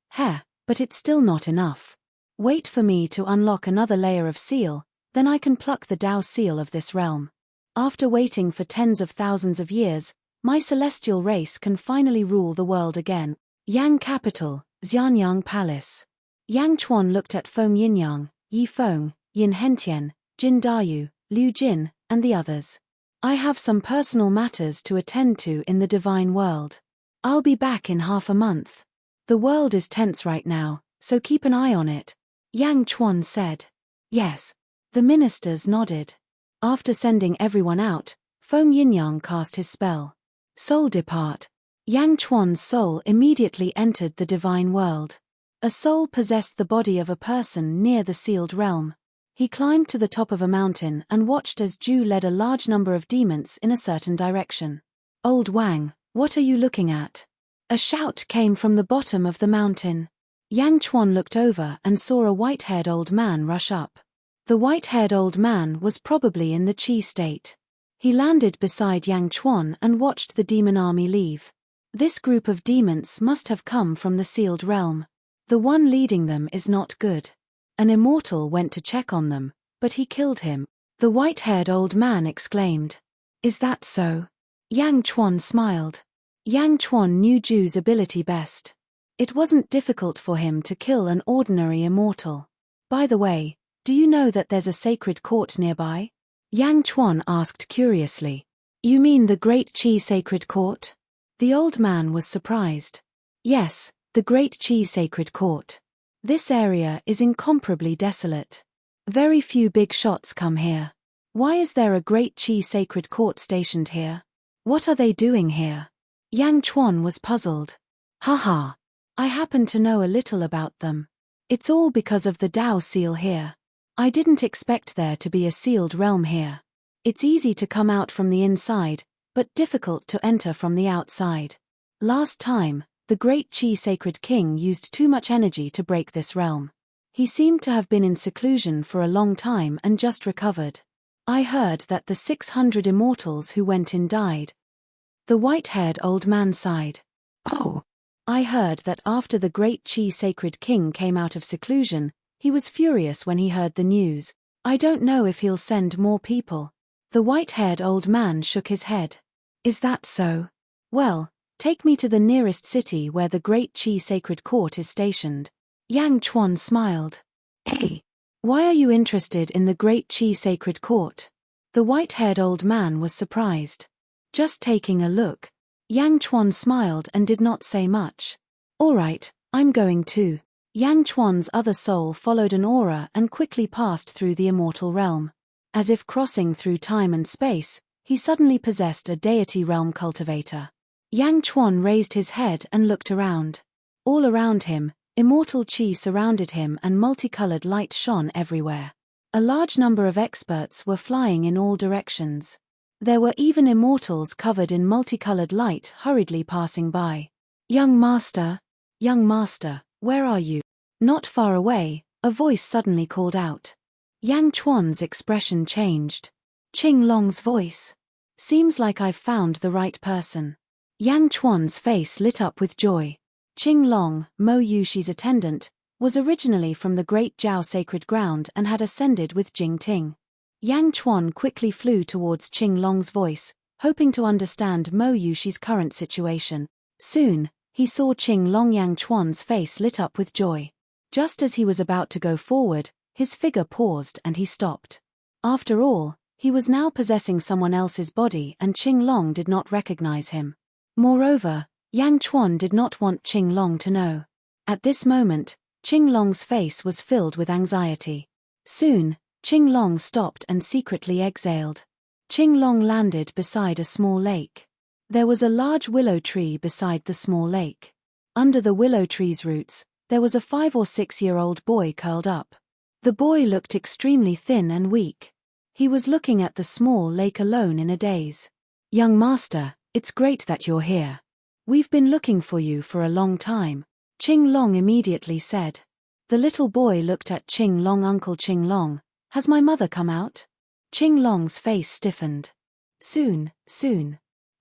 but it's still not enough. Wait for me to unlock another layer of seal, then I can pluck the Tao seal of this realm. After waiting for tens of thousands of years, my celestial race can finally rule the world again. Yang Capital, Xianyang Palace. Yang Chuan looked at Feng Yinyang, Yi Feng, Yin Hentian, Jin Dayu, Liu Jin, and the others. I have some personal matters to attend to in the divine world. I'll be back in half a month. The world is tense right now, so keep an eye on it, Yang Chuan said. Yes. The ministers nodded. After sending everyone out, Feng Yinyang cast his spell. Soul depart. Yang Chuan's soul immediately entered the divine world. A soul possessed the body of a person near the sealed realm. He climbed to the top of a mountain and watched as Ju led a large number of demons in a certain direction. Old Wang, what are you looking at? A shout came from the bottom of the mountain. Yang Chuan looked over and saw a white-haired old man rush up. The white-haired old man was probably in the Qi state. He landed beside Yang Chuan and watched the demon army leave. This group of demons must have come from the sealed realm. The one leading them is not good. An immortal went to check on them, but he killed him. The white-haired old man exclaimed. Is that so? Yang Chuan smiled. Yang Chuan knew Ju's ability best. It wasn't difficult for him to kill an ordinary immortal. By the way, do you know that there's a sacred court nearby? Yang Chuan asked curiously. You mean the Great Qi Sacred Court? The old man was surprised. Yes, the Great Qi Sacred Court. This area is incomparably desolate. Very few big shots come here. Why is there a Great Qi Sacred Court stationed here? What are they doing here? Yang Chuan was puzzled. Haha. I happen to know a little about them. It's all because of the Dao seal here. I didn't expect there to be a sealed realm here. It's easy to come out from the inside, but difficult to enter from the outside. Last time, the great Qi sacred king used too much energy to break this realm. He seemed to have been in seclusion for a long time and just recovered. I heard that the 600 immortals who went in died. The white-haired old man sighed. Oh. I heard that after the great Qi sacred king came out of seclusion, he was furious when he heard the news. I don't know if he'll send more people. The white-haired old man shook his head. Is that so? Well, take me to the nearest city where the great Qi sacred court is stationed. Yang Chuan smiled. Hey, why are you interested in the great Qi sacred court? The white-haired old man was surprised. Just taking a look. Yang Chuan smiled and did not say much. All right, I'm going too. Yang Chuan's other soul followed an aura and quickly passed through the immortal realm. As if crossing through time and space, he suddenly possessed a deity realm cultivator. Yang Chuan raised his head and looked around. All around him, immortal qi surrounded him and multicolored light shone everywhere. A large number of experts were flying in all directions. There were even immortals covered in multicolored light hurriedly passing by. Young master, where are you? Not far away, a voice suddenly called out. Yang Chuan's expression changed. Qing Long's voice. Seems like I've found the right person. Yang Chuan's face lit up with joy. Qing Long, Mo Yushi's attendant, was originally from the great Jiao sacred ground and had ascended with Jing Ting. Yang Chuan quickly flew towards Qing Long's voice, hoping to understand Mo Yushi's current situation. Soon, he saw Qing Long. Yang Chuan's face lit up with joy. Just as he was about to go forward, his figure paused and he stopped. After all, he was now possessing someone else's body and Qing Long did not recognize him. Moreover, Yang Chuan did not want Qing Long to know. At this moment, Qing Long's face was filled with anxiety. Soon, Qing Long stopped and secretly exhaled. Qing Long landed beside a small lake. There was a large willow tree beside the small lake. Under the willow tree's roots, there was a 5 or 6-year-old boy curled up. The boy looked extremely thin and weak. He was looking at the small lake alone in a daze. Young master, it's great that you're here. We've been looking for you for a long time, Qing Long immediately said. The little boy looked at Qing Long. Uncle Qing Long, has my mother come out? Qing Long's face stiffened. Soon.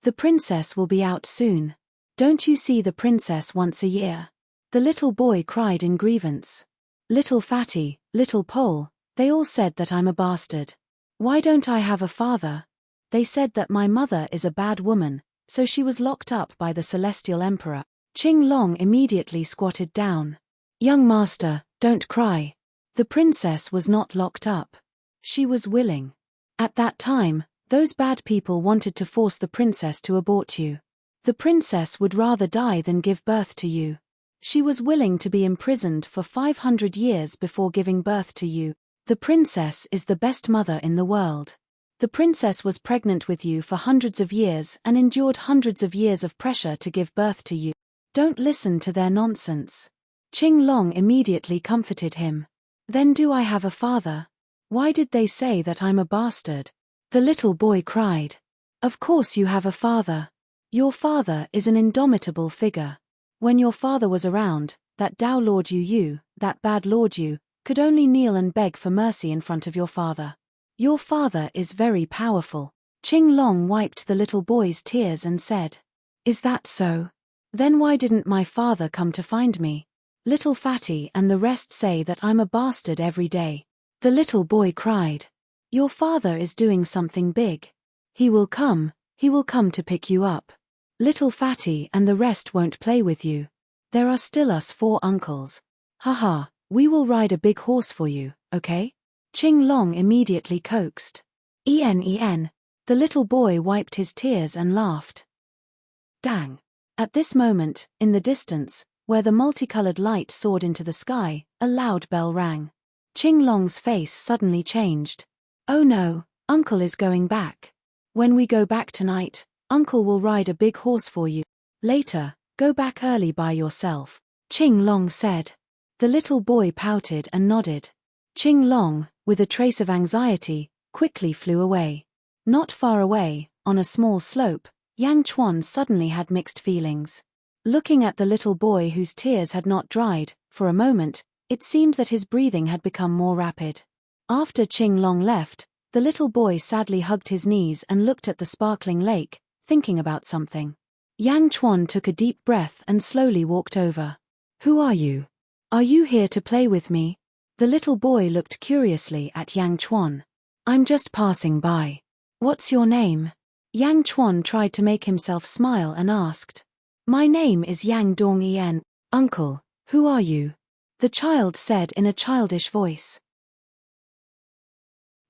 The princess will be out soon. Don't you see the princess once a year? The little boy cried in grievance. Little fatty, little Pole, they all said that I'm a bastard. Why don't I have a father? They said that my mother is a bad woman, so she was locked up by the celestial emperor. Qing Long immediately squatted down. Young master, don't cry. The princess was not locked up. She was willing. At that time, those bad people wanted to force the princess to abort you. The princess would rather die than give birth to you. She was willing to be imprisoned for 500 years before giving birth to you. The princess is the best mother in the world. The princess was pregnant with you for hundreds of years and endured hundreds of years of pressure to give birth to you. Don't listen to their nonsense. Qing Long immediately comforted him. Then do I have a father? Why did they say that I'm a bastard? The little boy cried. Of course you have a father. Your father is an indomitable figure. When your father was around, that Tao Lord Yu, that bad Lord Yu, could only kneel and beg for mercy in front of your father. Your father is very powerful. Qing Long wiped the little boy's tears and said. Is that so? Then why didn't my father come to find me? Little fatty and the rest say that I'm a bastard every day. The little boy cried. Your father is doing something big. He will come to pick you up. Little fatty and the rest won't play with you. There are still us 4 uncles. Haha, we will ride a big horse for you, okay? Qing Long immediately coaxed. En. The little boy wiped his tears and laughed. Dang. At this moment, in the distance, where the multicolored light soared into the sky, a loud bell rang. Qing Long's face suddenly changed. Oh no, Uncle is going back. When we go back tonight, Uncle will ride a big horse for you. Later, go back early by yourself, Qing Long said. The little boy pouted and nodded. Qing Long, with a trace of anxiety, quickly flew away. Not far away, on a small slope, Yang Chuan suddenly had mixed feelings. Looking at the little boy whose tears had not dried, for a moment, it seemed that his breathing had become more rapid. After Qing Long left, the little boy sadly hugged his knees and looked at the sparkling lake, thinking about something. Yang Chuan took a deep breath and slowly walked over. "Who are you? Are you here to play with me?" The little boy looked curiously at Yang Chuan. "I'm just passing by. What's your name?" Yang Chuan tried to make himself smile and asked. "My name is Yang Dong-ien. Uncle, who are you?" the child said in a childish voice.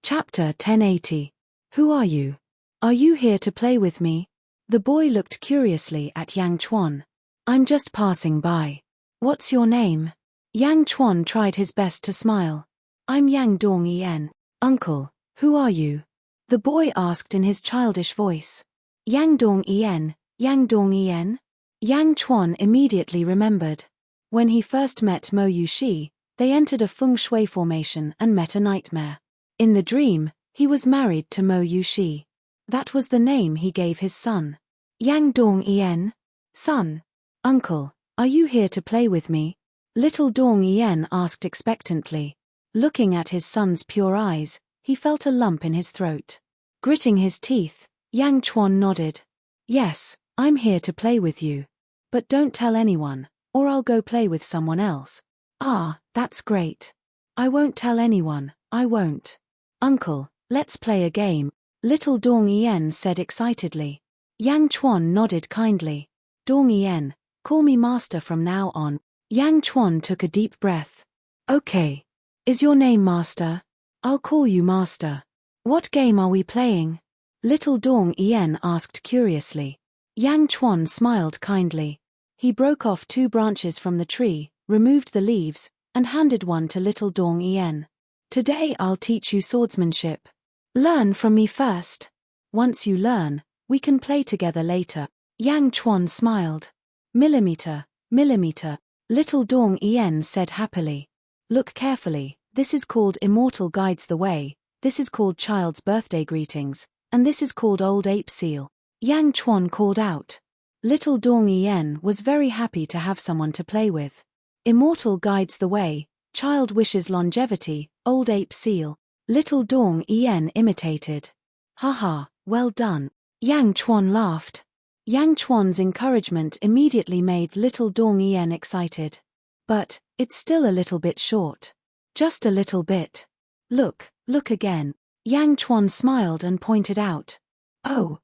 Chapter 1080. Who are you? Are you here to play with me? The boy looked curiously at Yang Chuan. "I'm just passing by. What's your name?" Yang Chuan tried his best to smile. "I'm Yang Dong-ien. Uncle, who are you?" the boy asked in his childish voice. "Yang Dong-ien, Yang Dong-ien?" Yang Chuan immediately remembered. When he first met Mo Yushi, they entered a feng shui formation and met a nightmare. In the dream, he was married to Mo Yushi. That was the name he gave his son. Yang Dong-ien? Son. Uncle, are you here to play with me? Little Dong-ien asked expectantly. Looking at his son's pure eyes, he felt a lump in his throat. Gritting his teeth, Yang Chuan nodded. "Yes, I'm here to play with you. But don't tell anyone, or I'll go play with someone else." "Ah, that's great. I won't tell anyone, I won't." "Uncle, let's play a game," little Dong-ien said excitedly. Yang Chuan nodded kindly. "Dong-ien, call me master from now on." Yang Chuan took a deep breath. "Okay. Is your name Master? I'll call you Master. What game are we playing?" little Dong-ien asked curiously. Yang Chuan smiled kindly. He broke off 2 branches from the tree, removed the leaves, and handed one to little Dong-ien. "Today I'll teach you swordsmanship. Learn from me first. Once you learn, we can play together later." Yang Chuan smiled. "Millimeter, millimeter," little Dong-ien said happily. "Look carefully, this is called Immortal guides the way, this is called Child's birthday greetings, and this is called Old Ape Seal," Yang Chuan called out. Little Dong-ien was very happy to have someone to play with. Immortal guides the way, Child wishes longevity, Old Ape Seal. Little Dong-ien imitated. "Haha, well done." Yang Chuan laughed. Yang Chuan's encouragement immediately made little Dong-ien excited. "But, it's still a little bit short. Just a little bit. Look again." Yang Chuan smiled and pointed out. Oh,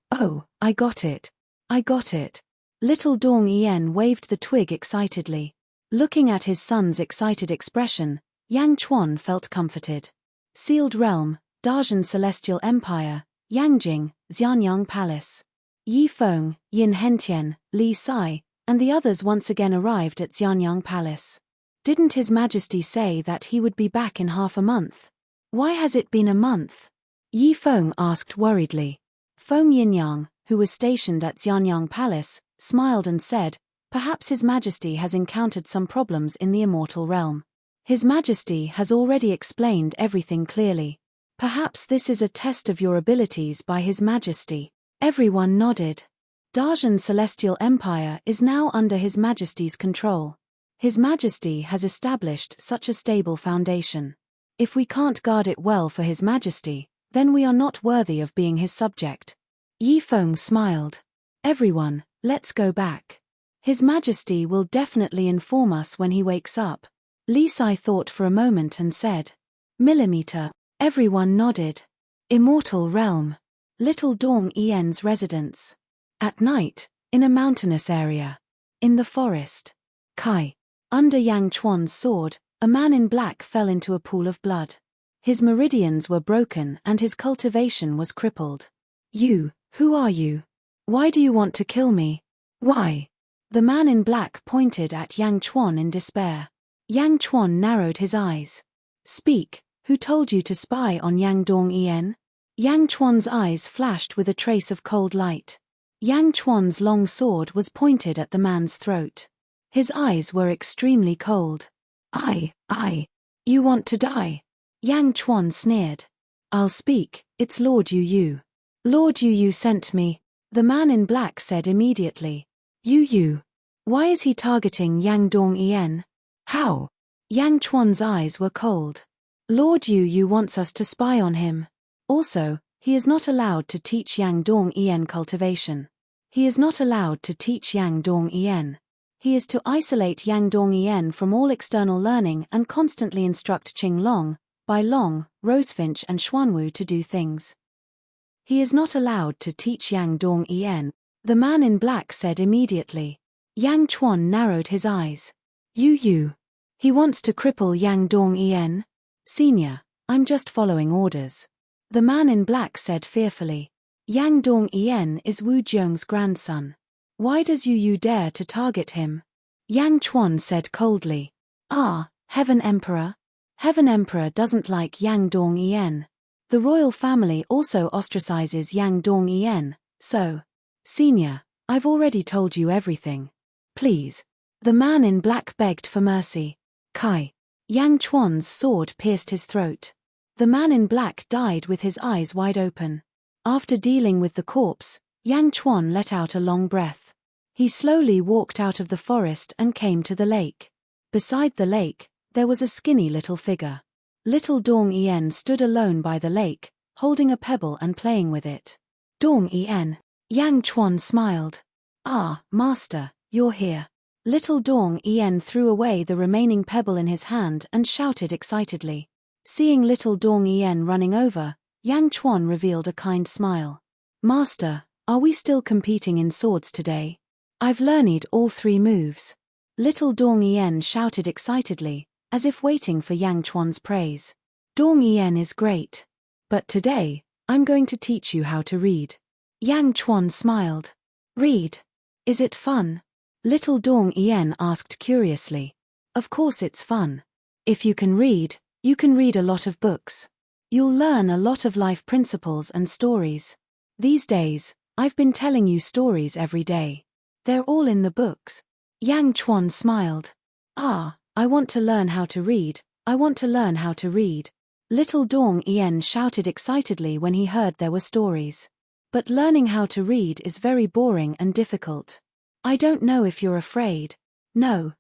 I got it. I got it." Little Dong-ien waved the twig excitedly. Looking at his son's excited expression, Yang Chuan felt comforted. Sealed Realm, Dajin Celestial Empire, Yangjing, Xianyang Palace. Yi Feng, Yin Hentian, Li Sai, and the others once again arrived at Xianyang Palace. Didn't His Majesty say that he would be back in half a month? Why has it been a month? Yi Feng asked worriedly. Feng Yinyang, who was stationed at Xianyang Palace, smiled and said, "Perhaps His Majesty has encountered some problems in the Immortal realm. His Majesty has already explained everything clearly. Perhaps this is a test of your abilities by His Majesty." Everyone nodded. Dajin Celestial Empire is now under His Majesty's control. His Majesty has established such a stable foundation. If we can't guard it well for His Majesty, then we are not worthy of being his subject. Yi Feng smiled. "Everyone, let's go back. His Majesty will definitely inform us when he wakes up." Li Sai thought for a moment and said, "Millimeter." Everyone nodded. Immortal realm. Little Dong-ien's residence. At night, in a mountainous area. In the forest. Kai. Under Yang Chuan's sword, a man in black fell into a pool of blood. His meridians were broken and his cultivation was crippled. "You, who are you? Why do you want to kill me? Why?" The man in black pointed at Yang Chuan in despair. Yang Chuan narrowed his eyes. "Speak, who told you to spy on Yang Dong-ien?" Yang Chuan's eyes flashed with a trace of cold light. Yang Chuan's long sword was pointed at the man's throat. His eyes were extremely cold. I. You want to die? Yang Chuan sneered. I'll speak, it's Lord Yu Yu. Lord Yu Yu sent me, the man in black said immediately. Yu Yu. Why is he targeting Yang Dong-ien? How? Yang Chuan's eyes were cold. Lord Yu Yu wants us to spy on him. Also, he is not allowed to teach Yang Dong-ien cultivation. He is not allowed to teach Yang Dong-ien. He is to isolate Yang Dong-ien from all external learning and constantly instruct Qing Long, Bai Long, Rosefinch and Xuanwu to do things. He is not allowed to teach Yang Dong-ien, the man in black said immediately. Yang Chuan narrowed his eyes. Yu Yu. He wants to cripple Yang Dong-ien? Senior, I'm just following orders. The man in black said fearfully. Yang Dong-ien is Wu Jiong's grandson. Why does Yu Yu dare to target him? Yang Chuan said coldly. Heaven Emperor? Heaven Emperor doesn't like Yang Dong-ien. The royal family also ostracizes Yang Dong-ien, so. Senior, I've already told you everything. Please. The man in black begged for mercy. Kai. Yang Chuan's sword pierced his throat. The man in black died with his eyes wide open. After dealing with the corpse, Yang Chuan let out a long breath. He slowly walked out of the forest and came to the lake. Beside the lake, there was a skinny little figure. Little Dong-ien stood alone by the lake, holding a pebble and playing with it. Dong-ien. Yang Chuan smiled. Master, you're here. Little Dong-ien threw away the remaining pebble in his hand and shouted excitedly. Seeing little Dong-ien running over, Yang Chuan revealed a kind smile. Master, are we still competing in swords today? I've learned all 3 moves. Little Dong-ien shouted excitedly, as if waiting for Yang Chuan's praise. Dong-ien is great. But today, I'm going to teach you how to read. Yang Chuan smiled. Read. Is it fun? Little Dong-ien asked curiously. Of course it's fun. If you can read a lot of books. You'll learn a lot of life principles and stories. These days, I've been telling you stories every day. They're all in the books. Yang Chuan smiled. I want to learn how to read, I want to learn how to read. Little Dong-ien shouted excitedly when he heard there were stories. But learning how to read is very boring and difficult. I don't know if you're afraid. No,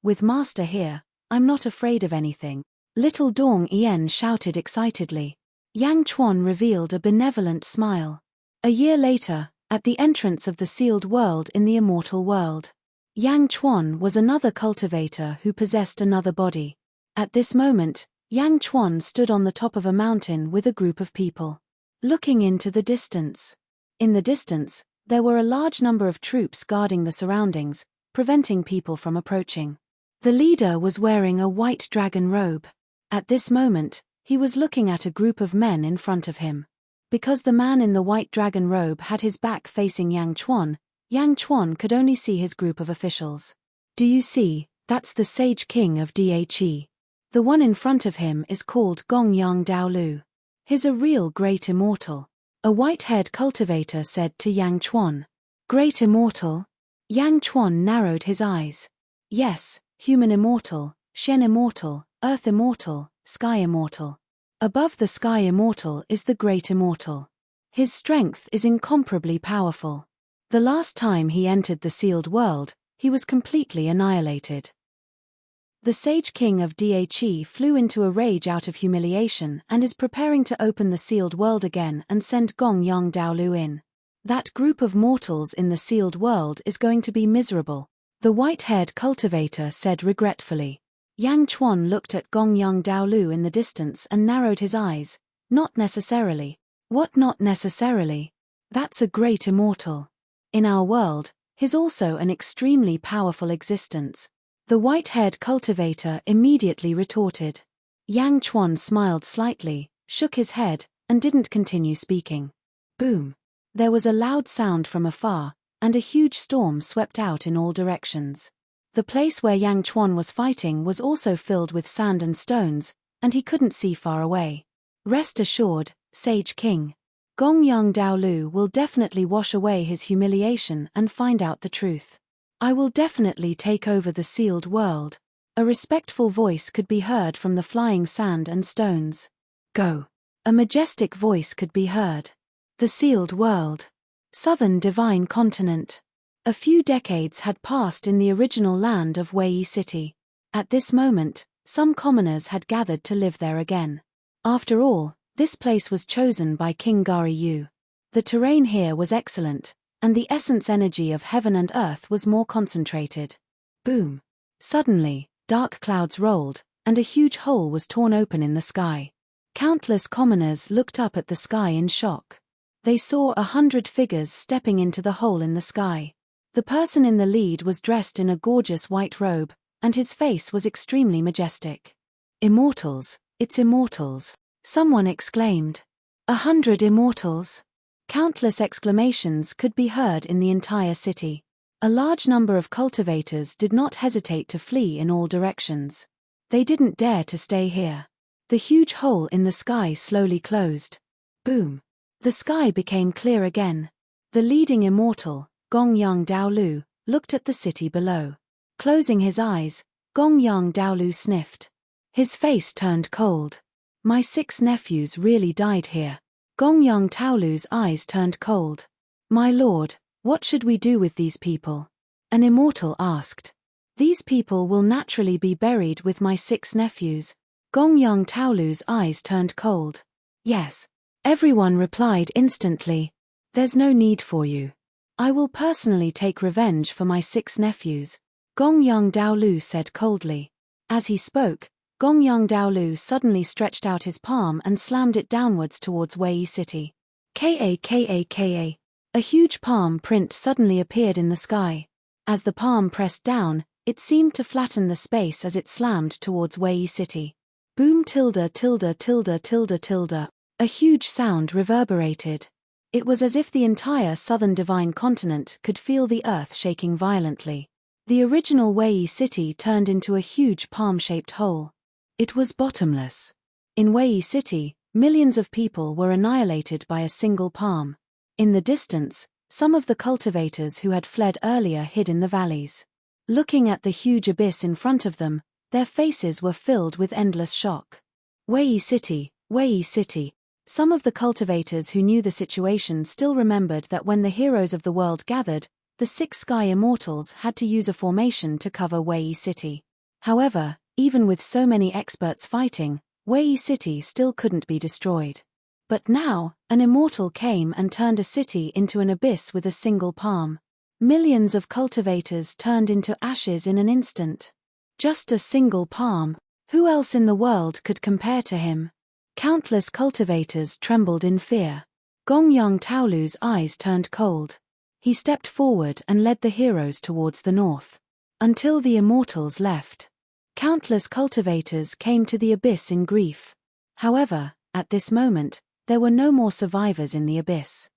with Master here, I'm not afraid of anything. Little Dong-ien shouted excitedly. Yang Chuan revealed a benevolent smile. A year later, at the entrance of the sealed world in the immortal world. Yang Chuan was another cultivator who possessed another body. At this moment, Yang Chuan stood on the top of a mountain with a group of people. Looking into the distance. In the distance, there were a large number of troops guarding the surroundings, preventing people from approaching. The leader was wearing a white dragon robe. At this moment, he was looking at a group of men in front of him. Because the man in the white dragon robe had his back facing Yang Chuan could only see his group of officials. Do you see, that's the Sage King of Dhe. The one in front of him is called Gongyang Daolu. He's a real great immortal. A white-haired cultivator said to Yang Chuan. Great immortal? Yang Chuan narrowed his eyes. Yes, human immortal, Shen immortal, earth immortal, sky immortal. Above the sky immortal is the great immortal. His strength is incomparably powerful. The last time he entered the sealed world, he was completely annihilated. The Sage King of Dhe flew into a rage out of humiliation and is preparing to open the sealed world again and send Gongyang Daolu in. That group of mortals in the sealed world is going to be miserable, the white-haired cultivator said regretfully. Yang Chuan looked at Gongyang Daolu in the distance and narrowed his eyes. Not necessarily. What not necessarily? That's a great immortal. In our world, he's also an extremely powerful existence. The white-haired cultivator immediately retorted. Yang Chuan smiled slightly, shook his head, and didn't continue speaking. Boom! There was a loud sound from afar, and a huge storm swept out in all directions. The place where Yang Chuan was fighting was also filled with sand and stones, and he couldn't see far away. Rest assured, Sage King. Gongyang Daolu will definitely wash away his humiliation and find out the truth. I will definitely take over the sealed world. A respectful voice could be heard from the flying sand and stones. Go. A majestic voice could be heard. The sealed world. Southern divine continent. A few decades had passed in the original land of Wei City. At this moment, some commoners had gathered to live there again. After all, this place was chosen by King Gari Yu. The terrain here was excellent, and the essence energy of heaven and earth was more concentrated. Boom. Suddenly, dark clouds rolled, and a huge hole was torn open in the sky. Countless commoners looked up at the sky in shock. They saw 100 figures stepping into the hole in the sky. The person in the lead was dressed in a gorgeous white robe, and his face was extremely majestic. Immortals, it's immortals, someone exclaimed. 100 immortals. Countless exclamations could be heard in the entire city. A large number of cultivators did not hesitate to flee in all directions. They didn't dare to stay here. The huge hole in the sky slowly closed. Boom. The sky became clear again. The leading immortal, Gongyang Daolu, looked at the city below. Closing his eyes, Gongyang Daolu sniffed. His face turned cold. My 6 nephews really died here. Gongyang Daolu's eyes turned cold. My lord, what should we do with these people? An immortal asked. These people will naturally be buried with my 6 nephews. Gongyang Daolu's eyes turned cold. Yes. Everyone replied instantly. There's no need for you. I will personally take revenge for my 6 nephews. Gongyang Daolu said coldly. As he spoke, Gongyang Daolu suddenly stretched out his palm and slammed it downwards towards Wei City. Ka. A huge palm print suddenly appeared in the sky. As the palm pressed down, it seemed to flatten the space as it slammed towards Wei City. Boom tilde tilde tilde tilde tilde. A huge sound reverberated. It was as if the entire southern divine continent could feel the earth shaking violently. The original Wei City turned into a huge palm-shaped hole. It was bottomless. In Wei City, millions of people were annihilated by a single palm. In the distance, some of the cultivators who had fled earlier hid in the valleys. Looking at the huge abyss in front of them, their faces were filled with endless shock. Wei City, Wei City. Some of the cultivators who knew the situation still remembered that when the heroes of the world gathered, the 6 sky immortals had to use a formation to cover Wei City. However, even with so many experts fighting, Wei City still couldn't be destroyed. But now, an immortal came and turned a city into an abyss with a single palm. Millions of cultivators turned into ashes in an instant. Just a single palm. Who else in the world could compare to him? Countless cultivators trembled in fear. Gongyang Daolu's eyes turned cold. He stepped forward and led the heroes towards the north. Until the immortals left. Countless cultivators came to the abyss in grief. However, at this moment, there were no more survivors in the abyss.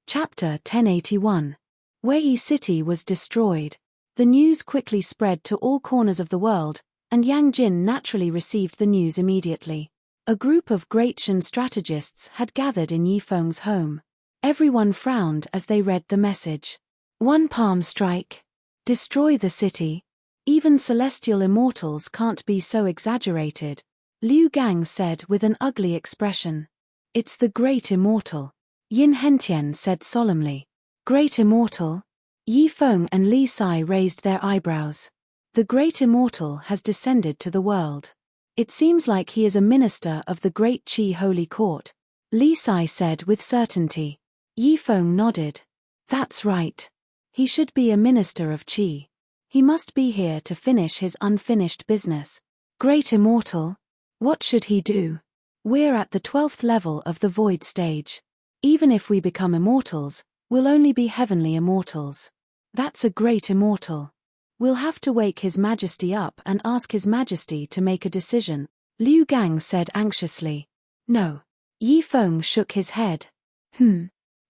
Chapter 1081. Wei City was destroyed. The news quickly spread to all corners of the world, and Yang Jin naturally received the news immediately. A group of great Shen strategists had gathered in Yifeng's home. Everyone frowned as they read the message. 1 palm strike. Destroy the city. Even celestial immortals can't be so exaggerated, Liu Gang said with an ugly expression. It's the great immortal. Yin Hentian said solemnly. Great immortal? Yifeng and Li Sai raised their eyebrows. The great immortal has descended to the world. It seems like he is a minister of the great Qi Holy Court, Li Sai said with certainty. Yifeng nodded. That's right. He should be a minister of Qi. He must be here to finish his unfinished business. Great immortal? What should he do? We're at the 12th level of the void stage. Even if we become immortals, we'll only be heavenly immortals. That's a great immortal. We'll have to wake His Majesty up and ask His Majesty to make a decision, Liu Gang said anxiously. No. Yifeng shook his head.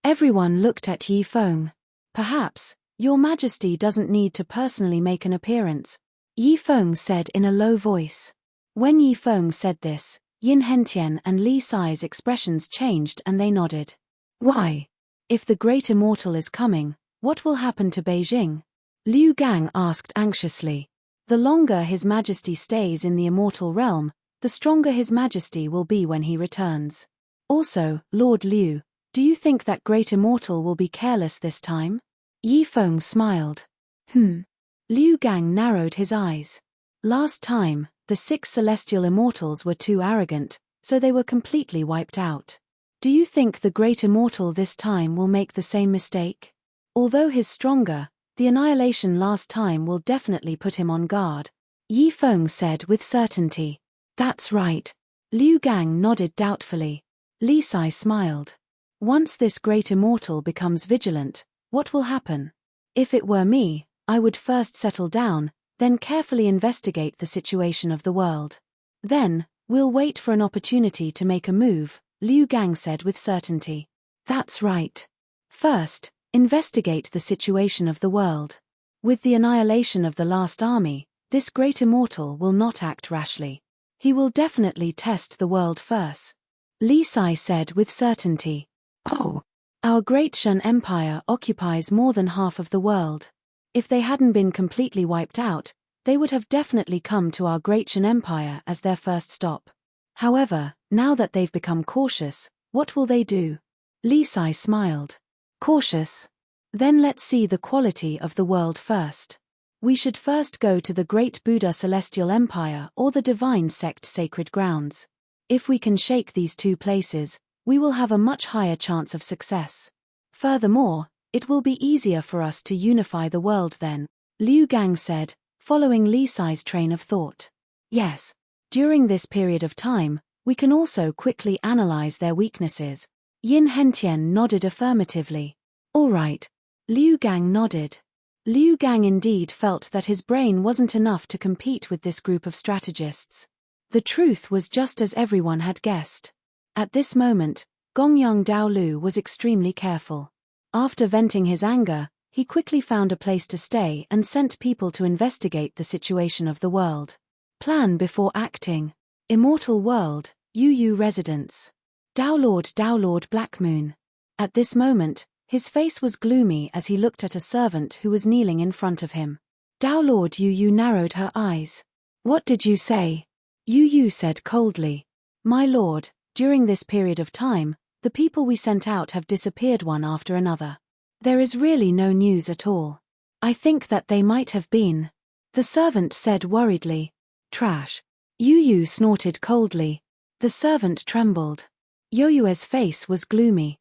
Everyone looked at Yifeng. Perhaps, Your Majesty doesn't need to personally make an appearance, Yifeng said in a low voice. When Yifeng said this, Yin Hentian and Li Sai's expressions changed and they nodded. Why? If the great immortal is coming, what will happen to Beijing? Liu Gang asked anxiously. The longer His Majesty stays in the immortal realm, the stronger His Majesty will be when he returns. Also, Lord Liu, do you think that great immortal will be careless this time? Yi Feng smiled. Liu Gang narrowed his eyes. Last time, the 6 celestial immortals were too arrogant, so they were completely wiped out. Do you think the great immortal this time will make the same mistake? Although he's stronger, the annihilation last time will definitely put him on guard. Yi Feng said with certainty. That's right. Liu Gang nodded doubtfully. Li Sai smiled. Once this great immortal becomes vigilant, what will happen? If it were me, I would first settle down, then carefully investigate the situation of the world. Then, we'll wait for an opportunity to make a move, Liu Gang said with certainty. That's right. First, investigate the situation of the world. With the annihilation of the last army, this great immortal will not act rashly. He will definitely test the world first. Li Sai said with certainty. Oh, our great Shen Empire occupies more than half of the world. If they hadn't been completely wiped out, they would have definitely come to our great Shen Empire as their first stop. However, now that they've become cautious, what will they do? Li Sai smiled. Cautious? Then let's see the quality of the world first. We should first go to the Great Buddha Celestial Empire or the Divine Sect Sacred Grounds. If we can shake these two places, we will have a much higher chance of success. Furthermore, it will be easier for us to unify the world then, Liu Gang said, following Li Sai's train of thought. Yes. During this period of time, we can also quickly analyze their weaknesses. Yin Hentian nodded affirmatively. All right. Liu Gang nodded. Liu Gang indeed felt that his brain wasn't enough to compete with this group of strategists. The truth was just as everyone had guessed. At this moment, Gongyang Daolu was extremely careful. After venting his anger, he quickly found a place to stay and sent people to investigate the situation of the world. Plan before acting. Immortal World, Yu Residence. Daolord Blackmoon. At this moment, his face was gloomy as he looked at a servant who was kneeling in front of him. Daolord Yu narrowed her eyes. What did you say? Yu said coldly. My lord, during this period of time, the people we sent out have disappeared one after another. There is really no news at all. I think that they might have been. The servant said worriedly. Trash. Yu snorted coldly. The servant trembled. Yoyue's face was gloomy.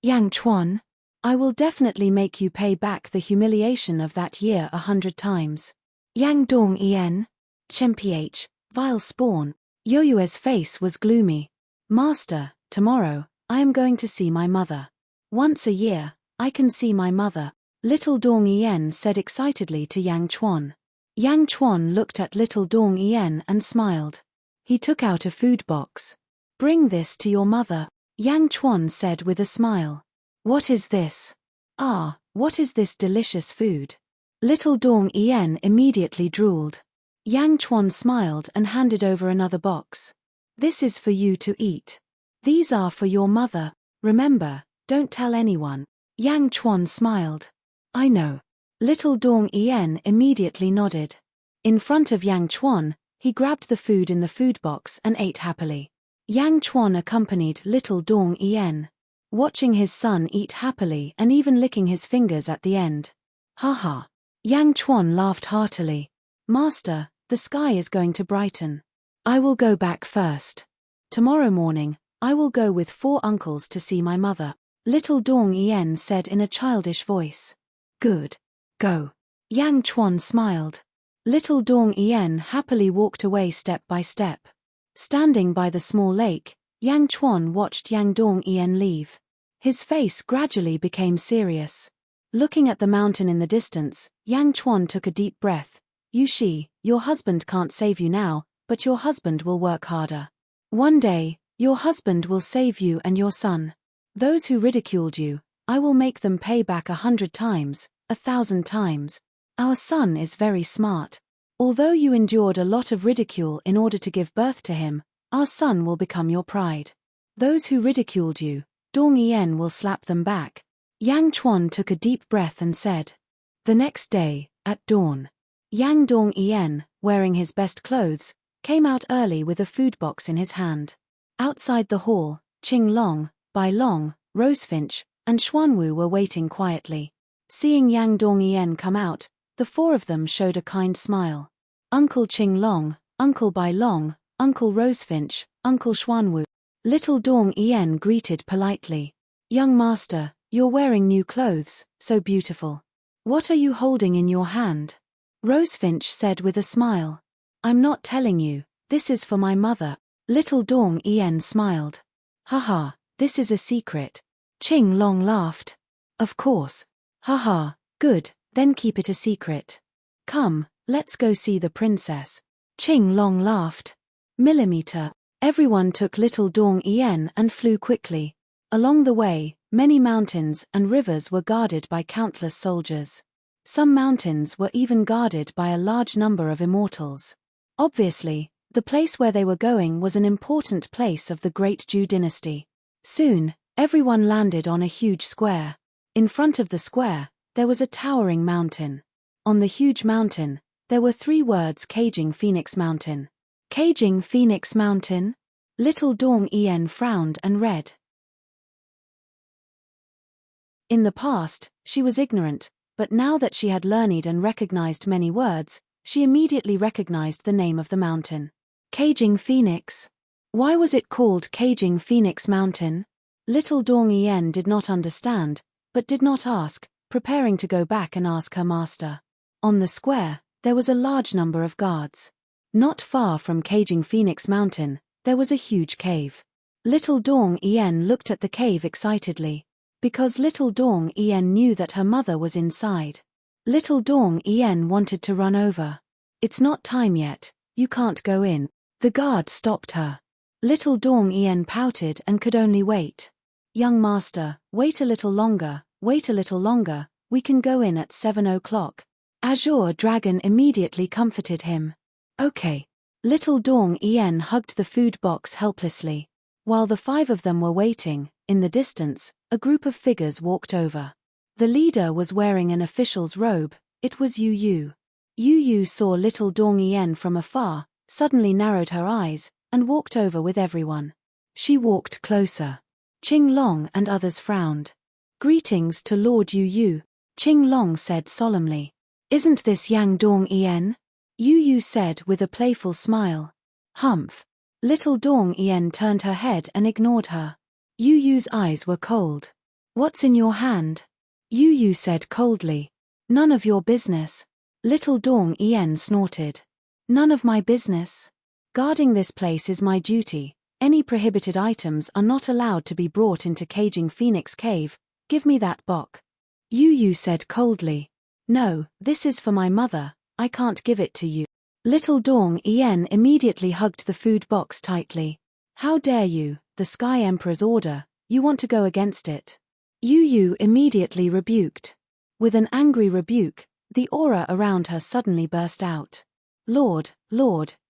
Yang Chuan, I will definitely make you pay back the humiliation of that year 100 times. Yang Dong Ien, Chemph, vile spawn. Yoyue's face was gloomy. Master, tomorrow, I am going to see my mother. Once a year, I can see my mother, Little Dong Ien said excitedly to Yang Chuan. Yang Chuan looked at Little Dong Ien and smiled. He took out a food box. Bring this to your mother, Yang Chuan said with a smile. What is this? Ah, what is this delicious food? Little Dong Ien immediately drooled. Yang Chuan smiled and handed over another box. This is for you to eat. These are for your mother. Remember, don't tell anyone. Yang Chuan smiled. I know. Little Dong Ien immediately nodded. In front of Yang Chuan, he grabbed the food in the food box and ate happily. Yang Chuan accompanied Little Dong Ien, watching his son eat happily and even licking his fingers at the end. Haha. Yang Chuan laughed heartily. Master, the sky is going to brighten. I will go back first. Tomorrow morning, I will go with 4 uncles to see my mother, Little Dong Ien said in a childish voice. Good. Go. Yang Chuan smiled. Little Dong Ien happily walked away step by step. Standing by the small lake, Yang Chuan watched Yang Dong Ien leave. His face gradually became serious. Looking at the mountain in the distance, Yang Chuan took a deep breath. Yushi, your husband can't save you now, but your husband will work harder. One day, your husband will save you and your son. Those who ridiculed you, I will make them pay back 100 times, 1,000 times. Our son is very smart. Although you endured a lot of ridicule in order to give birth to him, our son will become your pride. Those who ridiculed you, Dong Ien will slap them back. Yang Chuan took a deep breath and said, The next day, at dawn, Yang Dong-ien, wearing his best clothes, came out early with a food box in his hand. Outside the hall, Qing Long, Bai Long, Rosefinch, and Xuanwu were waiting quietly. Seeing Yang Dong-ien come out, the four of them showed a kind smile. Uncle Qing Long, Uncle Bai Long, Uncle Rosefinch, Uncle Xuanwu. Little Dong-ien greeted politely. Young master, you're wearing new clothes, so beautiful. What are you holding in your hand? Rosefinch said with a smile. I'm not telling you, this is for my mother. Little Dong-ien smiled. Haha, this is a secret. Qing Long laughed. Of course. Haha, good, then keep it a secret. Come, let's go see the princess. Qing Long laughed. Millimeter. Everyone took little Dong-ien and flew quickly. Along the way, many mountains and rivers were guarded by countless soldiers. Some mountains were even guarded by a large number of immortals. Obviously, the place where they were going was an important place of the Great Zhou dynasty. Soon, everyone landed on a huge square. In front of the square, there was a towering mountain. On the huge mountain, there were 3 words: Caging Phoenix Mountain. Caging Phoenix Mountain? Little Dong-ien frowned and read. In the past, she was ignorant, but now that she had learned and recognized many words, she immediately recognized the name of the mountain. Caging Phoenix? Why was it called Caging Phoenix Mountain? Little Dong-ien did not understand, but did not ask, preparing to go back and ask her master. On the square, there was a large number of guards. Not far from Caging Phoenix Mountain, there was a huge cave. Little Dong-ien looked at the cave excitedly. Because Little Dong-ien knew that her mother was inside. Little Dong-ien wanted to run over. It's not time yet, you can't go in. The guard stopped her. Little Dong-ien pouted and could only wait. Young master, wait a little longer, we can go in at 7 o'clock. Azure Dragon immediately comforted him. Okay. Little Dong-ien hugged the food box helplessly. While the 5 of them were waiting, in the distance, a group of figures walked over. The leader was wearing an official's robe. It was Yu Yu. Yu Yu saw Little Dong-ien from afar, suddenly narrowed her eyes, and walked over with everyone. She walked closer. Qing Long and others frowned. Greetings to Lord Yu Yu, Qing Long said solemnly. Isn't this Yang Dong-ien? Yu Yu said with a playful smile. Humph. Little Dong-ien turned her head and ignored her. Yu Yu's eyes were cold. What's in your hand? Yu Yu said coldly. None of your business. Little Dong-ien snorted. None of my business? Guarding this place is my duty. Any prohibited items are not allowed to be brought into Caging Phoenix Cave. Give me that box. Yu Yu said coldly. No, this is for my mother, I can't give it to you. Little Dong-ien immediately hugged the food box tightly. How dare you, the Sky Emperor's order, you want to go against it? Yu Yu immediately rebuked. With an angry rebuke, the aura around her suddenly burst out. Lord,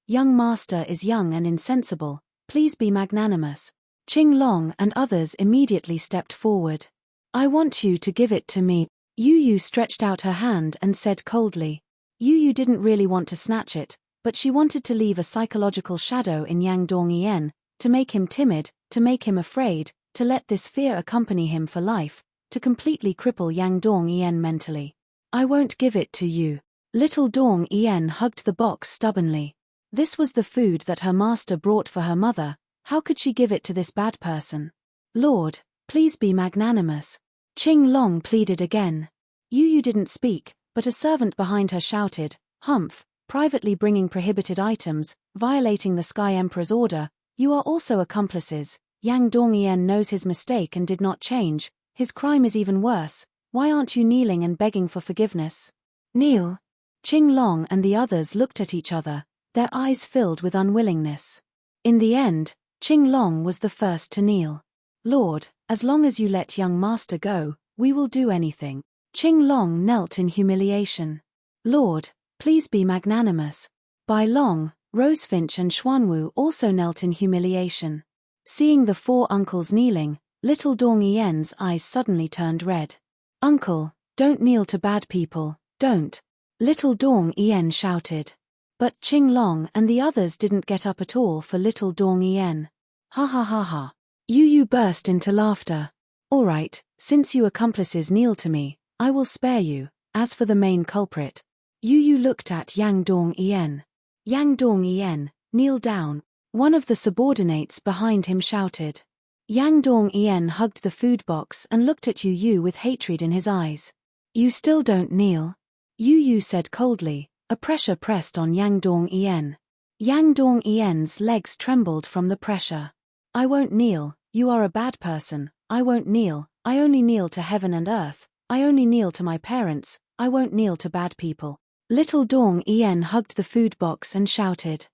young master is young and insensible, please be magnanimous. Qing Long and others immediately stepped forward. I want you to give it to me. Yu Yu stretched out her hand and said coldly. Yu Yu didn't really want to snatch it, but she wanted to leave a psychological shadow in Yang Dong-ien, to make him timid, to make him afraid, to let this fear accompany him for life, to completely cripple Yang Dong-ien mentally. I won't give it to you. Little Dong-ien hugged the box stubbornly. This was the food that her master brought for her mother, how could she give it to this bad person? Lord, please be magnanimous. Qing Long pleaded again. Yu Yu didn't speak, but a servant behind her shouted, Humph, privately bringing prohibited items, violating the Sky Emperor's order, you are also accomplices. Yang Dong-ien knows his mistake and did not change, his crime is even worse, why aren't you kneeling and begging for forgiveness? Kneel. Qing Long and the others looked at each other, their eyes filled with unwillingness. In the end, Qing Long was the first to kneel. Lord, as long as you let young master go, we will do anything. Qing Long knelt in humiliation. Lord, please be magnanimous. Bai Long, Rosefinch and Xuanwu also knelt in humiliation. Seeing the 4 uncles kneeling, Little Dong-ien's eyes suddenly turned red. Uncle, don't kneel to bad people, Don't. Little Dong Ien shouted. But Ching Long and the others didn't get up at all for little Dong Ien. Ha ha ha ha. Yu burst into laughter. All right, since you accomplices kneel to me, I will spare you. As for the main culprit. Yu looked at Yang Dong Ien. Yang Dong Ien, kneel down. One of the subordinates behind him shouted. Yang Dong Ien hugged the food box and looked at Yu with hatred in his eyes. You still don't kneel? Yu said coldly. A pressure pressed on Yang Dong Ien. Yang Dong Ien's legs trembled from the pressure. I won't kneel, you are a bad person. I won't kneel, I only kneel to heaven and earth. I only kneel to my parents, I won't kneel to bad people. Little Dong Ien hugged the food box and shouted.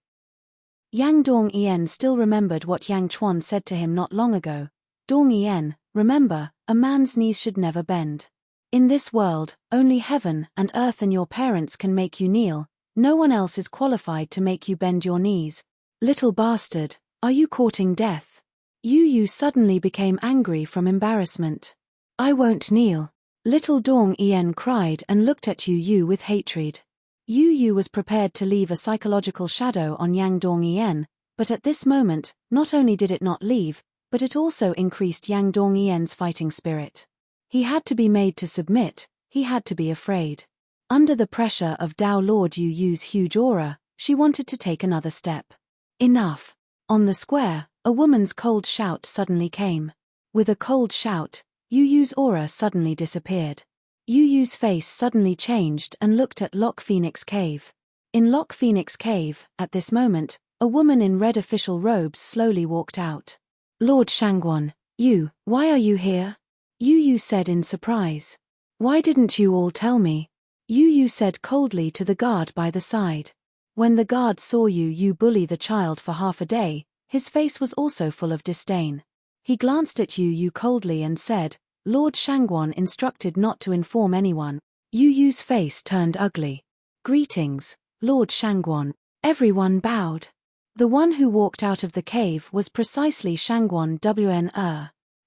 Yang Dong Ien still remembered what Yang Chuan said to him not long ago. Dong Ien, remember, a man's knees should never bend. In this world, only heaven and earth and your parents can make you kneel. No one else is qualified to make you bend your knees. Little bastard, are you courting death? Yu suddenly became angry from embarrassment. I won't kneel. Little Dong Ien cried and looked at Yu with hatred. Yu was prepared to leave a psychological shadow on Yang Dong Ien, but at this moment, not only did it not leave, but it also increased Yang Dong Ien's fighting spirit. He had to be made to submit, he had to be afraid. Under the pressure of Tao Lord Yu's huge aura, she wanted to take another step. Enough. On the square, a woman's cold shout suddenly came. With a cold shout, Yu's aura suddenly disappeared. Yu's face suddenly changed and looked at Lock Phoenix Cave. In Lock Phoenix Cave, at this moment, a woman in red official robes slowly walked out. Lord Shangguan, why are you here? Yu said in surprise. Why didn't you all tell me? Yu said coldly to the guard by the side. When the guard saw Yu bully the child for half a day, his face was also full of disdain. He glanced at Yu coldly and said, Lord Shangguan instructed not to inform anyone. Yu's face turned ugly. Greetings, Lord Shangguan. Everyone bowed. The one who walked out of the cave was precisely Shangguan Wn.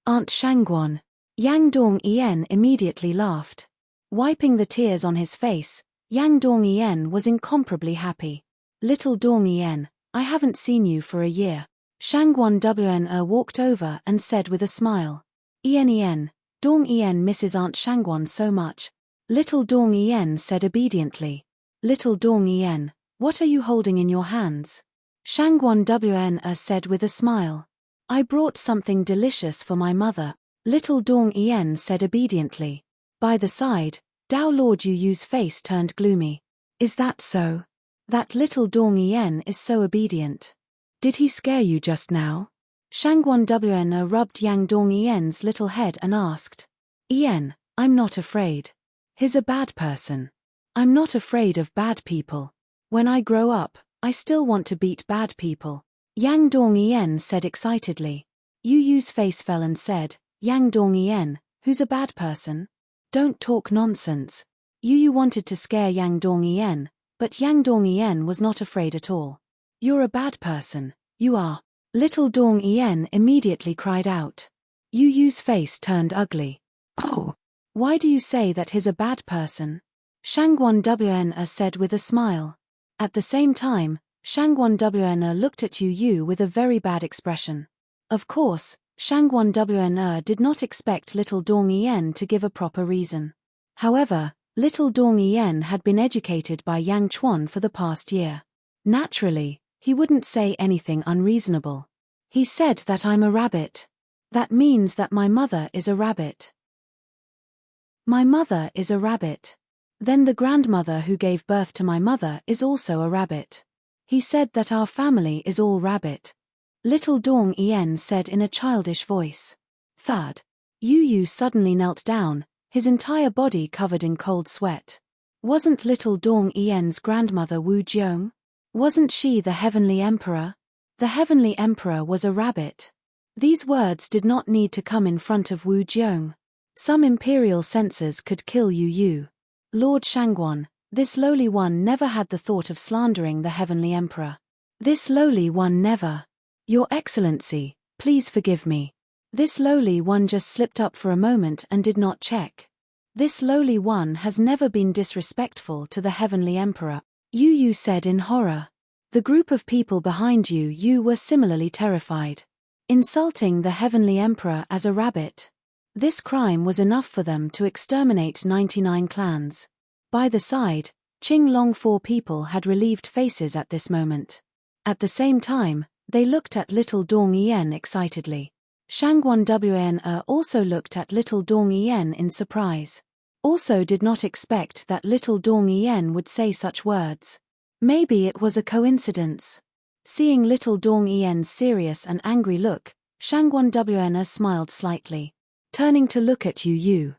Aunt Shangguan. Yang Dong Ien immediately laughed. Wiping the tears on his face, Yang Dong Ien was incomparably happy. Little Dong Ien, I haven't seen you for a year. Shangguan Wn walked over and said with a smile. Ien, Dong Ien misses Aunt Shangguan so much. Little Dong Ien said obediently. Little Dong Ien, what are you holding in your hands? Shangguan Wn said with a smile. I brought something delicious for my mother. Little Dong Ien said obediently. By the side, Tao Lord Yu's face turned gloomy. Is that so? That little Dong Ien is so obedient. Did he scare you just now? Shangguan Wn rubbed Yang Dong Ien's little head and asked. Ien, I'm not afraid. He's a bad person. I'm not afraid of bad people. When I grow up, I still want to beat bad people. Yang Dong Ien said excitedly. Yu's face fell and said, Yang Dong Ien, who's a bad person? Don't talk nonsense. Yu wanted to scare Yang Dong Ien, but Yang Dong Ien was not afraid at all. You're a bad person, you are. Little Dong Ien immediately cried out. Yu's face turned ugly. Oh, why do you say that he's a bad person? Shangguan Wn said with a smile. At the same time, Shangguan Wn looked at Yu with a very bad expression. Of course, Shangguan Wn did not expect little Dong Ien to give a proper reason. However, little Dong Ien had been educated by Yang Chuan for the past year. Naturally, he wouldn't say anything unreasonable. He said that I'm a rabbit. That means that my mother is a rabbit. My mother is a rabbit. Then the grandmother who gave birth to my mother is also a rabbit. He said that our family is all rabbit. Little Dong Ien said in a childish voice. Thud. Yu suddenly knelt down, his entire body covered in cold sweat. Wasn't little Dong Ien's grandmother Wu Jiong? Wasn't she the heavenly emperor? The heavenly emperor was a rabbit. These words did not need to come in front of Wu Jiong. Some imperial censors could kill Yu. Lord Shangguan, this lowly one never had the thought of slandering the heavenly emperor. This lowly one never. Your Excellency, please forgive me. This lowly one just slipped up for a moment and did not check. This lowly one has never been disrespectful to the heavenly emperor, Yu said in horror. The group of people behind Yu were similarly terrified. Insulting the heavenly emperor as a rabbit. This crime was enough for them to exterminate 99 clans. By the side, Qing Long 4 people had relieved faces at this moment. At the same time, they looked at little Dong Yen excitedly. Shangguan Wan also looked at little Dong Yen in surprise. Also did not expect that little Dong Yen would say such words. Maybe it was a coincidence. Seeing little Dong Yen's serious and angry look, Shangguan Wan smiled slightly. Turning to look at Yu.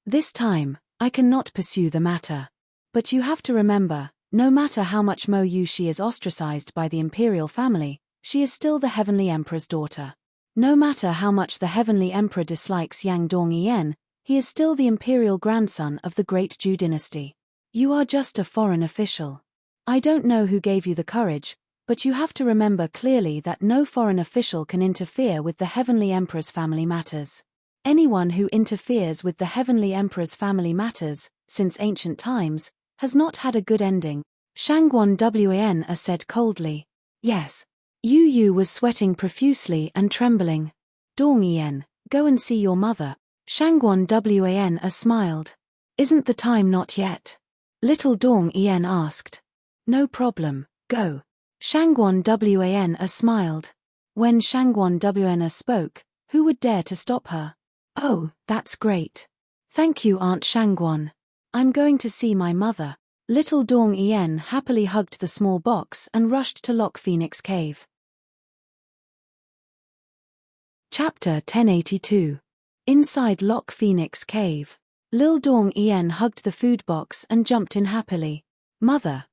This time, I cannot pursue the matter. But you have to remember, no matter how much Mo Yu she is ostracized by the imperial family, she is still the heavenly emperor's daughter. No matter how much the heavenly emperor dislikes Yang Dong-yen, he is still the imperial grandson of the great Zhou dynasty. You are just a foreign official. I don't know who gave you the courage, but you have to remember clearly that no foreign official can interfere with the heavenly emperor's family matters. Anyone who interferes with the heavenly emperor's family matters, since ancient times, has not had a good ending, Shangguan Wan said coldly. Yes. Yu was sweating profusely and trembling. Dong-yen, go and see your mother. Shangguan Wan smiled. Isn't the time not yet? Little Dong-yen asked. No problem, go. Shangguan Wan smiled. When Shangguan Wan spoke, who would dare to stop her? Oh, that's great. Thank you, Aunt Shangguan. I'm going to see my mother. Little Dong-yen happily hugged the small box and rushed to Lock Phoenix Cave. Chapter 1082. Inside Lock Phoenix Cave. Lil Dong-yen hugged the food box and jumped in happily. Mother,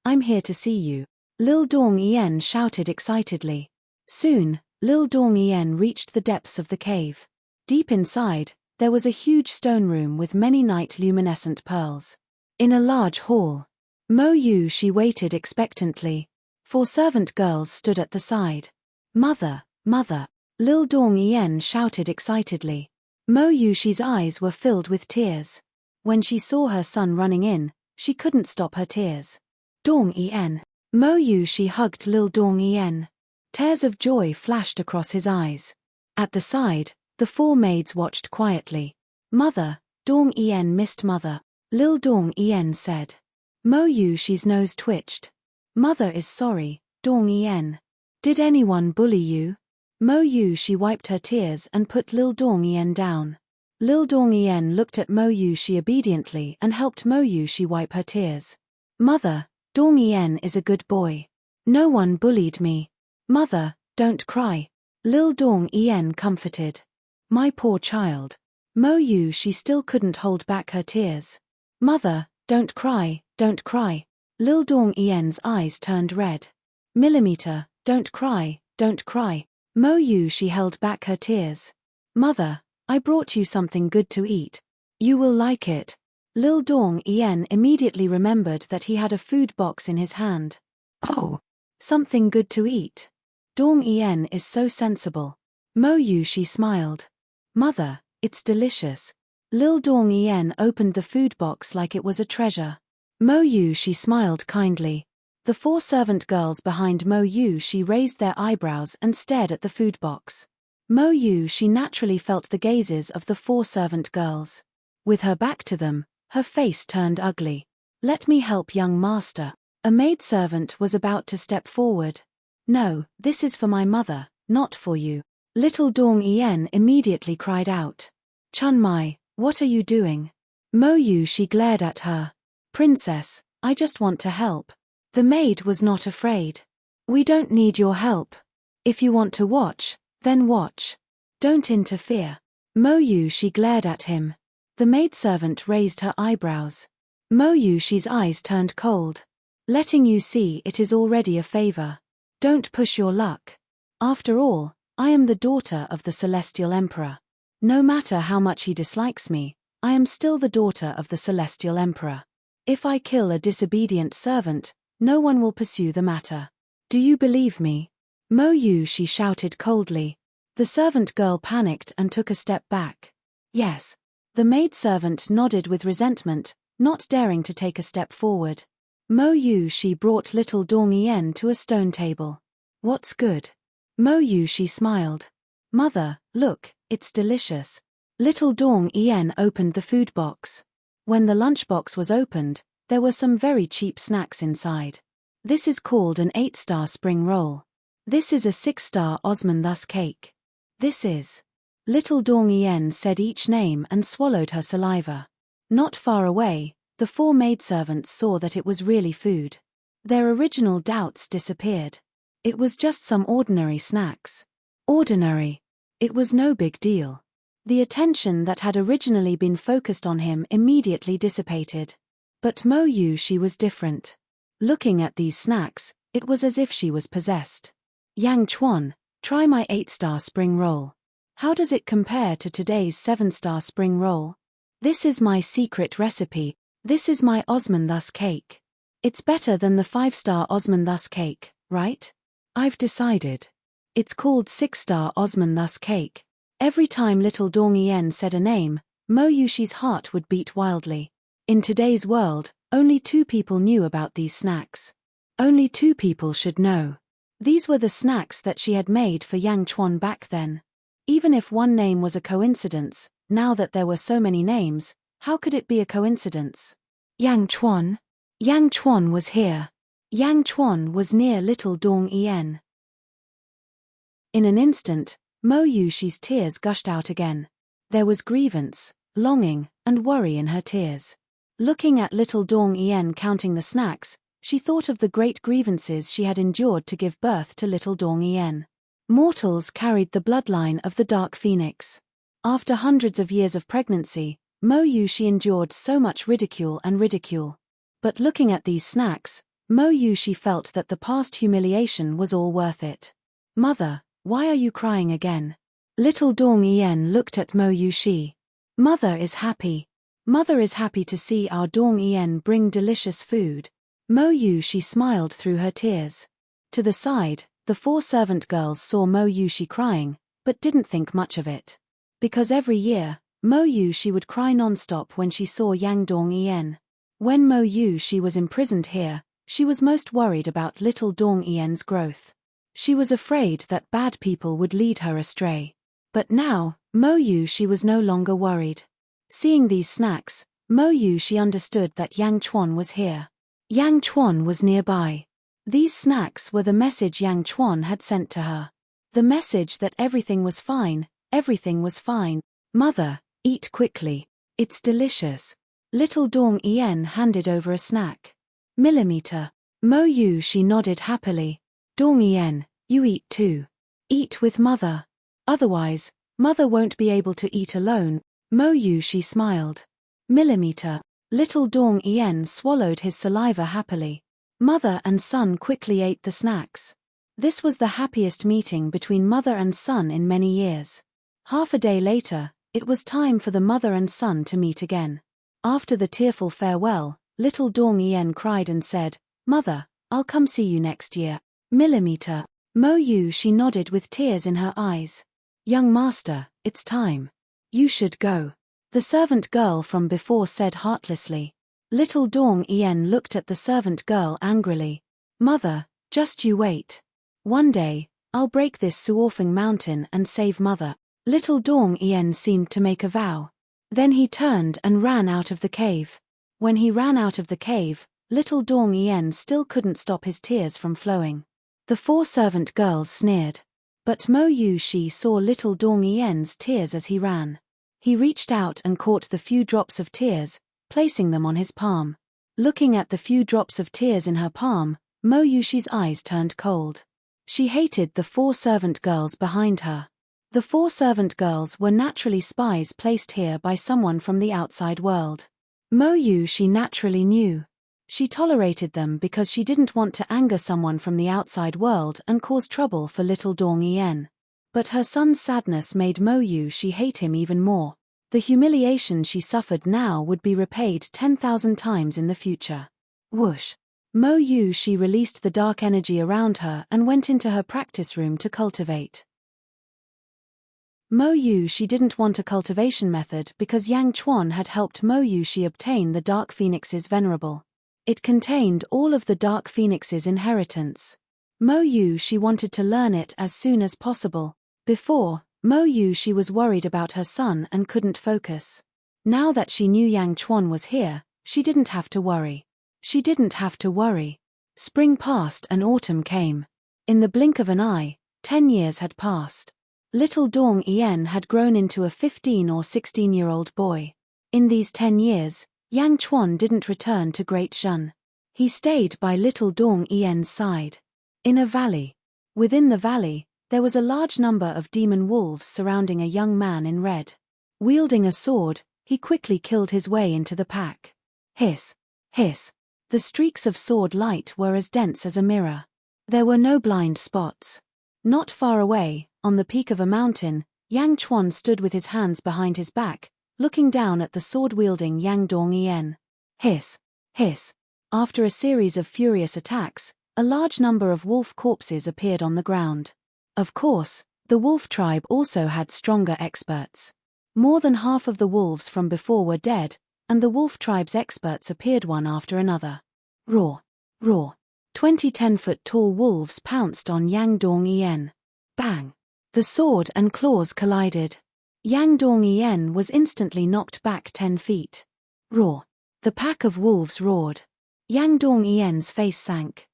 I'm here to see you. Lil Dong-yen shouted excitedly. Soon, Lil Dong-yen reached the depths of the cave. Deep inside, there was a huge stone room with many night-luminescent pearls. In a large hall, Mo Yu she waited expectantly. 4 servant girls stood at the side. Mother, Lil Dong-yen shouted excitedly. Mo Yu she's eyes were filled with tears. When she saw her son running in, she couldn't stop her tears. Dong-yen. Mo Yu she hugged Lil Dong-yen. Tears of joy flashed across his eyes. At the side, the 4 maids watched quietly. Mother, Dong-yen missed mother. Lil Dong-yen said. Mo Yu she's nose twitched. Mother is sorry, Dong-yen. Did anyone bully you? Mo Yu she wiped her tears and put Lil Dong-yen down. Lil Dong-yen looked at Mo Yu she obediently and helped Mo Yu she wipe her tears. Mother, Dong-yen is a good boy. No one bullied me. Mother, don't cry. Lil Dong-yen comforted. My poor child. Mo Yu she still couldn't hold back her tears. Mother, don't cry. Lil Dong-yen's eyes turned red. Millimeter, don't cry. Mo Yu she held back her tears. Mother, I brought you something good to eat. You will like it. Lil Dong-yen immediately remembered that he had a food box in his hand. Oh, something good to eat. Dong-yen is so sensible. Mo Yu she smiled. Mother, it's delicious. Lil Dong-yen opened the food box like it was a treasure. Mo Yu she smiled kindly. The 4 servant girls behind Mo Yu she raised their eyebrows and stared at the food box. Mo Yu she naturally felt the gazes of the 4 servant girls. With her back to them, her face turned ugly. Let me help, young master. A maidservant was about to step forward. No, this is for my mother, not for you. Little Dong-yen immediately cried out. Chun-mai, what are you doing? Mo Yu she glared at her. Princess, I just want to help. The maid was not afraid. We don't need your help. If you want to watch, then watch. Don't interfere. Mo Yu she glared at him. The maidservant raised her eyebrows. Mo Yu she's eyes turned cold. Letting you see it is already a favor. Don't push your luck. After all, I am the daughter of the Celestial Emperor. No matter how much he dislikes me, I am still the daughter of the Celestial Emperor. If I kill a disobedient servant, no one will pursue the matter. Do you believe me? Mo Yu she shouted coldly. The servant girl panicked and took a step back. Yes. The maidservant nodded with resentment, not daring to take a step forward. Mo Yushi brought little Dong Yen to a stone table. What's good? Mo Yushi smiled. Mother, look, it's delicious. Little Dong Yen opened the food box. When the lunchbox was opened, there were some very cheap snacks inside. This is called an 8-star spring roll. This is a 6-star osmanthus cake. This is. Little Dong Yen said each name and swallowed her saliva. Not far away, the 4 maidservants saw that it was really food. Their original doubts disappeared. It was just some ordinary snacks. Ordinary. It was no big deal. The attention that had originally been focused on him immediately dissipated. But Mo Yushi was different. Looking at these snacks, it was as if she was possessed. Yang Chuan, try my 8-star spring roll. How does it compare to today's 7-star spring roll? This is my secret recipe. This is my osmanthus cake. It's better than the 5-star osmanthus cake, right? I've decided. It's called 6-star osmanthus cake. Every time little Dong Yen said a name, Mo Yushi's heart would beat wildly. In today's world, only 2 people knew about these snacks. Only 2 people should know. These were the snacks that she had made for Yang Chuan back then. Even if one name was a coincidence, now that there were so many names, how could it be a coincidence? Yang Chuan? Yang Chuan was here. Yang Chuan was near little Dong Yen. In an instant, Mo Yushi's tears gushed out again. There was grievance, longing, and worry in her tears. Looking at little Dong Yen counting the snacks, she thought of the great grievances she had endured to give birth to little Dong Yen. Mortals carried the bloodline of the Dark Phoenix. After hundreds of years of pregnancy, Mo Yushi endured so much ridicule. But looking at these snacks, Mo Yushi felt that the past humiliation was all worth it. Mother, why are you crying again? Little Dong Yen looked at Mo Yushi. Mother is happy. Mother is happy to see our Dong Yen bring delicious food. Mo Yushi smiled through her tears. To the side, the 4 servant girls saw Mo Yushi crying, but didn't think much of it. Because every year, Mo Yushi would cry non-stop when she saw Yang Dong Yen. When Mo Yushi was imprisoned here, she was most worried about little Dong Yen's growth. She was afraid that bad people would lead her astray. But now, Mo Yushi was no longer worried. Seeing these snacks, Mo Yushi understood that Yang Chuan was here. Yang Chuan was nearby. These snacks were the message Yang Chuan had sent to her. The message that everything was fine, everything was fine. Mother, eat quickly. It's delicious. Little Dong Yen handed over a snack. Millimeter. Mo Yushi nodded happily. Dong Yen, you eat too. Eat with mother. Otherwise, mother won't be able to eat alone. Mo Yushi smiled. Millimeter. Little Dong Yen swallowed his saliva happily. Mother and son quickly ate the snacks. This was the happiest meeting between mother and son in many years. Half a day later, it was time for the mother and son to meet again. After the tearful farewell, little Dong Yen cried and said, Mother, I'll come see you next year. Millimeter. Mo Yushi nodded with tears in her eyes. Young master, it's time. You should go. The servant girl from before said heartlessly. Little Dong Yen looked at the servant girl angrily. Mother, just you wait. One day, I'll break this Suorfeng mountain and save mother. Little Dong Yen seemed to make a vow. Then he turned and ran out of the cave. When he ran out of the cave, little Dong Yen still couldn't stop his tears from flowing. The 4 servant girls sneered. But Mo Yushi saw little Dong Yen's tears as he ran. He reached out and caught the few drops of tears, placing them on his palm. Looking at the few drops of tears in her palm, Mo Yushi's eyes turned cold. She hated the 4 servant girls behind her. The 4 servant girls were naturally spies placed here by someone from the outside world. Mo Yushi naturally knew. She tolerated them because she didn't want to anger someone from the outside world and cause trouble for little Dong Yen. But her son's sadness made Mo Yushi hate him even more. The humiliation she suffered now would be repaid 10,000 times in the future. Whoosh! Mo Yushi released the dark energy around her and went into her practice room to cultivate. Mo Yushi didn't want a cultivation method because Yang Chuan had helped Mo Yushi obtain the Dark Phoenix's venerable. It contained all of the Dark Phoenix's inheritance. Mo Yushi wanted to learn it as soon as possible. Before, Mo Yushi was worried about her son and couldn't focus. Now that she knew Yang Chuan was here, she didn't have to worry. She didn't have to worry. Spring passed and autumn came. In the blink of an eye, 10 years had passed. Little Dong Yen had grown into a 15 or 16-year-old boy. In these 10 years, Yang Chuan didn't return to Great Shun. He stayed by little Dong Yen's side. In a valley. Within the valley, there was a large number of demon wolves surrounding a young man in red. Wielding a sword, he quickly killed his way into the pack. Hiss, hiss. The streaks of sword light were as dense as a mirror. There were no blind spots. Not far away, on the peak of a mountain, Yang Chuan stood with his hands behind his back, looking down at the sword-wielding Yang Dongyan. Hiss, hiss. After a series of furious attacks, a large number of wolf corpses appeared on the ground. Of course, the wolf tribe also had stronger experts. More than half of the wolves from before were dead, and the wolf tribe's experts appeared one after another. Roar, roar. 20 10-foot-tall wolves pounced on Yang Dongyan. Bang! The sword and claws collided. Yang Dongyan was instantly knocked back 10 feet. Roar! The pack of wolves roared. Yang Dongyan's face sank.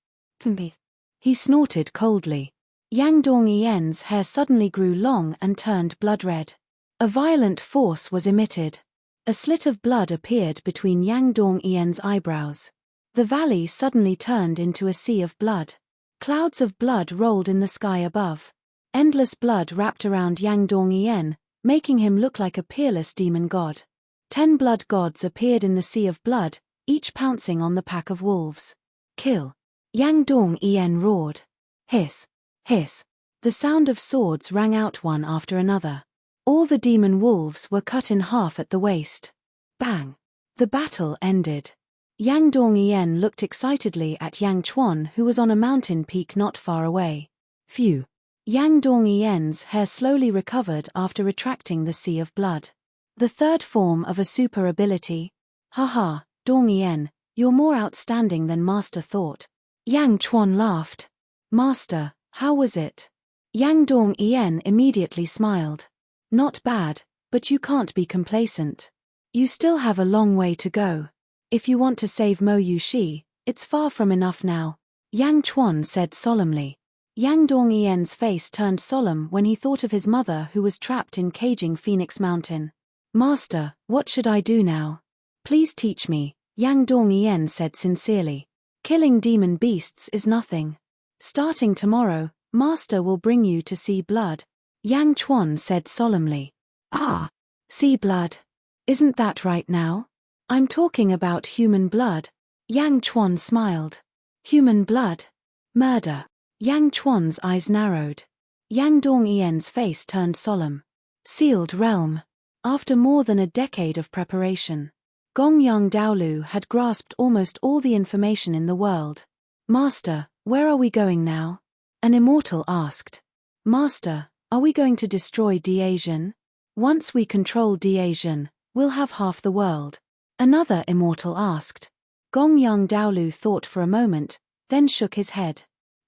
He snorted coldly. Yang Dongyan's hair suddenly grew long and turned blood red. A violent force was emitted. A slit of blood appeared between Yang Dongyan's eyebrows. The valley suddenly turned into a sea of blood. Clouds of blood rolled in the sky above. Endless blood wrapped around Yang Dongyan, making him look like a peerless demon god. 10 blood gods appeared in the sea of blood, each pouncing on the pack of wolves. Kill! Yang Dongyan roared. Hiss, hiss. The sound of swords rang out one after another. All the demon wolves were cut in half at the waist. Bang! The battle ended. Yang Dongyan looked excitedly at Yang Chuan, who was on a mountain peak not far away. Phew! Yang Dongyan's hair slowly recovered after retracting the sea of blood. The third form of a super ability. Haha, Dongyan, you're more outstanding than Master thought. Yang Chuan laughed. Master, how was it? Yang Dongyan immediately smiled. Not bad, but you can't be complacent. You still have a long way to go. If you want to save Mo Yushi, it's far from enough now, Yang Chuan said solemnly. Yang Dongyan's face turned solemn when he thought of his mother who was trapped in caging Phoenix Mountain. Master, what should I do now? Please teach me, Yang Dongyan said sincerely. Killing demon beasts is nothing. Starting tomorrow, Master will bring you to see blood. Yang Chuan said solemnly. Ah, see blood. Isn't that right now? I'm talking about human blood. Yang Chuan smiled. Human blood? Murder. Yang Chuan's eyes narrowed. Yang Dongyan's face turned solemn. Sealed realm. After more than a decade of preparation, Gongyang Daolu had grasped almost all the information in the world. Master, where are we going now? An immortal asked. Master, are we going to destroy Diasian? Once we control Diasian, we'll have half the world. Another immortal asked. Gongyang Daolu thought for a moment, then shook his head.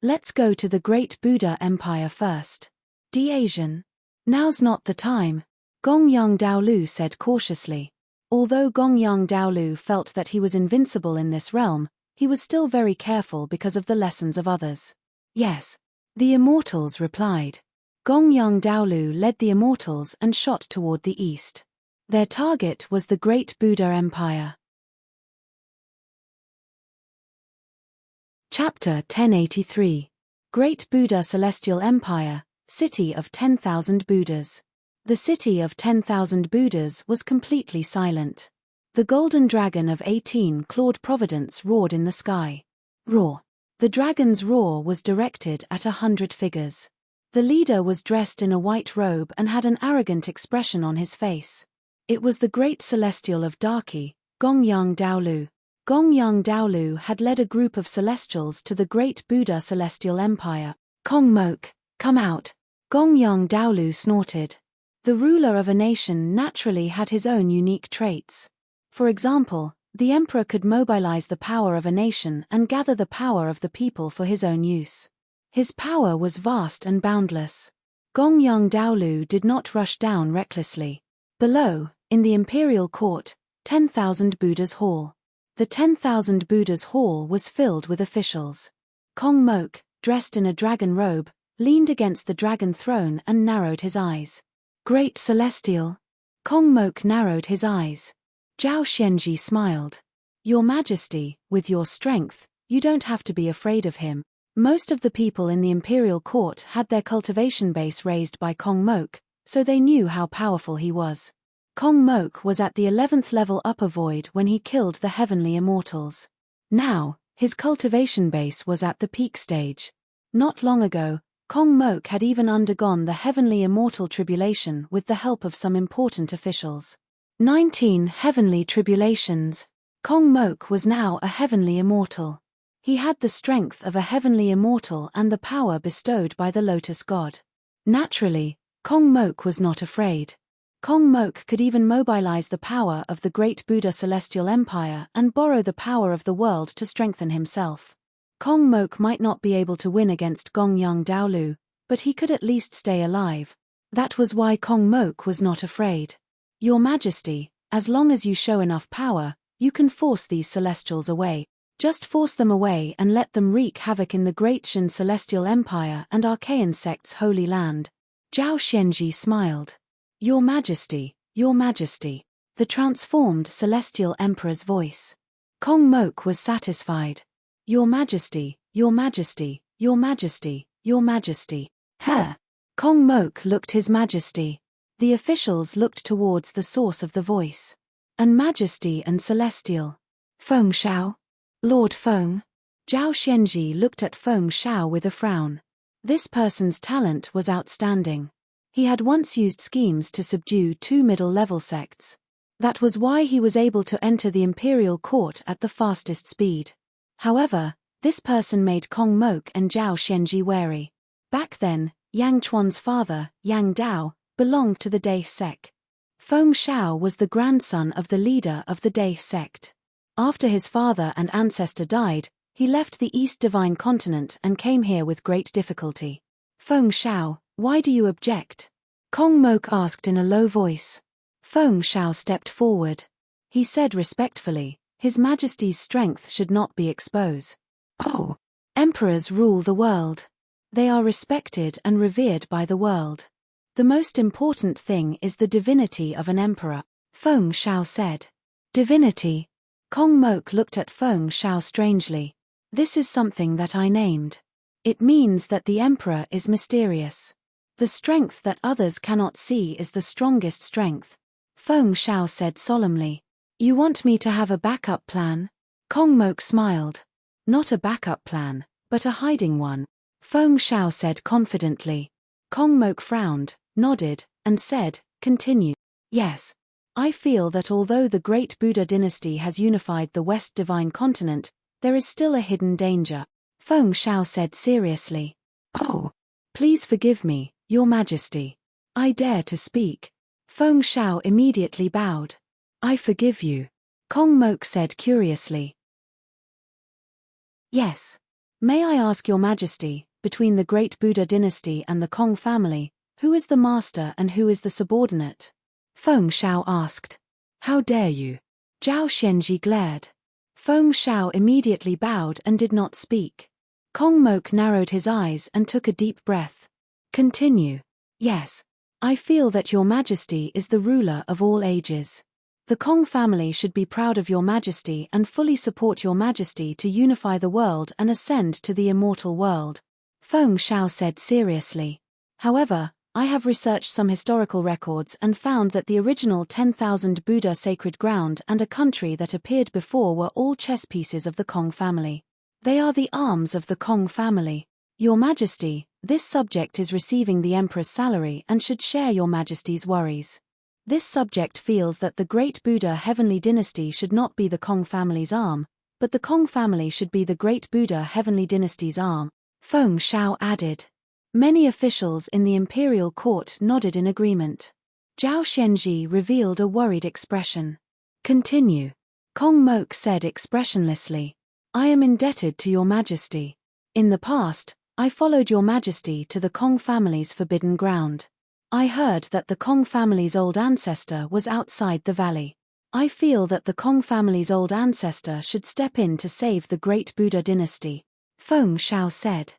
Let's go to the Great Buddha Empire first. Diasian? Now's not the time, Gongyang Daolu said cautiously. Although Gongyang Daolu felt that he was invincible in this realm, he was still very careful because of the lessons of others. Yes. The immortals replied. Gongyang Daolu led the immortals and shot toward the east. Their target was the Great Buddha Empire. Chapter 1083. Great Buddha Celestial Empire, City of 10,000 Buddhas. The city of 10,000 Buddhas was completely silent. The golden dragon of 18-clawed providence roared in the sky. Roar. The dragon's roar was directed at 100 figures. The leader was dressed in a white robe and had an arrogant expression on his face. It was the great celestial of Daki, Gongyang Daolu. Gongyang Daolu had led a group of celestials to the Great Buddha Celestial Empire. Kong Mok, come out. Gongyang Daolu snorted. The ruler of a nation naturally had his own unique traits. For example, the emperor could mobilize the power of a nation and gather the power of the people for his own use. His power was vast and boundless. Gongyang Daolu did not rush down recklessly. Below, in the imperial court, 10,000 Buddha's hall. The 10,000 Buddha's hall was filled with officials. Kong Mok, dressed in a dragon robe, leaned against the dragon throne and narrowed his eyes. Great Celestial. Kong Mok narrowed his eyes. Zhao Xianji smiled. Your Majesty, with your strength, you don't have to be afraid of him. Most of the people in the imperial court had their cultivation base raised by Kong Mok, so they knew how powerful he was. Kong Mok was at the 11th level upper void when he killed the heavenly immortals. Now, his cultivation base was at the peak stage. Not long ago, Kong Mok had even undergone the heavenly immortal tribulation with the help of some important officials. 19 heavenly tribulations. Kong Mok was now a heavenly immortal. He had the strength of a heavenly immortal and the power bestowed by the Lotus God. Naturally, Kong Mok was not afraid. Kong Mok could even mobilize the power of the great Buddha Celestial Empire and borrow the power of the world to strengthen himself. Kong Mok might not be able to win against Gongyang Daolu, but he could at least stay alive. That was why Kong Mok was not afraid. Your Majesty, as long as you show enough power, you can force these celestials away. Just force them away and let them wreak havoc in the Great Shan Celestial Empire and Archaean sect's Holy Land. Zhao Xianji smiled. Your Majesty, Your Majesty. The transformed Celestial Emperor's voice. Kong Mok was satisfied. Your Majesty, Your Majesty, Your Majesty, Your Majesty. Her. Kong Mok looked His Majesty. The officials looked towards the source of the voice. And Majesty and Celestial. Feng Shao. Lord Feng. Zhao Xianji looked at Feng Shao with a frown. This person's talent was outstanding. He had once used schemes to subdue 2 middle-level sects. That was why he was able to enter the imperial court at the fastest speed. However, this person made Kong Mok and Zhao Xianji wary. Back then, Yang Chuan's father, Yang Dao, belonged to the Dai sect. Feng Shao was the grandson of the leader of the Dai sect. After his father and ancestor died, he left the East Divine Continent and came here with great difficulty. Feng Shao, why do you object? Kong Mok asked in a low voice. Feng Shao stepped forward. He said respectfully, His Majesty's strength should not be exposed. Oh! Emperors rule the world. They are respected and revered by the world. The most important thing is the divinity of an emperor, Feng Shao said. Divinity? Kong Mok looked at Feng Shao strangely. This is something that I named. It means that the emperor is mysterious. The strength that others cannot see is the strongest strength. Feng Shao said solemnly. You want me to have a backup plan? Kong Mok smiled. Not a backup plan, but a hiding one. Feng Shao said confidently. Kong Mok frowned, nodded, and said, continue. Yes. I feel that although the great Buddha dynasty has unified the West Divine Continent, there is still a hidden danger. Feng Shao said seriously. Oh. Please forgive me, Your Majesty. I dare to speak. Feng Shao immediately bowed. I forgive you. Kong Mok said curiously. Yes. May I ask Your Majesty, between the great Buddha dynasty and the Kong family, who is the master and who is the subordinate? Feng Shao asked. How dare you? Zhao Xianji glared. Feng Shao immediately bowed and did not speak. Kong Mok narrowed his eyes and took a deep breath. Continue. Yes. I feel that Your Majesty is the ruler of all ages. The Kong family should be proud of Your Majesty and fully support Your Majesty to unify the world and ascend to the immortal world. Feng Shao said seriously. However, I have researched some historical records and found that the original 10,000 Buddha sacred ground and a country that appeared before were all chess pieces of the Kong family. They are the arms of the Kong family. Your Majesty, this subject is receiving the Emperor's salary and should share Your Majesty's worries. This subject feels that the great Buddha heavenly dynasty should not be the Kong family's arm, but the Kong family should be the great Buddha heavenly dynasty's arm. Feng Shao added. Many officials in the imperial court nodded in agreement. Zhao Xianji revealed a worried expression. Continue. Kong Mok said expressionlessly. I am indebted to your majesty. In the past, I followed your majesty to the Kong family's forbidden ground. I heard that the Kong family's old ancestor was outside the valley. I feel that the Kong family's old ancestor should step in to save the great Buddha dynasty. Feng Shao said.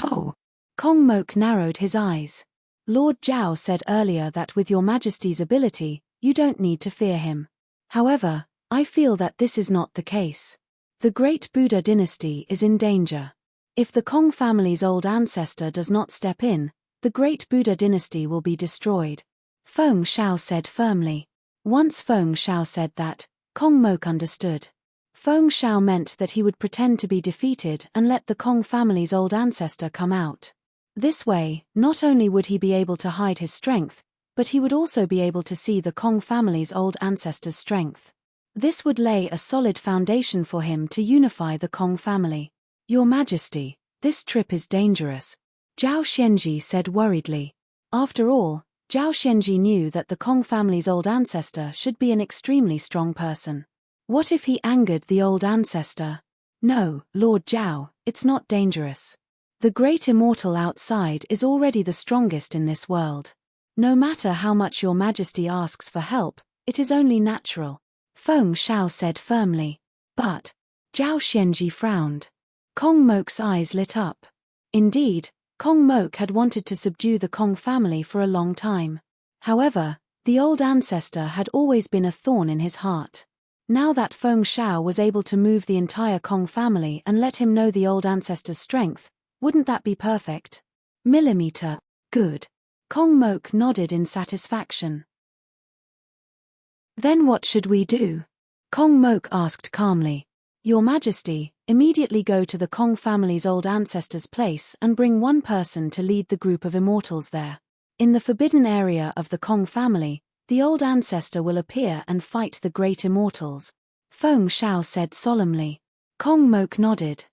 Oh. Kong Mok narrowed his eyes. Lord Zhao said earlier that with your majesty's ability, you don't need to fear him. However, I feel that this is not the case. The great Buddha dynasty is in danger. If the Kong family's old ancestor does not step in, the great Buddha dynasty will be destroyed. Feng Shao said firmly. Once Feng Shao said that, Kong Mok understood. Feng Shao meant that he would pretend to be defeated and let the Kong family's old ancestor come out. This way, not only would he be able to hide his strength, but he would also be able to see the Kong family's old ancestor's strength. This would lay a solid foundation for him to unify the Kong family. Your Majesty, this trip is dangerous, Zhao Xianji said worriedly. After all, Zhao Xianji knew that the Kong family's old ancestor should be an extremely strong person. What if he angered the old ancestor? No, Lord Zhao, it's not dangerous. The great immortal outside is already the strongest in this world. No matter how much your majesty asks for help, it is only natural, Feng Shao said firmly. But, Zhao Xianji frowned. Kong Mok's eyes lit up. Indeed, Kong Mok had wanted to subdue the Kong family for a long time. However, the old ancestor had always been a thorn in his heart. Now that Feng Shao was able to move the entire Kong family and let him know the old ancestor's strength, wouldn't that be perfect? Millimeter. Good. Kong Mok nodded in satisfaction. Then what should we do? Kong Mok asked calmly. Your Majesty, immediately go to the Kong family's old ancestor's place and bring one person to lead the group of immortals there. In the forbidden area of the Kong family, the old ancestor will appear and fight the great immortals, Feng Shao said solemnly. Kong Mok nodded.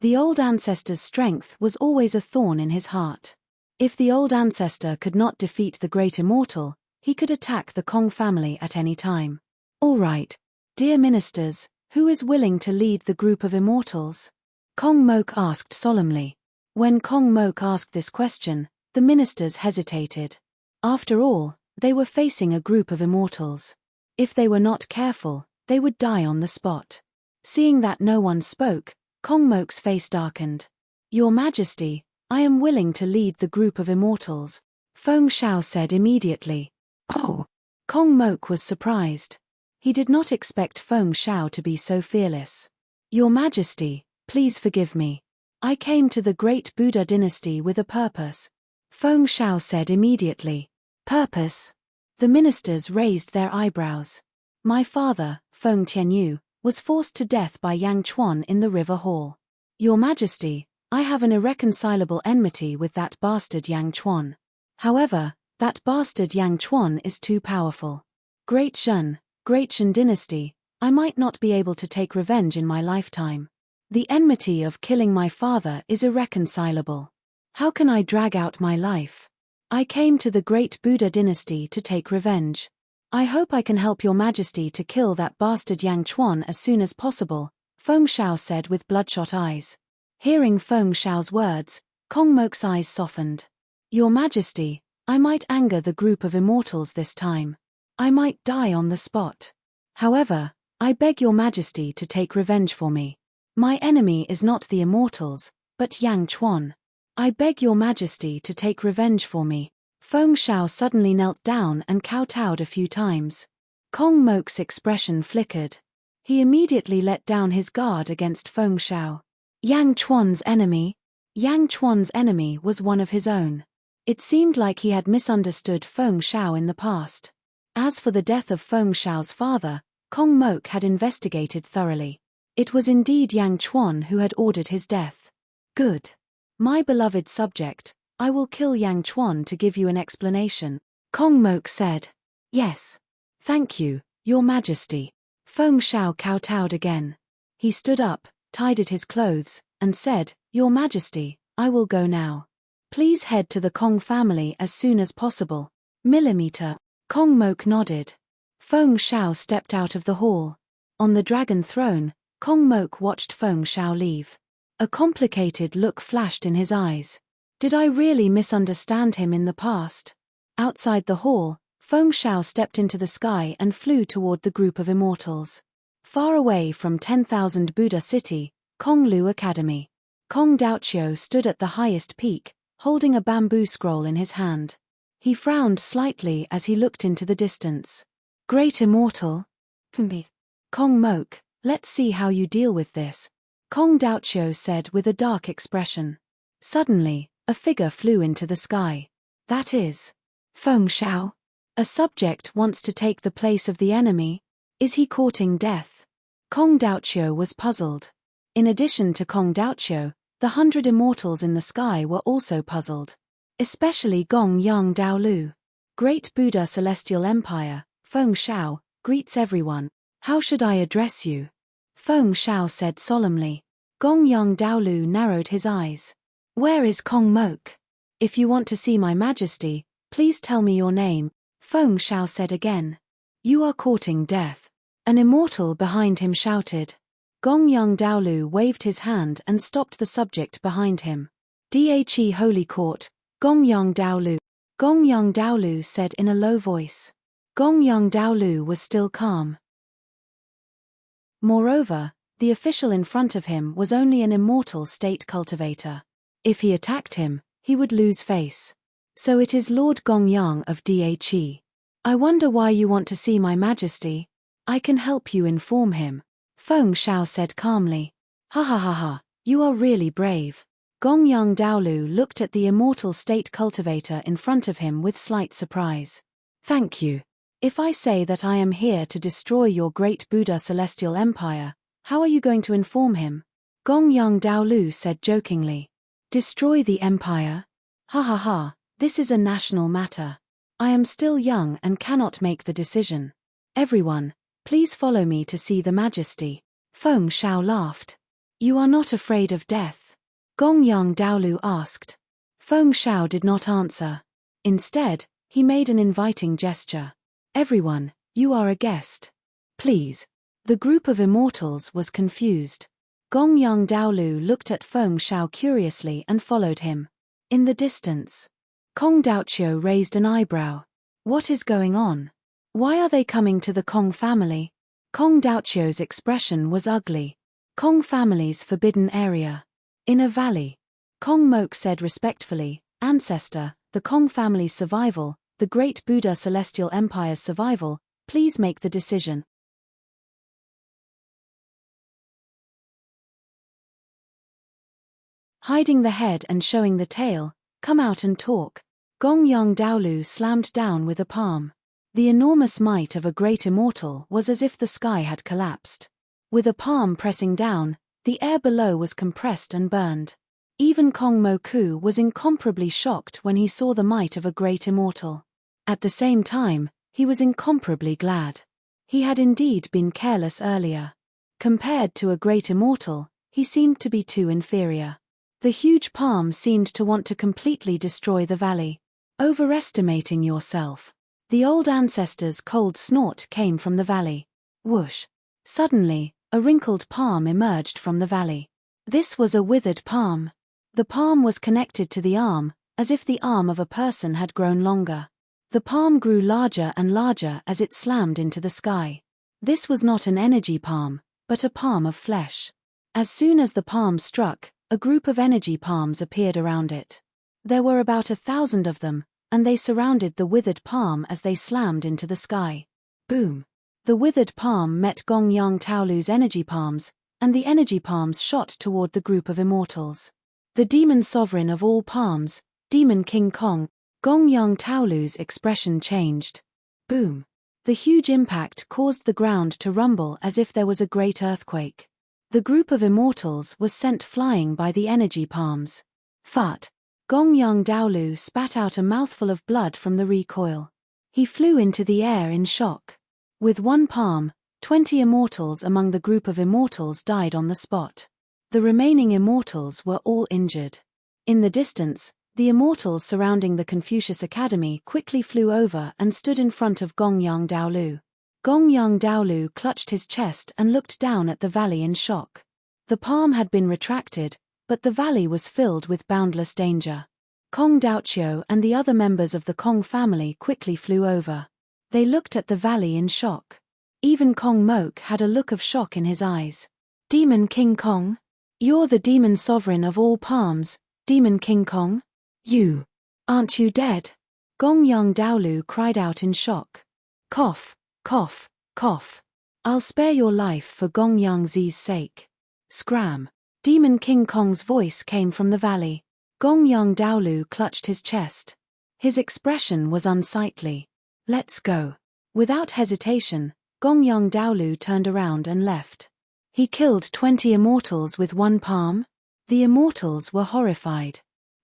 The old ancestor's strength was always a thorn in his heart. If the old ancestor could not defeat the great immortal, he could attack the Kong family at any time. All right, dear ministers, who is willing to lead the group of immortals? Kong Mok asked solemnly. When Kong Mok asked this question, the ministers hesitated. After all, they were facing a group of immortals. If they were not careful, they would die on the spot. Seeing that no one spoke, Kong Mok's face darkened. Your Majesty, I am willing to lead the group of immortals, Feng Shao said immediately. Oh! Kong Mok was surprised. He did not expect Feng Shao to be so fearless. Your Majesty, please forgive me. I came to the great Buddha dynasty with a purpose, Feng Shao said immediately. Purpose? The ministers raised their eyebrows. My father, Feng Tianyu, was forced to death by Yang Chuan in the river hall. Your Majesty, I have an irreconcilable enmity with that bastard Yang Chuan. However, that bastard Yang Chuan is too powerful. Great Shen dynasty, I might not be able to take revenge in my lifetime. The enmity of killing my father is irreconcilable. How can I drag out my life? I came to the great Buddha dynasty to take revenge. I hope I can help your Majesty to kill that bastard Yang Chuan as soon as possible, Feng Shao said with bloodshot eyes. Hearing Feng Shao's words, Kong Mok's eyes softened. Your Majesty, I might anger the group of immortals this time. I might die on the spot. However, I beg your Majesty to take revenge for me. My enemy is not the immortals, but Yang Chuan. I beg your Majesty to take revenge for me. Feng Shao suddenly knelt down and kowtowed a few times. Kong Mok's expression flickered. He immediately let down his guard against Feng Shao. Yang Chuan's enemy? Yang Chuan's enemy was one of his own. It seemed like he had misunderstood Feng Shao in the past. As for the death of Feng Shao's father, Kong Mok had investigated thoroughly. It was indeed Yang Chuan who had ordered his death. Good. My beloved subject, I will kill Yang Chuan to give you an explanation, Kong Mok said. Yes. Thank you, Your Majesty. Feng Shao kowtowed again. He stood up, tidied his clothes, and said, Your Majesty, I will go now. Please head to the Kong family as soon as possible. Millimeter. Kong Mok nodded. Feng Shao stepped out of the hall. On the dragon throne, Kong Mok watched Feng Shao leave. A complicated look flashed in his eyes. Did I really misunderstand him in the past? Outside the hall, Feng Shao stepped into the sky and flew toward the group of immortals. Far away from 10,000 Buddha City, Konglu Academy. Kong Daoqiu stood at the highest peak, holding a bamboo scroll in his hand. He frowned slightly as he looked into the distance. Great Immortal? Kong Mok, let's see how you deal with this, Kong Daoqiu said with a dark expression. Suddenly, a figure flew into the sky. That is Feng Shao. A subject wants to take the place of the enemy. Is he courting death? Kong Daoqiu was puzzled. In addition to Kong Daoqiu, the 100 immortals in the sky were also puzzled. Especially Gong Yang Daolu. Great Buddha Celestial Empire, Feng Shao, greets everyone. How should I address you? Feng Shao said solemnly. Gong Yang Daolu narrowed his eyes. Where is Kong Mok? If you want to see my majesty, please tell me your name, Feng Shao said again. You are courting death. An immortal behind him shouted. Gong Yang Daolu waved his hand and stopped the subject behind him. Dhe Holy Court, Gong Yang Daolu. Gong Yang Daolu said in a low voice. Gong Yang Daolu was still calm. Moreover, the official in front of him was only an immortal state cultivator. If he attacked him, he would lose face. So it is Lord Gong Yang of Dhe. I wonder why you want to see my majesty. I can help you inform him, Feng Shao said calmly. Ha ha ha ha, you are really brave. Gong Yang Daolu looked at the immortal state cultivator in front of him with slight surprise. Thank you. If I say that I am here to destroy your great Buddha Celestial Empire, how are you going to inform him? Gong Yang Daolu said jokingly. Destroy the empire? Ha ha ha, this is a national matter. I am still young and cannot make the decision. Everyone, please follow me to see the majesty. Feng Shao laughed. You are not afraid of death? Gong Yang Daolu asked. Feng Shao did not answer. Instead, he made an inviting gesture. Everyone, you are a guest. Please. The group of immortals was confused. Gong Yang Daolu looked at Feng Shao curiously and followed him. In the distance, Kong Daoqiu raised an eyebrow. What is going on? Why are they coming to the Kong family? Kong Daoqiu's expression was ugly. Kong family's forbidden area. In a valley. Kong Mok said respectfully, Ancestor, the Kong family's survival, the great Buddha Celestial Empire's survival, please make the decision. Hiding the head and showing the tail, come out and talk. Gong Yang Daolu slammed down with a palm. The enormous might of a great immortal was as if the sky had collapsed. With a palm pressing down, the air below was compressed and burned. Even Kong Moku was incomparably shocked when he saw the might of a great immortal. At the same time, he was incomparably glad. He had indeed been careless earlier. Compared to a great immortal, he seemed to be too inferior. The huge palm seemed to want to completely destroy the valley. Overestimating yourself. The old ancestor's cold snort came from the valley. Whoosh. Suddenly, a wrinkled palm emerged from the valley. This was a withered palm. The palm was connected to the arm, as if the arm of a person had grown longer. The palm grew larger and larger as it slammed into the sky. This was not an energy palm, but a palm of flesh. As soon as the palm struck, a group of energy palms appeared around it. There were about 1,000 of them, and they surrounded the withered palm as they slammed into the sky. Boom! The withered palm met Gong Yang Daolu's energy palms, and the energy palms shot toward the group of immortals. The demon sovereign of all palms, Demon King Kong, Gong Yang Daolu's expression changed. Boom! The huge impact caused the ground to rumble as if there was a great earthquake. The group of immortals was sent flying by the energy palms. Fart! Gong Yang Daolu spat out a mouthful of blood from the recoil. He flew into the air in shock. With one palm, 20 immortals among the group of immortals died on the spot. The remaining immortals were all injured. In the distance, The immortals surrounding the Confucius Academy quickly flew over and stood in front of Gongyang Daolu. Gongyang Daolu clutched his chest and looked down at the valley in shock. The palm had been retracted, but the valley was filled with boundless danger. Kong Daoqiu and the other members of the Kong family quickly flew over. They looked at the valley in shock. Even Kong Mok had a look of shock in his eyes. Demon King Kong? You're the demon sovereign of all palms, Demon King Kong? You! Aren't you dead? Gongyang Daolu cried out in shock. Cough, cough, cough. I'll spare your life for Gongyang Zi's sake. Scram. Demon King Kong's voice came from the valley. Gongyang Daolu clutched his chest. His expression was unsightly. Let's go. Without hesitation, Gongyang Daolu turned around and left. He killed 20 immortals with one palm? The immortals were horrified.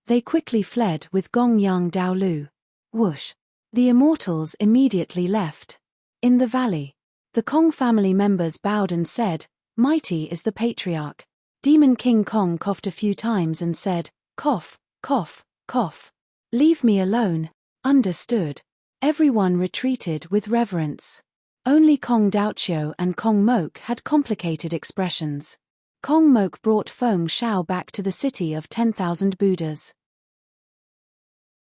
They quickly fled with Gongyang Daolu. Whoosh. The immortals immediately left. In the valley, the Kong family members bowed and said, "Mighty is the patriarch." Demon King Kong coughed a few times and said, "Cough, cough, cough. Leave me alone." Understood. Everyone retreated with reverence. Only Kong Daoqiu and Kong Mok had complicated expressions. Kong Mok brought Feng Shao back to the city of 10,000 Buddhas.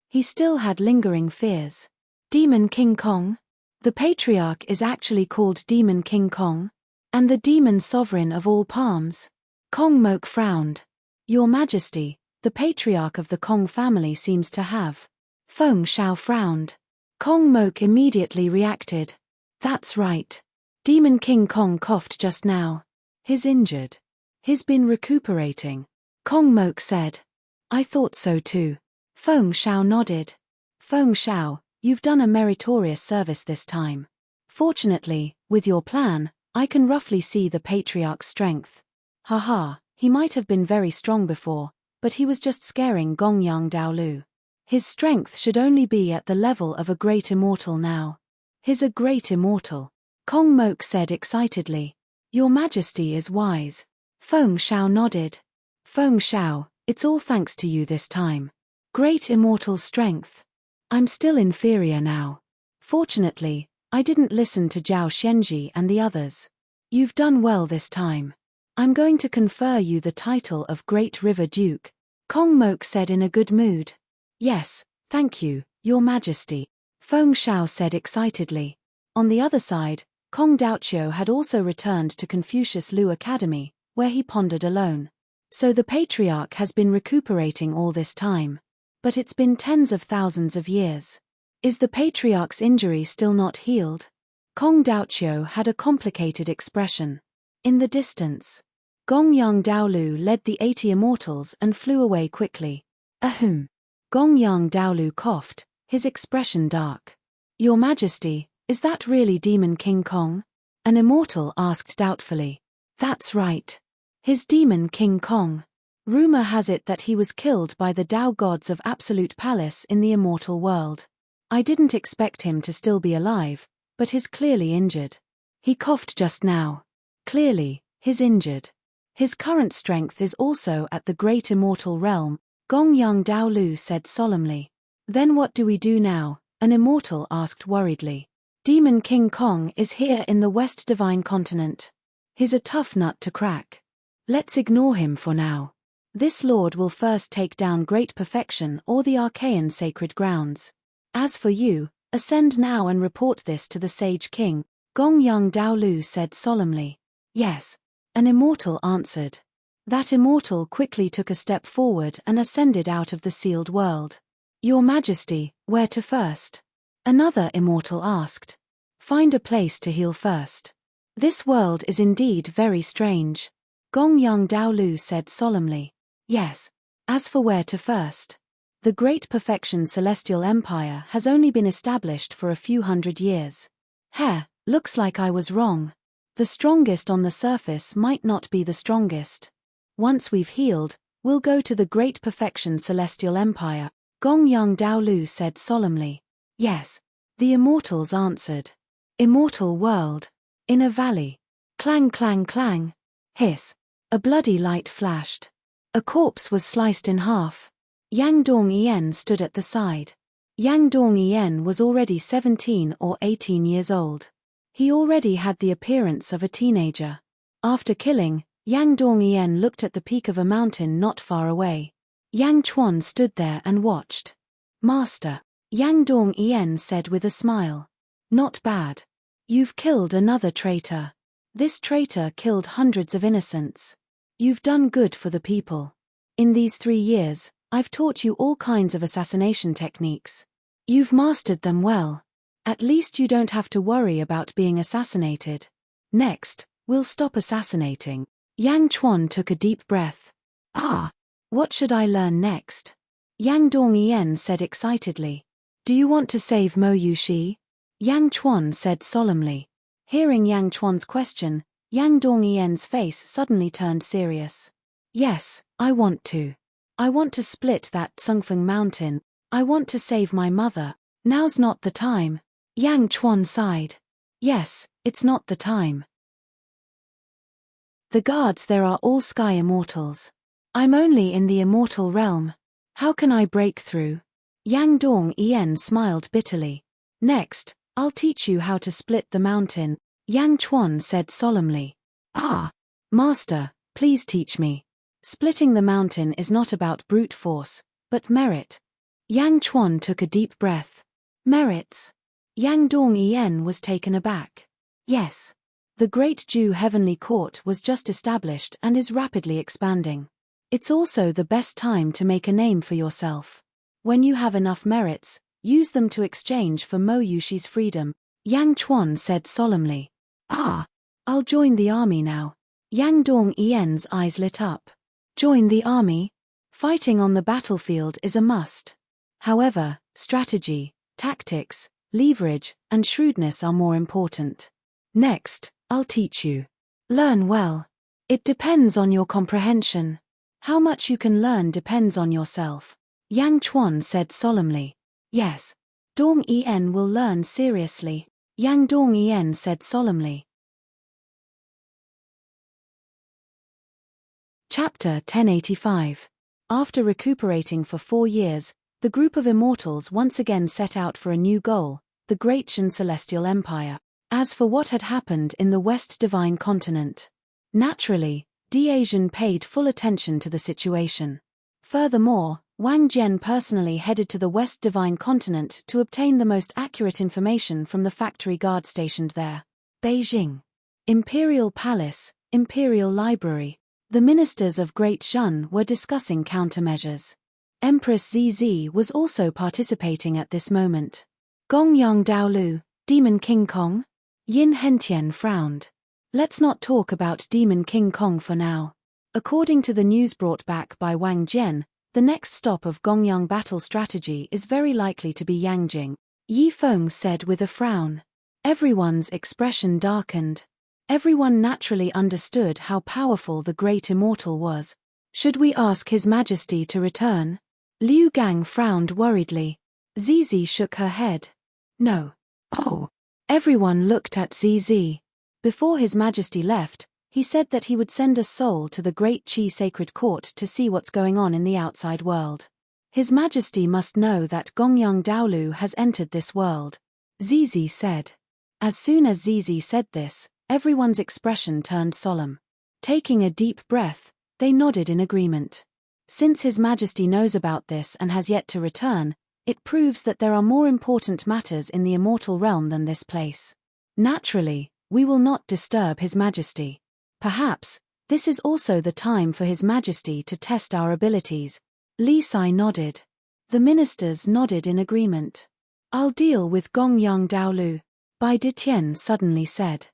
He still had lingering fears. Demon King Kong? The patriarch is actually called Demon King Kong? And the demon sovereign of all palms? Kong Mok frowned. Your Majesty, the patriarch of the Kong family seems to have. Feng Shao frowned. Kong Mok immediately reacted. That's right. Demon King Kong coughed just now. He's injured. He's been recuperating. Kong Mok said. I thought so too. Feng Shao nodded. Feng Shao, you've done a meritorious service this time. Fortunately, with your plan, I can roughly see the patriarch's strength. Haha, he might have been very strong before, but he was just scaring Gongyang Daolu. His strength should only be at the level of a great immortal now. He's a great immortal. Kong Mok said excitedly. Your Majesty is wise. Feng Shao nodded. Feng Shao, it's all thanks to you this time. Great immortal strength. I'm still inferior now. Fortunately, I didn't listen to Zhao Xianji and the others. You've done well this time. I'm going to confer you the title of Great River Duke. Kong Mok said in a good mood. Yes, thank you, Your Majesty. Feng Shao said excitedly. On the other side, Kong Daoqiu had also returned to Confucius Lu Academy, where he pondered alone. So the patriarch has been recuperating all this time. But it's been tens of thousands of years. Is the patriarch's injury still not healed? Kong Daoqiu had a complicated expression. In the distance, Gongyang Daolu led the 80 immortals and flew away quickly. Ahem. Gongyang Daolu coughed, his expression dark. Your Majesty, is that really Demon King Kong? An immortal asked doubtfully. That's right. His Demon King Kong. Rumor has it that he was killed by the Tao gods of Absolute Palace in the immortal world. I didn't expect him to still be alive, but he's clearly injured. He coughed just now. Clearly, he's injured. His current strength is also at the great immortal realm, Gongyang Daolu said solemnly. Then what do we do now? An immortal asked worriedly. Demon King Kong is here in the West Divine Continent. He's a tough nut to crack. Let's ignore him for now. This lord will first take down Great Perfection or the Archaean sacred grounds. As for you, ascend now and report this to the Sage King, Gongyang Daolu said solemnly. Yes. An immortal answered. That immortal quickly took a step forward and ascended out of the sealed world. Your Majesty, where to first? Another immortal asked. Find a place to heal first. This world is indeed very strange. Gongyang Daolu said solemnly. Yes. As for where to first? The Great Perfection Celestial Empire has only been established for a few hundred years. Looks like I was wrong. The strongest on the surface might not be the strongest. Once we've healed, we'll go to the Great Perfection Celestial Empire, Gongyang Daolu said solemnly. Yes. The immortals answered. Immortal world. In a valley. Clang clang clang. Hiss. A bloody light flashed. A corpse was sliced in half. Yang Dong-ien stood at the side. Yang Dong-ien was already 17 or 18 years old. He already had the appearance of a teenager. After killing, Yang Dong-ien looked at the peak of a mountain not far away. Yang Chuan stood there and watched. "Master," Yang Dong-ien said with a smile. "Not bad. You've killed another traitor. This traitor killed hundreds of innocents. You've done good for the people. In these 3 years, I've taught you all kinds of assassination techniques. You've mastered them well. At least you don't have to worry about being assassinated. Next, we'll stop assassinating." Yang Chuan took a deep breath. "Ah, what should I learn next?" Yang Dong-ien said excitedly. "Do you want to save Mo Yushi?" Yang Chuan said solemnly. Hearing Yang Chuan's question, Yang Dong-ien's face suddenly turned serious. "Yes, I want to. I want to split that Sungfeng mountain. I want to save my mother. Now's not the time." Yang Chuan sighed. "Yes, it's not the time. The guards there are all sky immortals. I'm only in the immortal realm. How can I break through?" Yang Dong-ien smiled bitterly. "Next, I'll teach you how to split the mountain," Yang Chuan said solemnly. "Ah, Master, please teach me. Splitting the mountain is not about brute force, but merit." Yang Chuan took a deep breath. "Merits?" Yang Dong-ien was taken aback. "Yes. The Great Jew Heavenly Court was just established and is rapidly expanding. It's also the best time to make a name for yourself. When you have enough merits, use them to exchange for Mo Yushi's freedom," Yang Chuan said solemnly. "Ah, I'll join the army now." Yang Dong-ien's eyes lit up. Join the army? Fighting on the battlefield is a must. However, strategy, tactics, leverage, and shrewdness are more important. Next, I'll teach you. Learn well. It depends on your comprehension. How much you can learn depends on yourself," Yang Chuan said solemnly. "Yes. Dong-ien will learn seriously," Yang Dong-ien said solemnly. Chapter 1085. After recuperating for 4 years, the group of immortals once again set out for a new goal, the Great Shan Celestial Empire. As for what had happened in the West Divine Continent, naturally, Diazhen paid full attention to the situation. Furthermore, Wang Jian personally headed to the West Divine Continent to obtain the most accurate information from the factory guard stationed there. Beijing. Imperial Palace, Imperial Library. The ministers of Great Shan were discussing countermeasures. Empress Zizi was also participating at this moment. Gongyang Daolu, Demon King Kong? Yin Hentian frowned. "Let's not talk about Demon King Kong for now. According to the news brought back by Wang Jian, the next stop of Gongyang battle strategy is very likely to be Yangjing," Yi Feng said with a frown. Everyone's expression darkened. Everyone naturally understood how powerful the Great Immortal was. "Should we ask His Majesty to return?" Liu Gang frowned worriedly. Zizi shook her head. "No." "Oh." Everyone looked at Zizi. Before His Majesty left, he said that he would send a soul to the Great Qi Sacred Court to see what's going on in the outside world. His Majesty must know that Gongyang Daolu has entered this world, Zizi said. As soon as Zizi said this, everyone's expression turned solemn. Taking a deep breath, they nodded in agreement. Since His Majesty knows about this and has yet to return, it proves that there are more important matters in the immortal realm than this place. Naturally, we will not disturb His Majesty. Perhaps, this is also the time for His Majesty to test our abilities. Li Sai nodded. The ministers nodded in agreement. "I'll deal with Gongyang Daolu," Bai Ditien suddenly said.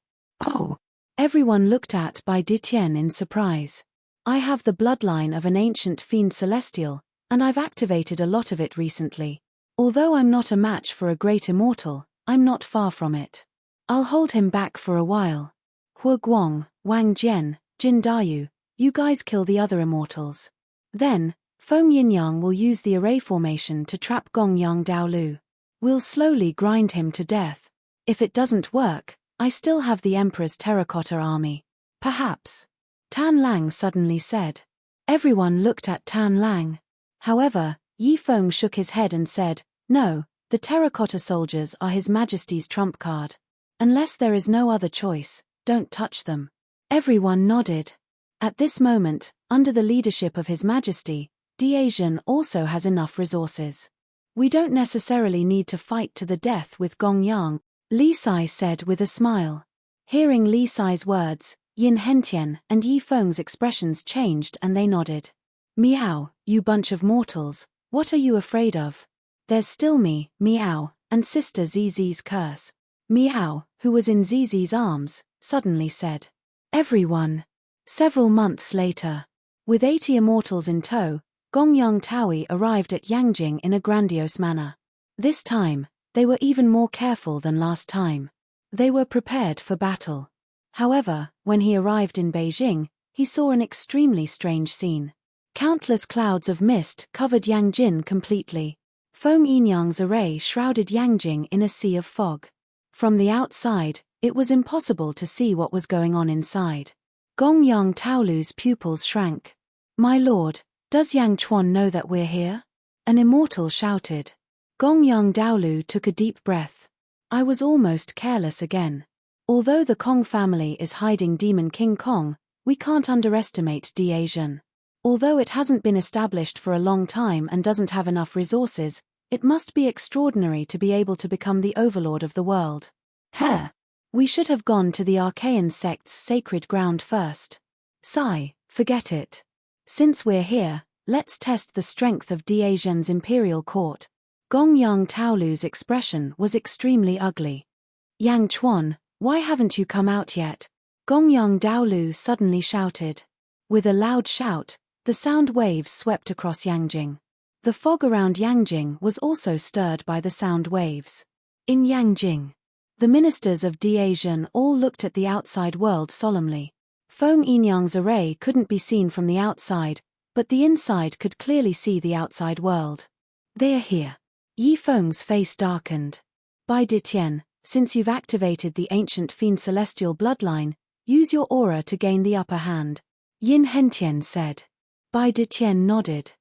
"Oh." Everyone looked at Bai Ditien in surprise. "I have the bloodline of an ancient fiend celestial, and I've activated a lot of it recently. Although I'm not a match for a great immortal, I'm not far from it. I'll hold him back for a while. Hu Guang, Wang Jian, Jin Dayu, you guys kill the other immortals. Then, Feng Yinyang will use the array formation to trap Gongyang Daolu. We'll slowly grind him to death. If it doesn't work, I still have the Emperor's terracotta army. Perhaps." Tan Lang suddenly said. Everyone looked at Tan Lang. However, Yifeng shook his head and said, "No, the terracotta soldiers are His Majesty's trump card. Unless there is no other choice, don't touch them." Everyone nodded. At this moment, under the leadership of His Majesty, Diazhen also has enough resources. "We don't necessarily need to fight to the death with Gongyang," Li Sai said with a smile. Hearing Li Sai's words, Yin Hentian and Yifeng's expressions changed and they nodded. "Meow, you bunch of mortals, what are you afraid of? There's still me, Meow, and Sister Zizi's curse." Meow, who was in Zizi's arms, suddenly said. Everyone. Several months later. With 80 immortals in tow, Gongyang Taoyi arrived at Yangjing in a grandiose manner. This time, they were even more careful than last time. They were prepared for battle. However, when he arrived in Beijing, he saw an extremely strange scene. Countless clouds of mist covered Yangjin completely. Feng Yinyang's array shrouded Yangjing in a sea of fog. From the outside, it was impossible to see what was going on inside. Gongyang Taolu's pupils shrank. "My lord, does Yang Chuan know that we're here?" An immortal shouted. Gongyang Daolu took a deep breath. "I was almost careless again. Although the Kong family is hiding Demon King Kong, we can't underestimate Diazhen. Although it hasn't been established for a long time and doesn't have enough resources, it must be extraordinary to be able to become the overlord of the world. We should have gone to the Archaean sect's sacred ground first. Sigh, forget it. Since we're here, let's test the strength of Diazhen's imperial court." Gongyang Taolu's expression was extremely ugly. "Yang Chuan, why haven't you come out yet?" Gongyang Daolu suddenly shouted. With a loud shout, the sound waves swept across Yangjing. The fog around Yangjing was also stirred by the sound waves. In Yangjing, the ministers of Diazhen all looked at the outside world solemnly. Feng Yinyang's array couldn't be seen from the outside, but the inside could clearly see the outside world. "They are here." Yifeng's face darkened. "Bai Ditian, since you've activated the ancient fiend celestial bloodline, use your aura to gain the upper hand," Yin Hentian said. Bai Ditian nodded.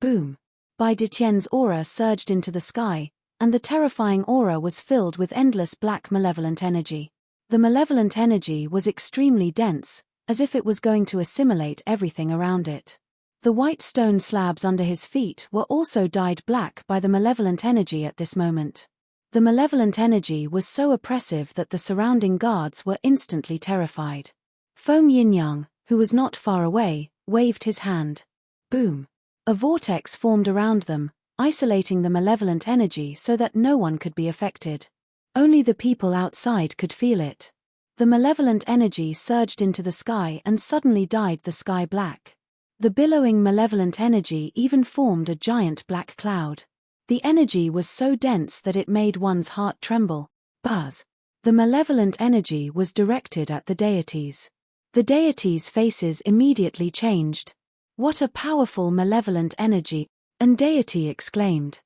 Boom. Bai Ditian's aura surged into the sky, and the terrifying aura was filled with endless black malevolent energy. The malevolent energy was extremely dense, as if it was going to assimilate everything around it. The white stone slabs under his feet were also dyed black by the malevolent energy at this moment. The malevolent energy was so oppressive that the surrounding guards were instantly terrified. Feng Yinyang, who was not far away, waved his hand. Boom. A vortex formed around them, isolating the malevolent energy so that no one could be affected. Only the people outside could feel it. The malevolent energy surged into the sky and suddenly dyed the sky black. The billowing malevolent energy even formed a giant black cloud. The energy was so dense that it made one's heart tremble. Buzz. The malevolent energy was directed at the deities. The deities' faces immediately changed. "What a powerful malevolent energy!" An deity exclaimed.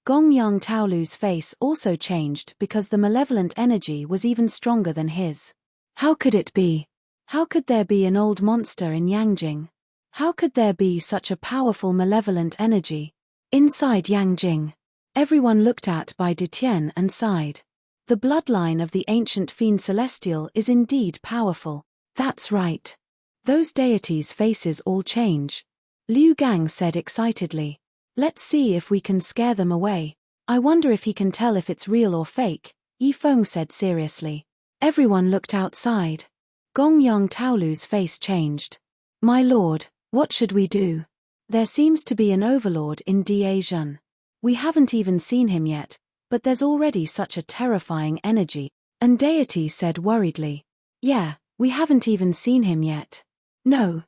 Gongyang Taolu's face also changed because the malevolent energy was even stronger than his. How could it be? How could there be an old monster in Yangjing? How could there be such a powerful malevolent energy? Inside Yangjing, everyone looked at Bai Ditian and sighed. The bloodline of the ancient fiend celestial is indeed powerful. That's right. Those deities' faces all change. Liu Gang said excitedly. "Let's see if we can scare them away. I wonder if he can tell if it's real or fake," Yifeng said seriously. Everyone looked outside. Gongyang Taolu's face changed. "My lord, what should we do? There seems to be an overlord in Diazhen. We haven't even seen him yet, but there's already such a terrifying energy," An deity said worriedly. "Yeah, we haven't even seen him yet." No.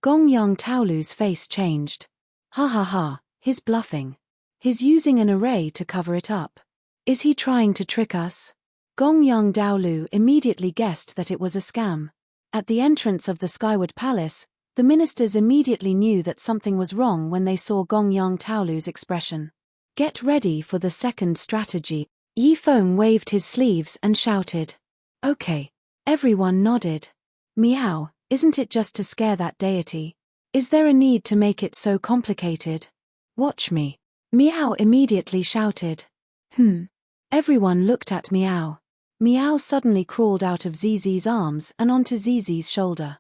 Gongyang Taolu's face changed. Ha ha ha, he's bluffing. He's using an array to cover it up. Is he trying to trick us? Gongyang Daolu immediately guessed that it was a scam. At the entrance of the Skyward Palace, the ministers immediately knew that something was wrong when they saw Gongyang Taolu's expression. "Get ready for the second strategy." Yifeng waved his sleeves and shouted. "Okay." Everyone nodded. "Meow, isn't it just to scare that deity? Is there a need to make it so complicated?" Watch me. Meow immediately shouted. Everyone looked at Meow. Meow suddenly crawled out of Zizi's arms and onto Zizi's shoulder.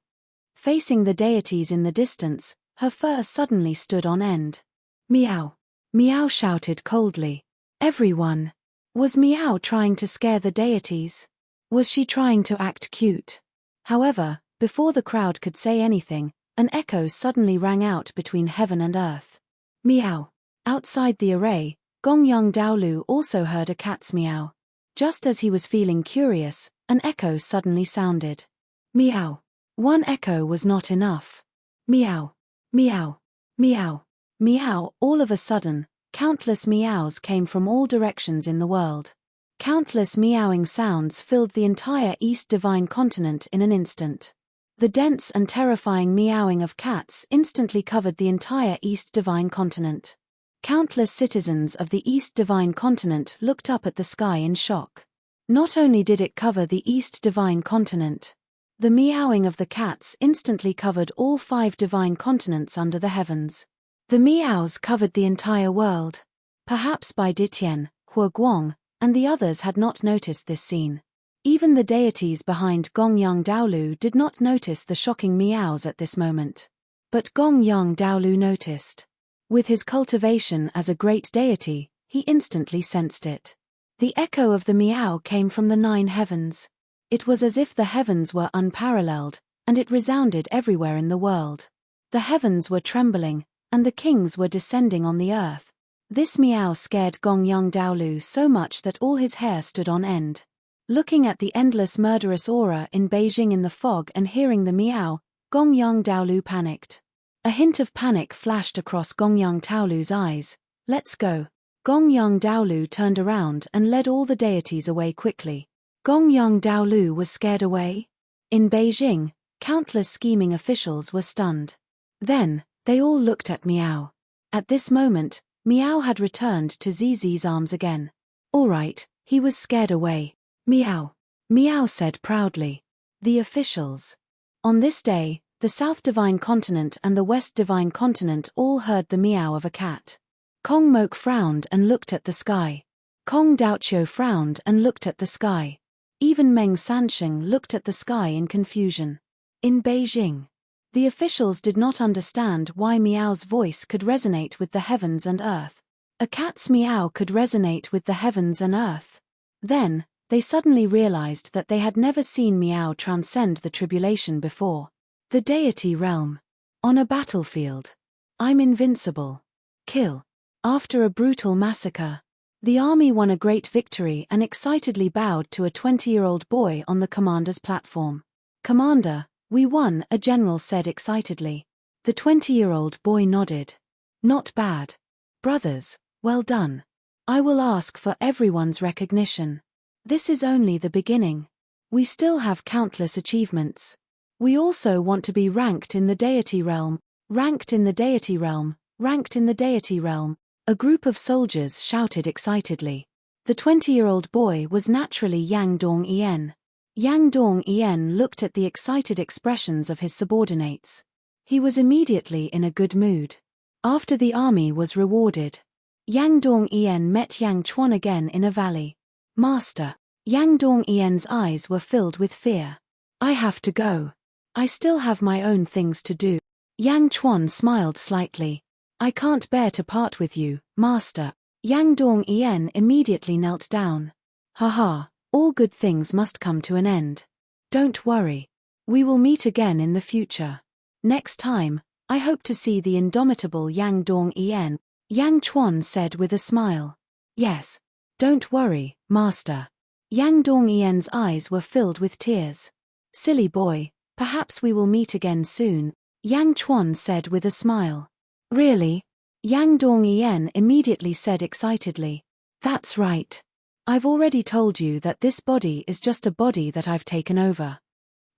Facing the deities in the distance, her fur suddenly stood on end. Meow. Meow shouted coldly. Everyone. Was Meow trying to scare the deities? Was she trying to act cute? However, before the crowd could say anything, an echo suddenly rang out between heaven and earth. Meow. Outside the array, Gongyang Daolu also heard a cat's meow. Just as he was feeling curious, an echo suddenly sounded. Meow. One echo was not enough. Meow. Meow. Meow. Meow. All of a sudden, countless meows came from all directions in the world. Countless meowing sounds filled the entire East Divine Continent in an instant. The dense and terrifying meowing of cats instantly covered the entire East Divine Continent. Countless citizens of the East Divine Continent looked up at the sky in shock. Not only did it cover the East Divine Continent, the meowing of the cats instantly covered all 5 divine continents under the heavens. The meows covered the entire world. Perhaps Bai Ditian, Hua Guang, and the others had not noticed this scene. Even the deities behind Gongyang Daolu did not notice the shocking meows at this moment. But Gongyang Daolu noticed. With his cultivation as a great deity, he instantly sensed it. The echo of the meow came from the 9 heavens. It was as if the heavens were unparalleled, and it resounded everywhere in the world. The heavens were trembling, and the kings were descending on the earth. This meow scared Gongyang Daolu so much that all his hair stood on end. Looking at the endless murderous aura in Beijing in the fog and hearing the meow, Gongyang Daolu panicked. A hint of panic flashed across Gongyang Daolu's eyes. Let's go. Gongyang Daolu turned around and led all the deities away quickly. Gongyang Daolu was scared away. In Beijing, countless scheming officials were stunned. Then, they all looked at Meow. At this moment, Meow had returned to Zizi's arms again. All right, he was scared away. Meow. Meow said proudly. The officials. On this day, the South Divine Continent and the West Divine Continent all heard the meow of a cat. Kong Mok frowned and looked at the sky. Kong Daoqiu frowned and looked at the sky. Even Meng Sansheng looked at the sky in confusion. In Beijing, the officials did not understand why Meow's voice could resonate with the heavens and earth. A cat's meow could resonate with the heavens and earth. Then, they suddenly realized that they had never seen Meow transcend the tribulation before. The deity realm. On a battlefield. I'm invincible. Kill. After a brutal massacre, the army won a great victory and excitedly bowed to a 20-year-old boy on the commander's platform. Commander, we won, a general said excitedly. The 20-year-old boy nodded. Not bad. Brothers, well done. I will ask for everyone's recognition. This is only the beginning. We still have countless achievements. We also want to be ranked in the deity realm, ranked in the deity realm, ranked in the deity realm. A group of soldiers shouted excitedly. The 20-year-old boy was naturally Yang Dong-ien. Yang Dong-ien looked at the excited expressions of his subordinates. He was immediately in a good mood. After the army was rewarded, Yang Dong-ien met Yang Chuan again in a valley. Master. Yang Dong-ien's eyes were filled with fear. I have to go. I still have my own things to do. Yang Chuan smiled slightly. I can't bear to part with you, master. Yang Dong-ien immediately knelt down. Haha, all good things must come to an end. Don't worry. We will meet again in the future. Next time, I hope to see the indomitable Yang Dong-ien, Yang Chuan said with a smile. Yes. Don't worry, master. Yang Dong-ien's eyes were filled with tears. Silly boy, perhaps we will meet again soon, Yang Chuan said with a smile. Really? Yang Dong-ien immediately said excitedly. That's right. I've already told you that this body is just a body that I've taken over.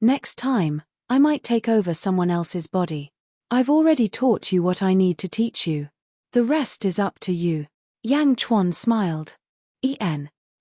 Next time, I might take over someone else's body. I've already taught you what I need to teach you. The rest is up to you. Yang Chuan smiled.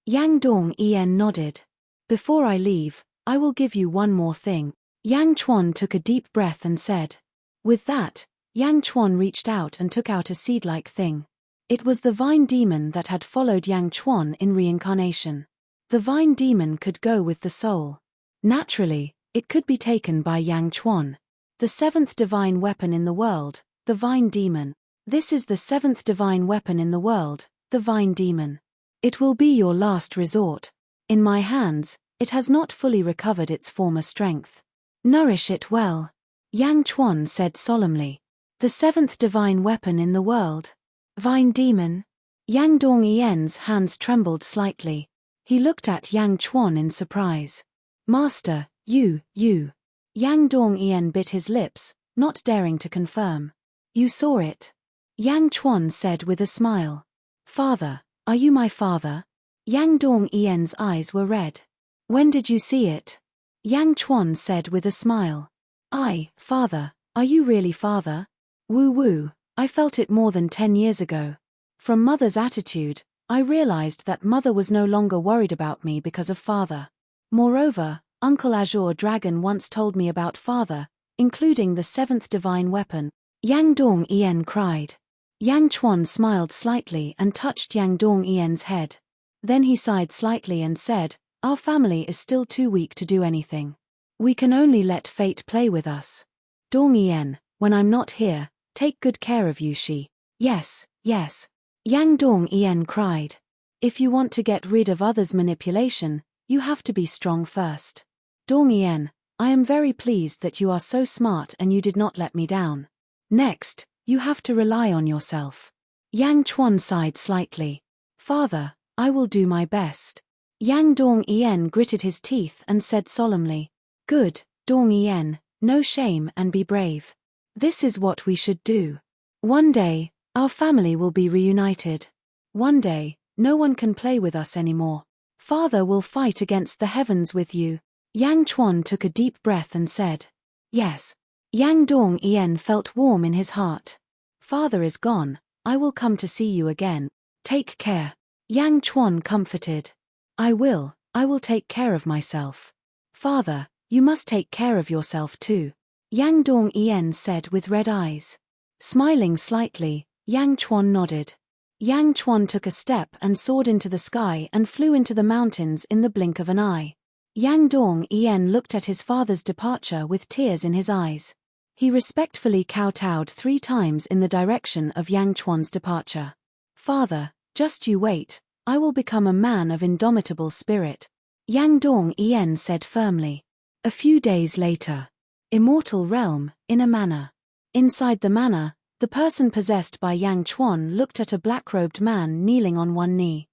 Yang Dong-ien nodded. Before I leave, I will give you one more thing. Yang Chuan took a deep breath and said. With that, Yang Chuan reached out and took out a seed-like thing. It was the vine demon that had followed Yang Chuan in reincarnation. The vine demon could go with the soul. Naturally, it could be taken by Yang Chuan. The seventh divine weapon in the world, the vine demon. This is the seventh divine weapon in the world, the vine demon. It will be your last resort. In my hands, it has not fully recovered its former strength. Nourish it well. Yang Chuan said solemnly. The seventh divine weapon in the world. Vine demon. Yang Dongyen's hands trembled slightly. He looked at Yang Chuan in surprise. Master, you. Yang Dongyen bit his lips, not daring to confirm. You saw it? Yang Chuan said with a smile. Father, are you my father? Yang Dongyen's eyes were red. When did you see it? Yang Chuan said with a smile. Father, are you really father? Woo, I felt it more than 10 years ago. From mother's attitude, I realized that mother was no longer worried about me because of father. Moreover, Uncle Azure Dragon once told me about father, including the seventh divine weapon. Yang Dongyen cried. Yang Chuan smiled slightly and touched Yang Dongyen's head. Then he sighed slightly and said, our family is still too weak to do anything. We can only let fate play with us. Dongyen, when I'm not here, take good care of you. Yes. Yang Dongyen cried. If you want to get rid of others' manipulation, you have to be strong first. Dongyen, I am very pleased that you are so smart and you did not let me down. Next, you have to rely on yourself. Yang Chuan sighed slightly. Father, I will do my best. Yang Dongyen gritted his teeth and said solemnly. Good, Dongyen, no shame and be brave. This is what we should do. One day, our family will be reunited. One day, no one can play with us anymore. Father will fight against the heavens with you. Yang Chuan took a deep breath and said. Yes. Yang Dongyen felt warm in his heart. Father is gone, I will come to see you again. Take care. Yang Chuan comforted. I will take care of myself. Father, you must take care of yourself too. Yang Dongyen said with red eyes. Smiling slightly, Yang Chuan nodded. Yang Chuan took a step and soared into the sky and flew into the mountains in the blink of an eye. Yang Dongyen looked at his father's departure with tears in his eyes. He respectfully kowtowed 3 times in the direction of Yang Chuan's departure. Father, just you wait, I will become a man of indomitable spirit. Yang Dongyen said firmly. A few days later. Immortal realm, in a manor. Inside the manor, the person possessed by Yang Chuan looked at a black-robed man kneeling on one knee.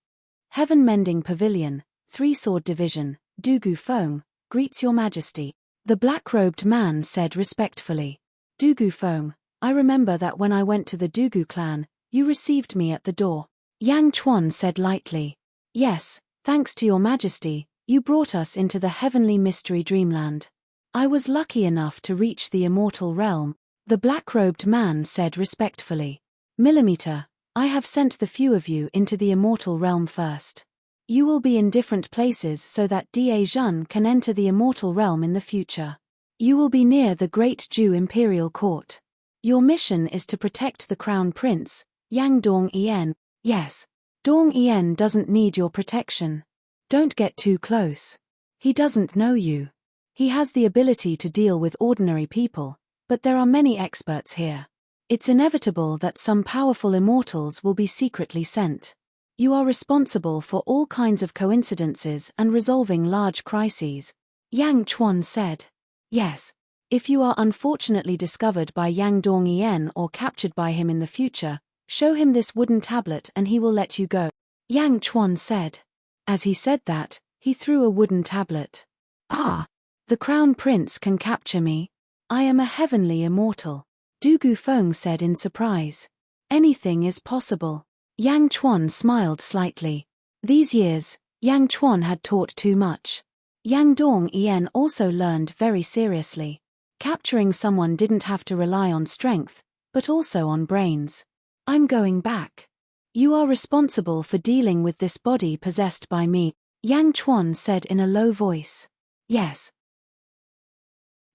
Heaven Mending Pavilion, 3-Sword Division, Dugu Feng, greets your majesty. The black-robed man said respectfully. Dugu Feng, I remember that when I went to the Dugu clan, you received me at the door. Yang Chuan said lightly. Yes, thanks to your majesty, you brought us into the heavenly mystery dreamland. I was lucky enough to reach the immortal realm. The black-robed man said respectfully. Millimeter, I have sent the few of you into the immortal realm first. You will be in different places so that Da Jun can enter the immortal realm in the future. You will be near the Great Ju Imperial Court. Your mission is to protect the Crown Prince, Yang Dongyen. Yes. Dongyen doesn't need your protection. Don't get too close. He doesn't know you. He has the ability to deal with ordinary people, but there are many experts here. It's inevitable that some powerful immortals will be secretly sent. You are responsible for all kinds of coincidences and resolving large crises. Yang Chuan said. Yes. If you are unfortunately discovered by Yang Dongyen or captured by him in the future, show him this wooden tablet and he will let you go. Yang Chuan said. As he said that, he threw a wooden tablet. Ah! The Crown Prince can capture me. I am a heavenly immortal. Dugu Feng said in surprise. Anything is possible. Yang Chuan smiled slightly. These years, Yang Chuan had taught too much. Yang Dongyen also learned very seriously. Capturing someone didn't have to rely on strength, but also on brains. I'm going back. You are responsible for dealing with this body possessed by me, Yang Chuan said in a low voice. Yes.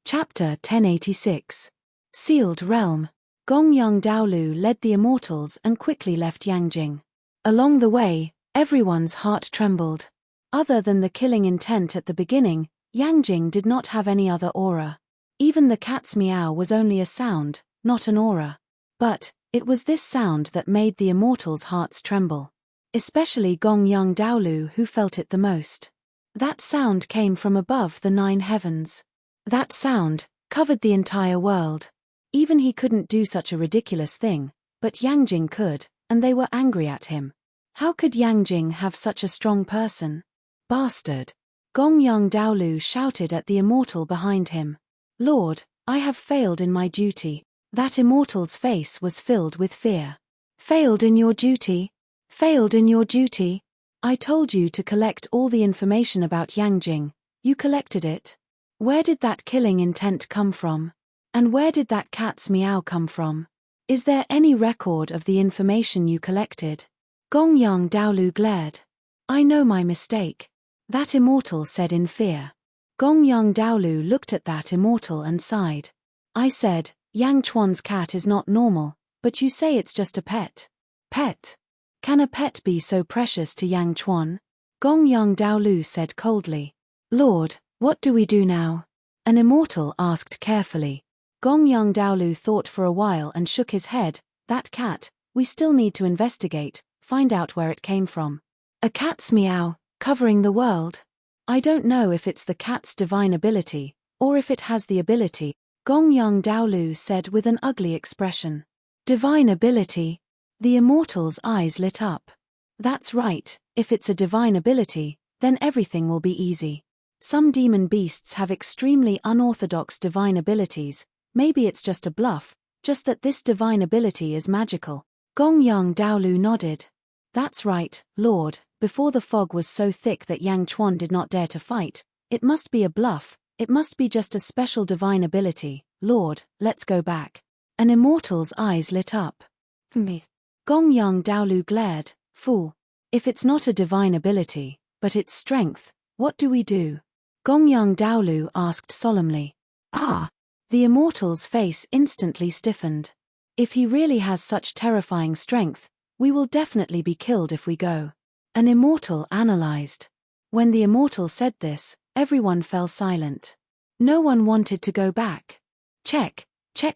Chapter 1086. Sealed Realm. Gongyang Daolu led the immortals and quickly left Yangjing. Along the way, everyone's heart trembled. Other than the killing intent at the beginning, Yangjing did not have any other aura. Even the cat's meow was only a sound, not an aura. But it was this sound that made the immortals' hearts tremble. Especially Gongyang Daolu, who felt it the most. That sound came from above the 9 heavens. That sound covered the entire world. Even he couldn't do such a ridiculous thing, but Yangjing could, and they were angry at him. How could Yangjing have such a strong person? Bastard! Gongyang Daolu shouted at the immortal behind him. Lord, I have failed in my duty. That immortal's face was filled with fear. Failed in your duty? Failed in your duty? I told you to collect all the information about Yangjing. You collected it. Where did that killing intent come from? And where did that cat's meow come from? Is there any record of the information you collected? Gongyang Daolu glared. I know my mistake. That immortal said in fear. Gongyang Daolu looked at that immortal and sighed. I said, Yang Chuan's cat is not normal, but you say it's just a pet. Pet? Can a pet be so precious to Yang Chuan? Gongyang Daolu said coldly. Lord, what do we do now? An immortal asked carefully. Gongyang Daolu thought for a while and shook his head. That cat, we still need to investigate, find out where it came from. A cat's meow, covering the world? I don't know if it's the cat's divine ability, or if it has the ability, Gongyang Daolu said with an ugly expression. Divine ability? The immortal's eyes lit up. That's right, if it's a divine ability, then everything will be easy. Some demon beasts have extremely unorthodox divine abilities. Maybe it's just a bluff, just that this divine ability is magical. Gongyang Daolu nodded. That's right, Lord, before the fog was so thick that Yang Chuan did not dare to fight. It must be a bluff, it must be just a special divine ability. Lord, let's go back. An immortal's eyes lit up. Me. Gongyang Daolu glared. Fool. If it's not a divine ability, but it's strength, what do we do? Gongyang Daolu asked solemnly. Ah! The immortal's face instantly stiffened. If he really has such terrifying strength, we will definitely be killed if we go. An immortal analyzed. When the immortal said this, everyone fell silent. No one wanted to go back. Check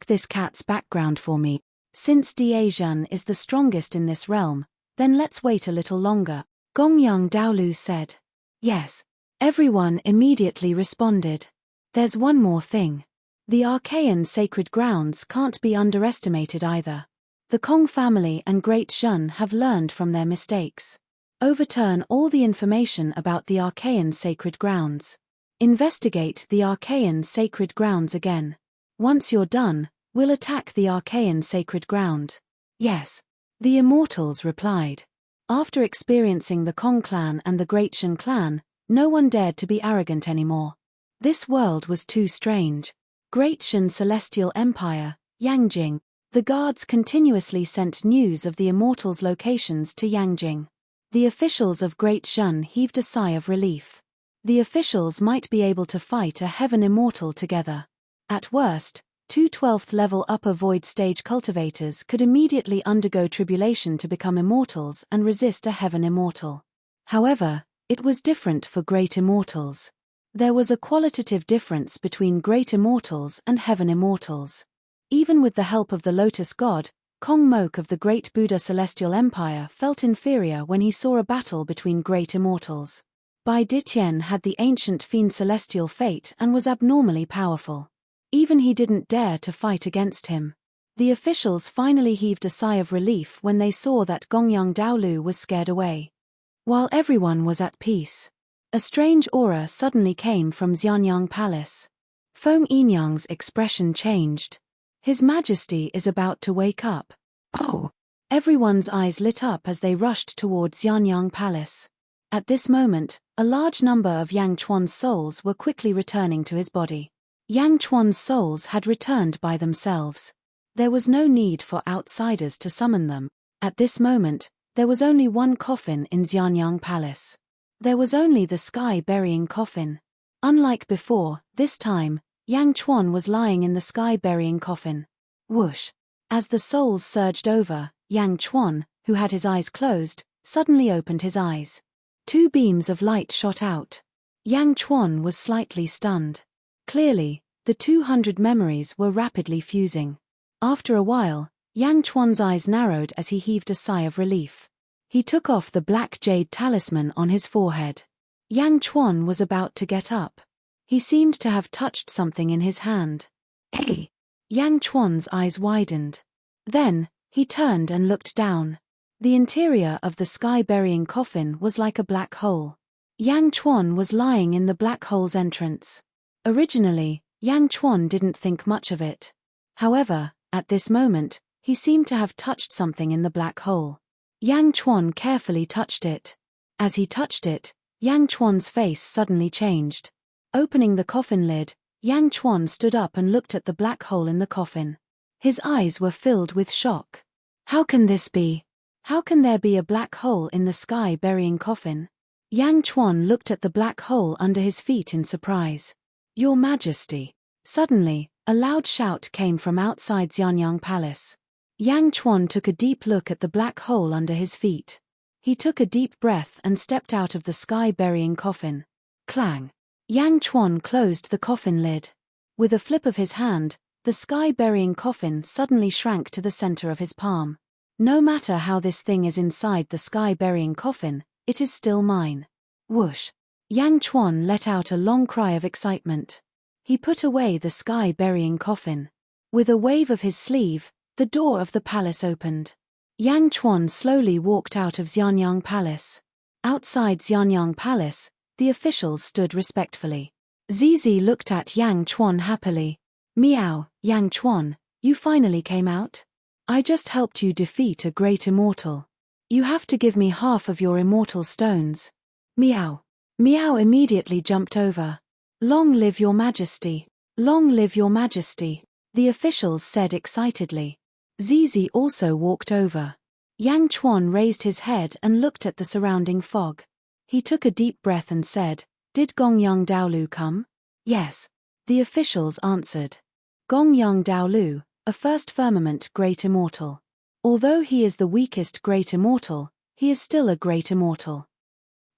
this cat's background for me. Since Diazhan is the strongest in this realm, then let's wait a little longer, Gongyang Daolu said. Yes. Everyone immediately responded. There's one more thing. The Archaean sacred grounds can't be underestimated either. The Kong family and Great Shun have learned from their mistakes. Overturn all the information about the Archaean sacred grounds. Investigate the Archaean sacred grounds again. Once you're done, we'll attack the Archaean sacred ground. Yes. The immortals replied. After experiencing the Kong clan and the Great Shun clan, no one dared to be arrogant anymore. This world was too strange. Great Shun Celestial Empire, Yangjing. The guards continuously sent news of the immortals' locations to Yangjing. The officials of Great Shun heaved a sigh of relief. The officials might be able to fight a heaven immortal together. At worst, 2 12th level upper void stage cultivators could immediately undergo tribulation to become immortals and resist a heaven immortal. However, it was different for great immortals. There was a qualitative difference between great immortals and heaven immortals. Even with the help of the Lotus God, Kong Mok of the Great Buddha Celestial Empire felt inferior when he saw a battle between great immortals. Bai Ditien had the ancient fiend celestial fate and was abnormally powerful. Even he didn't dare to fight against him. The officials finally heaved a sigh of relief when they saw that Gongyang Daolu was scared away. While everyone was at peace, a strange aura suddenly came from Xianyang Palace. Feng Yinyang's expression changed. His Majesty is about to wake up. Oh! Everyone's eyes lit up as they rushed toward Xianyang Palace. At this moment, a large number of Yang Chuan's souls were quickly returning to his body. Yang Chuan's souls had returned by themselves. There was no need for outsiders to summon them. At this moment, there was only one coffin in Xianyang Palace. There was only the sky-burying coffin. Unlike before, this time, Yang Chuan was lying in the sky-burying coffin. Whoosh! As the souls surged over, Yang Chuan, who had his eyes closed, suddenly opened his eyes. 2 beams of light shot out. Yang Chuan was slightly stunned. Clearly, the 200 memories were rapidly fusing. After a while, Yang Chuan's eyes narrowed as he heaved a sigh of relief. He took off the black jade talisman on his forehead. Yang Chuan was about to get up. He seemed to have touched something in his hand. Hey! Yang Chuan's eyes widened. Then, he turned and looked down. The interior of the sky-burying coffin was like a black hole. Yang Chuan was lying in the black hole's entrance. Originally, Yang Chuan didn't think much of it. However, at this moment, he seemed to have touched something in the black hole. Yang Chuan carefully touched it. As he touched it, Yang Chuan's face suddenly changed. Opening the coffin lid, Yang Chuan stood up and looked at the black hole in the coffin. His eyes were filled with shock. How can this be? How can there be a black hole in the sky-burying coffin? Yang Chuan looked at the black hole under his feet in surprise. Your Majesty! Suddenly, a loud shout came from outside Xianyang Palace. Yang Chuan took a deep look at the black hole under his feet. He took a deep breath and stepped out of the sky-burying coffin. Clang! Yang Chuan closed the coffin lid. With a flip of his hand, the sky-burying coffin suddenly shrank to the center of his palm. No matter how this thing is inside the sky-burying coffin, it is still mine. Whoosh! Yang Chuan let out a long cry of excitement. He put away the sky-burying coffin. With a wave of his sleeve, the door of the palace opened. Yang Chuan slowly walked out of Xianyang Palace. Outside Xianyang Palace, the officials stood respectfully. Zizi looked at Yang Chuan happily. Meow, Yang Chuan, you finally came out? I just helped you defeat a great immortal. You have to give me half of your immortal stones. Meow. Meow immediately jumped over. Long live your Majesty. Long live your Majesty, the officials said excitedly. Zizi also walked over. Yang Chuan raised his head and looked at the surrounding fog. He took a deep breath and said, Did Gongyang Daolu come? Yes. The officials answered. Gongyang Daolu, a first firmament great immortal. Although he is the weakest great immortal, he is still a great immortal.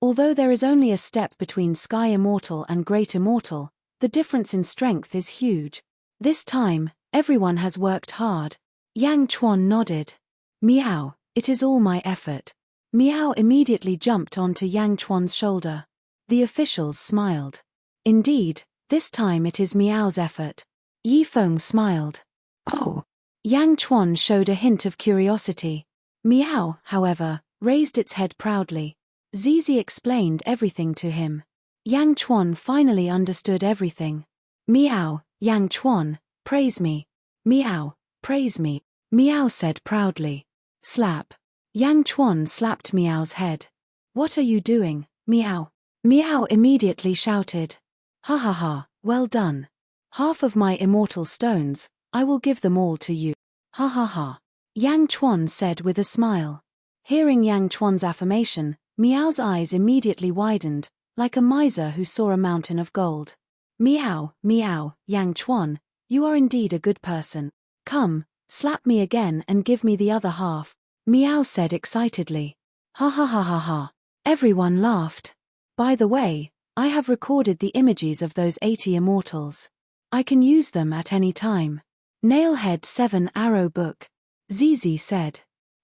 Although there is only a step between Sky Immortal and Great Immortal, the difference in strength is huge. This time, everyone has worked hard. Yang Chuan nodded. Meow, it is all my effort. Meow immediately jumped onto Yang Chuan's shoulder. The officials smiled. Indeed, this time it is Meow's effort. Yifeng smiled. Oh! Yang Chuan showed a hint of curiosity. Meow, however, raised its head proudly. Zizi explained everything to him. Yang Chuan finally understood everything. Meow, Yang Chuan, praise me. Meow, praise me, Meow said proudly. Slap. Yang Chuan slapped Meow's head. What are you doing, Meow? Meow immediately shouted. Ha ha ha, well done. Half of my immortal stones, I will give them all to you. Ha ha ha. Yang Chuan said with a smile. Hearing Yang Chuan's affirmation, Meow's eyes immediately widened, like a miser who saw a mountain of gold. Meow, Meow, Yang Chuan, you are indeed a good person. Come, slap me again and give me the other half, Meow said excitedly. Ha ha ha ha ha. Everyone laughed. By the way, I have recorded the images of those 80 immortals. I can use them at any time. Nailhead 7 Arrow Book. Zizi said.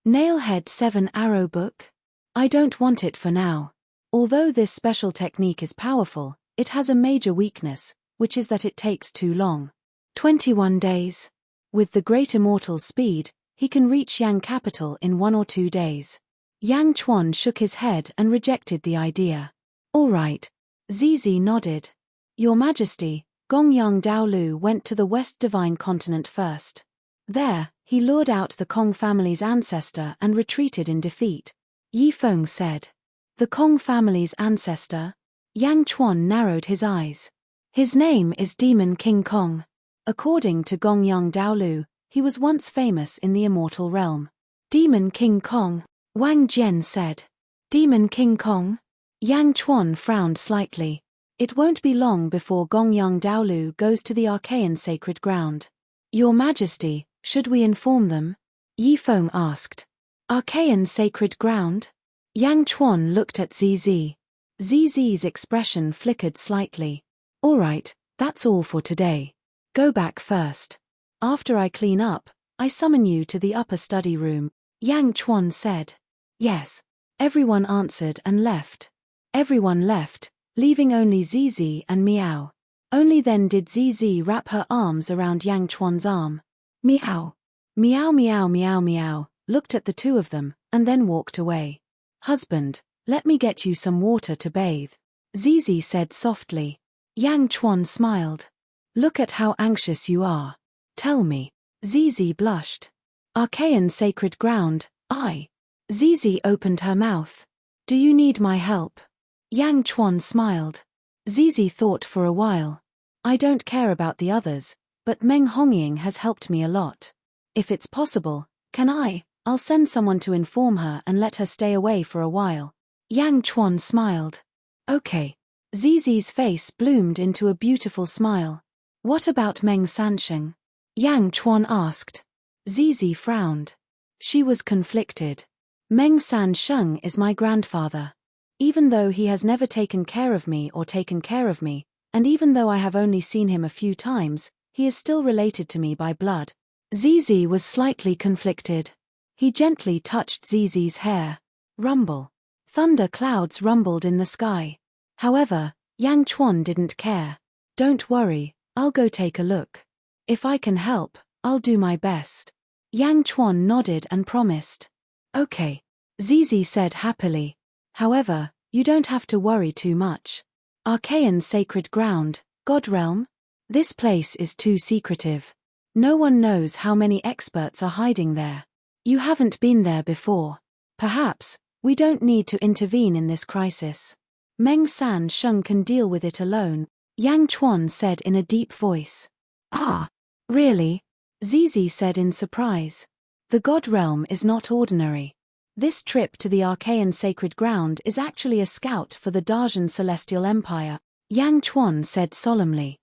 Nailhead 7 Arrow Book? I don't want it for now. Although this special technique is powerful, it has a major weakness, which is that it takes too long. 21 days. With the Great Immortal's speed, he can reach Yang Capital in 1 or 2 days. Yang Chuan shook his head and rejected the idea. All right. Zizi nodded. Your Majesty, Gongyang Daolu went to the West Divine Continent first. There, he lured out the Kong family's ancestor and retreated in defeat. Yifeng said. The Kong family's ancestor? Yang Chuan narrowed his eyes. His name is Demon King Kong. According to Gongyang Daolu, he was once famous in the immortal realm. Demon King Kong, Wang Jian said. Demon King Kong? Yang Chuan frowned slightly. It won't be long before Gongyang Daolu goes to the Archaean sacred ground. Your Majesty, Should we inform them? Yifeng asked. Archaean sacred ground? Yang Chuan looked at ZZ. ZZ's expression flickered slightly. Alright, that's all for today. Go back first. After I clean up, I summon you to the upper study room, Yang Chuan said. Yes. Everyone answered and left. Everyone left, leaving only ZZ and Meow. Only then did ZZ wrap her arms around Yang Chuan's arm. Meow. Meow meow meow meow, looked at the two of them, and then walked away. Husband, let me get you some water to bathe. ZZ said softly. Yang Chuan smiled. Look at how anxious you are. Tell me. ZZ blushed. Archaean sacred ground, ZZ opened her mouth. Do you need my help? Yang Chuan smiled. ZZ thought for a while. I don't care about the others, but Meng Hongying has helped me a lot. If it's possible, I'll send someone to inform her and let her stay away for a while. Yang Chuan smiled. Okay. ZZ's face bloomed into a beautiful smile. What about Meng Sansheng? Yang Chuan asked. ZZ frowned. She was conflicted. Meng Sansheng is my grandfather. Even though he has never taken care of me, and even though I have only seen him a few times, he is still related to me by blood. ZZ was slightly conflicted. He gently touched ZZ's hair. Rumble. Thunder clouds rumbled in the sky. However, Yang Chuan didn't care. Don't worry, I'll go take a look. If I can help, I'll do my best. Yang Chuan nodded and promised. Okay. ZZ said happily. However, you don't have to worry too much. Archaean sacred ground, God realm? This place is too secretive. No one knows how many experts are hiding there. You haven't been there before. Perhaps, we don't need to intervene in this crisis. Meng Sansheng can deal with it alone, Yang Chuan said in a deep voice. Ah, really? ZZ said in surprise. The God realm is not ordinary. This trip to the Archaean sacred ground is actually a scout for the Darjan Celestial Empire, Yang Chuan said solemnly.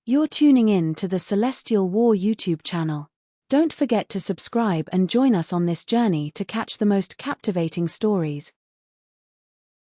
You're tuning in to the Celestial War YouTube channel. Don't forget to subscribe and join us on this journey to catch the most captivating stories.